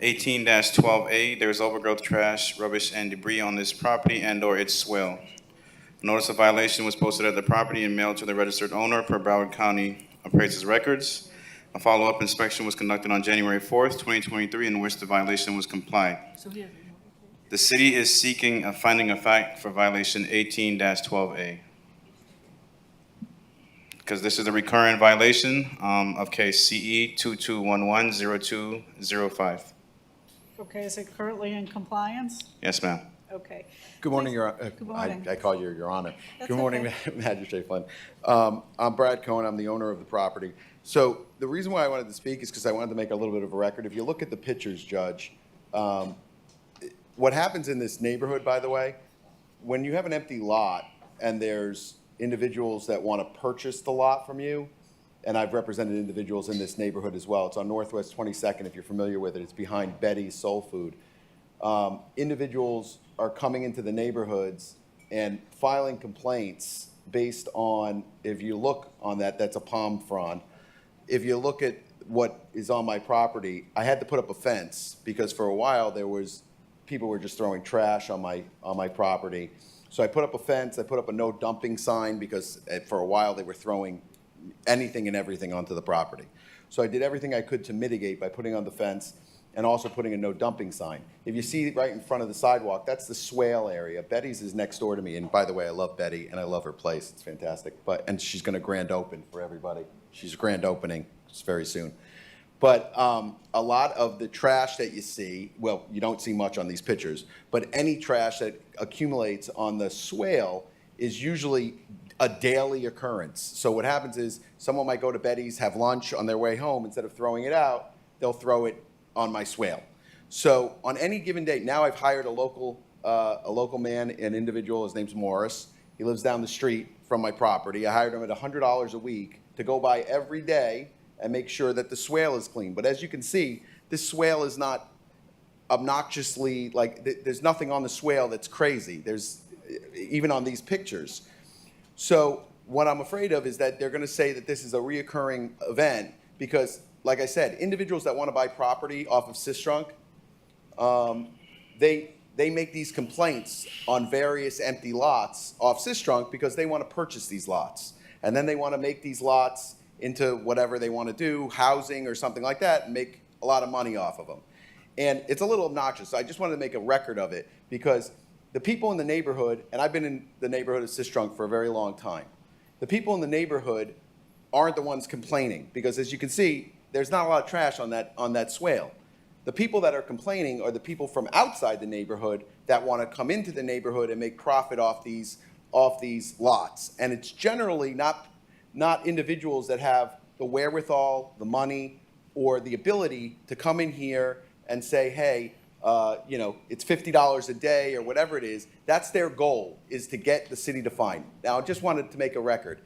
18-12A, there is overgrowth, trash, rubbish, and debris on this property and/or its swale. Notice of violation was posted at the property and mailed to the registered owner per Broward County Appraiser's records. A follow-up inspection was conducted on January 4th, 2023, in which the violation was complied. The city is seeking a finding of fact for violation 18-12A. Because this is a recurrent violation of case CE 22110205. Okay, is it currently in compliance? Yes, ma'am. Okay. Good morning, Your Good morning. I call you Your Honor. That's Good morning, okay. Magistrate Flynn. I'm Brad Cohen. I'm the owner of the property. So the reason why I wanted to speak is because I wanted to make a little bit of a record. If you look at the pictures, Judge, what happens in this neighborhood, by the way, when you have an empty lot and there's individuals that want to purchase the lot from you, and I've represented individuals in this neighborhood as well. It's on Northwest 22nd, if you're familiar with it. It's behind Betty's Soul Food. Individuals are coming into the neighborhoods and filing complaints based on, if you look on that, that's a palm frond. If you look at what is on my property, I had to put up a fence because for a while people were just throwing trash on my property. So I put up a fence, I put up a no dumping sign because for a while they were throwing anything and everything onto the property. So I did everything I could to mitigate by putting on the fence and also putting a no dumping sign. If you see right in front of the sidewalk, that's the swale area. Betty's is next door to me, and by the way, I love Betty and I love her place. It's fantastic. And she's gonna grand open for everybody. She's grand opening very soon. But a lot of the trash that you see, well, you don't see much on these pictures, but any trash that accumulates on the swale is usually a daily occurrence. So what happens is someone might go to Betty's, have lunch on their way home. Instead of throwing it out, they'll throw it on my swale. So on any given day, now I've hired a local man, an individual, his name's Morris. He lives down the street from my property. I hired him at $100 a week to go by every day and make sure that the swale is clean. But as you can see, this swale is not obnoxiously, there's nothing on the swale that's crazy. There's, even on these pictures. So what I'm afraid of is that they're gonna say that this is a reoccurring event because, like I said, individuals that wanna buy property off of Sistrunk, they make these complaints on various empty lots off Sistrunk because they wanna purchase these lots. And then they wanna make these lots into whatever they want to do, housing or something like that, and make a lot of money off of them. And it's a little obnoxious. So I just wanted to make a record of it because the people in the neighborhood, and I've been in the neighborhood of Sistrunk for a very long time, the people in the neighborhood aren't the ones complaining because as you can see, there's not a lot of trash on that swale. The people that are complaining are the people from outside the neighborhood that want to come into the neighborhood and make profit off these lots. And it's generally not individuals that have the wherewithal, the money, or the ability to come in here and say, hey, it's $50 a day or whatever it is. That's their goal, is to get the city to fine. Now, I just wanted to make a record.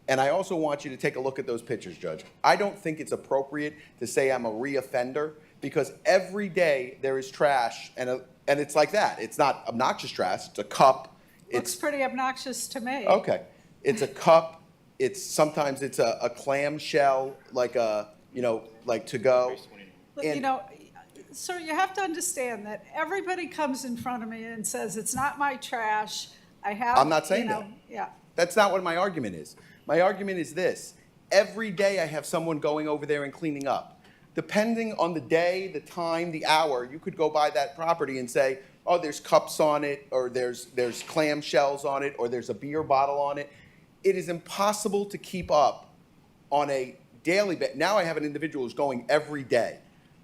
And I also want you to take a look at those pictures, Judge. I don't think it's appropriate to say I'm a reoffender because every day there is trash, and it's like that. It's not obnoxious trash, it's a cup. Looks pretty obnoxious to me. Okay, it's a cup, sometimes it's a clam shell, like like to go. But, you know, sir, you have to understand that everybody comes in front of me and says, it's not my trash, I have. I'm not saying you know, that. Yeah. That's not what my argument is. My argument is this: every day I have someone going over there and cleaning up. Depending on the day, the time, the hour, you could go by that property and say, oh, there's cups on it, or there's clam shells on it, or there's a beer bottle on it. It is impossible to keep up on a daily basis. Now I have an individual who's going every day.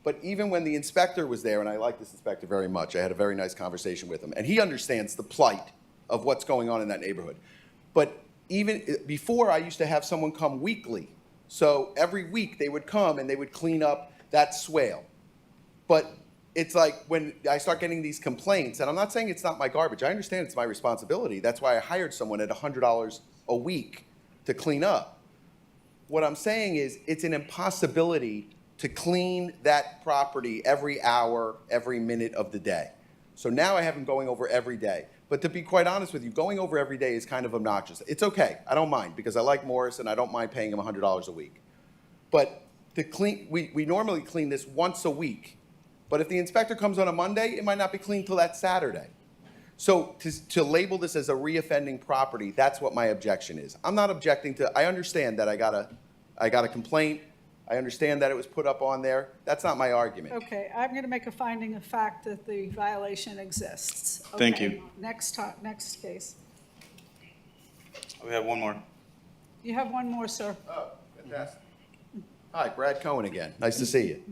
But even when the inspector was there, and I like this inspector very much, I had a very nice conversation with him, and he understands the plight of what's going on in that neighborhood. But even before, I used to have someone come weekly. So every week they would come and they would clean up that swale. But it's like when I start getting these complaints, and I'm not saying it's not my garbage. I understand it's my responsibility. That's why I hired someone at $100 a week to clean up. What I'm saying is it's an impossibility to clean that property every hour, every minute of the day. So now I have him going over every day. But to be quite honest with you, going over every day is kind of obnoxious. It's okay, I don't mind, because I like Morris and I don't mind paying him $100 a week. But to clean, we normally clean this once a week. But if the inspector comes on a Monday, it might not be cleaned till that Saturday. So to label this as a reoffending property, that's what my objection is. I'm not objecting to, I understand that I got a complaint. I understand that it was put up on there. That's not my argument. Okay, I'm going to make a finding of fact that the violation exists. Thank Okay, you. Next case. We have one more. You have one more, sir. Oh, fantastic. Hi, Brad Cohen again. Nice to see you.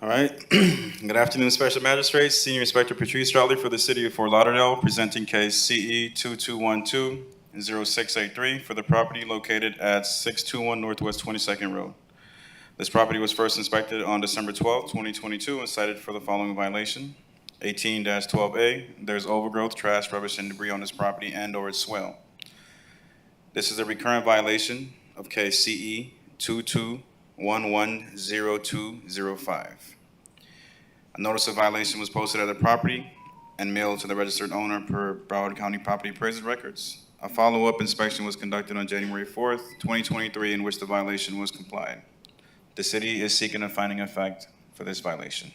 All right. Good afternoon, Special Magistrate, Senior Inspector Patrice Rowley for the City of Fort Lauderdale, presenting case CE 2212-0683 for the property located at 621 Northwest 22nd Road. This property was first inspected on December 12, 2022, and cited for the following violation. 18-12A, there's overgrowth, trash, rubbish, and debris on this property and/or its swale. This is a recurrent violation of case CE 22110205. A notice of violation was posted at the property and mailed to the registered owner per Broward County Property Appraiser records. A follow-up inspection was conducted on January 4th, 2023, in which the violation was complied. The city is seeking a finding of fact for this violation.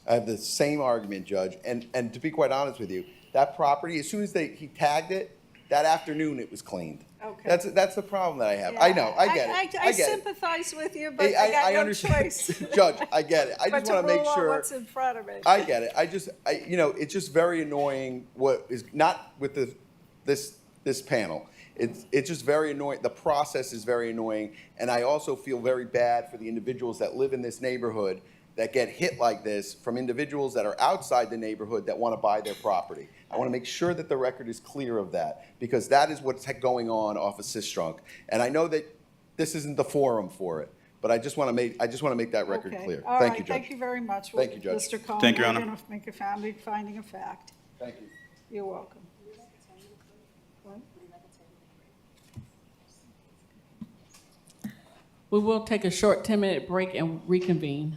I have the same argument, Judge, and to be quite honest with you, that property, as soon as he tagged it, that afternoon it was cleaned. Okay. That's the problem that I have. Yeah, I know, I get it. I get it. sympathize with you, but I got no understand. choice. Judge, I get it. I But just want to make rule out sure. what's in front of me. I get it. It's just very annoying what is not with this panel. It's just very annoying. The process is very annoying, and I also feel very bad for the individuals that live in this neighborhood that get hit like this from individuals that are outside the neighborhood that want to buy their property. I want to make sure that the record is clear of that, because that is what's going on off of Sistrunk. And I know that this isn't the forum for it, but I just want to make that record Okay. clear. All Thank right, you, Judge. Thank you very much. Thank you, Judge. Mr. Cohen, Thank you, Your we're Honor. going to make a finding of fact. Thank you. You're welcome. We will take a short 10-minute break and reconvene.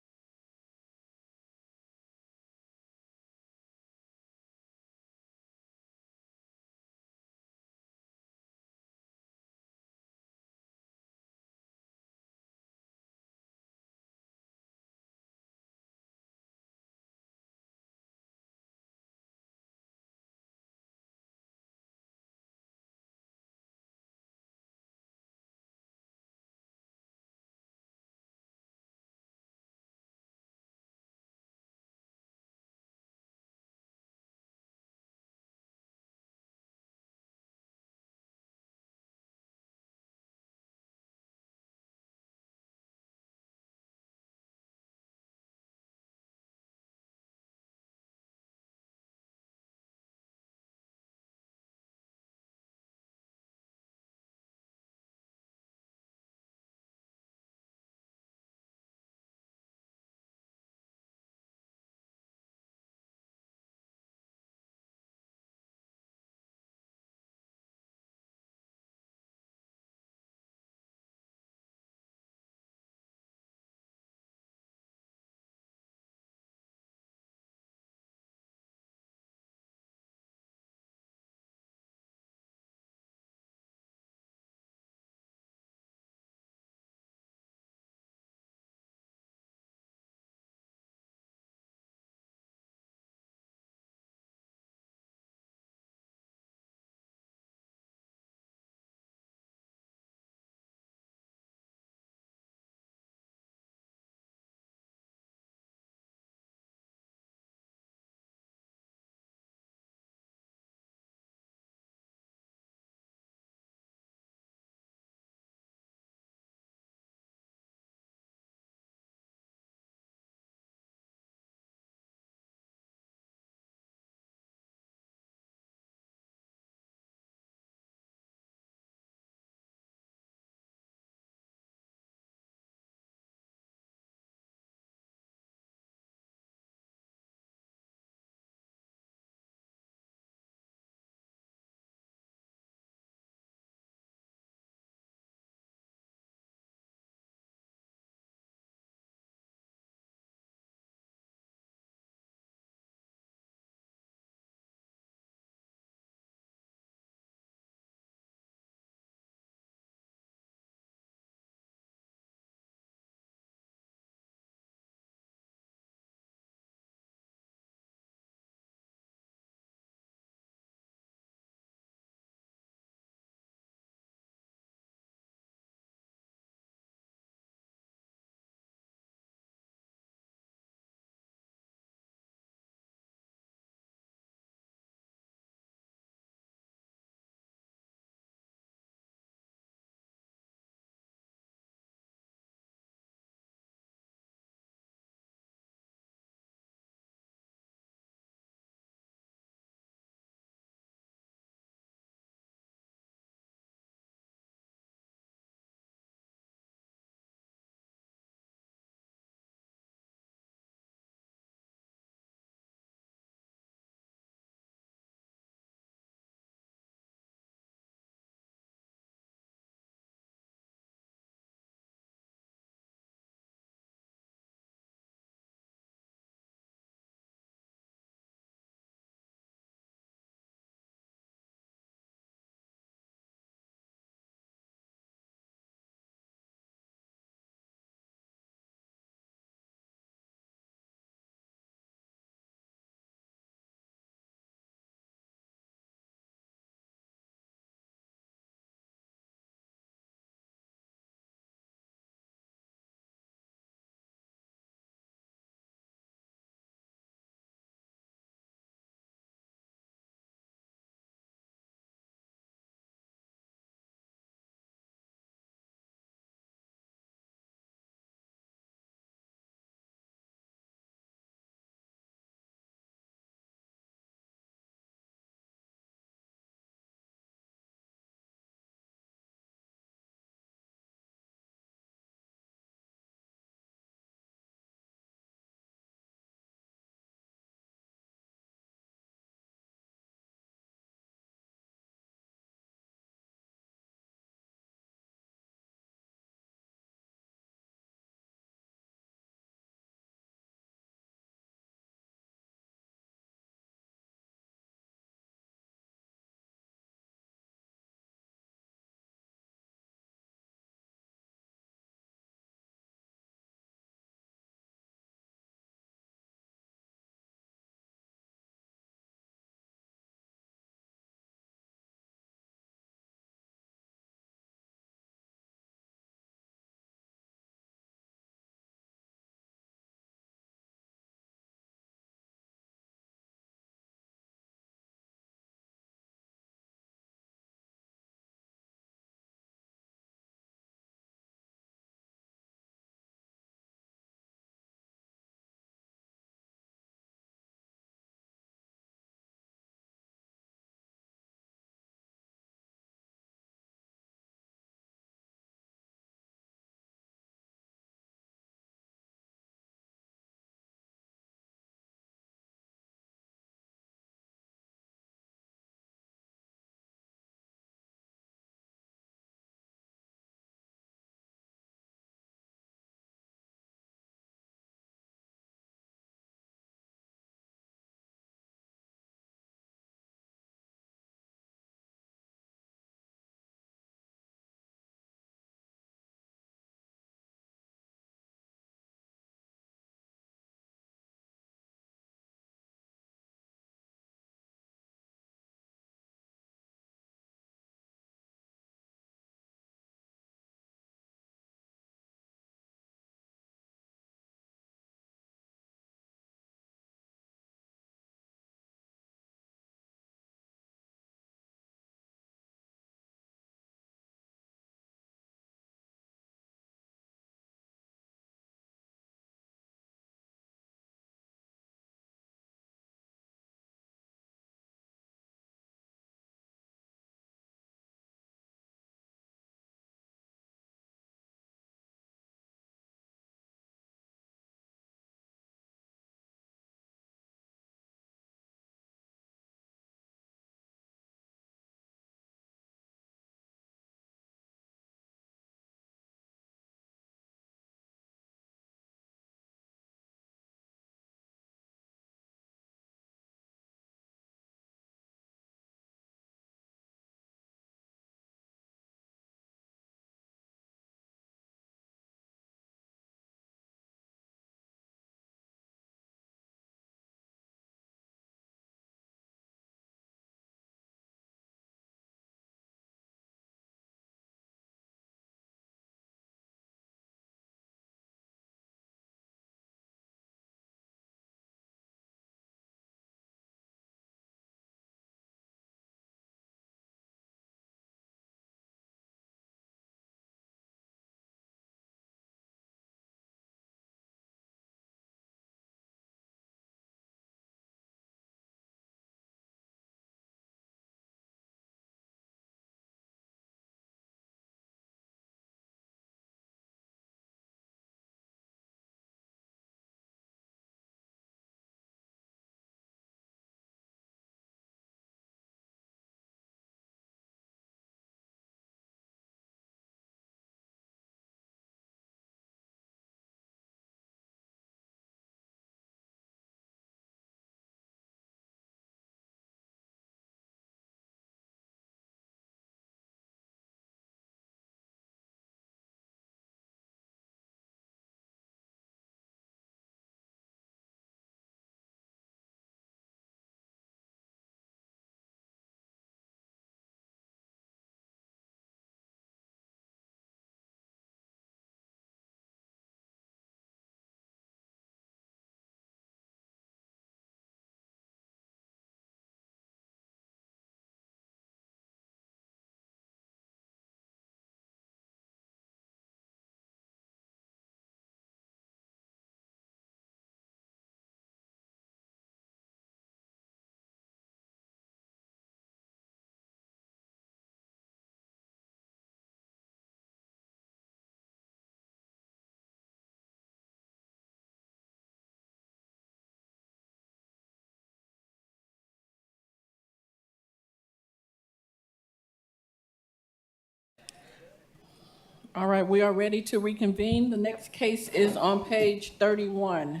All right, we are ready to reconvene. The next case is on page 31.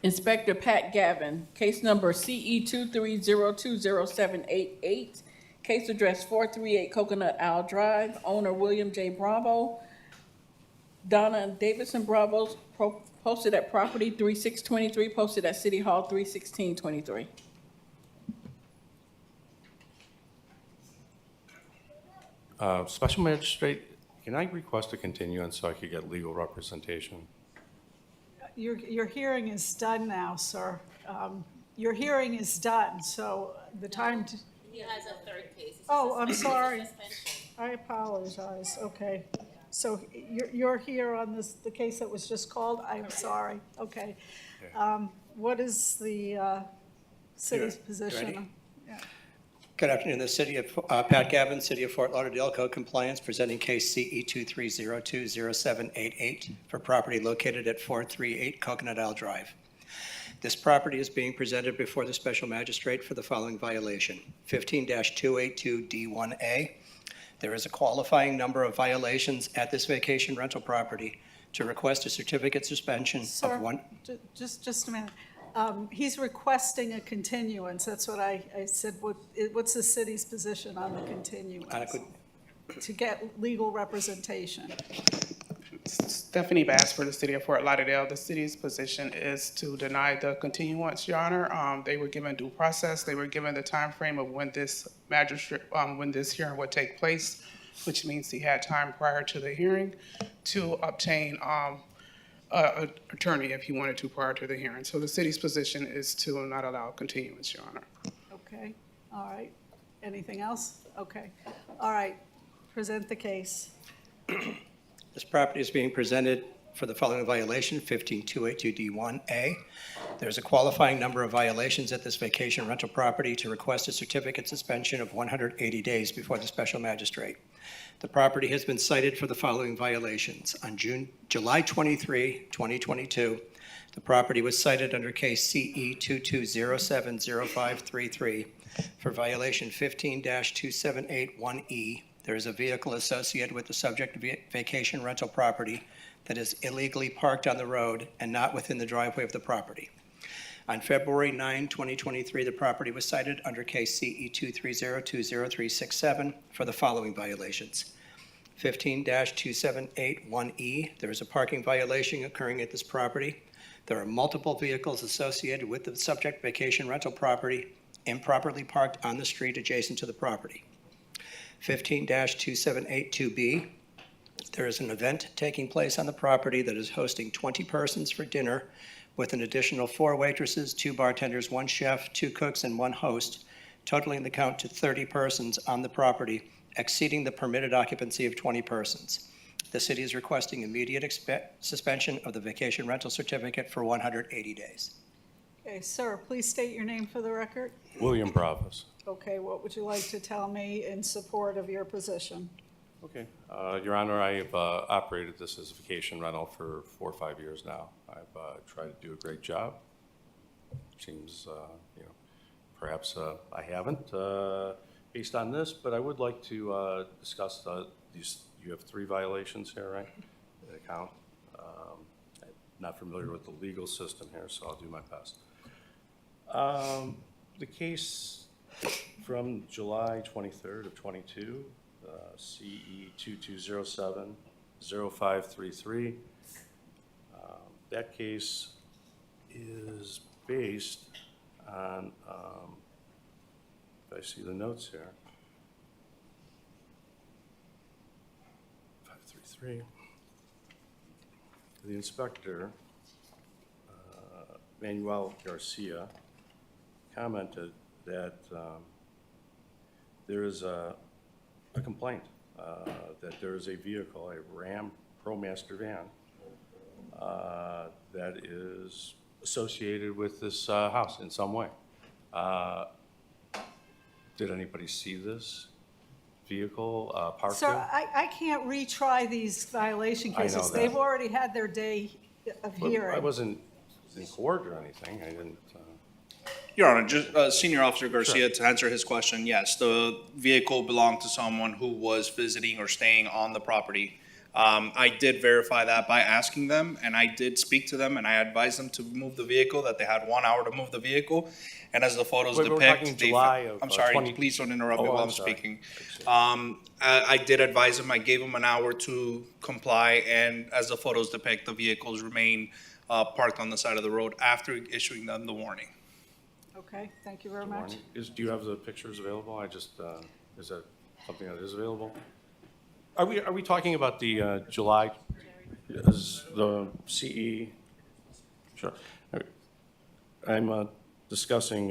Inspector Pat Gavin, case number CE 23020788, case address 438 Coconut Owl Drive, owner William J. Bravo, Donna Davidson Bravos, posted at property 3623, posted at City Hall 31623. Special Magistrate, can I request a continuance so I could get legal representation? Your hearing is done now, sir. Your hearing is done, so the time to... He has a third case. Oh, I'm sorry. I apologize. Okay. So you're here on the case that was just called? I'm sorry. Okay. What is the city's position? ready? Yeah. Good afternoon. The city of, Pat Gavin, City of Fort Lauderdale, Code Compliance, presenting case CE 23020788 for property located at 438 Coconut Owl Drive. This property is being presented before the special magistrate for the following violation: 15-282D1A. There is a qualifying number of violations at this vacation rental property to request a certificate suspension Sir, of one. Just a minute. He's requesting a continuance. That's what I said. What's the city's position on the continuance? To get legal representation. Stephanie Bass for the city of Fort Lauderdale. The city's position is to deny the continuance, Your Honor. They were given due process. They were given the time frame of when this when this hearing would take place, which means he had time prior to the hearing to obtain an attorney if he wanted to prior to the hearing. So the city's position is to not allow continuance, Your Honor. Okay. All right. Anything else? Okay. All right. Present the case. This property is being presented for the following violation: 15-282D1A. There's a qualifying number of violations at this vacation rental property to request a certificate suspension of 180 days before the special magistrate. The property has been cited for the following violations. On July 23, 2022, the property was cited under case CE 22070533 for violation 15-2781E. There is a vehicle associated with the subject vacation rental property that is illegally parked on the road and not within the driveway of the property. On February 9, 2023, the property was cited under case CE 23020367 for the following violations: 15-2781E. There is a parking violation occurring at this property. There are multiple vehicles associated with the subject vacation rental property improperly parked on the street adjacent to the property. 15-2782B. There is an event taking place on the property that is hosting 20 persons for dinner with an additional 4 waitresses, 2 bartenders, 1 chef, 2 cooks, and 1 host, totaling the count to 30 persons on the property, exceeding the permitted occupancy of 20 persons. The city is requesting immediate suspension of the vacation rental certificate for 180 days. Okay, sir, please state your name for the record. William Bravos. Okay, what would you like to tell me in support of your position? Okay. Your Honor, I have operated this as a vacation rental for 4 or 5 years now. I've tried to do a great job. Seems, perhaps I haven't based on this, but I would like to discuss these. You have 3 violations here, right? That account. I'm not familiar with the legal system here, so I'll do my best. The case from July 23rd of 22, CE 22070533. That case is based on, if I see the notes here, 533. The inspector, Manuel Garcia, commented that there is a complaint that there is a vehicle, a Ram ProMaster van, that is associated with this house in some way. Did anybody see this vehicle parked Sir, there? I can't retry these violation I know cases. that. They've already had their day of Well, hearing. I wasn't in court or anything. I didn't. Your Honor, just Senior Officer Garcia, to answer his question, yes, the vehicle belonged to someone who was visiting or staying on the property. I did verify that by asking them, and I did speak to them, and I advised them to move the vehicle, that they had 1 hour to move the vehicle. And as the photos Wait, we're depict, talking July of, I'm sorry, 20 please don't interrupt me Oh, while I'm I'm sorry. speaking. I did advise them, I gave them an hour to comply, and as the photos depict, the vehicles remain parked on the side of the road after issuing them the warning. Okay, thank you very much. Do you have the pictures available? I just, is that something that is available? Are we talking about the July, is the CE? Sure. I'm discussing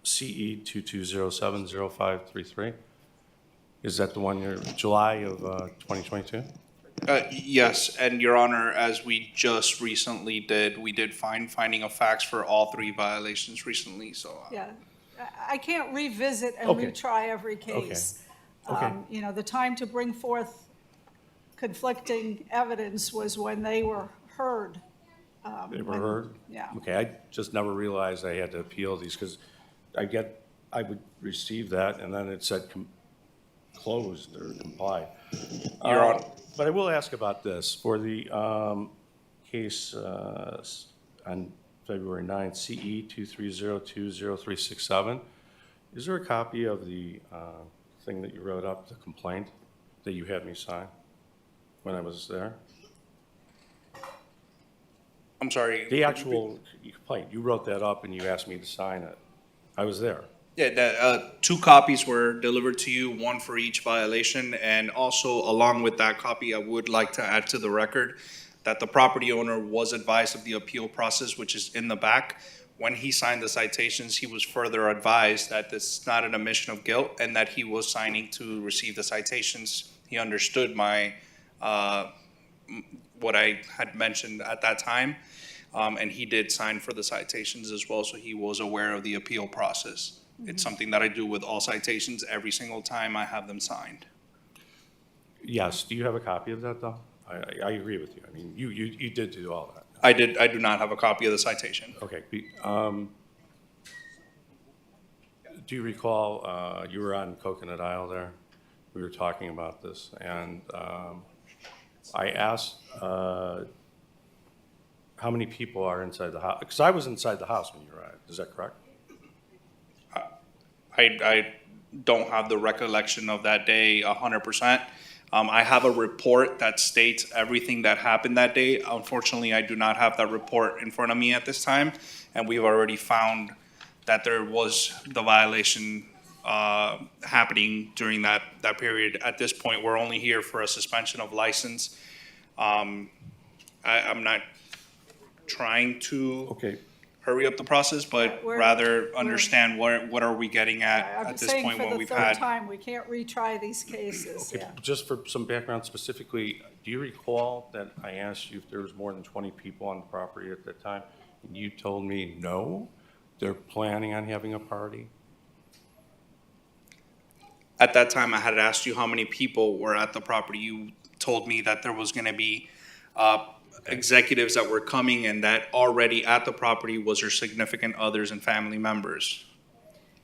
CE 22070533. Is that the one July of 2022? Yes, and Your Honor, as we just recently did, we did finding of facts for all 3 violations recently, so. Yeah, I can't revisit and Okay. retry every case. Okay. You know, the time to bring forth conflicting evidence was when they were heard. They were heard? Yeah. Okay, I just never realized I had to appeal these, because I would receive that, and then it said closed or complied. Your Honor. But I will ask about this. For the case on February 9th, CE 230200367, is there a copy of the thing that you wrote up, the complaint, that you had me sign when I was there? I'm sorry. The actual complaint, you wrote that up and you asked me to sign it. I was there. Yeah, 2 copies were delivered to you, 1 for each violation, and also along with that copy, I would like to add to the record that the property owner was advised of the appeal process, which is in the back. When he signed the citations, he was further advised that this is not an admission of guilt and that he was signing to receive the citations. He understood my, what I had mentioned at that time, and he did sign for the citations as well, so he was aware of the appeal process. It's something that I do with all citations every single time I have them signed. Yes, do you have a copy of that, though? I agree with you. I mean, you did do all that. I do not have a copy of the citation. Okay. Do you recall, you were on Coconut Isle there? We were talking about this, and I asked how many people are inside the house, because I was inside the house when you arrived. Is that correct? I don't have the recollection of that day 100%. I have a report that states everything that happened that day. Unfortunately, I do not have that report in front of me at this time, and we've already found that there was the violation happening during that period. At this point, we're only here for a suspension of license. I'm not trying to hurry up the process, but rather understand what are we getting at this point when we've had. I'm saying for the third time, we can't retry these cases, yeah. Just for some background specifically, do you recall that I asked you if there was more than 20 people on the property at that time? And you told me no, they're planning on having a party? At that time, I had asked you how many people were at the property. You told me that there was gonna be executives that were coming and that already at the property was your significant others and family members.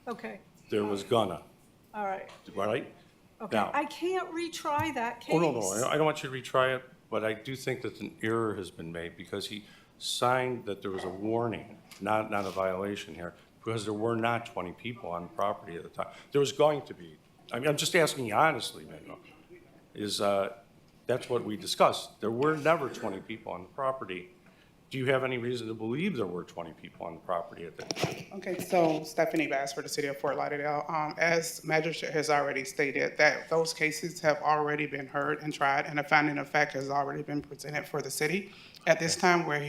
Okay, There was gonna, all right. right? Okay, Now- I can't retry that case. Oh, no, I don't want you to retry it, but I do think that an error has been made because he signed that there was a warning, not a violation here, because there were not 20 people on the property at the time. There was going to be. I mean, I'm just asking you honestly, Manuel, that's what we discussed. There were never 20 people on the property. Do you have any reason to believe there were 20 people on the property at that time? Okay, so Stephanie Bass for the City of Fort Lauderdale. As Magistrate has already stated, that those cases have already been heard and tried, and a finding of fact has already been presented for the city. At this time, we're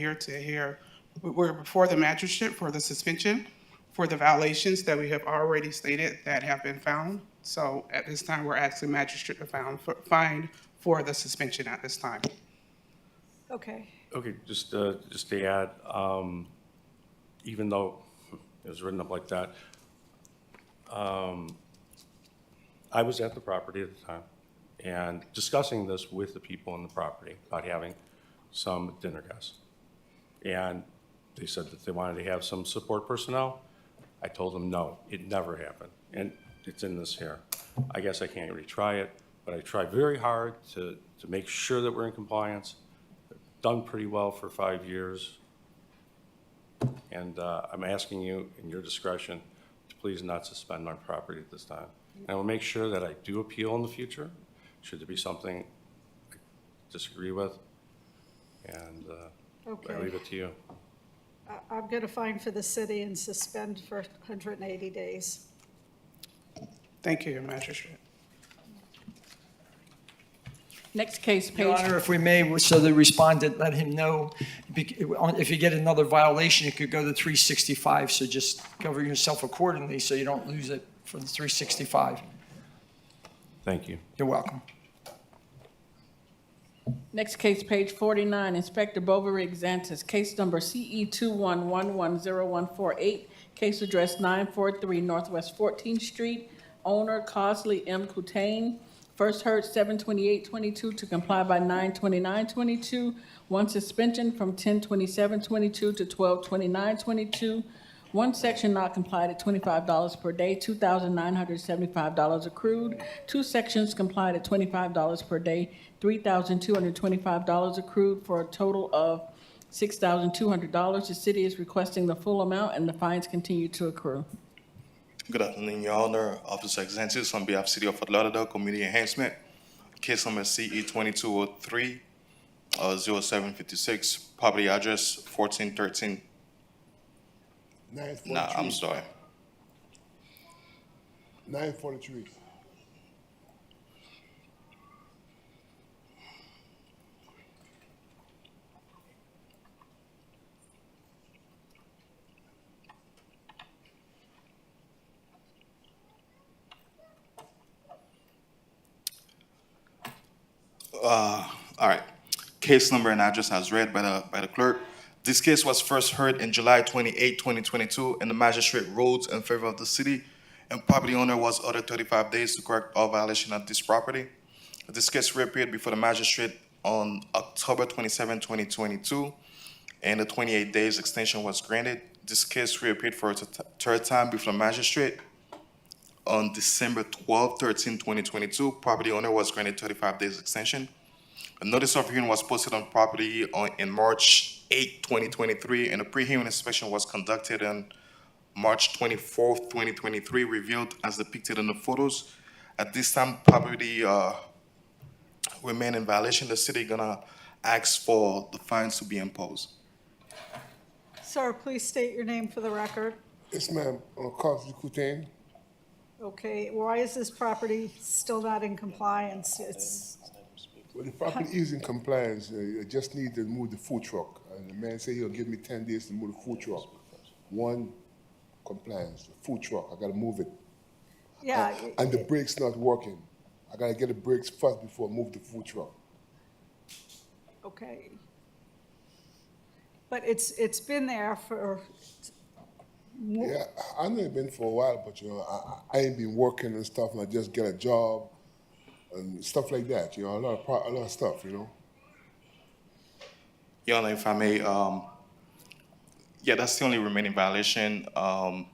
before the Magistrate for the suspension for the violations that we have already stated that have been found. So at this time, we're asking Magistrate to find for the suspension at this time. Okay, Okay, just to add, even though it was written up like that, I was at the property at the time and discussing this with the people on the property about having some dinner guests. And They said that they wanted to have some support personnel. I told them, no, it never happened, and it's in this here. I guess I can't retry it, but I tried very hard to make sure that we're in compliance. Done pretty well for 5 years. And I'm asking you, in your discretion, to please not suspend my property at this time. And I will make sure that I do appeal in the future, should there be something I disagree with. And I Okay. leave it to you. I'm going to fine for the city and suspend for 180 days. Thank you, Magistrate. Next case, Your page, Honor, if we may, so the respondent, let him know, if you get another violation, it could go to 365, so just cover yourself accordingly so you don't lose it for the 365. Thank you. You're welcome. next case, page 49, Inspector Bovary Xantis, case number CE 21110148, case address 943 Northwest 14th Street, owner Cosley M. Coutain, first heard 7/28/22 to comply by 9/29/22, one suspension from 10/27/22 to 12/29/22, one section not complied at $25 per day, $2,975 accrued, two sections complied at $25 per day, $3,225 accrued, for a total of $6,200. The city is requesting the full amount, and the fines continue to accrue. Good afternoon, Your Honor. Officer Xantis on behalf of City of Fort Lauderdale Community Enhancement. Case number CE 2203 0756. Property address 1413. 943. Nah, I'm sorry. 943. All right. Case number and address as read by the clerk. This case was first heard in July 28, 2022, and the magistrate ruled in favor of the city, and property owner was ordered 35 days to correct all violation of this property. This case reappeared before the magistrate on October 27, 2022, and the 28 days extension was granted. This case reappeared for a third time before the magistrate on December 12, 2022. Property owner was granted 35 days extension. A notice of hearing was posted on property in March 8, 2023, and a pre-hearing inspection was conducted on March 24, 2023, revealed as depicted in the photos. At this time, property remain in violation. The city gonna ask for the fines to be imposed. Sir, please state your name for the record. Yes, ma'am. Cosley Coutain. Okay, why is this property still not in compliance? Well, the property is in compliance. I just need to move the food truck. And the man said he'll give me 10 days to move the food truck. One, compliance, the food truck, I gotta move it. Yeah. And the brake's not working. I gotta get the brakes first before I move the food truck. Okay. But it's been there for. Yeah, I know it's been for a while, but you know, I ain't been working and stuff, and I just get a job and stuff like that. You know, a lot of stuff. You know. Your Honor, if I may, yeah, that's the only remaining violation. I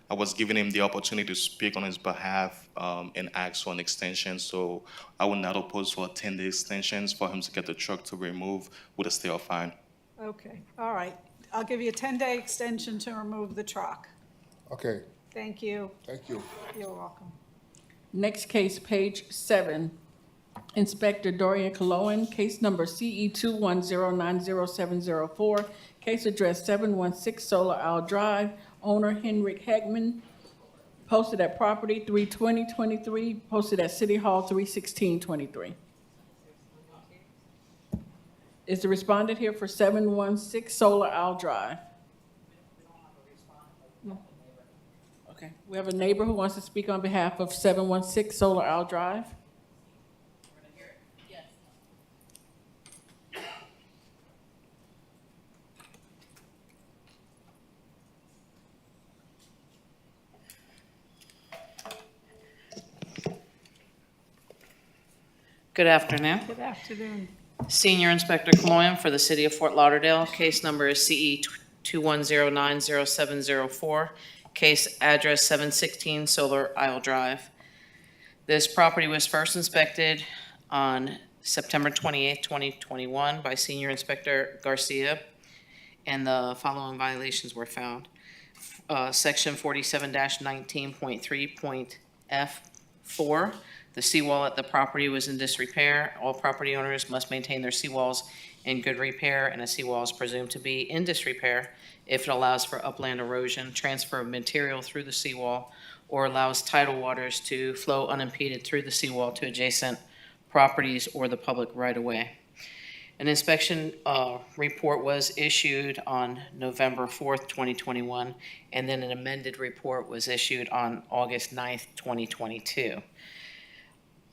was giving him the opportunity to speak on his behalf and ask for an extension, so I would not oppose for a 10-day extensions for him to get the truck to remove with a stay or fine. Okay, all right. I'll give you a 10-day extension to remove the truck. Okay. Thank you. Thank you. You're welcome. next case, page 7, Inspector Dorian Cologne, case number CE 210900704, case address 716 Solar Owl Drive, owner Henrik Hegman, posted at property 3/20/23, posted at City Hall 3/16/23. Is the respondent here for 716 Solar Owl Drive? No. Okay, we have a neighbor who wants to speak on behalf of 716 Solar Owl Drive. Good afternoon. Good afternoon. Senior Inspector Cloyan for the City of Fort Lauderdale. Case number is CE 21090704, case address 716 Solar Isle Drive. This property was first inspected on September 28th, 2021 by Senior Inspector Garcia, and the following violations were found. Section 47-19.3.F4, the seawall at the property was in disrepair. All property owners must maintain their seawalls in good repair, and a seawall is presumed to be in disrepair if it allows for upland erosion, transfer of material through the seawall, or allows tidal waters to flow unimpeded through the seawall to adjacent properties or the public right-of-way. An inspection report was issued on November 4th, 2021, and then an amended report was issued on August 9th, 2022.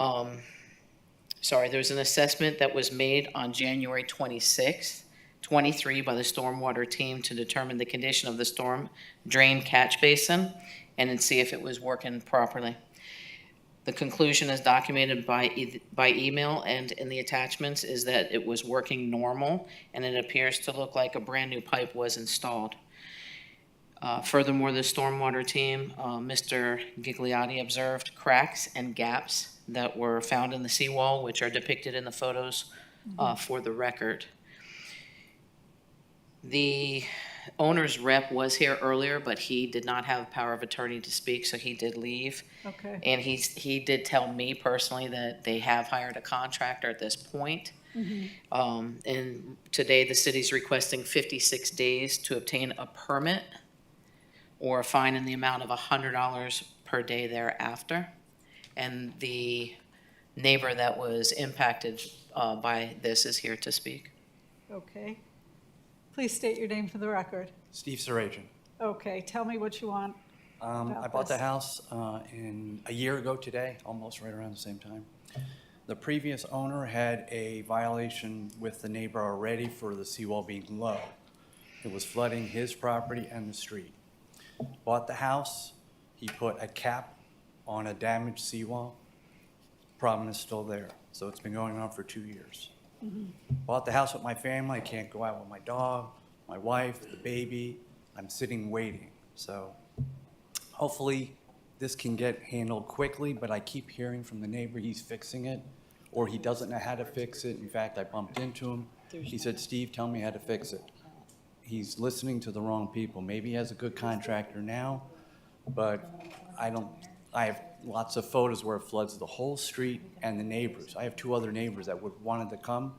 There was an assessment that was made on January 26th, 23 by the stormwater team to determine the condition of the storm drain catch basin and then see if it was working properly. The conclusion is documented by email and in the attachments is that it was working normal and it appears to look like a brand new pipe was installed. Furthermore, the stormwater team, Mr. Gigliotti, observed cracks and gaps that were found in the seawall, which are depicted in the photos for the record. The owner's rep was here earlier, but he did not have power of attorney to speak, so he did leave. Okay. And he did tell me personally that they have hired a contractor at this point. And today the city's requesting 56 days to obtain a permit or a fine in the amount of $100 per day thereafter. And the neighbor that was impacted by this is here to speak. Okay. Please state your name for the record. Steve Sarajan. Okay, tell me what you want. I bought the house in a year ago today, almost right around the same time. The previous owner had a violation with the neighbor already for the seawall being low. It was flooding his property and the street. Bought the house, he put a cap on a damaged seawall. Problem is still there, so it's been going on for 2 years. Bought the house with my family. I can't go out with my dog, my wife, the baby. I'm sitting waiting. So hopefully this can get handled quickly, but I keep hearing from the neighbor he's fixing it or he doesn't know how to fix it. In fact, I bumped into him. He said, "Steve, tell me how to fix it." He's listening to the wrong people. Maybe he has a good contractor now, but I have lots of photos where it floods the whole street and the neighbors. I have 2 other neighbors that wanted to come,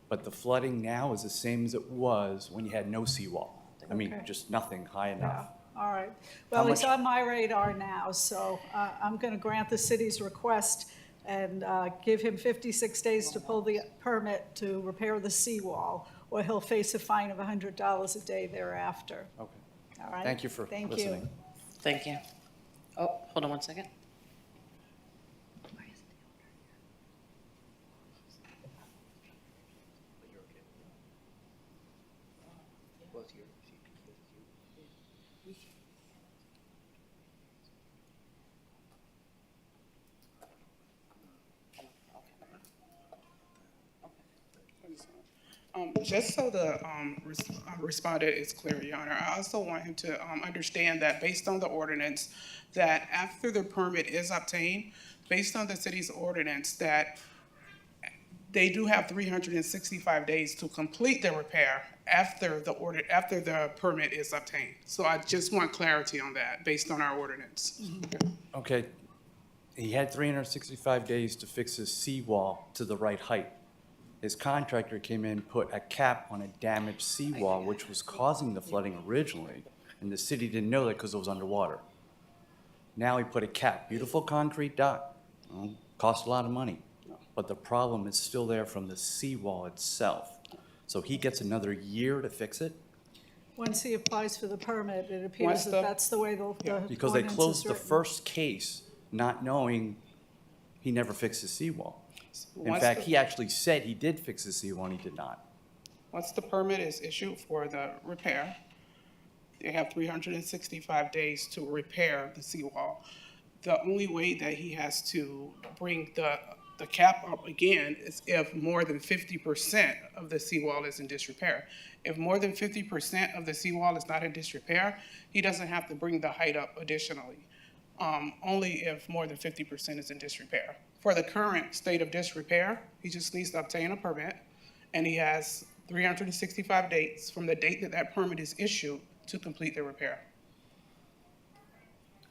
but the flooding now is the same as it was when you had no seawall. I mean, Okay. just nothing high enough. All right. How Well, it's much- on my radar now, so I'm going to grant the city's request and give him 56 days to pull the permit to repair the seawall, or he'll face a fine of $100 a day thereafter. Okay. All right? Thank you for listening. Thank you. Oh, hold on one second. Just so the respondent is clear, Your Honor, I also want him to understand that based on the ordinance, that after the permit is obtained, based on the city's ordinance, that they do have 365 days to complete the repair after the permit is obtained. So I just want clarity on that, based on our ordinance. Okay. He had 365 days to fix his seawall to the right height. His contractor came in, put a cap on a damaged seawall, which was causing the flooding originally, and the city didn't know that because it was underwater. Now he put a cap, beautiful concrete dock, cost a lot of money, but the problem is still there from the seawall itself. So he gets another year to fix it? Once he applies for the permit, it appears that that's the way the Because they ordinance is closed the written. first case not knowing he never fixed his seawall. In Once fact, the- he actually said he did fix the seawall and he did not. Once the permit is issued for the repair, they have 365 days to repair the seawall. The only way that he has to bring the the cap up again is if more than 50% of the seawall is in disrepair. If more than 50% of the seawall is not in disrepair, he doesn't have to bring the height up additionally. Only if more than 50% is in disrepair. For the current state of disrepair, he just needs to obtain a permit, and he has 365 days from the date that that permit is issued to complete the repair.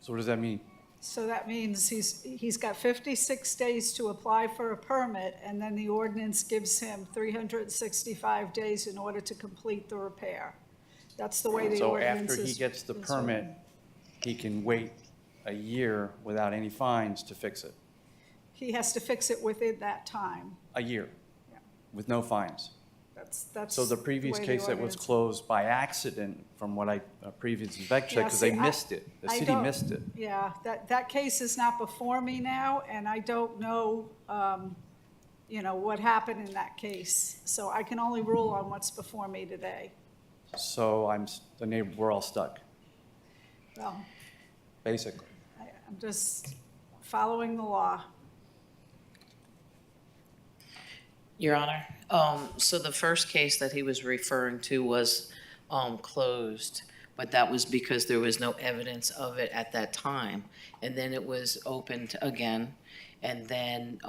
So what does that mean? So that means he's got 56 days to apply for a permit, and then the ordinance gives him 365 days in order to complete the repair. That's the way the So ordinance is. after he gets the is permit, written. he can wait a year without any fines to fix it? He has to fix it within that time. A year? Yeah. With no fines? That's. So the previous way case that was ordinance- closed by accident, from what a previous inspector said, Yeah, because they see, missed it. The I city don't- missed it. Yeah, that case is not before me now, and I don't know, what happened in that case. So I can only rule on what's before me today. So the neighbor, we're all stuck, Well, basically. I'm just following the law. Your Honor, so the first case that he was referring to was closed, but that was because there was no evidence of it at that time. And then it was opened again, and then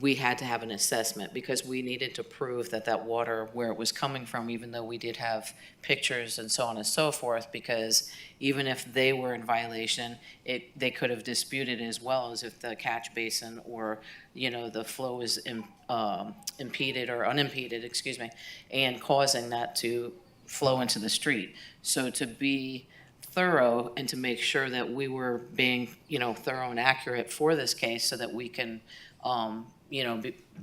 we had to have an assessment because we needed to prove that that water, where it was coming from, even though we did have pictures and so on and so forth, because even if they were in violation, they could have disputed as well as if the catch basin or, the flow is impeded or unimpeded, excuse me, and causing that to flow into the street. So to be thorough and to make sure that we were being, thorough and accurate for this case so that we can,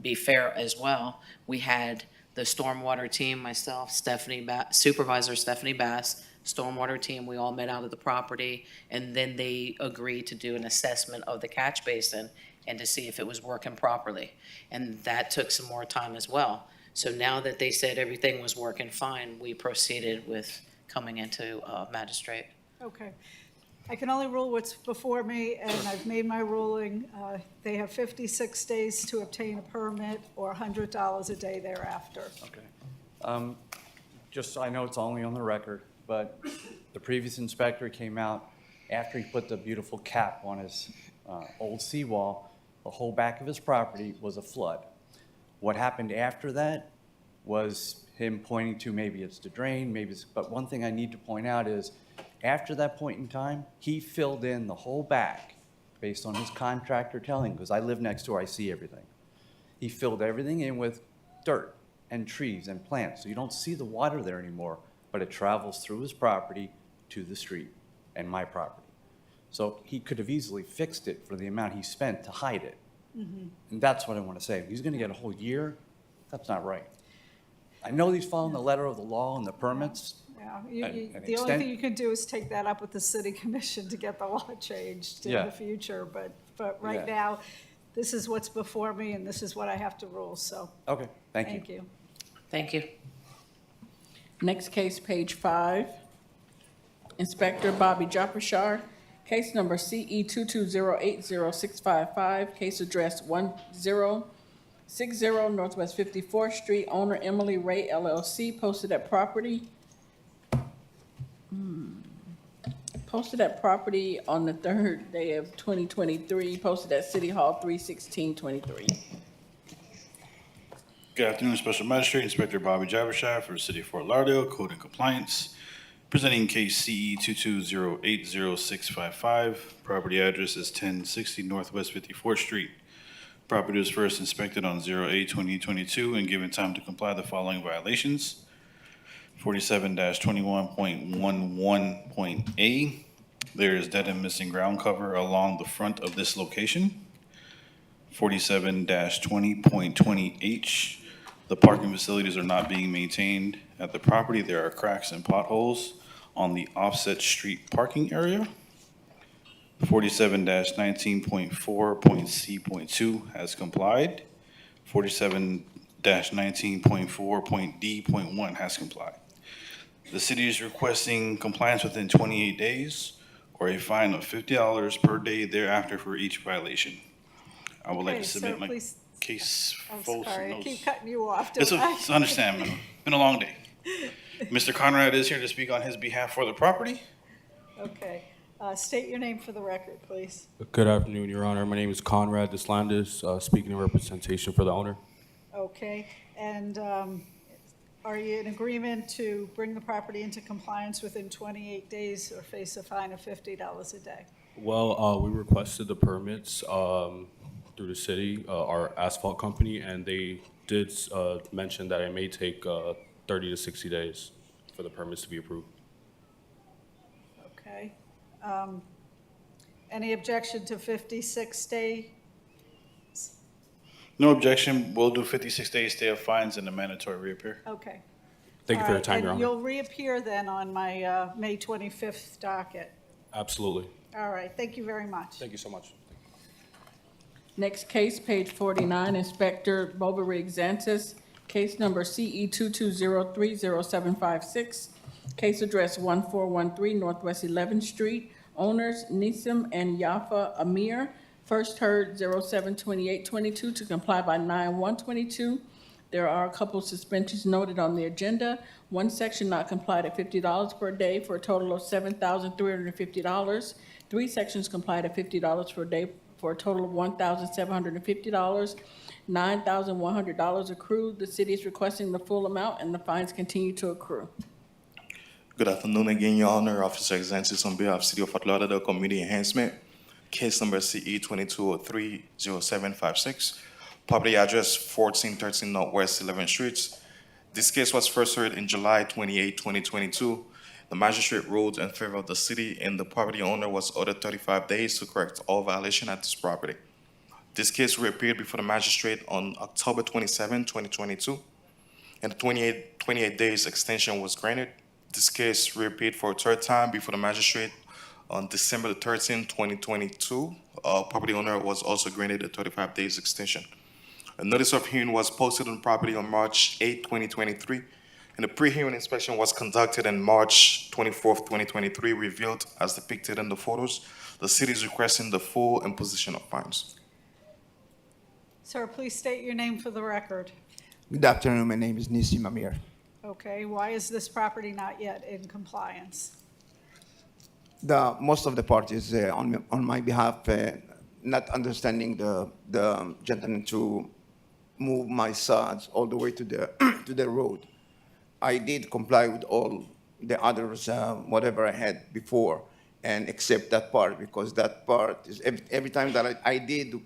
be fair as well. We had the stormwater team, myself, Supervisor Stephanie Bass, stormwater team, we all met out at the property, and then they agreed to do an assessment of the catch basin and to see if it was working properly. And that took some more time as well. So now that they said everything was working fine, we proceeded with coming into Magistrate. Okay. I can only rule what's before me, and I've made my ruling. They have 56 days to obtain a permit or $100 a day thereafter. Okay. Just so I know it's only on the record, but the previous inspector came out after he put the beautiful cap on his old seawall. The whole back of his property was a flood. What happened after that was him pointing to maybe it's the drain, but one thing I need to point out is after that point in time, he filled in the whole back based on his contractor telling, because I live next door, I see everything. He filled everything in with dirt and trees and plants, so you don't see the water there anymore, but it travels through his property to the street and my property. So he could have easily fixed it for the amount he spent to hide it. Mhm. And that's what I want to say. If he's going to get a whole year, that's not right. I know he's following the letter of the law and the permits. Yeah, the only thing you can do is take that up with the city commission to get the law changed in Yeah. the future, but right Yeah. now, this is what's before me, and this is what I have to rule, so. Okay, thank you. Thank you. Thank you. Next case, page 5. Inspector Bobby Japrashar, case number CE 22080655, case address 1060 Northwest 54th Street, owner Emily Ray LLC, posted at property. Posted at property on the 3rd day of 2023, posted at City Hall 3/16/23. Good afternoon, Special Magistrate Inspector Bobby Jabershire for the City of Fort Lauderdale, Code and Compliance. Presenting case CE 22080655. Property address is 1060 Northwest 54th Street. Property was first inspected on 08/2022 and given time to comply the following violations. 47-21.11.A. There is dead and missing ground cover along the front of this location. 47-20.20H. The parking facilities are not being maintained at the property. There are cracks and potholes on the offset street parking area. 47-19.4.C.2 has complied. 47-19.4.D.1 has complied. The city is requesting compliance within 28 days or a fine of $50 per day thereafter for each violation. I would like Okay, to sir, submit my please- case I'm full sorry, I notes. keep cutting you off, It's, don't I? it's understandable. Been a long day. Mr. Conrad is here to speak on his behalf for the property. Okay, state your name for the record, please. Good afternoon, Your Honor. My name is Conrad Deslandis, speaking in representation for the owner. Okay, and are you in agreement to bring the property into compliance within 28 days or face a fine of $50 a day? Well, we requested the permits through the city, our asphalt company, and they did mention that it may take 30 to 60 days for the permits to be approved. Okay. Any objection to 56-day? No objection. We'll do 56 days stay of fines and a mandatory reappear. Okay. Thank you for your All right, time, Your and Honor. you'll reappear then on my May 25th docket. Absolutely. All right, thank you very much. Thank you so much. Next case, page 49, Inspector Bovary Xantis, case number CE 22030756, case address 1413 Northwest 11th Street, owners Nisim and Yafa Amir, first heard 07/28/22 to comply by 9/1/22. There are a couple suspensions noted on the agenda. One section not complied at $50 per day for a total of $7,350. 3 sections complied at $50 per day for a total of $1,750. $9,100 accrued. The city is requesting the full amount, and the fines continue to accrue. Good afternoon again, Your Honor. Officer Xantis on behalf of City of Fort Lauderdale Community Enhancement. Case number CE 22030756. Property address 1413 Northwest 11th Street. This case was first heard in July 28, 2022. The magistrate ruled in favor of the city, and the property owner was ordered 35 days to correct all violations at this property. This case reappeared before the magistrate on October 27, 2022, and the 28 days extension was granted. This case reappeared for a third time before the magistrate on December 13, 2022. Property owner was also granted a 35 days extension. A notice of hearing was posted on the property on March 8, 2023, and a pre-hearing inspection was conducted on March 24, 2023, revealed as depicted in the photos. The city is requesting the full imposition of fines. Sir, please state your name for the record. Good afternoon, my name is Nisim Amir. Okay, why is this property not yet in compliance? Most of the parties on my behalf not understanding the gentleman to move my sons all the way to the to the road. I did comply with all the others, whatever I had before, and except that part, because that part is every time that I did,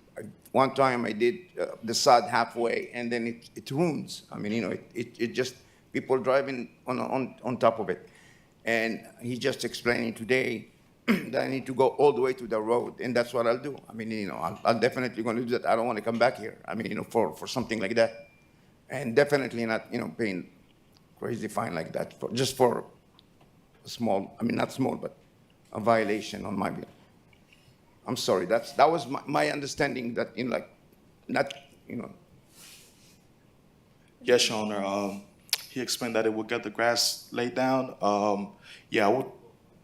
one time I did the sod halfway, and then it ruins. I mean, it just, people driving on top of it. And he just explaining today that I need to go all the way to the road, and that's what I'll do. I mean, I'll definitely going to do that. I don't want to come back here. I mean, for something like that, and definitely not, paying crazy fine like that just for a small. I mean, not small, but a violation on my behalf. I'm sorry. That was my understanding. That not. Yes, Your Honor. He explained that it would get the grass laid down. Yeah, I would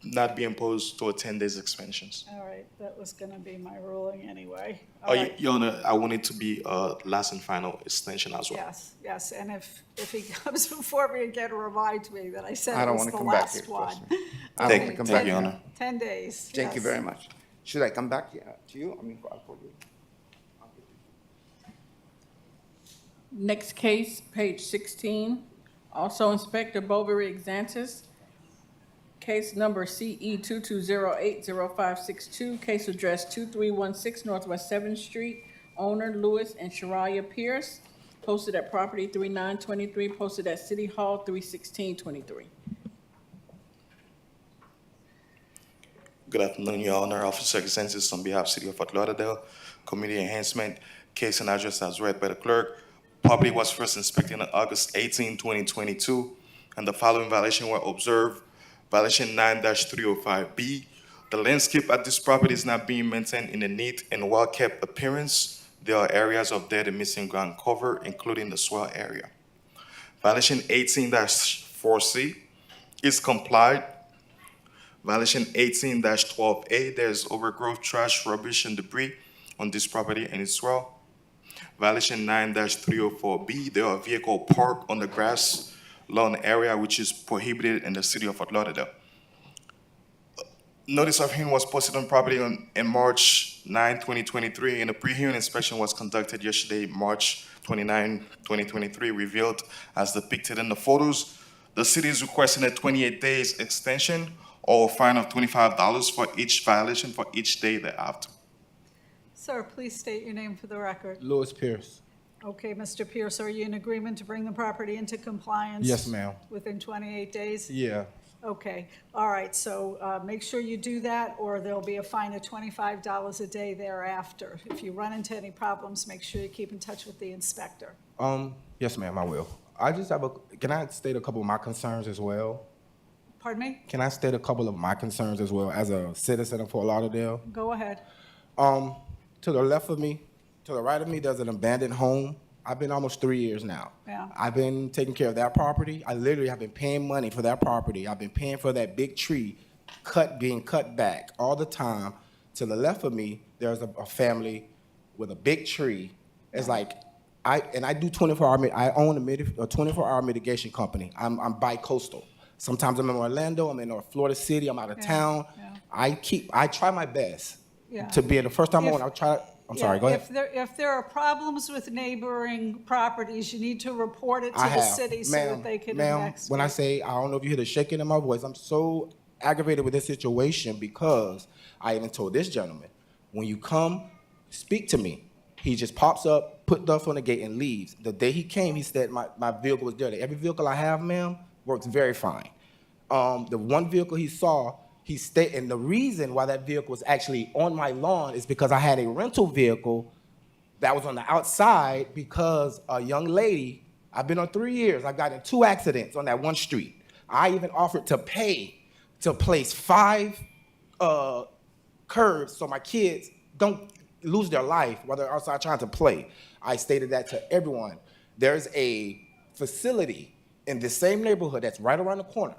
not be imposed to a 10 days extensions. All right, that was going to be my ruling anyway. Oh, All right. Your Honor, I want it to be a last and final extension as well. Yes, and if he comes before me again, remind me that I said I it don't was want the to come back last here. one. Trust me. I don't want to come back Your here. Honor. 10 days. Thank you yes. very much. Should I come back to you? I mean, for you. Next case, page 16, also Inspector Bovary Xantis, case number CE 22080562, case address 2316 Northwest 7th Street, owner Lewis and Shariah Pierce, posted at property 3923, posted at City Hall 31623. Good afternoon, Your Honor. Officer Xantis on behalf of City of Fort Lauderdale Community Enhancement. Case and address as read by the clerk. Property was first inspected on August 18, 2022, and the following violations were observed. Violation 9-305B. The landscape at this property is not being maintained in a neat and well-kept appearance. There are areas of dead and missing ground cover, including the swell area. Violation 18-4C is complied. Violation 18-12A, there's overgrowth, trash, rubbish, and debris on this property and its well. Violation 9-304B, there are vehicle parked on the grass lawn area which is prohibited in the city of Fort Lauderdale. Notice of hearing was posted on property in March 9, 2023, and a pre-hearing inspection was conducted yesterday, March 29, 2023, revealed as depicted in the photos. The city is requesting a 28 days extension or a fine of $25 for each violation for each day thereafter. Sir, please state your name for the record. Louis Pierce. Okay, Mr. Pierce, are you in agreement to bring the property into compliance? Yes, ma'am. Within 28 days? Yeah. Okay, all right, so make sure you do that, or there'll be a fine of $25 a day thereafter. If you run into any problems, make sure you keep in touch with the inspector. Yes, ma'am, I will. I just have can I state a couple of my concerns as well? Pardon me? Can I state a couple of my concerns as well as a citizen of Fort Lauderdale? Go ahead. To the left of me, to the right of me, there's an abandoned home. I've been almost 3 years now. Yeah. I've been taking care of that property. I literally have been paying money for that property. I've been paying for that big tree being cut back all the time. To the left of me, there's a family with a big tree. It's like, I do 24-hour, I own a 24-hour mitigation company. I'm bi-coastal. Sometimes I'm in Orlando, I'm in Florida City, I'm out of town. Yeah. I try my best Yeah. to be the first time If- on, I'll try. I'm sorry, Yeah, go ahead. If there are problems with neighboring properties, you need to report it to the city so that they can Ma'am, investigate. when I say, I don't know if you hear the shaking in my voice, I'm so aggravated with this situation because I even told this gentleman, when you come, speak to me. He just pops up, put stuff on the gate and leaves. The day he came, he said my vehicle was dirty. Every vehicle I have, ma'am, works very fine. The one vehicle he saw, he stayed, and the reason why that vehicle was actually on my lawn is because I had a rental vehicle that was on the outside because a young lady, I've been on 3 years, I got in 2 accidents on that one street. I even offered to pay to place 5 curbs so my kids don't lose their life while they're outside trying to play. I stated that to everyone. There's a facility in the same neighborhood that's right around the corner.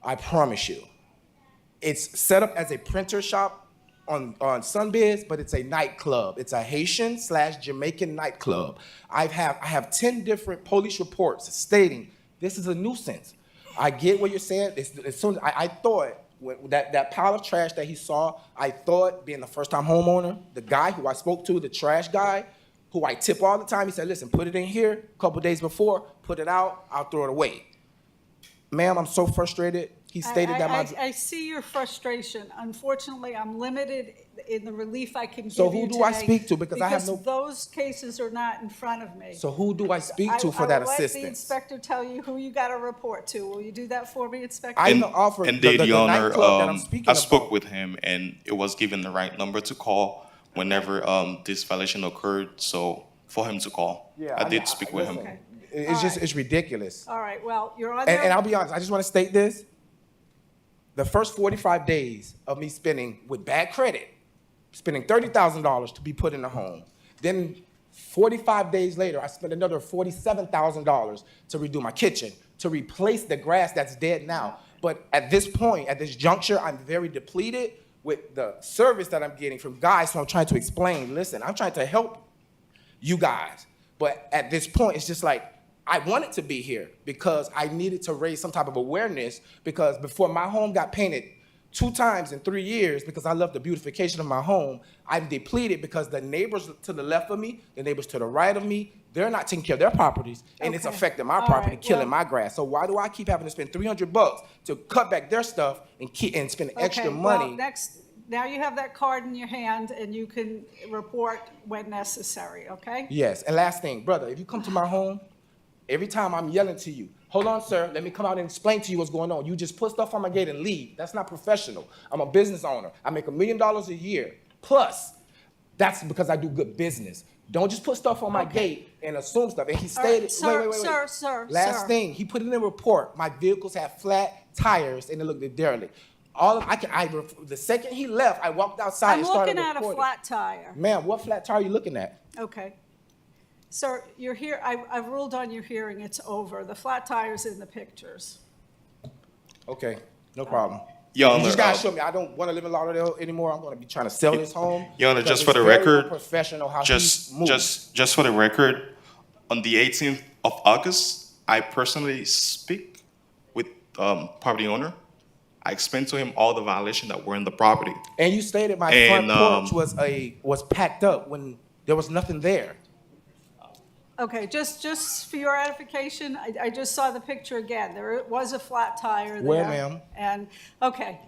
I promise you. It's set up as a printer shop on Sunbiz, but it's a nightclub. It's a Haitian/Jamaican nightclub. I have 10 different police reports stating this is a nuisance. I get what you're saying. As soon as I thought that pile of trash that he saw, I thought, being the first-time homeowner, the guy who I spoke to, the trash guy, who I tip all the time, he said, listen, put it in here a couple days before, put it out, I'll throw it away. Ma'am, I'm so frustrated. He stated that I see your frustration. Unfortunately, I'm limited in the relief I can give you So today. who do I speak to? Because I have no- those cases are not in front of me. So who do I speak to for that I will let the assistance? inspector tell you who you got to report to. Will you do that for me, Inspector? I even offered Indeed, the Your Honor, nightclub that I'm speaking I spoke about. with him, and it was given the right number to call whenever this violation occurred, so for him to call. Yeah, I did speak with him. Okay. It's just, it's ridiculous. All right, well, you're on And I'll be honest, I just want to state this. The first 45 days of me spending with bad credit, spending $30,000 to be put in a home. Then 45 days later, I spent another $47,000 to redo my kitchen, to replace the grass that's dead now. But at this point, at this juncture, I'm very depleted with the service that I'm getting from guys who I'm trying to explain, listen, I'm trying to help you guys. But at this point, it's just like, I wanted to be here because I needed to raise some type of awareness because before my home got painted 2 times in 3 years because I love the beautification of my home, I'm depleted because the neighbors to the left of me, the neighbors to the right of me, they're not taking care of their properties and it's Okay. affecting my All property, right, killing well- my grass. So why do I keep having to spend $300 to cut back their stuff and spend extra money? Well, now you have that card in your hand and you can report when necessary, okay? Yes, and last thing, brother, if you come to my home, every time I'm yelling to you, hold on, sir, let me come out and explain to you what's going on. You just put stuff on my gate and leave. That's not professional. I'm a business owner. I make $1 million a year. Plus, that's because I do good business. Don't just put stuff on my gate and assume stuff. And he All right, stated, sir, wait. sir. Last thing, he put it in a report. My vehicles have flat tires and they look derelict. The second he left, I walked outside I'm and started looking at a recording. flat tire. Ma'am, what flat tire are you looking at? Okay. Sir, you're here, I've ruled on your hearing, it's over. The flat tire's in the pictures. Okay, no problem. Your You Honor, just gotta show me. I don't want to live in Lauderdale anymore. I'm gonna be trying to sell this home. Your Honor, because just for it's the very record, unprofessional how just he moved. just for the record, on the 18th of August, I personally speak with property owner. I explained to him all the violations that were in the property. And you stated my And, front porch was packed up when there was nothing there. Okay, just for your edification, I just saw the picture again. There was a flat tire there. Where, ma'am? And, okay,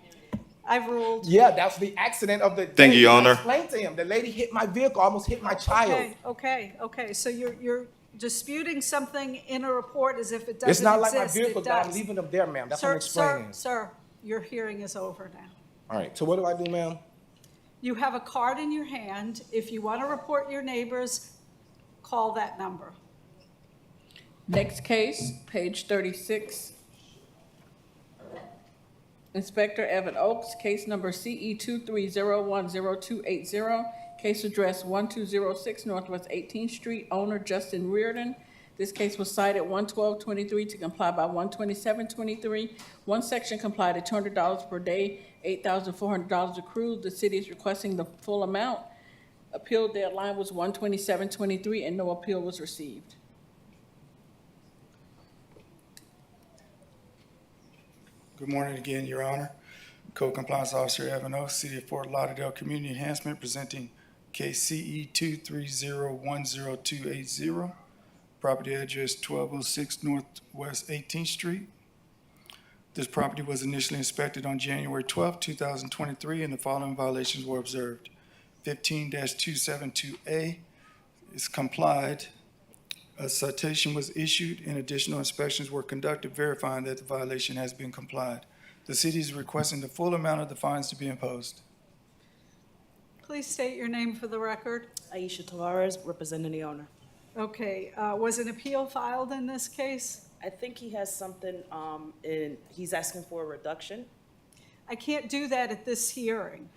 I've ruled. Yeah, that's the accident of the day. Thank you, Your Honor. I explained to him. The lady hit my vehicle, almost hit my child. Okay, so you're disputing something in a report as if it doesn't exist. It's not like my vehicle, It but I'm does. leaving them there, ma'am. That's what I'm explaining. Sir, your hearing is over now. All right, so what do I do, ma'am? You have a card in your hand. If you want to report your neighbors, call that number. Next case, page 36. Inspector Evan Oaks, case number CE 230100280, case address 1206 Northwest 18th Street, owner Justin Reardon. This case was cited 11223 to comply by 12723. One section complied at $200 per day, $8,400 accrued. The city is requesting the full amount. Appeal deadline was 12723 and no appeal was received. Good morning again, Your Honor. Code Compliance Officer Evan Oaks, City of Fort Lauderdale Community Enhancement, presenting case CE 230100280, property address 1206 Northwest 18th Street. This property was initially inspected on January 12, 2023, and the following violations were observed. 15-272A is complied. A citation was issued and additional inspections were conducted verifying that the violation has been complied. The city is requesting the full amount of the fines to be imposed. Please state your name for the record. Aisha Tavares, representing the owner. Okay, was an appeal filed in this case? I think he has something, he's asking for a reduction. I can't do that at this hearing.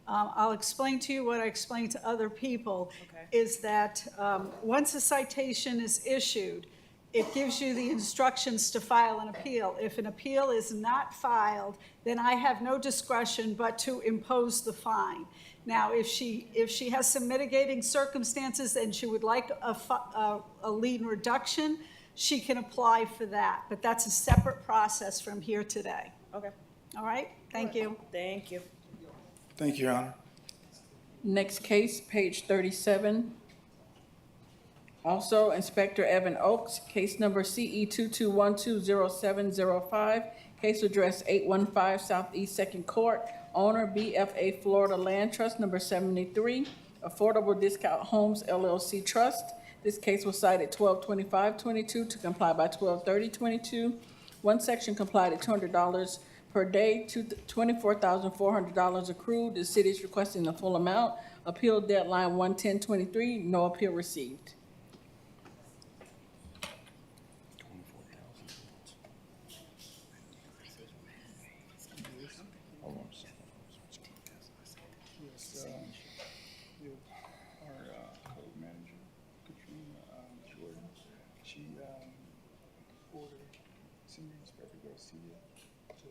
I'll explain to you what I explained to other people, is that once a citation is issued, it gives you the instructions to file an appeal. If an appeal is not filed, then I have no discretion but to impose the fine. Now, if she has some mitigating circumstances and she would like a lien reduction, she can apply for that. But that's a separate process from here today. Okay. All right? Thank you. Thank you. Thank you, Your Honor. Next case, page 37. Also, Inspector Evan Oaks, case number CE 22120705, case address 815 Southeast 2nd Court, owner BFA Florida Land Trust number 73, Affordable Discount Homes LLC Trust. This case was cited 122522 to comply by 123022. One section complied at $200 per day, $24,400 accrued. The city is requesting the full amount. Appeal deadline 11023, no appeal received. Our code manager, Katrina Jordan, she ordered Senior Inspector Garcia to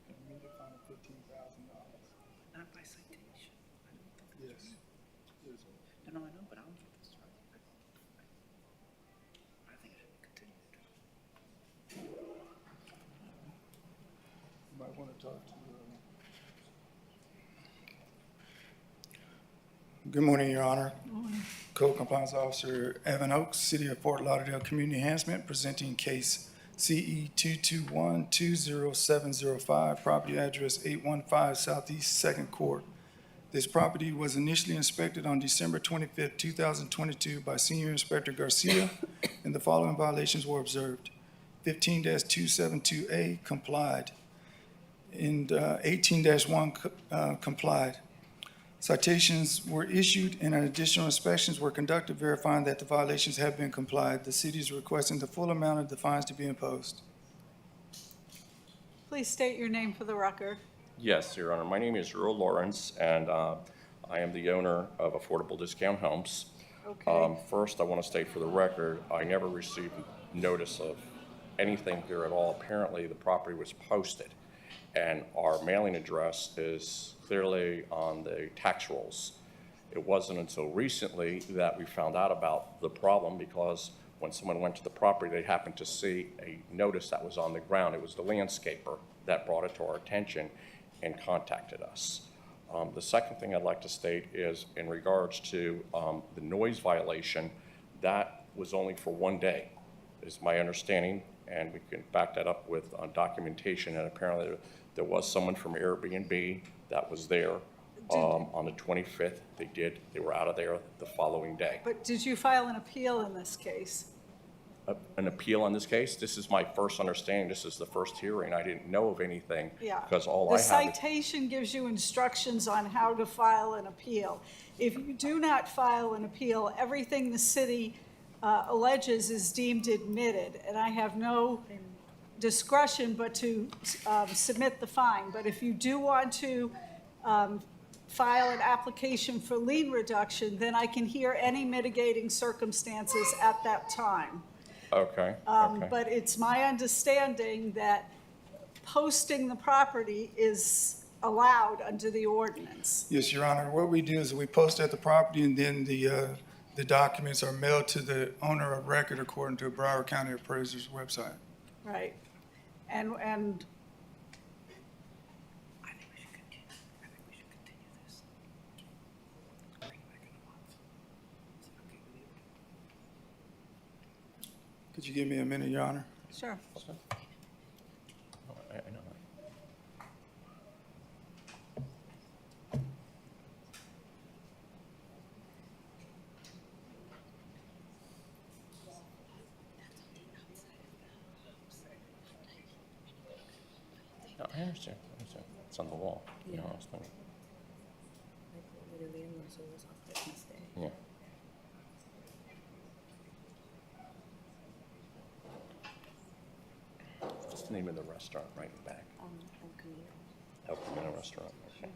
immediate fine of $15,000. Not by citation. Yes. No, I know, but I don't get this right. I think it should be continued. You might want to talk to Good morning, Your Honor. Code Compliance Officer Evan Oaks, City of Fort Lauderdale Community Enhancement, presenting case CE 221-20705, property address 815 Southeast 2nd Court. This property was initially inspected on December 25th, 2022 by Senior Inspector Garcia, and the following violations were observed. 15-272A complied, and 18-1 complied. Citations were issued and additional inspections were conducted verifying that the violations have been complied. The city is requesting the full amount of the fines to be imposed. Please state your name for the record. Yes, Your Honor. My name is Earl Lawrence, and I am the owner of Affordable Discount Homes. Okay. First, I want to state for the record, I never received notice of anything here at all. Apparently, the property was posted, and our mailing address is clearly on the tax rolls. It wasn't until recently that we found out about the problem, because when someone went to the property, they happened to see a notice that was on the ground. It was the landscaper that brought it to our attention and contacted us. The second thing I'd like to state is in regards to the noise violation, that was only for one day, is my understanding, and we can back that up with documentation. And apparently there was someone from Airbnb that was there on the 25th. They were out of there the following day. But did you file an appeal in this case? An appeal on this case? This is my first understanding. This is the first hearing. I didn't know of anything. Yeah. Because all The I have is... citation gives you instructions on how to file an appeal. If you do not file an appeal, everything the city alleges is deemed admitted, and I have no discretion but to submit the fine. But if you do want to file an application for lien reduction, then I can hear any mitigating circumstances at that time. Okay. But it's my understanding that posting the property is allowed under the ordinance. Yes, Your Honor. What we do is we post at the property, and then the documents are mailed to the owner of record according to Broward County Appraiser's website. Right. And Could you give me a minute, Your Honor? sure. I know that. No, I understand. It's on the wall. You know, it's not... Yeah. What's the name of the restaurant right in back? El Camino Restaurant. Okay.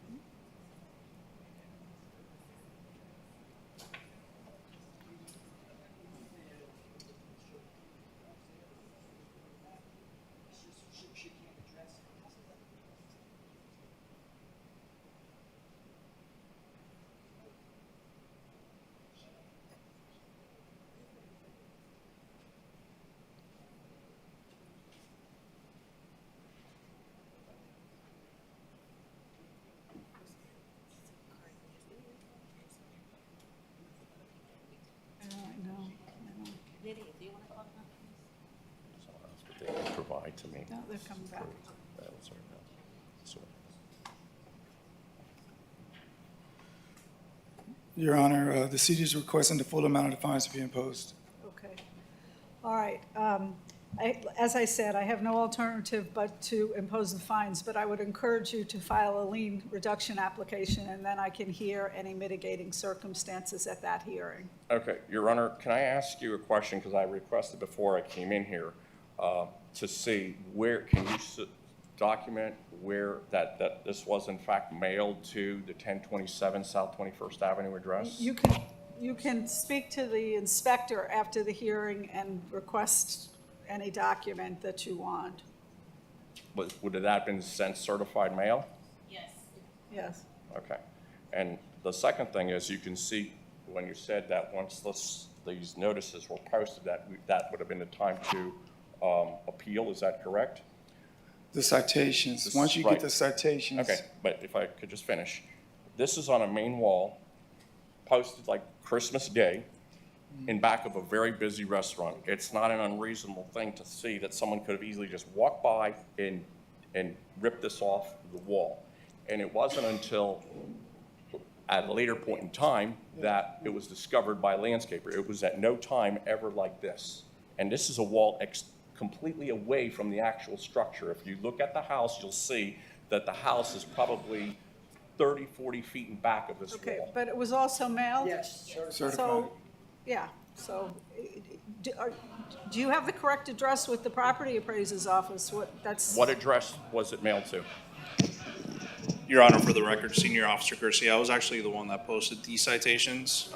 They can provide to me. No, they're coming back. Your Honor, the city is requesting the full amount of the fines to be imposed. Okay. All right. As I said, I have no alternative but to impose the fines, but I would encourage you to file a lien reduction application, and then I can hear any mitigating circumstances at that hearing. Okay, Your Honor, can I ask you a question? Because I requested before I came in here to see where, can you document where that this was in fact mailed to the 1027 South 21st Avenue address? You can speak to the inspector after the hearing and request any document that you want. Would that have been sent certified mail? Yes. Okay. And the second thing is, you can see when you said that once these notices were posted, that would have been the time to appeal. Is that correct? The citations, once you Right. get the citations. Okay, but if I could just finish. This is on a main wall, posted like Christmas Day, in back of a very busy restaurant. It's not an unreasonable thing to see that someone could have easily just walked by and ripped this off the wall. And it wasn't until at a later point in time that it was discovered by a landscaper. It was at no time ever like this. And this is a wall completely away from the actual structure. If you look at the house, you'll see that the house is probably 30, 40 feet in back of this Okay, wall. but it was also mailed? Yes. Certified. So, yeah, so, do you have the correct address with the property appraiser's office? What address was it mailed to? Your Honor, for the record, Senior Officer Garcia, I was actually the one that posted these citations.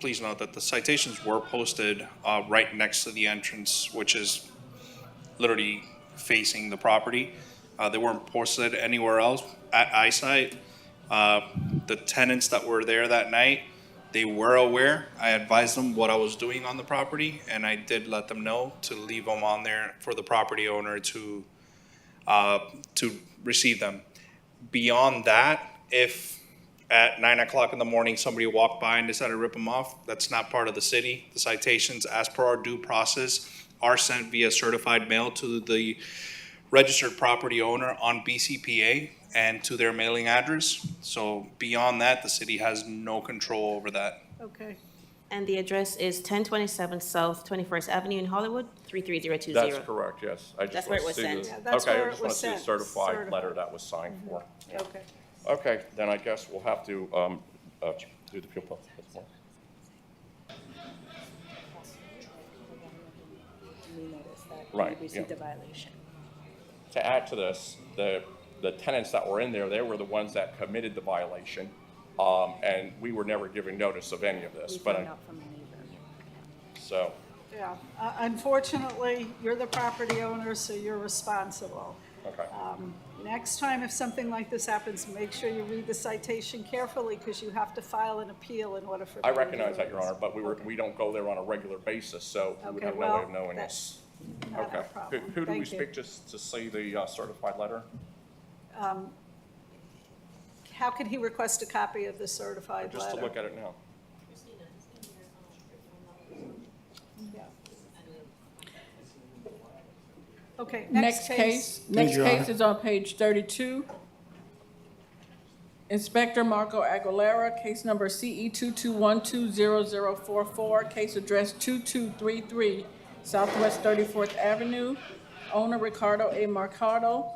Please note that the citations were posted right next to the entrance, which is literally facing the property. They weren't posted anywhere else at eyesight. The tenants that were there that night, they were aware. I advised them what I was doing on the property, and I did let them know to leave them on there for the property owner to receive them. Beyond that, if at 9 o'clock in the morning, somebody walked by and decided to rip them off, that's not part of the city. The citations, as per our due process, are sent via certified mail to the registered property owner on BCPA and to their mailing address. So beyond that, the city has no control over that. Okay. And the address is 1027 South 21st Avenue in Hollywood, 33020. That's correct, yes. I just That's where wanna it was see sent. the- Yeah, that's okay, where I just it want was to see the sent. certified Certified. letter that was signed for. Okay. Okay, then I guess we'll have to do the appeal process. We noticed that Right, we received yeah. a violation. To add to this, the tenants that were in there, they were the ones that committed the violation, and we were never given notice of any of this. We But found out from a neighbor. so, Yeah, unfortunately, you're the property owner, so you're responsible. okay. Next time, if something like this happens, make sure you read the citation carefully, because you have to file an appeal in order for. I them to recognize do that, Your this. Honor, but we don't go there on a regular basis, so we Okay, have no well, way of knowing that's this. not our Okay. problem. Who do we Thank you. speak to see the certified letter? How can he request a copy of the certified letter? Just to look at it now. Yeah. Okay, Next case is on page 32. Inspector Marco Aguilera, case number CE 22120044, case address 2233 Southwest 34th Avenue. Owner Ricardo A. Mercado.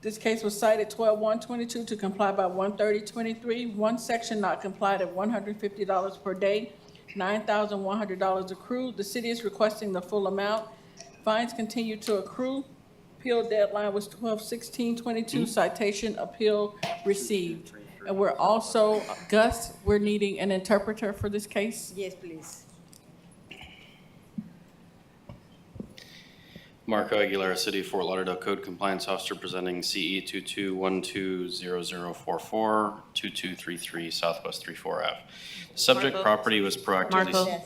This case was cited 12/1/22 to comply by 1/30/23. One section not complied at $150 per day, $9,100 accrued. The city is requesting the full amount. Fines continue to accrue. Appeal deadline was 12/16/22. Citation appeal received. And we're also, Gus, we're needing an interpreter for this case. Yes, please. Marco Aguilera, City of Fort Lauderdale Code Compliance Officer, presenting CE 22120044, 2233 Southwest 34 Ave. The subject Marco. property was proactively. Marco.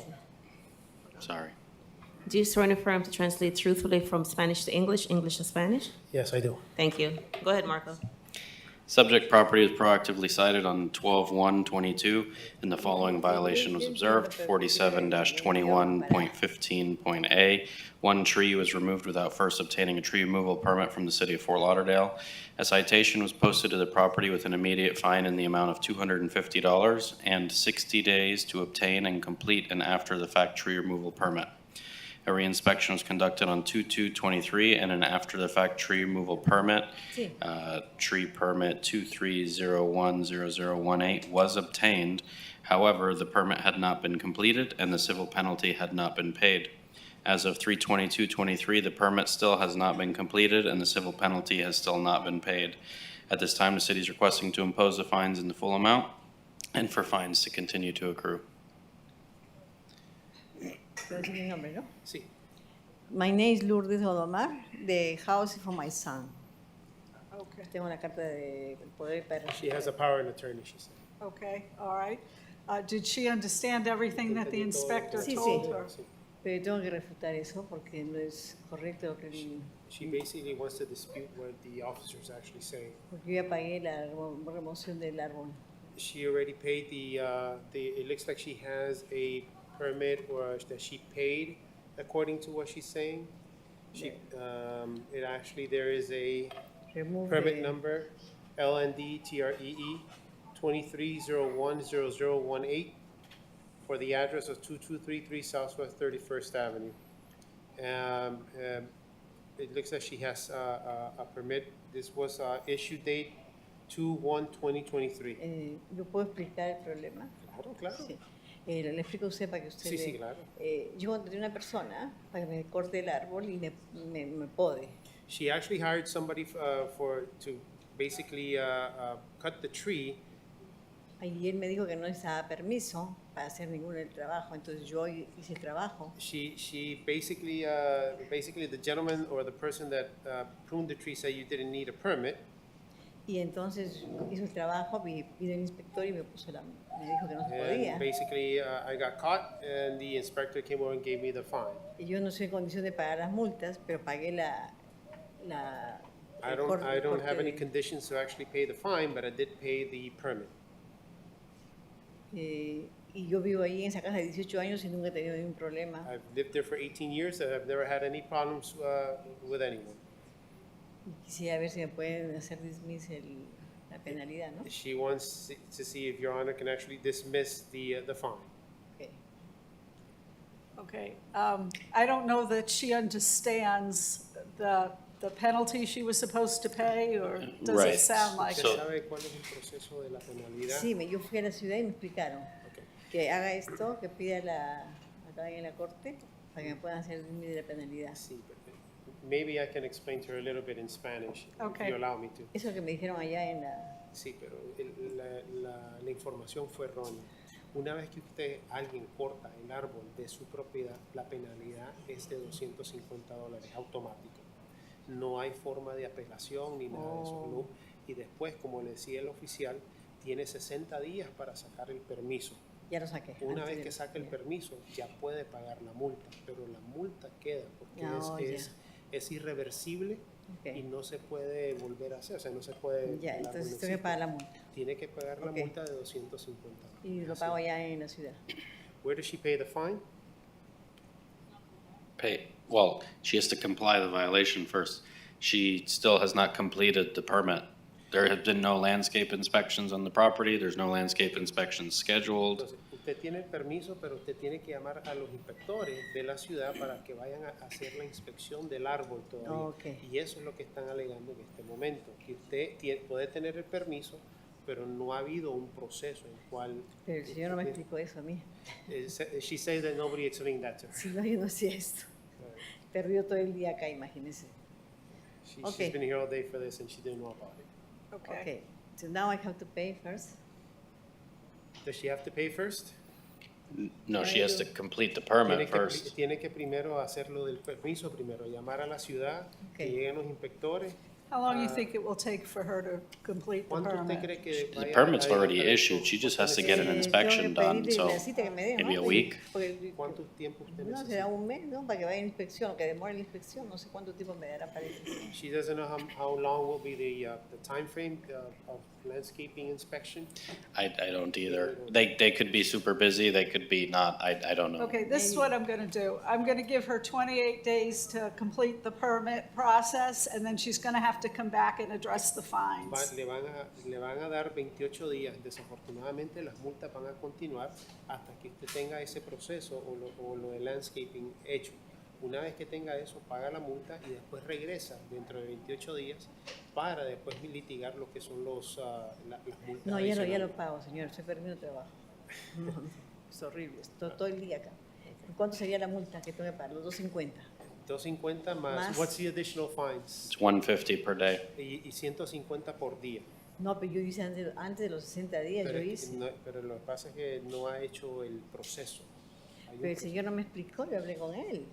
Sorry. Do you swear and affirm to translate truthfully from Spanish to English, English to Spanish? Yes, I do. Thank you. Go ahead, Marco. Subject property is proactively cited on 12/1/22, and the following violation was observed: 47-21.15.a. One tree was removed without first obtaining a tree removal permit from the city of Fort Lauderdale. A citation was posted to the property with an immediate fine in the amount of $250 and 60 days to obtain and complete an after-the-fact tree removal permit. A reinspection was conducted on 2/2/23, and an after-the-fact tree removal permit, tree permit 23010018, was obtained. However, the permit had not been completed and the civil penalty had not been paid. As of 3/22/23, the permit still has not been completed and the civil penalty has still not been paid. At this time, the city is requesting to impose the fines in the full amount and for fines to continue to accrue. Sí. My name is Lourdes Odomar. The house is for my son. Okay. Tengo una carta de poder para. She has a power of attorney, she said. Okay, all right. Did she understand everything that the inspector Sí, told sí. her? Pero tengo que refutar eso porque no es correcto lo que She basically wants to dispute what the officer's actually saying. porque yo ya pagué la remoción del árbol. She already paid it looks like she has a permit or that she paid according to what she's saying. She, it actually, there is a Remove permit the- number, LND-TREE 23010018 for the address of 2233 Southwest 31st Avenue. It looks like she has a permit. This was issue date 2/1/2023. ¿Yo puedo explicar el problema? Claro, claro. Sí. Le explico a usted para que usted Sí, sí, vea. claro. Yo contraté una persona para que me corte el árbol y me pode. She actually hired somebody to basically cut the tree Ayer me dijo que no necesitaba permiso para hacer ninguno del trabajo, entonces yo hice el trabajo. She basically, the gentleman or the person that pruned the tree said you didn't need a permit. Y entonces hizo el trabajo, vino el inspector y me dijo que no se podía. And basically, I got caught and the inspector came over and gave me the fine. Y yo no soy en condición de pagar las multas, pero pagué I don't have any conditions to actually pay the fine, but I did pay the permit. Y yo vivo ahí en esa casa de 18 años y nunca he tenido ningún problema. I've lived there for 18 years and I've never had any problems with anyone. Y quisiera ver si me pueden hacer dismiss la penalidad, ¿no? She wants to see if Your Honor can actually dismiss the fine. Okay. Okay, I don't know that she understands the penalty she was supposed to pay, or does Right. it sound like ¿Usted it? sabe cuál es el proceso de la penalidad? Sí, yo fui a la ciudad y me explicaron Okay. que haga esto, que pida acá en la corte para que me puedan hacer disminuir la penalidad. Sí, pero maybe I can explain to her a little bit in Spanish, Okay. if you allow me to. Eso que me dijeron allá en la... Sí, pero la información fue errónea. Una vez que alguien corta el árbol de su propiedad, la penalidad es de $250 automático. No hay forma de apelación ni nada de eso. ¿No? Y después, como le decía el oficial, tiene 60 días para sacar el permiso. Ya lo saqué. Una vez que saque el permiso, ya puede pagar la multa, pero la multa queda porque es irreversible. Okay. Y no se puede volver a hacer, o sea, no se puede... Ya, entonces tengo que pagar la multa. Tiene que pagar la Okay. multa de $250. Y lo pago allá en la ciudad. Where does she pay the fine? Well, she has to comply the violation first. She still has not completed the permit. There have been no landscape inspections on the property, there's no landscape inspections scheduled. Entonces, usted tiene el permiso, pero usted tiene que llamar a los inspectores de la ciudad para que vayan a hacer la inspección del árbol todavía. Okay. Y eso es lo que están alegando en este momento, que usted puede tener el permiso, pero no ha habido un proceso en el cual... Pero el señor no me explicó eso a mí. She says that nobody explained that to her. Si no, yo no hacía esto. Perdió todo el día acá, imagínese. She's been here all day for this and she didn't know about it. Okay. So now I have to pay first. Does she have to pay first? No, she has to complete the permit first. Tiene que primero hacerlo del permiso, primero llamar a la ciudad, que lleguen los inspectores. How long do you think it will take for her to complete the ¿Cuánto usted permit? cree que The vaya permit's a already hacer? issued, she just has to get an inspection done, so maybe a week. ¿Cuánto tiempo usted No, necesita? será un mes, ¿no? Para que vaya a la inspección, que demore la inspección. No sé cuánto tiempo me dará para eso. She doesn't know how long will be the time frame of landscaping inspection. I don't either. They could be super busy, they could be not, I don't know. Okay, this is what I'm gonna do. I'm gonna give her 28 days to complete the permit process, and then she's gonna have to come back and address the fines. Le van a dar 28 días. Desafortunadamente las multas van a continuar hasta que usted tenga ese proceso o lo de landscaping hecho. Una vez que tenga eso, paga la multa y después regresa dentro de 28 días para después litigar lo que son las multas. No, ya lo adicionales. pago, señor. Estoy perdiendo trabajo. No, es horrible. Estoy todo el día acá. ¿Cuánto sería la multa que tengo que pagar? Los 250. 250 más. Más. What's the additional fines? It's 150 per day. Y 150 por día. No, pero yo hice antes de los 60 días, Pero, yo es que hice. pero lo que pasa es que no ha hecho el proceso. Hay un Pero el señor no me explicó, yo hablé con él.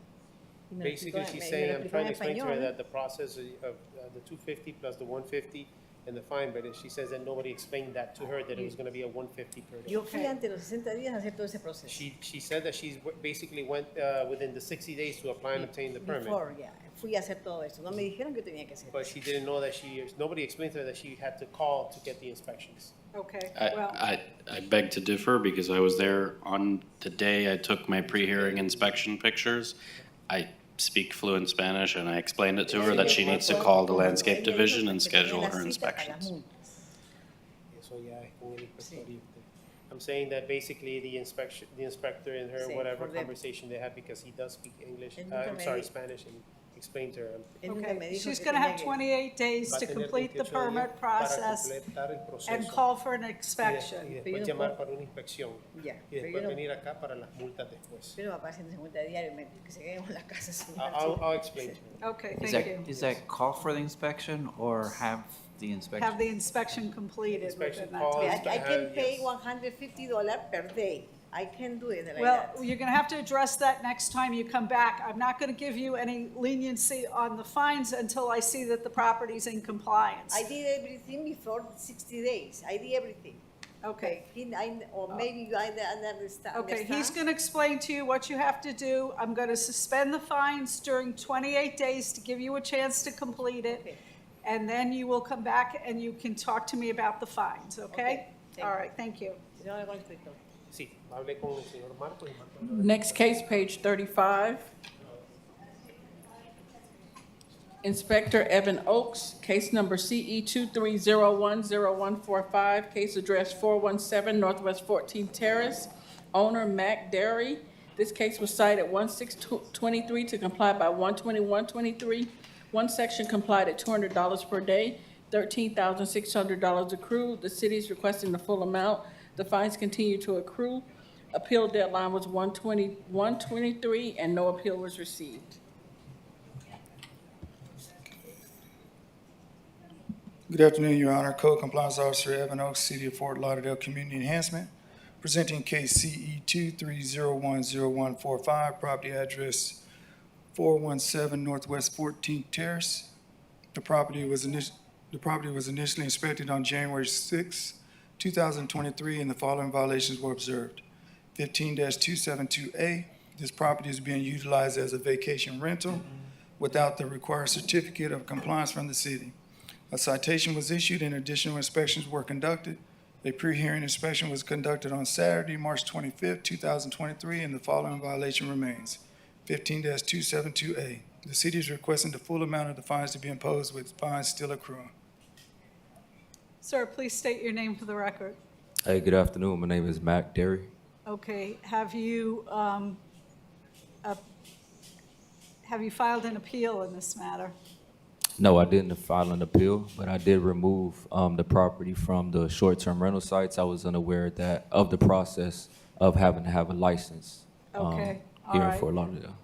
Y me lo explicó, Basically, she's me saying, lo I'm explicó trying en to explain to her español. that the process of the 250 plus the 150 and the fine, but she says that nobody explained that to her, that it was going to be a 150 per day. Yo fui antes de los 60 días a hacer todo ese proceso. She said that she's basically went within the 60 days to apply and obtain the permit. Before, yeah. Fui a hacer todo eso. No me dijeron que tenía que hacer. But she didn't know that nobody explained to her that she had to call to get the inspections. Okay, well, I beg to differ because I was there on the day I took my pre-hearing inspection pictures. I speak fluent Spanish and I explained it to her that she needs to call the landscape division and schedule her inspections. Eso ya es con el inspector y usted. I'm saying that basically the inspector and her, Sí, whatever for them. conversation they had, because he does speak English, Él nunca I'm me sorry, di- Spanish and explained to her. Él nunca me Okay, dijo she's que going to tenía have que- 28 days Va a to tener complete the 28 días permit para process completar el and proceso call for an y inspection. después Pero yo no llamar puedo- para una inspección Ya, y pero después yo no- venir acá para las multas después. Pero papá haciendo 50 diario, que se queden con la casa sin I'll explain to you. Okay, Is thank that, you. is that call for the inspection or have the inspection? Have the inspection completed Inspection within that call. time. I can pay Yes. $150 per day. I can do it like Well, that. you're going to have to address that next time you come back. I'm not going to give you any leniency on the fines until I see that the property's in compliance. I did everything before 60 days. I did everything. Okay. Or maybe I understand. Okay, he's going to explain to you what you have to do. I'm going to suspend the fines during 28 days to give you a chance to complete it. Okay. And then you will come back and you can talk to me about the fines, okay? Okay, thank All you. right, thank you. Si no, hablo con el inspector. Sí, hablé con el señor Marcos y Marcos. Next case, page 35. Inspector Evan Oakes, case number CE 23010145, case address 417 Northwest 14th Terrace, owner Mac Derry. This case was cited 1623 to comply by 12123. One section complied at $200 per day, $13,600 accrued. The city is requesting the full amount. The fines continue to accrue. Appeal deadline was 1/21/23, and no appeal was received. Good afternoon, Your Honor. Code Compliance Officer Evan Oaks, City of Fort Lauderdale Community Enhancement, presenting case CE 23010145, property address 417 Northwest 14th Terrace. The property was initially inspected on January 6, 2023, and the following violations were observed. 15-272A, this property is being utilized as a vacation rental without the required certificate of compliance from the city. A citation was issued and additional inspections were conducted. A pre-hearing inspection was conducted on Saturday, March 25th, 2023, and the following violation remains. 15-272A. The city is requesting the full amount of the fines to be imposed, with fines still accruing. Sir, please state your name for the record. Hey, good afternoon. My name is Mac Derry. Okay, have you filed an appeal in this matter? No, I didn't file an appeal, but I did remove the property from the short-term rental sites. I was unaware of the process of having to have a license Okay, all here in right. Fort Lauderdale.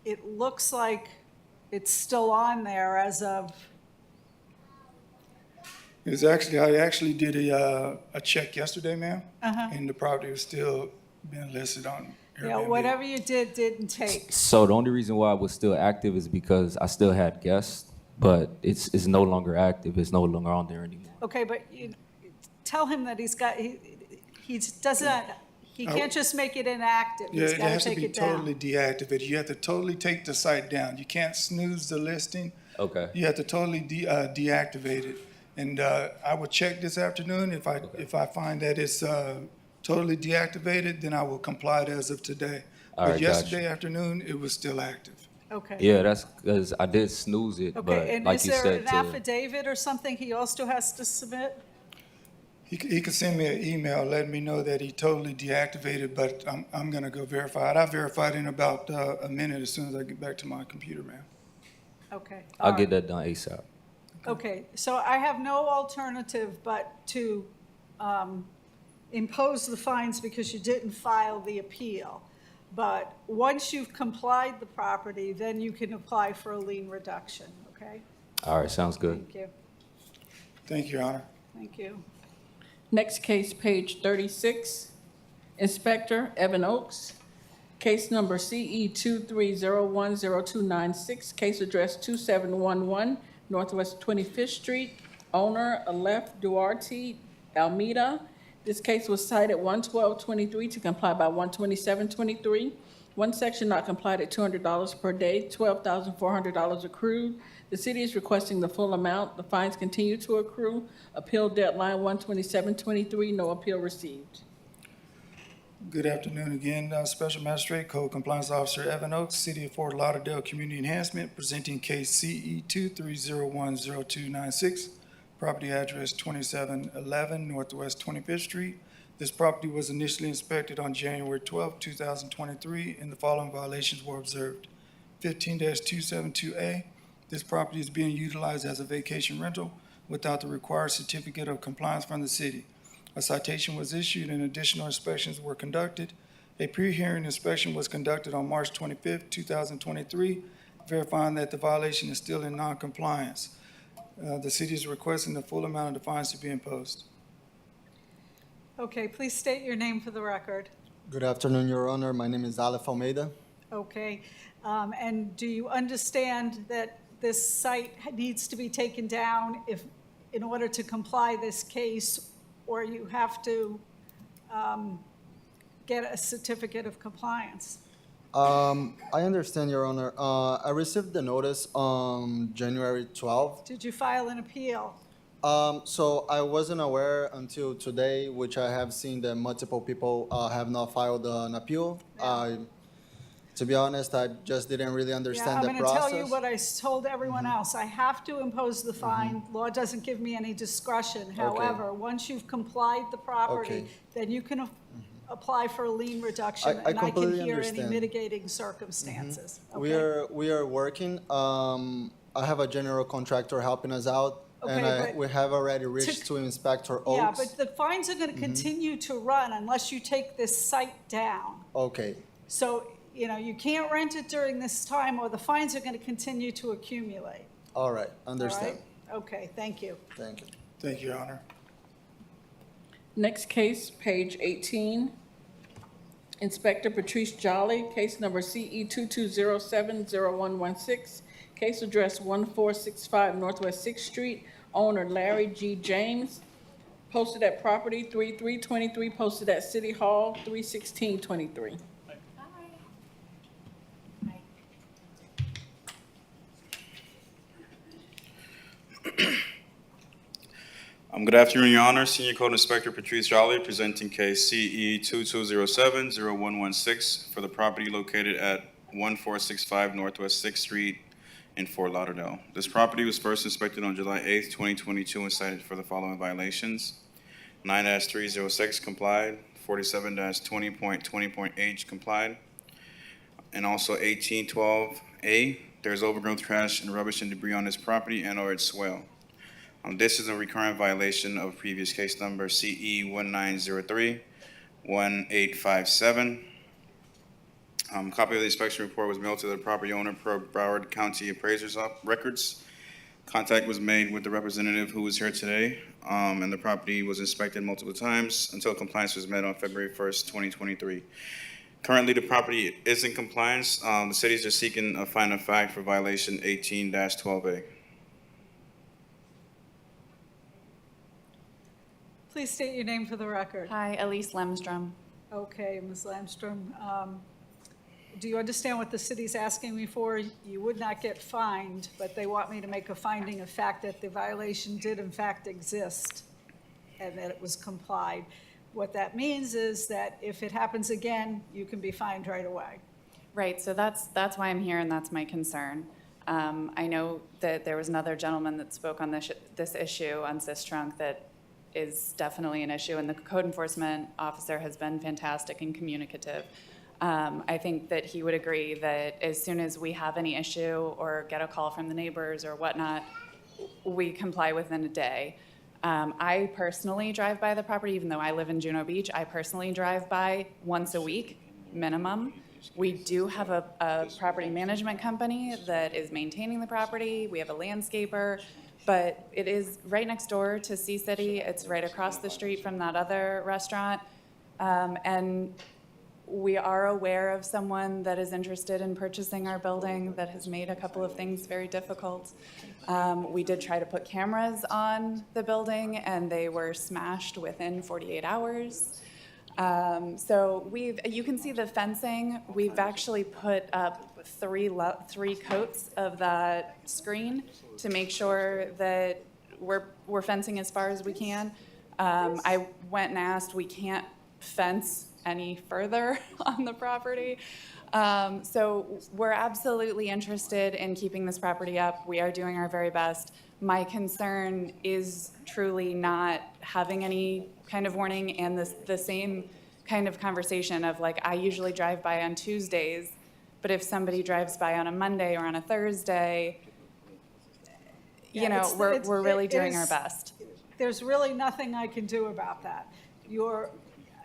It looks like it's still on there as of, I actually did a check yesterday, ma'am, Uh-huh. and the property was still being listed on Airbnb. yeah, whatever you did, didn't take. So the only reason why it was still active is because I still had guests, but it's no longer active. It's no longer on there anymore. Okay, but you tell him that he can't just make it inactive. Yeah, He's it got to has to take be it down. totally deactivated. You have to totally take the site down. You can't snooze the listing. Okay. You have to totally deactivate it. And I will check this afternoon. If I find that it's totally deactivated, then I will comply as of today. All But right, yesterday afternoon, it was still active. Okay. Yeah, that's because I did snooze it, Okay, but and like is you there said, an affidavit or something he also has to submit? He could send me an email letting me know that he totally deactivated, but I'm gonna go verify it. I verified in about a minute as soon as I get back to my computer, ma'am. Okay. I'll all get right. that done ASAP. Okay, so I have no alternative but to impose the fines because you didn't file the appeal. But once you've complied the property, then you can apply for a lien reduction, okay? All right, sounds good. Thank you. Thank you, Your Honor. Thank you. Next case, page 36. Inspector Evan Oakes, case number CE 23010296, case address 2711 Northwest 25th Street, owner Aleph Duarte Almeida. This case was cited 1/12/23 to comply by 1/27/23. One section not complied at $200 per day, $12,400 accrued. The city is requesting the full amount. The fines continue to accrue. Appeal deadline 1/27/23, no appeal received. Good afternoon again, Special Magistrate, Code Compliance Officer Evan Oaks, City of Fort Lauderdale Community Enhancement, presenting case CE 23010296, property address 2711 Northwest 25th Street. This property was initially inspected on January 12, 2023, and the following violations were observed. 15-272A. This property is being utilized as a vacation rental without the required certificate of compliance from the city. A citation was issued and additional inspections were conducted. A pre-hearing inspection was conducted on March 25th, 2023, verifying that the violation is still in non-compliance. The city is requesting the full amount of the fines to be imposed. Okay, please state your name for the record. Good afternoon, Your Honor. My name is Aleph Almeida. Okay, and do you understand that this site needs to be taken down in order to comply this case, or you have to get a certificate of compliance? I understand, Your Honor. I received the notice on January 12th. Did you file an appeal? So I wasn't aware until today, which I have seen that multiple people have not filed an appeal. To be honest, I just didn't really understand the I'm process. going to tell you what I told everyone else. I have to impose the fine. Law doesn't give me any discretion. However, once you've complied the property, then you can apply for a lien reduction, I and I can completely hear any understand. mitigating circumstances. We are working. I have a general contractor helping us out, Okay, and but we have already reached to Inspector Oaks. Yeah, but the fines are going to continue to run unless you take this site down. Okay. So, you can't rent it during this time, or the fines are going to continue to accumulate. All right, All understand. right? Okay, thank you. Thank you. Thank you, Your Honor. Next case, page 18. Inspector Patrice Jolly, case number CE 2207-0116. Case address 1465 Northwest 6th Street. Owner Larry G. James. Posted at property 3323, posted at City Hall 31623. Good afternoon, Your Honor. Senior Code Inspector Patrice Jolly presenting case CE 2207-0116 for the property located at 1465 Northwest 6th Street in Fort Lauderdale. This property was first inspected on July 8th, 2022 and cited for the following violations. 9-306 complied, 47-20.20.H complied, and also 1812A. There's overgrown trash and rubbish and debris on this property and/or its swale. This is a recurrent violation of previous case number CE 1903-1857. Copy of the inspection report was mailed to the property owner per Broward County Appraiser's records. Contact was made with the representative who was here today, and the property was inspected multiple times until compliance was met on February 1st, 2023. Currently, the property is in compliance. The city is just seeking a fine of fact for violation 18-12A. Please state your name for the record. Hi, Elise Lemstrom. Okay, Ms. Lamstrom. Do you understand what the city's asking me for? You would not get fined, but they want me to make a finding of fact that the violation did in fact exist and that it was complied. What that means is that if it happens again, you can be fined right away. Right, so that's why I'm here and that's my concern. I know that there was another gentleman that spoke on this issue on Sistrunk that is definitely an issue, and the code enforcement officer has been fantastic and communicative. I think that he would agree that as soon as we have any issue or get a call from the neighbors or whatnot, we comply within a day. I personally drive by the property, even though I live in Juno Beach, I personally drive by once a week, minimum. We do have a property management company that is maintaining the property. We have a landscaper, but it is right next door to Sea City. It's right across the street from that other restaurant. And we are aware of someone that is interested in purchasing our building that has made a couple of things very difficult. We did try to put cameras on the building and they were smashed within 48 hours. So you can see the fencing. We've actually put up three coats of that screen to make sure that we're fencing as far as we can. I went and asked, we can't fence any further on the property. So we're absolutely interested in keeping this property up. We are doing our very best. My concern is truly not having any kind of warning and the same kind of conversation of like, I usually drive by on Tuesdays But if somebody drives by on a Monday or on a Thursday, Yeah, you know, it's- we're it's- really it doing our is- best. There's really nothing I can do about that.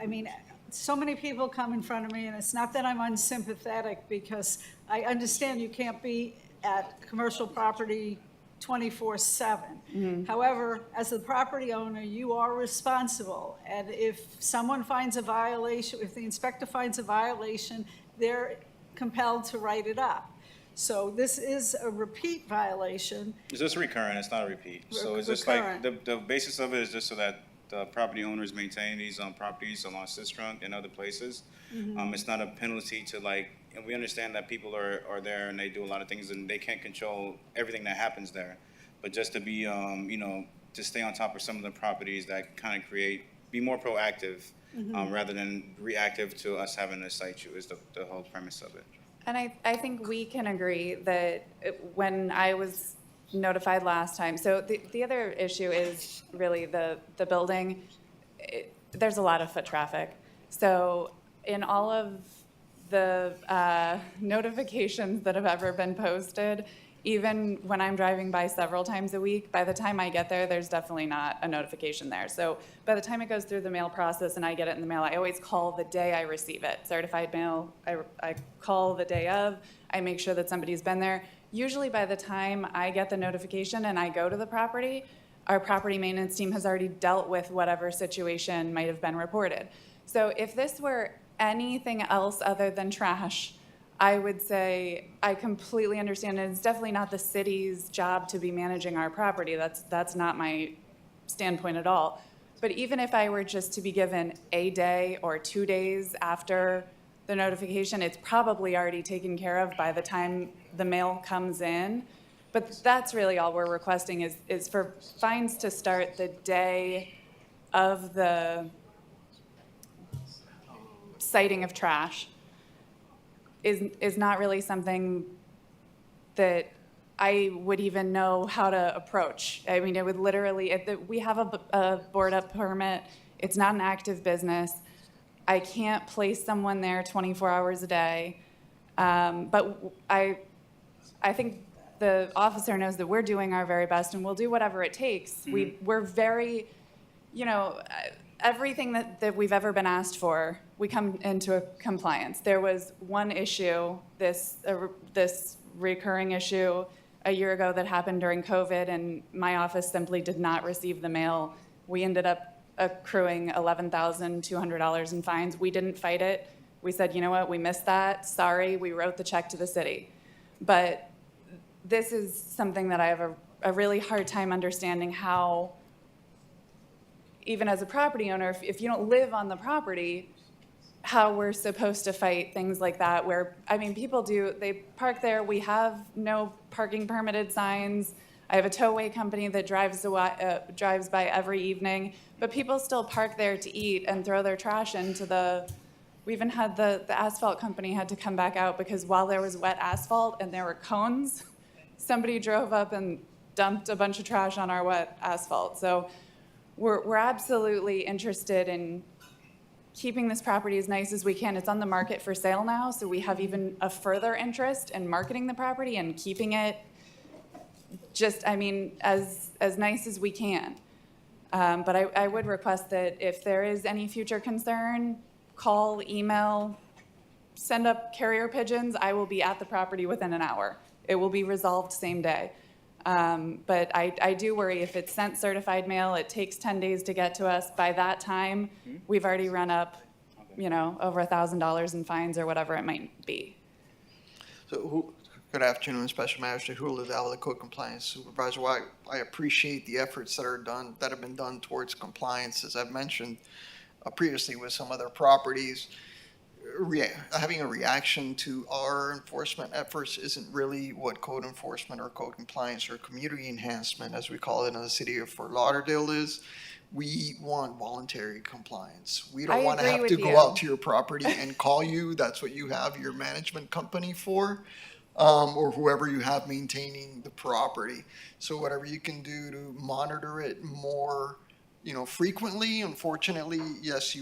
I mean, so many people come in front of me, and it's not that I'm unsympathetic, because I understand you can't be at commercial property 24/7. However, as the property owner, you are responsible, and if someone finds a violation, if the inspector finds a violation, they're compelled to write it up. So this is a repeat violation. It's just recurrent, it's not a repeat. So it's just Recurrent. like, the basis of it is just so that the property owners maintain these properties along Sistrunk and other places. It's not a penalty to like, and we understand that people are there and they do a lot of things and they can't control everything that happens there. But just to be, you know, to stay on top of some of the properties that kind of be more proactive rather than reactive to us having to cite you is the whole premise of it. And I think we can agree that when I was notified last time, so the other issue is really the building. There's a lot of foot traffic. So in all of the notifications that have ever been posted, even when I'm driving by several times a week, by the time I get there, there's definitely not a notification there. So by the time it goes through the mail process and I get it in the mail, I always call the day I receive it. Certified mail, I call the day of, I make sure that somebody's been there. Usually by the time I get the notification and I go to the property, our property maintenance team has already dealt with whatever situation might have been reported. So if this were anything else other than trash, I would say I completely understand, and it's definitely not the city's job to be managing our property. That's not my standpoint at all. But even if I were just to be given a day or 2 days after the notification, it's probably already taken care of by the time the mail comes in. But that's really all we're requesting is for fines to start the day of the sighting of trash. Is not really something that I would even know how to approach. I mean, it would literally, we have a board-up permit. It's not an active business. I can't place someone there 24 hours a day. But I think the officer knows that we're doing our very best, and we'll do whatever it takes. We're very, you know, everything that we've ever been asked for, we come into a compliance. There was one issue, this recurring issue a year ago that happened during COVID, and my office simply did not receive the mail. We ended up accruing $11,200 in fines. We didn't fight it. We said, you know what, we missed that. Sorry, we wrote the check to the city. But this is something that I have a really hard time understanding how, even as a property owner, if you don't live on the property, how we're supposed to fight things like that where, I mean, people they park there. We have no parking permitted signs. I have a towaway company that drives by every evening, but people still park there to eat and throw their trash into we even had the asphalt company had to come back out because while there was wet asphalt and there were cones, somebody drove up and dumped a bunch of trash on our wet asphalt. So we're absolutely interested in keeping this property as nice as we can. It's on the market for sale now, so we have even a further interest in marketing the property and keeping it just, I mean, as nice as we can. But I would request that if there is any future concern, call, email, send up carrier pigeons. I will be at the property within an hour. It will be resolved same day. But I do worry if it's sent certified mail, it takes 10 days to get to us. By that time, we've already run up, you know, over $1,000 in fines or whatever it might be. So, good afternoon, Special Magistrate Lauderdale, the Code Compliance Supervisor. Well, I appreciate the efforts that have been done towards compliance. As I've mentioned previously with some other properties, having a reaction to our enforcement efforts isn't really what code enforcement or code compliance or community enhancement, as we call it in the city of Fort Lauderdale, is. We want voluntary compliance. We don't want to have to go out to your property and call you. That's what you have your management company for, or whoever you have maintaining the property. So whatever you can do to monitor it more, frequently. Unfortunately, yes,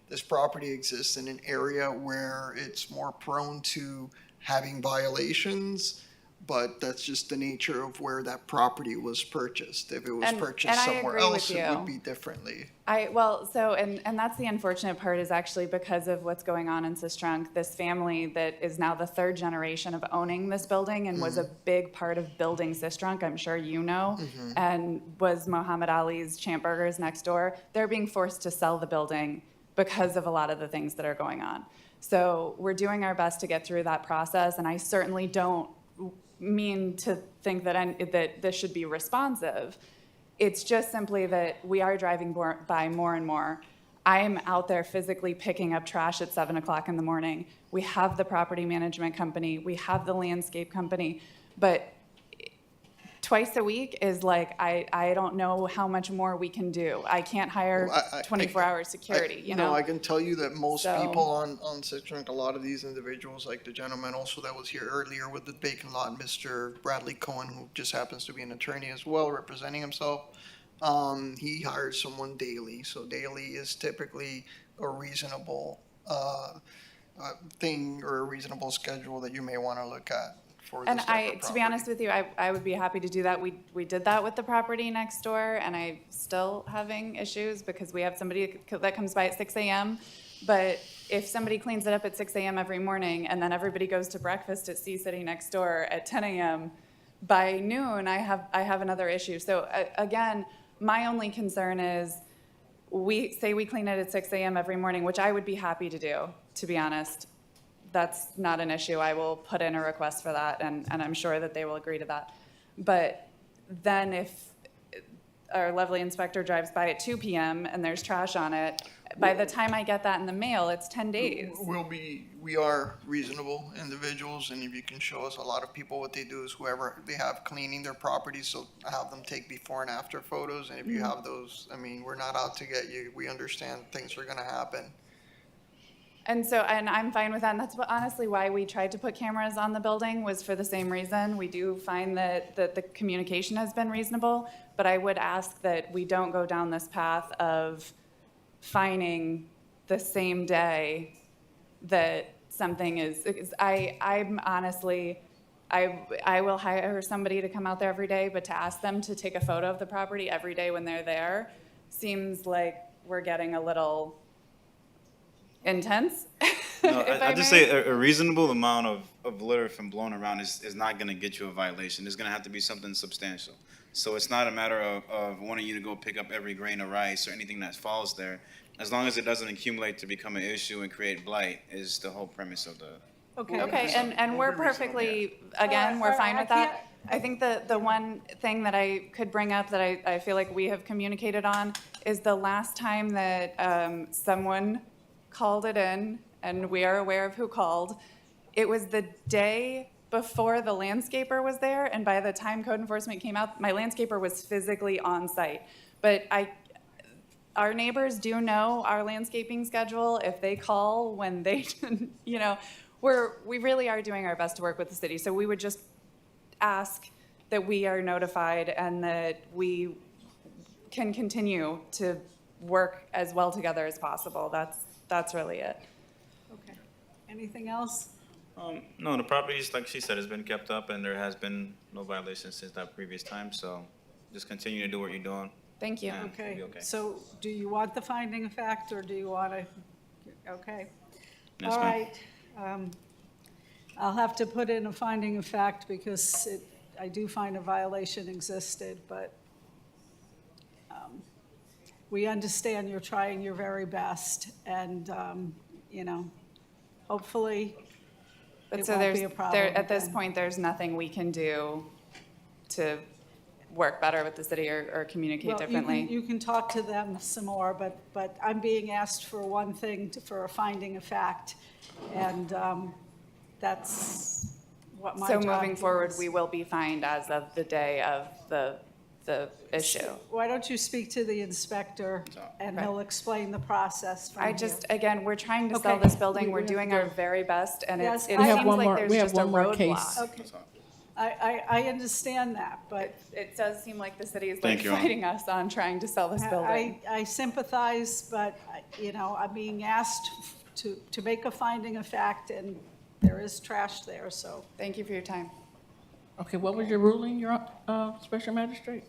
this property exists in an area where it's more prone to having violations, but that's just the nature of where that property was purchased. If it was And purchased I somewhere agree with else, it would you. be differently. And that's the unfortunate part, is actually because of what's going on in Sistrunk, this family that is now the third generation of owning this building and was a big part of building Sistrunk, I'm sure you know, and was Muhammad Ali's Champ Burgers next door. They're being forced to sell the building because of a lot of the things that are going on. So we're doing our best to get through that process, and I certainly don't mean to think that this should be responsive. It's just simply that we are driving by more and more. I am out there physically picking up trash at 7 o'clock in the morning. We have the property management company, we have the landscape company, but twice a week is like, I don't know how much more we can do. I can't hire 24-hour security, you know? No, I can tell you that most So- people on Citrus, a lot of these individuals, like the gentleman also that was here earlier with the vacant lot, Mr. Bradley Cohen, who just happens to be an attorney as well, representing himself, he hires someone daily. So daily is typically a reasonable thing or a reasonable schedule that you may want to look at for And this type of to be honest with you, I would be happy to do that. We did that with the property next door, and I'm still having issues because we have somebody that comes by at 6 a.m. But if somebody cleans it up at 6 a.m. every morning, and then everybody goes to breakfast at Sea City next door at 10 a.m., by noon, I have another issue. So again, my only concern is we clean it at 6 a.m. every morning, which I would be happy to do, to be honest. That's not an issue. I will put in a request for that, and I'm sure that they will agree to that. But then if our lovely inspector drives by at 2 p.m. and there's trash on it, by the time I get that in the mail, it's 10 days. We are reasonable individuals, and if you can show us, a lot of people, what they do is whoever they have cleaning their properties, so have them take before and after photos, and if you have those, I mean, we're not out to get you. We understand things are gonna happen. And I'm fine with that, and that's honestly why we tried to put cameras on the building, was for the same reason. We do find that the communication has been reasonable, but I would ask that we don't go down this path of fining the same day that something is I'm honestly, I will hire somebody to come out there every day, but to ask them to take a photo of the property every day when they're there seems like we're getting a little intense. No, if I just may. say a reasonable amount of litter from blowing around is not gonna get you a violation. It's gonna have to be something substantial. So it's not a matter of wanting you to go pick up every grain of rice or anything that falls there. As long as it doesn't accumulate to become an issue and create blight is the whole premise of the. Okay, and we're perfectly, again, we're fine with that. I think the one thing that I could bring up that I feel like we have communicated on is the last time that someone called it in, and we are aware of who called. It was the day before the landscaper was there, and by the time code enforcement came out, my landscaper was physically on site. But our neighbors do know our landscaping schedule. If they call when they, you know, we really are doing our best to work with the city. So we would just ask that we are notified and that we can continue to work as well together as possible. That's really it. Okay. Anything else? No, the properties, like she said, has been kept up and there has been no violations since that previous time. So just continue to do what you're doing. Thank you. and Okay, you'll be okay. so do you want the finding of fact, or do you want to, okay. Yes, All ma'am. right. I'll have to put in a finding of fact because I do find a violation existed, but we understand you're trying your very best, and, you know, hopefully it won't be a problem. At this again. point, there's nothing we can do to work better with the city or communicate Well, differently. you can talk to them some more, but I'm being asked for one thing, for a finding of fact, and that's what my So job moving forward, is. we will be fined as of the day of the issue. Why don't you speak to the inspector, and he'll explain the process from here. Again, we're trying to sell Okay. this building, we're We have doing to our go. very best, and it Yes, seems We have one like there's just a roadblock. Okay. I understand that, but It does seem like the city is like Thank you, Ann. fighting us on trying to sell this building. I sympathize, but, you know, I'm being asked to make a finding of fact, and there is trash there, so. Thank you for your time. Okay, what was your ruling, your, Special Magistrate?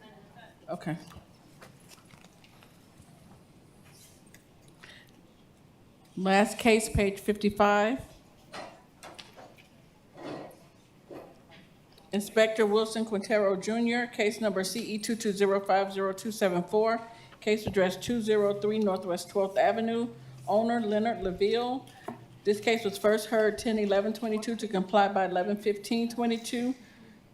Okay. Last case, page 55. Inspector Wilson Quintero Jr., case number CE 22050274, case address 203 Northwest 12th Avenue, owner Leonard LaVille. This case was first heard 10/11/22 to comply by 11/15/22.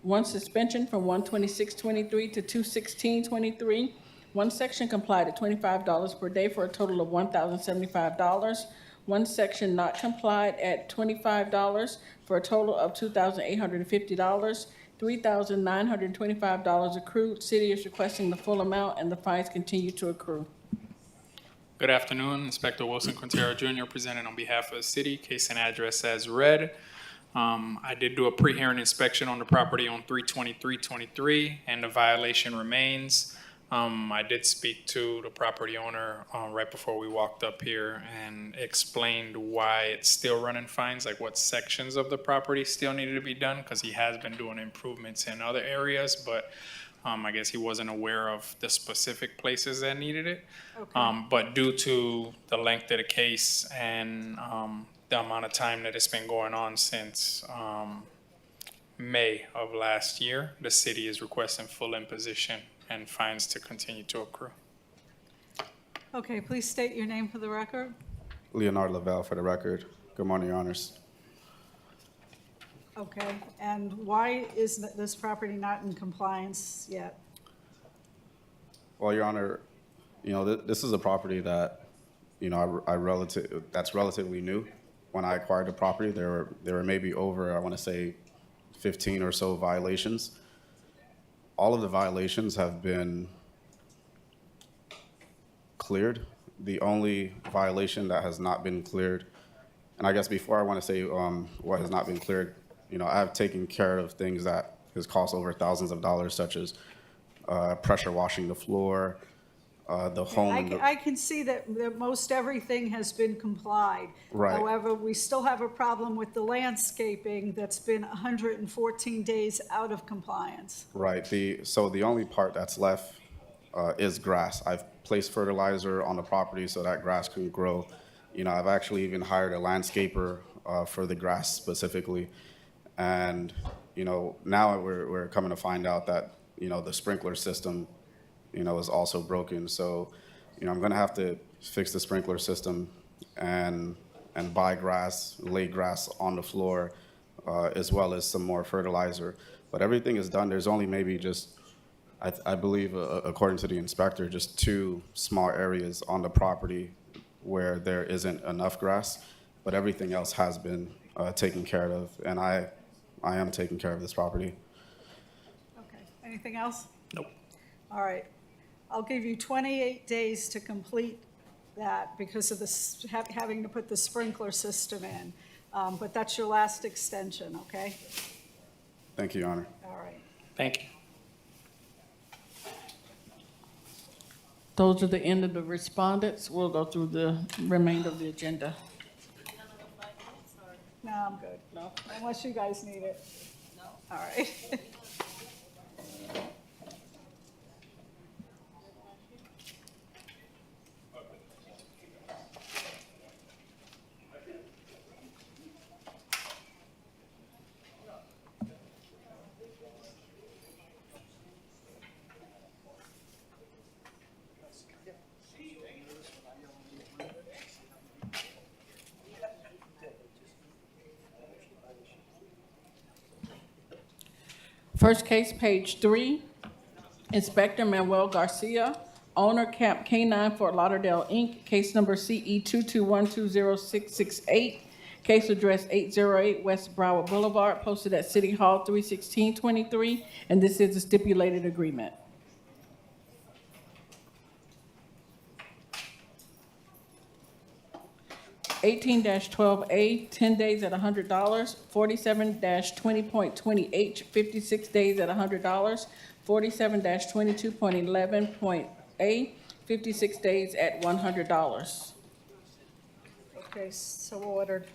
One suspension from 1/26/23 to 2/16/23. One section complied at $25 per day for a total of $1,075. One section not complied at $25 for a total of $2,850. $3,925 accrued. City is requesting the full amount and the fines continue to accrue. Good afternoon, Inspector Wilson Quintero Jr. presenting on behalf of the city, case and address as read. I did do a pre-hearing inspection on the property on 3/23/23, and the violation remains. I did speak to the property owner right before we walked up here and explained why it's still running fines, like what sections of the property still needed to be done, because he has been doing improvements in other areas, but I guess he wasn't aware of the specific places that needed it. Okay. But due to the length of the case and the amount of time that it's been going on since May of last year, the city is requesting full imposition and fines to continue to accrue. Okay, please state your name for the record. Leonard Lavelle for the record. Good morning, Your Honors. Okay, and why is this property not in compliance yet? Well, Your Honor, this is a property that, that's relatively new. When I acquired the property, there were maybe over, I want to say, 15 or so violations. All of the violations have been cleared. The only violation that has not been cleared, and I guess before I want to say what has not been cleared, I've taken care of things that has cost over thousands of dollars, such as pressure washing the floor, the home. I can see that most everything has been complied. Right. However, we still have a problem with the landscaping that's been 114 days out of compliance. Right. So the only part that's left is grass. I've placed fertilizer on the property so that grass can grow. I've actually even hired a landscaper for the grass specifically. And, now we're coming to find out that, the sprinkler system, is also broken. So, I'm going to have to fix the sprinkler system and buy grass, lay grass on the floor, as well as some more fertilizer. But everything is done. There's only maybe just, I believe, according to the inspector, just 2 small areas on the property where there isn't enough grass, but everything else has been taken care of, and I am taking care of this property. Okay, anything else? Nope. All right, I'll give you 28 days to complete that because of this, having to put the sprinkler system in. But that's your last extension, okay? Thank you, Your Honor. All right. Thank you. Those are the end of the respondents. We'll go through the remainder of the agenda. No, I'm good. No, unless you guys need it. No. All right. First case, page 3, Inspector Manuel Garcia, owner Camp K9 Fort Lauderdale, Inc., case number CE 221206668, case address 808 West Broward Boulevard, posted at City Hall 3/16/23, and this is a stipulated agreement. (18-12A), 10 days at $100, 47-20.20H, 56 days at $100, 47-22.11.A, 56 days at $100. Okay, so ordered.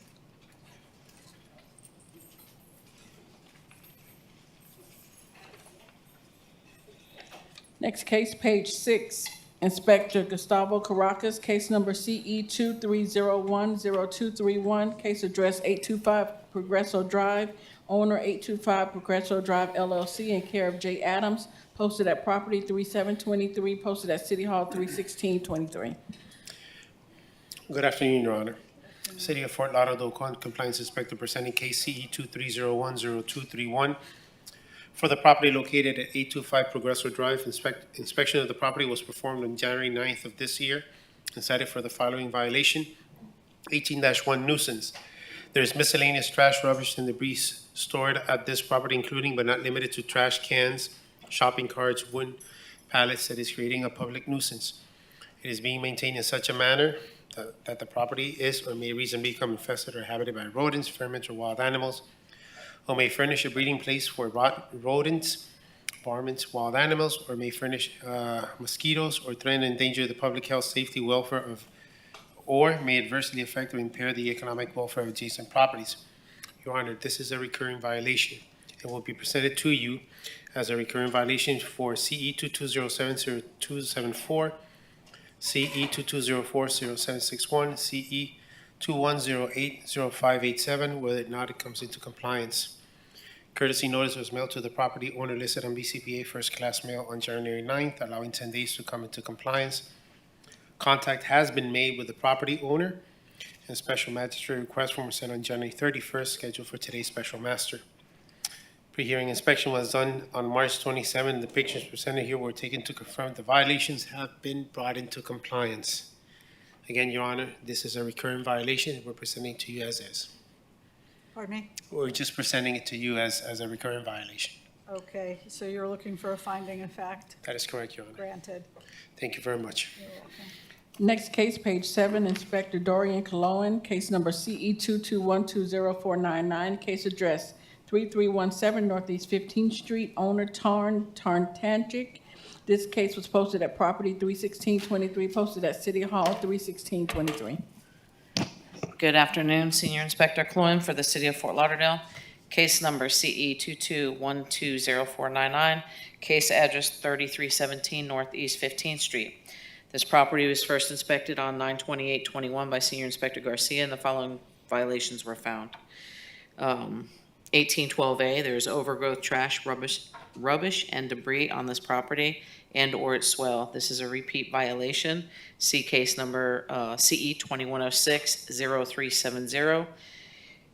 Next case, page 6, Inspector Gustavo Caracas, case number CE 23010231, case address 825 Progresso Drive, owner 825 Progresso Drive LLC, in care of J. Adams, posted at property 3723, posted at City Hall 31623. Good afternoon, Your Honor. City of Fort Lauderdale Code Compliance Inspector presenting case CE 23010231 for the property located at 825 Progresso Drive. Inspection of the property was performed on January 9th of this year and cited for the following violation: 18-1 nuisance. There is miscellaneous trash, rubbish, and debris stored at this property, including but not limited to trash cans, shopping carts, wooden pallets, that is creating a public nuisance. It is being maintained in such a manner that the property is or may reasonably become infested or inhabited by rodents, vermin, or wild animals, or may furnish a breeding place for rodents, varmints, wild animals, or may furnish mosquitoes, or threaten and endanger the public health, safety, welfare of, or may adversely affect or impair the economic welfare of adjacent properties. Your Honor, this is a recurring violation. It will be presented to you as a recurring violation for CE 22070274, CE 22040761, CE 21080587, whether or not it comes into compliance. Courtesy notice was mailed to the property owner listed on BCPA First Class Mail on January 9th, allowing 10 days to come into compliance. Contact has been made with the property owner, and special magistrate request form was sent on January 31st, scheduled for today's special master. Pre-hearing inspection was done on March 27. The pictures presented here were taken to confirm the violations have been brought into compliance. Again, Your Honor, this is a recurring violation. We're presenting to you as is. Pardon me? We're just presenting it to you as a recurring violation. Okay, so you're looking for a finding of fact? That is correct, Your Honor. Granted. Thank you very much. You're welcome. Next case, page 7, Inspector Dorian Cologne, case number CE 22120499, case address 3317 Northeast 15th Street, owner Tarntangic. This case was posted at property 31623, posted at City Hall 31623. Good afternoon, Senior Inspector Cloyne for the City of Fort Lauderdale. Case number CE 22120499, case address 3317 Northeast 15th Street. This property was first inspected on 9/28/21 by Senior Inspector Garcia, and the following violations were found. 1812A, there's overgrowth, trash, rubbish, and debris on this property and/or its swell. This is a repeat violation. See case number CE 2106-0370,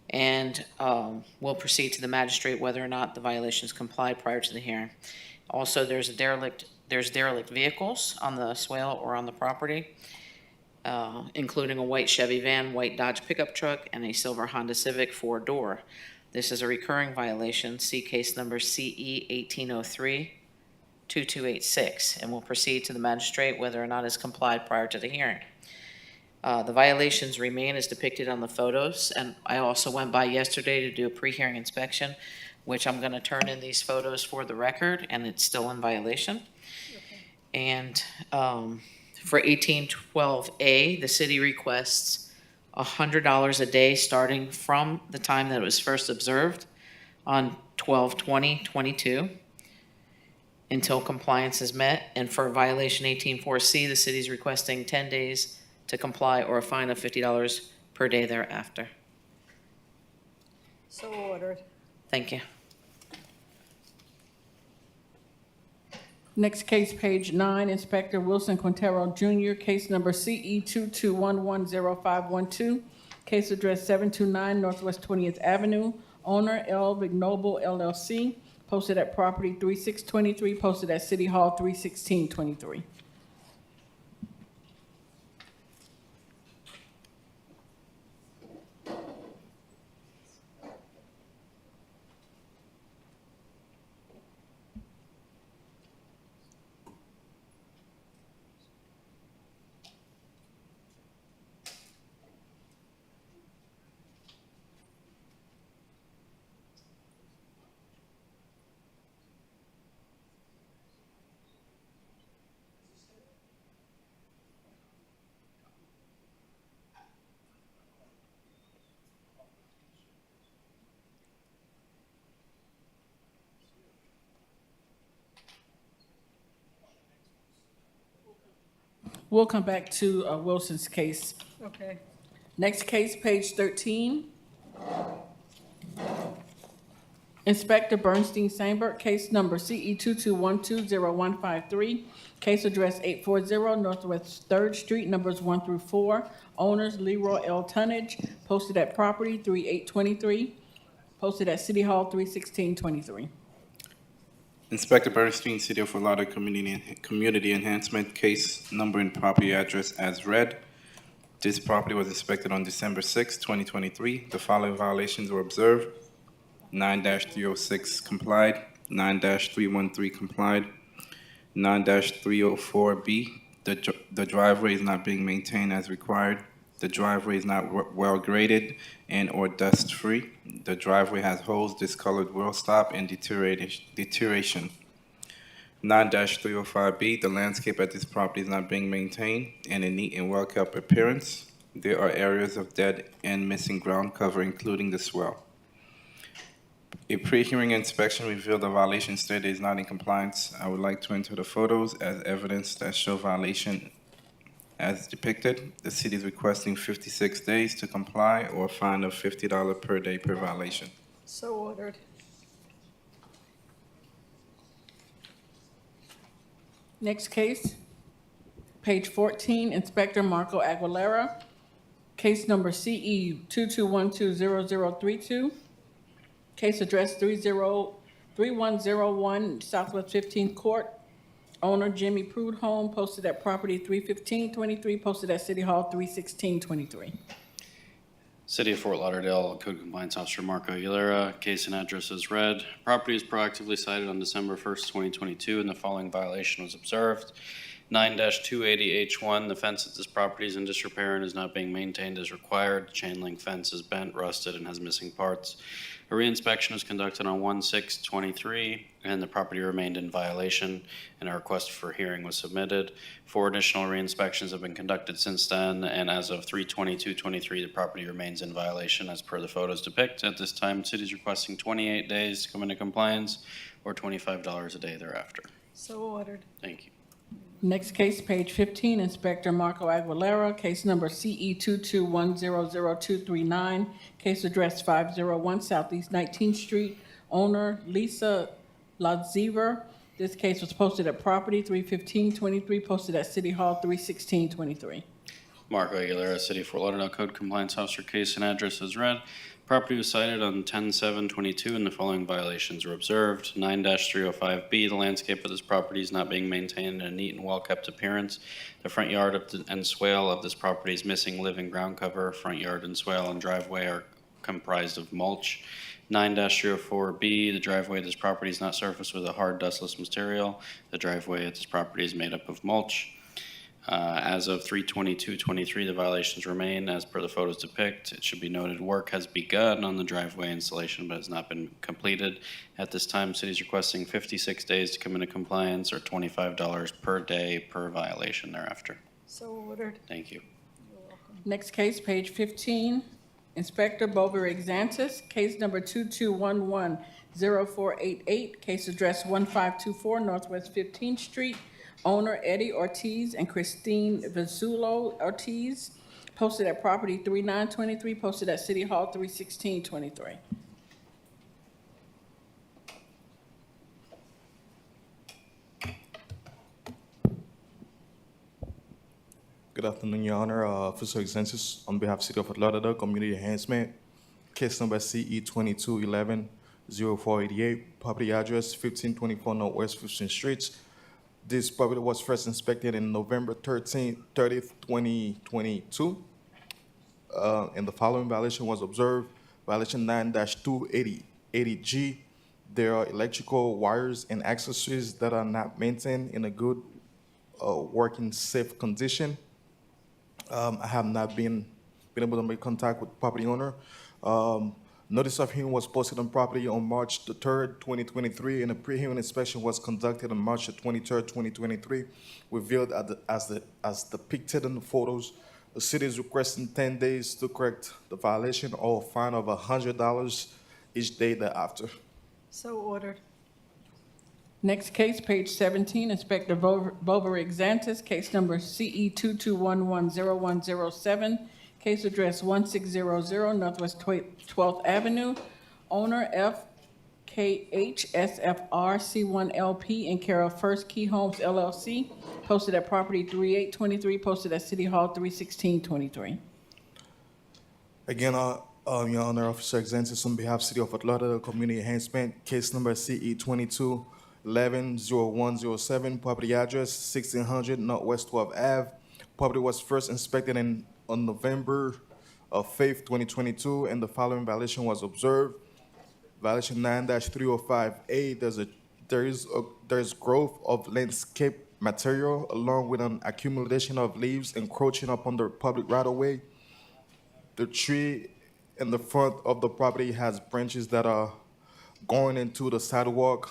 and we'll proceed to the magistrate whether or not the violations complied prior to the hearing. Also, there's derelict vehicles on the swale or on the property, including a white Chevy van, white Dodge pickup truck, and a silver Honda Civic 4-door. This is a recurring violation. See case number CE 1803-2286, and we'll proceed to the magistrate whether or not it's complied prior to the hearing. The violations remain as depicted on the photos, and I also went by yesterday to do a pre-hearing inspection, which I'm going to turn in these photos for the record, and it's still in violation. And for 1812A, the city requests $100 a day starting from the time that it was first observed on 12/20/22 until compliance is met. And for violation 18-4C, the city is requesting 10 days to comply or a fine of $50 per day thereafter. So ordered. Thank you. Next case, page 9, Inspector Wilson Quintero Jr., case number CE 22110512, case address 729 Northwest 20th Avenue, owner L. Vignoble LLC, posted at property 3623, posted at City Hall 31623. We'll come back to Wilson's case. Okay. Next case, page 13. Inspector Bernstein Sandberg, case number CE 22120153, case address 840 Northwest 3rd Street, numbers 1 through 4. Owners Leroy L. Tonnage, posted at property 3823, posted at City Hall 31623. Inspector Bernstein, City of Fort Lauderdale Community Enhancement, case number and property address as read. This property was inspected on December 6, 2023. The following violations were observed. 9-306 complied, 9-313 complied, 9-304B, the driveway is not being maintained as required. The driveway is not well graded and or dust free. The driveway has holes, discolored wheel stop, and deterioration. 9-305B, the landscape at this property is not being maintained and a neat and well kept appearance. There are areas of dead and missing ground cover, including the swell. A pre-hearing inspection revealed the violation stated is not in compliance. I would like to enter the photos as evidence that show violation as depicted. The city is requesting 56 days to comply or a fine of $50 per day per violation. So ordered. Next case, page 14, Inspector Marco Aguilera, case number CE 22120032, case address 3101 Southwest 15th Court. Owner Jimmy Prudhomme, posted at property 31523, posted at City Hall 31623. City of Fort Lauderdale, Code Compliance Officer Marco Aguilera, case and address is read. Property is proactively cited on December 1st, 2022, and the following violation was observed. 9-280H1, the fence at this property is in disrepair and is not being maintained as required. The chain link fence is bent, rusted, and has missing parts. A reinspection was conducted on 1/6/23, and the property remained in violation, and a request for hearing was submitted. 4 additional reinspections have been conducted since then, and as of 3/22/23, the property remains in violation as per the photos depict. At this time, the city is requesting 28 days to come into compliance, or $25 a day thereafter. So ordered. Thank you. Next case, page 15, Inspector Marco Aguilera, case number CE 22100239, case address 501 Southeast 19th Street, owner Lisa Ladziver. This case was posted at property 31523, posted at City Hall 31623. Marco Aguilera, City of Fort Lauderdale Code Compliance Officer, case and address is read. Property was cited on 10/7/22, and the following violations were observed. 9-305B, the landscape of this property is not being maintained in a neat and well-kept appearance. The front yard and swale of this property is missing living ground cover. Front yard and swale and driveway are comprised of mulch. 9-304B, the driveway of this property is not surfaced with a hard dustless material. The driveway at this property is made up of mulch. As of 3/22/23, the violations remain as per the photos depict. It should be noted work has begun on the driveway installation but has not been completed. At this time, city is requesting 56 days to come into compliance or $25 per day per violation thereafter. So ordered. Thank you. Next case, page 15, Inspector Boverick Xantis, case number 22110488, case address 1524 Northwest 15th Street. Owner Eddie Ortiz and Christine Vizzulo Ortiz, posted at property 3923, posted at City Hall 31623. Good afternoon, Your Honor. Officer Xensis on behalf of City of Fort Lauderdale Community Enhancement. Case number CE 22110488, property address 1524 Northwest 15th Street. This property was first inspected in November 30th, 2022. And the following violation was observed. Violation 9-280G. There are electrical wires and accessories that are not maintained in a good working safe condition. I have not been able to make contact with the property owner. Notice of hearing was posted on property on March the 3rd, 2023, and a pre-hearing inspection was conducted on March the 23rd, 2023. Revealed as depicted in the photos, the city is requesting 10 days to correct the violation or a fine of $100 each day thereafter. So ordered. Next case, page 17, Inspector Bovary Xantis, case number CE 22110107, case address 1600 Northwest 12th Avenue, owner FKH C1LP in care of First Key Homes LLC, posted at property 3823, posted at City Hall 31623. Again, Your Honor, Officer Xantis on behalf of City of Fort Lauderdale Community Enhancement, case number CE 22110107, property address 1600 Northwest 12th Ave. Property was first inspected on November 5th, 2022, and the following violation was observed. Violation 9-305A, there is growth of landscape material along with an accumulation of leaves encroaching upon the public right-of-way. The tree in the front of the property has branches that are going into the sidewalk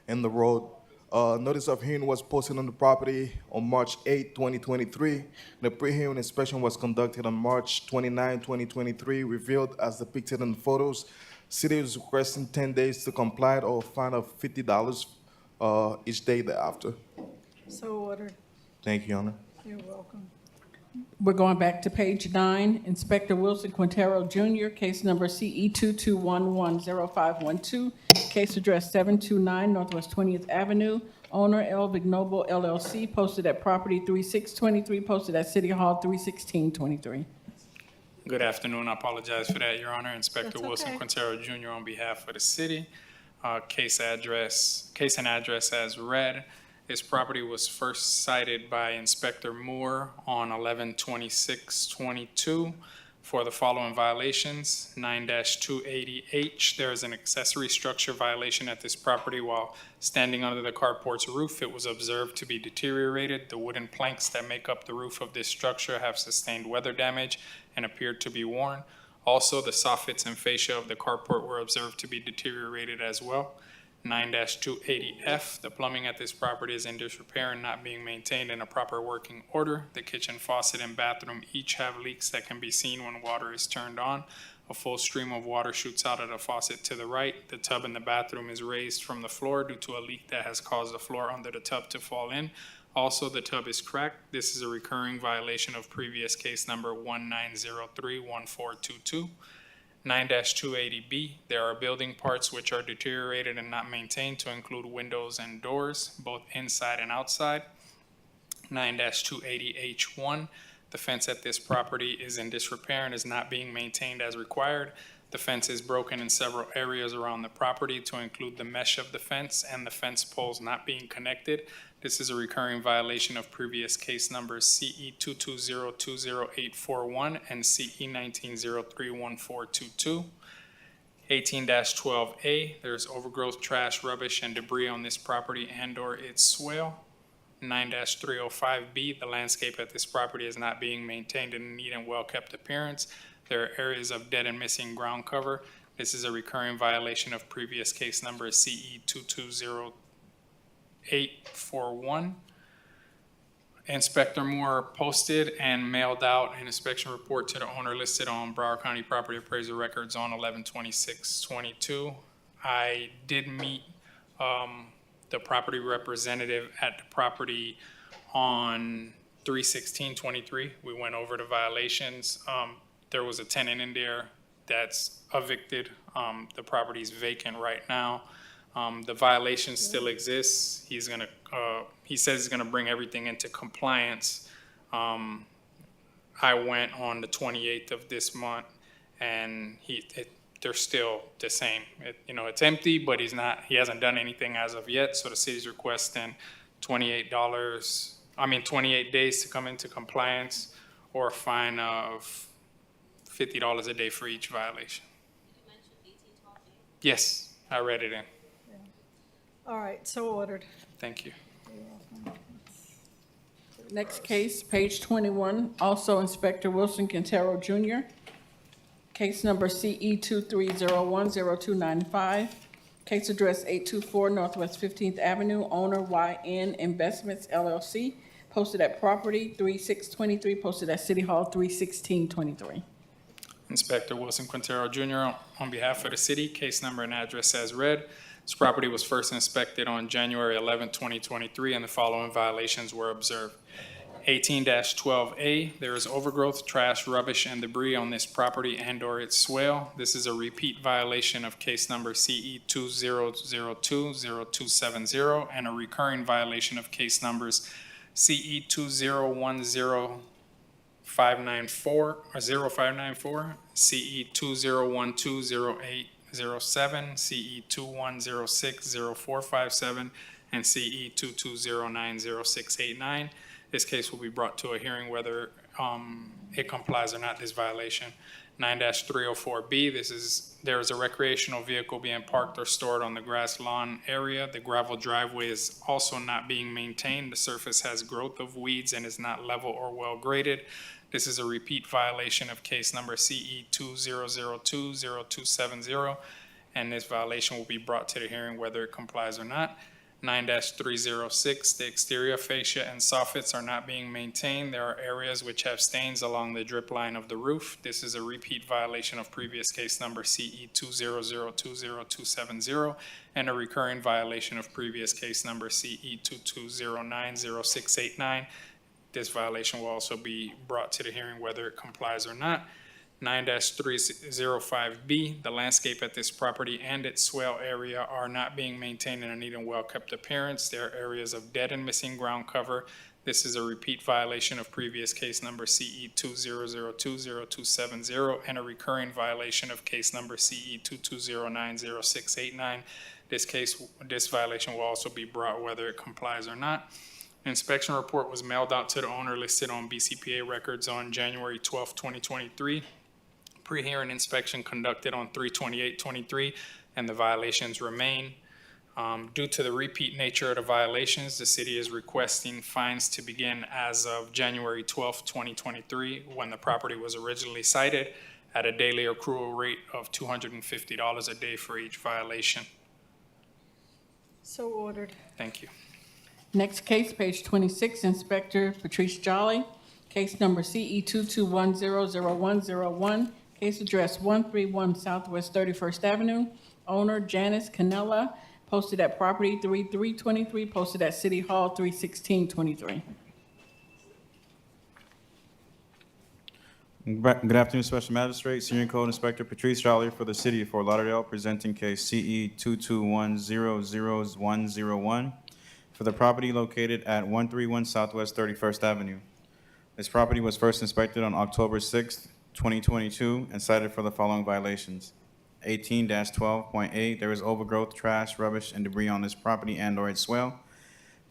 and the road. Notice of hearing was posted on the property on March 8, 2023. The pre-hearing inspection was conducted on March 29, 2023, revealed as depicted in the photos. City is requesting 10 days to comply or a fine of $50 each day thereafter. So ordered. Thank you, Your Honor. You're welcome. We're going back to page 9, Inspector Wilson Quintero Jr., case number CE 22110512, case address 729 Northwest 20th Avenue, owner L. Vignoble LLC, posted at property 3623, posted at City Hall 31623. Good afternoon. I apologize for that, Your Honor. Inspector That's Wilson okay. Quintero Jr. on behalf of the city. Case and address as read. This property was first cited by Inspector Moore on 11/26/22 for the following violations. 9-280H, there is an accessory structure violation at this property while standing under the carport's roof. It was observed to be deteriorated. The wooden planks that make up the roof of this structure have sustained weather damage and appeared to be worn. Also, the soffits and fascia of the carport were observed to be deteriorated as well. 9-280F, the plumbing at this property is in disrepair and not being maintained in a proper working order. The kitchen faucet and bathroom each have leaks that can be seen when water is turned on. A full stream of water shoots out of the faucet to the right. The tub in the bathroom is raised from the floor due to a leak that has caused the floor under the tub to fall in. Also, the tub is cracked. This is a recurring violation of previous case number 19031422. 9-280B, there are building parts which are deteriorated and not maintained to include windows and doors, both inside and outside. 9-280H1, the fence at this property is in disrepair and is not being maintained as required. The fence is broken in several areas around the property to include the mesh of the fence and the fence poles not being connected. This is a recurring violation of previous case numbers CE 220-20841 and CE 19031422. 18-12A, there's overgrowth, trash, rubbish, and debris on this property and/or its swale. 9-305B, the landscape at this property is not being maintained in a neat and well-kept appearance. There are areas of dead and missing ground cover. This is a recurring violation of previous case number CE 220841. Inspector Moore posted and mailed out an inspection report to the owner listed on Broward County Property Appraiser Records on 11/26/22. I did meet the property representative at the property on 3/16/23. We went over the violations. There was a tenant in there that's evicted. The property's vacant right now. The violation still exists. He says he's gonna bring everything into compliance. I went on the 28th of this month, and they're still the same. It's empty, but he hasn't done anything as of yet. So the city's requesting $28 days to come into compliance, or a fine of $50 a day for each violation. Yes, I read it in. All right, so ordered. Thank you. Next case, page 21, also Inspector Wilson Quintero Jr., case number CE 23010295, case address 824 Northwest 15th Avenue, owner YN Investments LLC, posted at property 3623, posted at City Hall 31623. Inspector Wilson Quintero Jr. on behalf of the city, case number and address as read. This property was first inspected on January 11, 2023, and the following violations were observed. 18-12A, there is overgrowth, trash, rubbish, and debris on this property and/or its swale. This is a repeat violation of case number CE 2002-0270 and a recurring violation of case numbers CE 2010-594 or 0594, CE 2012-0807, CE 2106-0457, and CE 2209-0689. This case will be brought to a hearing whether it complies or not, this violation. 9-304B, there is a recreational vehicle being parked or stored on the grass lawn area. The gravel driveway is also not being maintained. The surface has growth of weeds and is not level or well graded. This is a repeat violation of case number CE 2002-0270, and this violation will be brought to the hearing whether it complies or not. 9-306, the exterior fascia and soffits are not being maintained. There are areas which have stains along the drip line of the roof. This is a repeat violation of previous case number CE 2002-0270 and a recurring violation of previous case number CE 2209-0689. This violation will also be brought to the hearing whether it complies or not. 9-305B, the landscape at this property and its swale area are not being maintained and are needing well-kept appearance. There are areas of dead and missing ground cover. This is a repeat violation of previous case number CE 2002-0270 and a recurring violation of case number CE 2209-0689. This violation will also be brought whether it complies or not. An inspection report was mailed out to the owner listed on BCPA records on January 12, 2023. Pre-hearing inspection conducted on 3/28/23, and the violations remain. Due to the repeat nature of the violations, the city is requesting fines to begin as of January 12, 2023, when the property was originally cited, at a daily accrual rate of $250 a day for each violation. So ordered. Thank you. Next case, page 26, Inspector Patrice Jolly, case number CE 22100101, case address 131 Southwest 31st Avenue, owner Janice Canella, posted at property 3323, posted at City Hall 31623. Good afternoon, Special Magistrate, Senior Code Inspector Patrice Jolly for the City of Fort Lauderdale, presenting case CE 22100101 for the property located at 131 Southwest 31st Avenue. This property was first inspected on October 6, 2022, and cited for the following violations. 18-12.8, there is overgrowth, trash, rubbish, and debris on this property and/or its swale.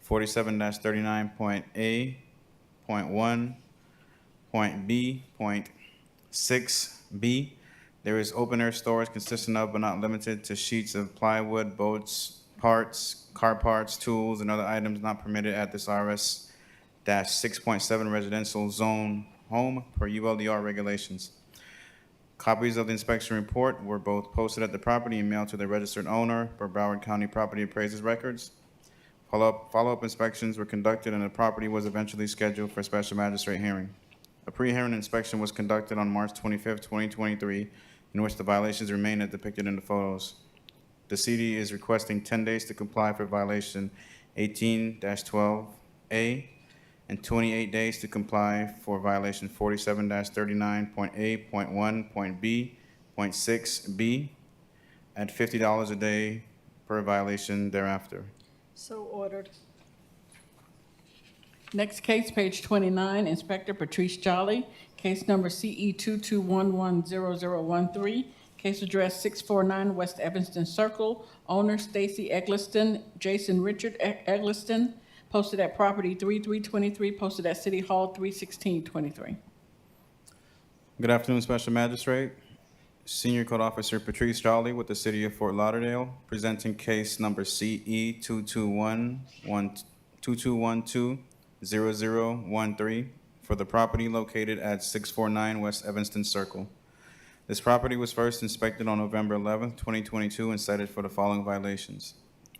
47-39.A.B.6b, there is open-air storage consisting of but not limited to sheets of plywood, boats, parts, car parts, tools, and other items not permitted at this RS-6.7 residential zone home per ULDR regulations. Copies of the inspection report were both posted at the property and mailed to the registered owner per Broward County Property Appraiser's records. Follow-up inspections were conducted and the property was eventually scheduled for a special magistrate hearing. A pre-hearing inspection was conducted on March 25, 2023, in which the violations remain as depicted in the photos. The CD is requesting 10 days to comply for violation 18-12A and 28 days to comply for violation 47-39.A.1.B.6b at $50 a day per violation thereafter. So ordered. Next case, page 29, Inspector Patrice Jolly, case number CE 22110013, case address 649 West Evanston Circle, owner Stacy Eggleston, Jason Richard Eggleston, posted at property 3323, posted at City Hall 31623. Good afternoon, Special Magistrate. Senior Code Officer Patrice Jolly with the City of Fort Lauderdale, presenting case number CE 22120013 for the property located at 649 West Evanston Circle. This property was first inspected on November 11, 2022, and cited for the following violations.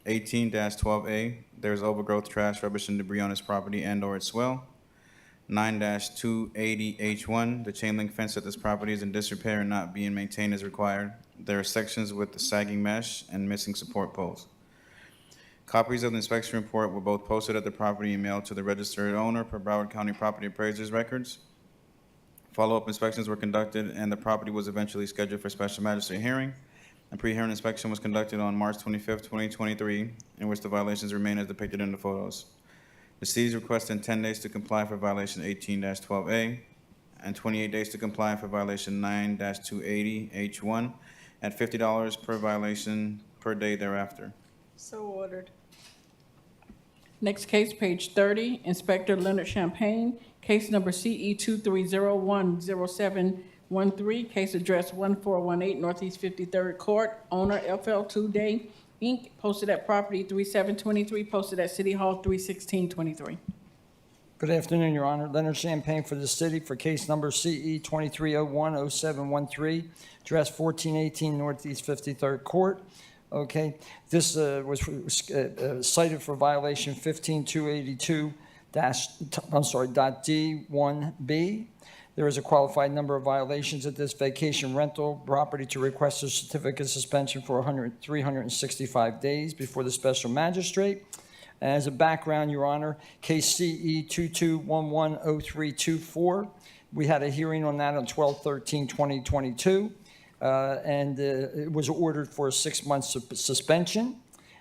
18-12A, there is overgrowth, trash, rubbish, and debris on this property and/or its swale. 9-280H1, the chain link fence at this property is in disrepair and not being maintained as required. There are sections with the sagging mesh and missing support poles. Copies of the inspection report were both posted at the property and mailed to the registered owner per Broward County Property Appraiser's records. Follow-up inspections were conducted, and the property was eventually scheduled for special magistrate hearing. A pre-hearing inspection was conducted on March 25th, 2023, in which the violations remain as depicted in the photos. The city is requesting 10 days to comply for violation 18-12A and 28 days to comply for violation 9-280H1 at $50 per violation per day thereafter. So ordered. Next case, page 30, Inspector Leonard Champagne, case number CE 23010713, case address 1418 Northeast 53rd Court, owner FL2 Day, Inc., posted at property 3723, posted at City Hall 31623. Good afternoon, Your Honor. Leonard Champagne for the city for case number CE 23010713, address 1418 Northeast 53rd Court. Okay, this was cited for violation 15282 .D1B. There is a qualified number of violations at this vacation rental property to request a certificate of suspension for 365 days before the special magistrate. As a background, Your Honor, case CE 22110324, we had a hearing on that on 12/13/2022. And it was ordered for a 6-month suspension.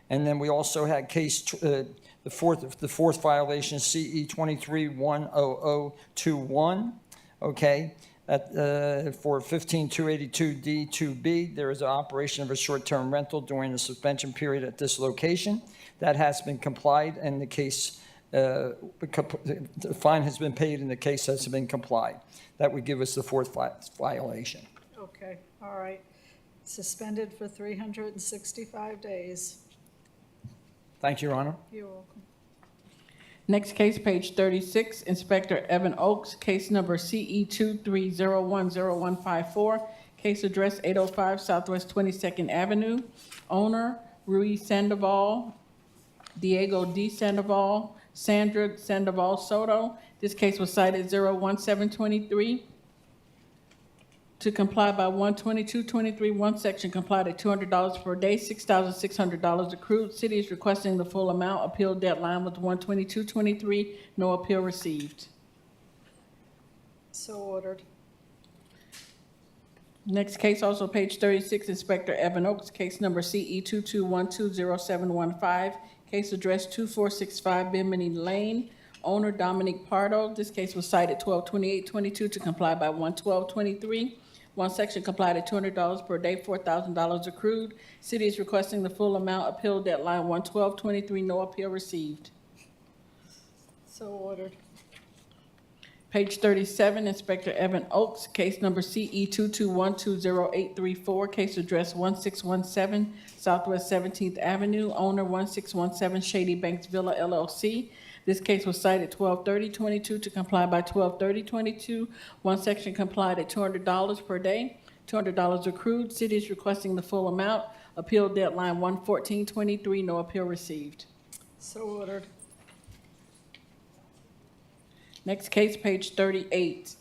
And then we also had case, the fourth violation, CE 23-10021, okay, for 15282D2B. There is an operation of a short-term rental during the suspension period at this location. That has been complied, and the case, the fine has been paid, and the case has been complied. That would give us the fourth violation. Okay, all right. Suspended for 365 days. Thank you, Your Honor. You're welcome. Next case, page 36, Inspector Evan Oakes, case number CE 23010154, case address 805 Southwest 22nd Avenue, owner Rui Sandoval, Diego D. Sandoval, Sandra Sandoval Soto. This case was cited 01723. To comply by 12223, one section complied at $200 per day, $6,600 accrued. City is requesting the full amount. Appeal deadline was 12223. No appeal received. So ordered. Next case, also page 36, Inspector Evan Oakes, case number CE 22120715, case address 2465 Bimini Lane, owner Dominic Pardo. This case was cited 12/28/22 to comply by 112/23. One section complied at $200 per day, $4,000 accrued. City is requesting the full amount. Appeal deadline 112/23. No appeal received. So ordered. Page 37, Inspector Evan Oakes, case number CE 22120834, case address 1617 Southwest 17th Avenue, owner 1617 Shady Banks Villa LLC. This case was cited 12/30/22 to comply by 12/30/22. One section complied at $200 per day, $200 accrued. City is requesting the full amount. Appeal deadline 114/23. No appeal received. So ordered. Next case, page 38.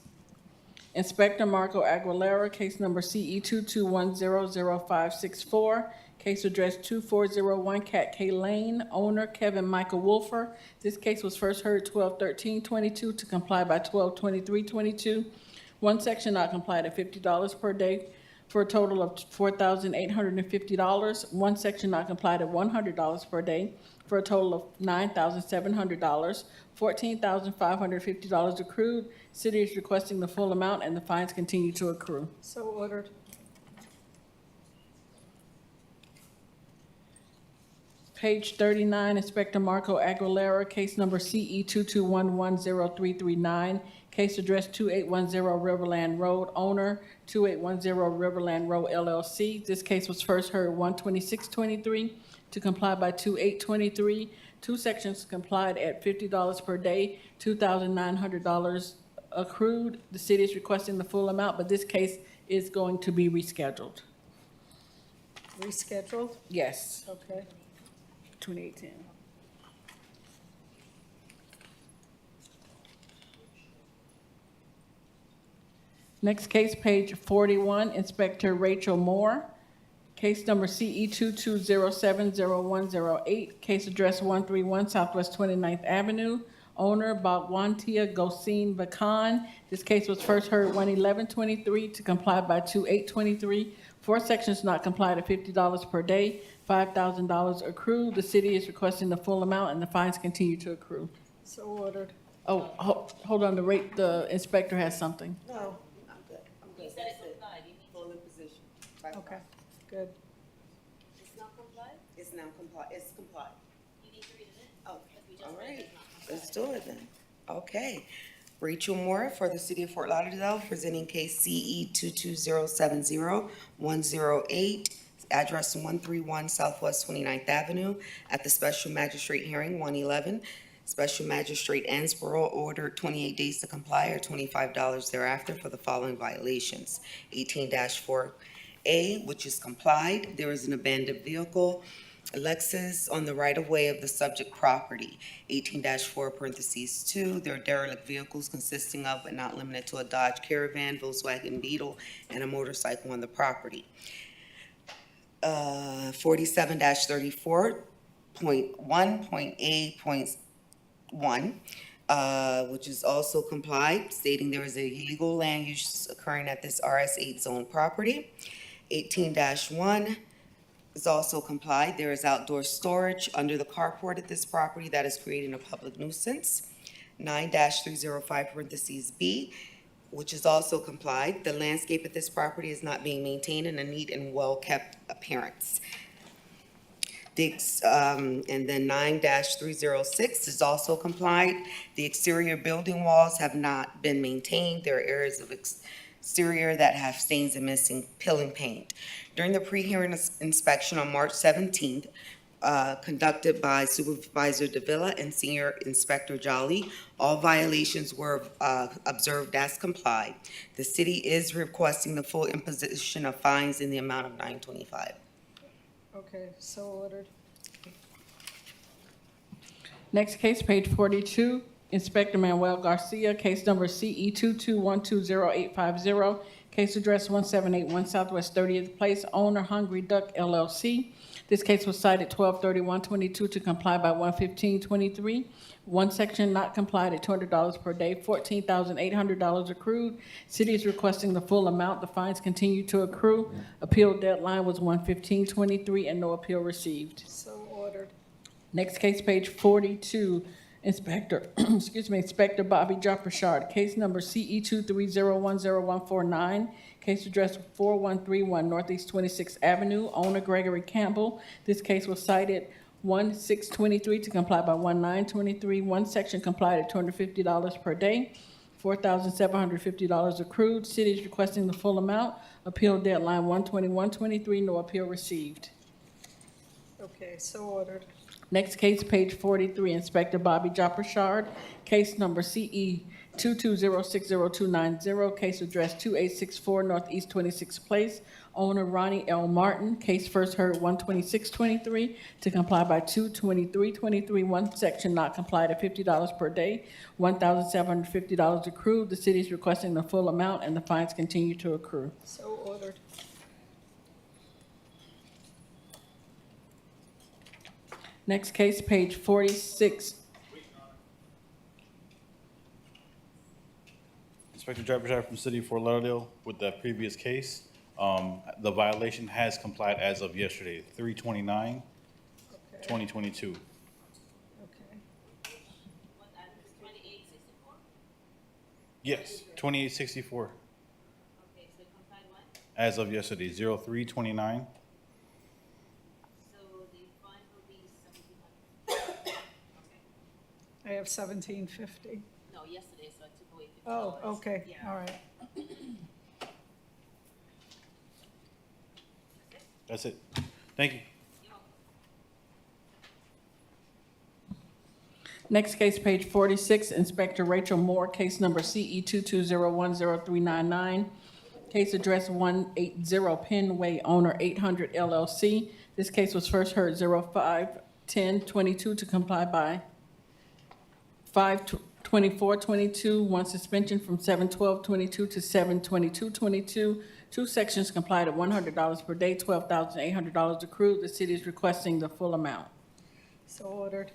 Inspector Marco Aguilera, case number CE 22100564, case address 2401 Cat K Lane, owner Kevin Michael Wolfer. This case was first heard 12/13/22 to comply by 12/23/22. One section not complied at $50 per day for a total of $4,850. One section not complied at $100 per day for a total of $9,700. $14,550 accrued. City is requesting the full amount, and the fines continue to accrue. So ordered. Page 39, Inspector Marco Aguilera, case number CE 22110339, case address 2810 Riverland Road, owner 2810 Riverland Road LLC. This case was first heard 126/23 to comply by 28/23. Two sections complied at $50 per day, $2,900 accrued. The city is requesting the full amount, but this case is going to be rescheduled. Rescheduled? Yes, Okay. 2810. Next case, page 41, Inspector Rachel Moore, Case number CE 22070108, case address 131 Southwest 29th Avenue. Owner Bhagwantia Gosin Vakan. This case was first heard 1/11/23 to comply by 2/8/23. 4 sections not complied at $50 per day, $5,000 accrued. The city is requesting the full amount and the fines continue to accrue. So ordered. Oh, hold on, the inspector has something. No, I'm good. I'm good. Full imposition. Okay, good. It's not complied? It's now complied. It's complied. You need to read it? Oh, all right. Let's do it then. Okay. Rachel Moore for the City of Fort Lauderdale, presenting case CE 22070108, address 131 Southwest 29th Avenue, at the Special Magistrate Hearing 111. Special Magistrate Ansborough ordered 28 days to comply or $25 thereafter for the following violations. 18-4A, which is complied. There is an abandoned vehicle, a Lexus, on the right-of-way of the subject property. 18-4 parentheses 2, there are derelict vehicles consisting of but not limited to a Dodge Caravan, Volkswagen Beetle, and a motorcycle on the property. 47-34.1.A.1, which is also complied, stating there is a illegal land use occurring at this RS8 zone property. 18-1 is also complied. There is outdoor storage under the carport at this property that is creating a public nuisance. 9-305 parentheses B, which is also complied. The landscape at this property is not being maintained in a neat and well-kept appearance. And then 9-306 is also complied. The exterior building walls have not been maintained. There are areas of exterior that have stains and missing peeling paint. During the pre-hearing inspection on March 17th, conducted by Supervisor Davila and Senior Inspector Jolly, all violations were observed as complied. The city is requesting the full imposition of fines in the amount of $925. Okay, so ordered. Next case, page 42, Inspector Manuel Garcia, case number CE 22120850, case address 1781 Southwest 30th Place, owner Hungry Duck LLC. This case was cited 12/31/22 to comply by 1/15/23. 1 section not complied at $200 per day, $14,800 accrued. City is requesting the full amount. The fines continue to accrue. Appeal deadline was 1/15/23 and no appeal received. So ordered. Next case, page 42, Inspector, Inspector Bobby Joppershard, case number CE 23010149, case address 4131 Northeast 26th Avenue, owner Gregory Campbell. This case was cited 1/6/23 to comply by 1/9/23. 1 section complied at $250 per day, $4,750 accrued. City is requesting the full amount. Appeal deadline 1/21/23, no appeal received. Okay, so ordered. Next case, page 43, Inspector Bobby Joppershard, case number CE 22060290, case address 2864 Northeast 26th Place, owner Ronnie L. Martin, case first heard 1/26/23 to comply by 2/23/23. 1 section not complied at $50 per day, $1,750 accrued. The city is requesting the full amount and the fines continue to accrue. So ordered. Next case, page 46. Inspector Joppershard from City of Fort Lauderdale with that previous case. The violation has complied as of yesterday, 3/29/2022. Okay. Yes, 2864. As of yesterday, 03/29. I have 1750. No, yesterday, so I took away $50. Oh, okay, all right. That's it. Thank you. Next case, page 46, Inspector Rachel Moore, case number CE 22010399, case address 180 Penn Way, owner 800 LLC. This case was first heard 05/10/22 to comply by 5/24/22, 1 suspension from 7/12/22 to 7/22/22, Two sections complied at $100 per day, $12,800 accrued. The city is requesting the full amount. So ordered.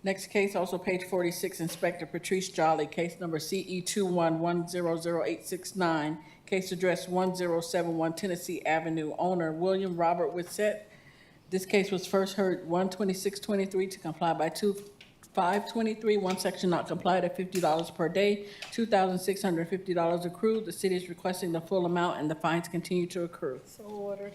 Next case, also page 46, Inspector Patrice Jolly, case number CE 21100869, case address 1071 Tennessee Avenue, owner William Robert Wissett. This case was first heard 1/26/23 to comply by 2/5/23. One section not complied at $50 per day, $2,650 accrued. The city is requesting the full amount and the fines continue to accrue. So ordered.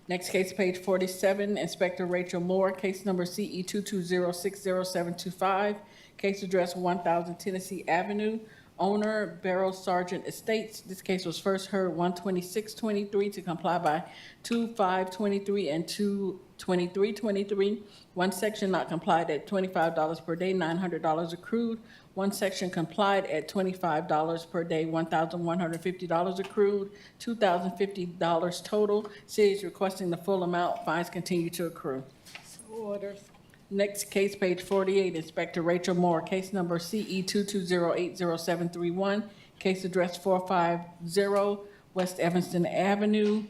Next case, page 47, Inspector Rachel Moore, case number CE 220600725, case address 1000 Tennessee Avenue, owner Barrow Sergeant Estates. This case was first heard 1/26/23 to comply by 2/5/23 and 2/23/23. One section not complied at $25 per day, $900 accrued. One section complied at $25 per day, $1,150 accrued, $2,050 total. City is requesting the full amount. Fines continue to accrue. So ordered. Next case, page 48, Inspector Rachel Moore, case number CE 220800731, case address 450 West Evanston Avenue,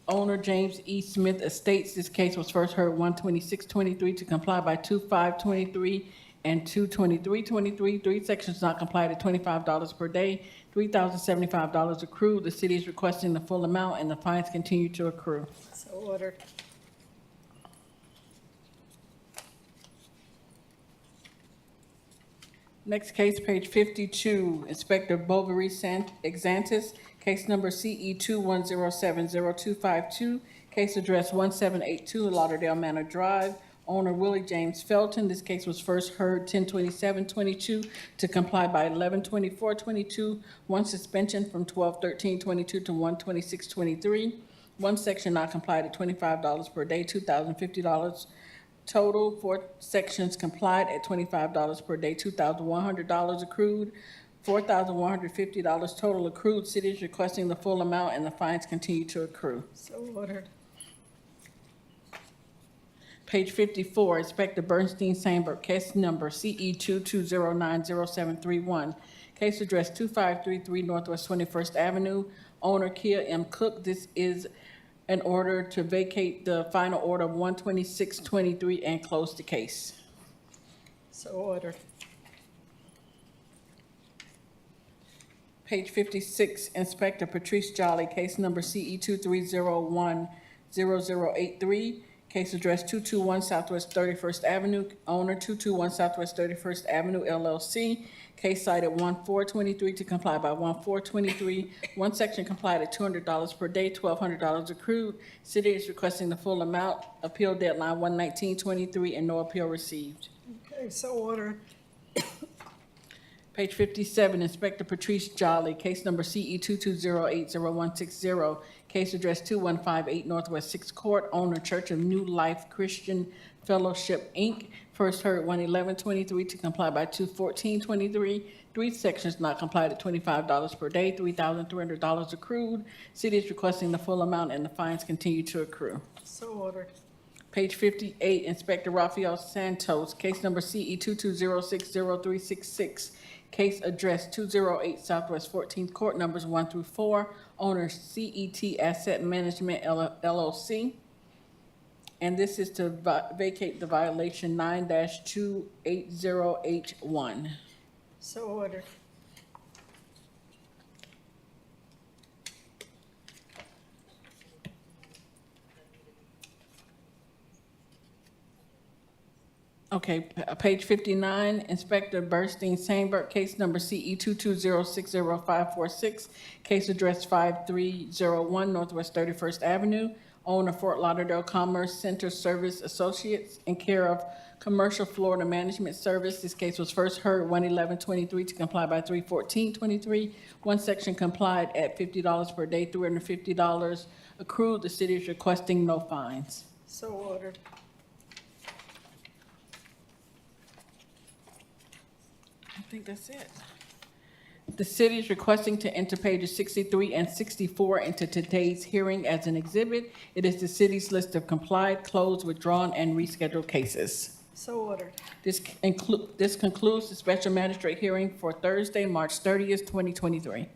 owner James E. Smith Estates. This case was first heard 1/26/23 to comply by 2/5/23 and 2/23/23. Three sections not complied at $25 per day, $3,075 accrued. The city is requesting the full amount and the fines continue to accrue. So ordered. Next case, page 52, Inspector Bovary Exantis, case number CE 210702252, case address 1782 Lauderdale Manor Drive, owner Willie James Felton. This case was first heard 10/27/22 to comply by 11/24/22. One suspension from 12/13/22 to 1/26/23. One section not complied at $25 per day, $2,050 total. Four sections complied at $25 per day, $2,100 accrued, $4,150 total accrued. City is requesting the full amount and the fines continue to accrue. So ordered. Page 54, Inspector Bernstein Sandberg, case number CE 220900731, case address 2533 Northwest 21st Avenue, owner Kia M. Cook. This is an order to vacate the final order of 1/26/23 and close the case. So ordered. Page 56, Inspector Patrice Jolly, case number CE 230100083, case address 221 Southwest 31st Avenue, owner 221 Southwest 31st Avenue LLC, case cited 1/4/23 to comply by 1/4/23. One section complied at $200 per day, $1,200 accrued. City is requesting the full amount. Appeal deadline 1/19/23 and no appeal received. Okay, so ordered. Page 57, Inspector Patrice Jolly, case number CE 220800160, case address 2158 Northwest 6th Court, owner Church of New Life Christian Fellowship, Inc., first heard 1/11/23 to comply by 2/14/23. Three sections not complied at $25 per day, $3,300 accrued. City is requesting the full amount and the fines continue to accrue. So ordered. Page 58, Inspector Rafael Santos, case number CE 220600366, case address 208 Southwest 14th Court, numbers 1 through 4, owner CET Asset Management LLC. And this is to vacate the violation 9-280H1. So ordered. Okay, page 59, Inspector Bernstein Sandberg, case number CE 220600546, case address 5301 Northwest 31st Avenue, owner Fort Lauderdale Commerce Center Service Associates, in care of Commercial Florida Management Service. This case was first heard 1/11/23 to comply by 3/14/23. One section complied at $50 per day, $350 accrued. The city is requesting no fines. So ordered. I think that's it. The city is requesting to enter pages 63 and 64 into today's hearing as an exhibit. It is the city's list of complied, closed, withdrawn, and rescheduled cases. So ordered. This concludes the special magistrate hearing for Thursday, March 30th, 2023.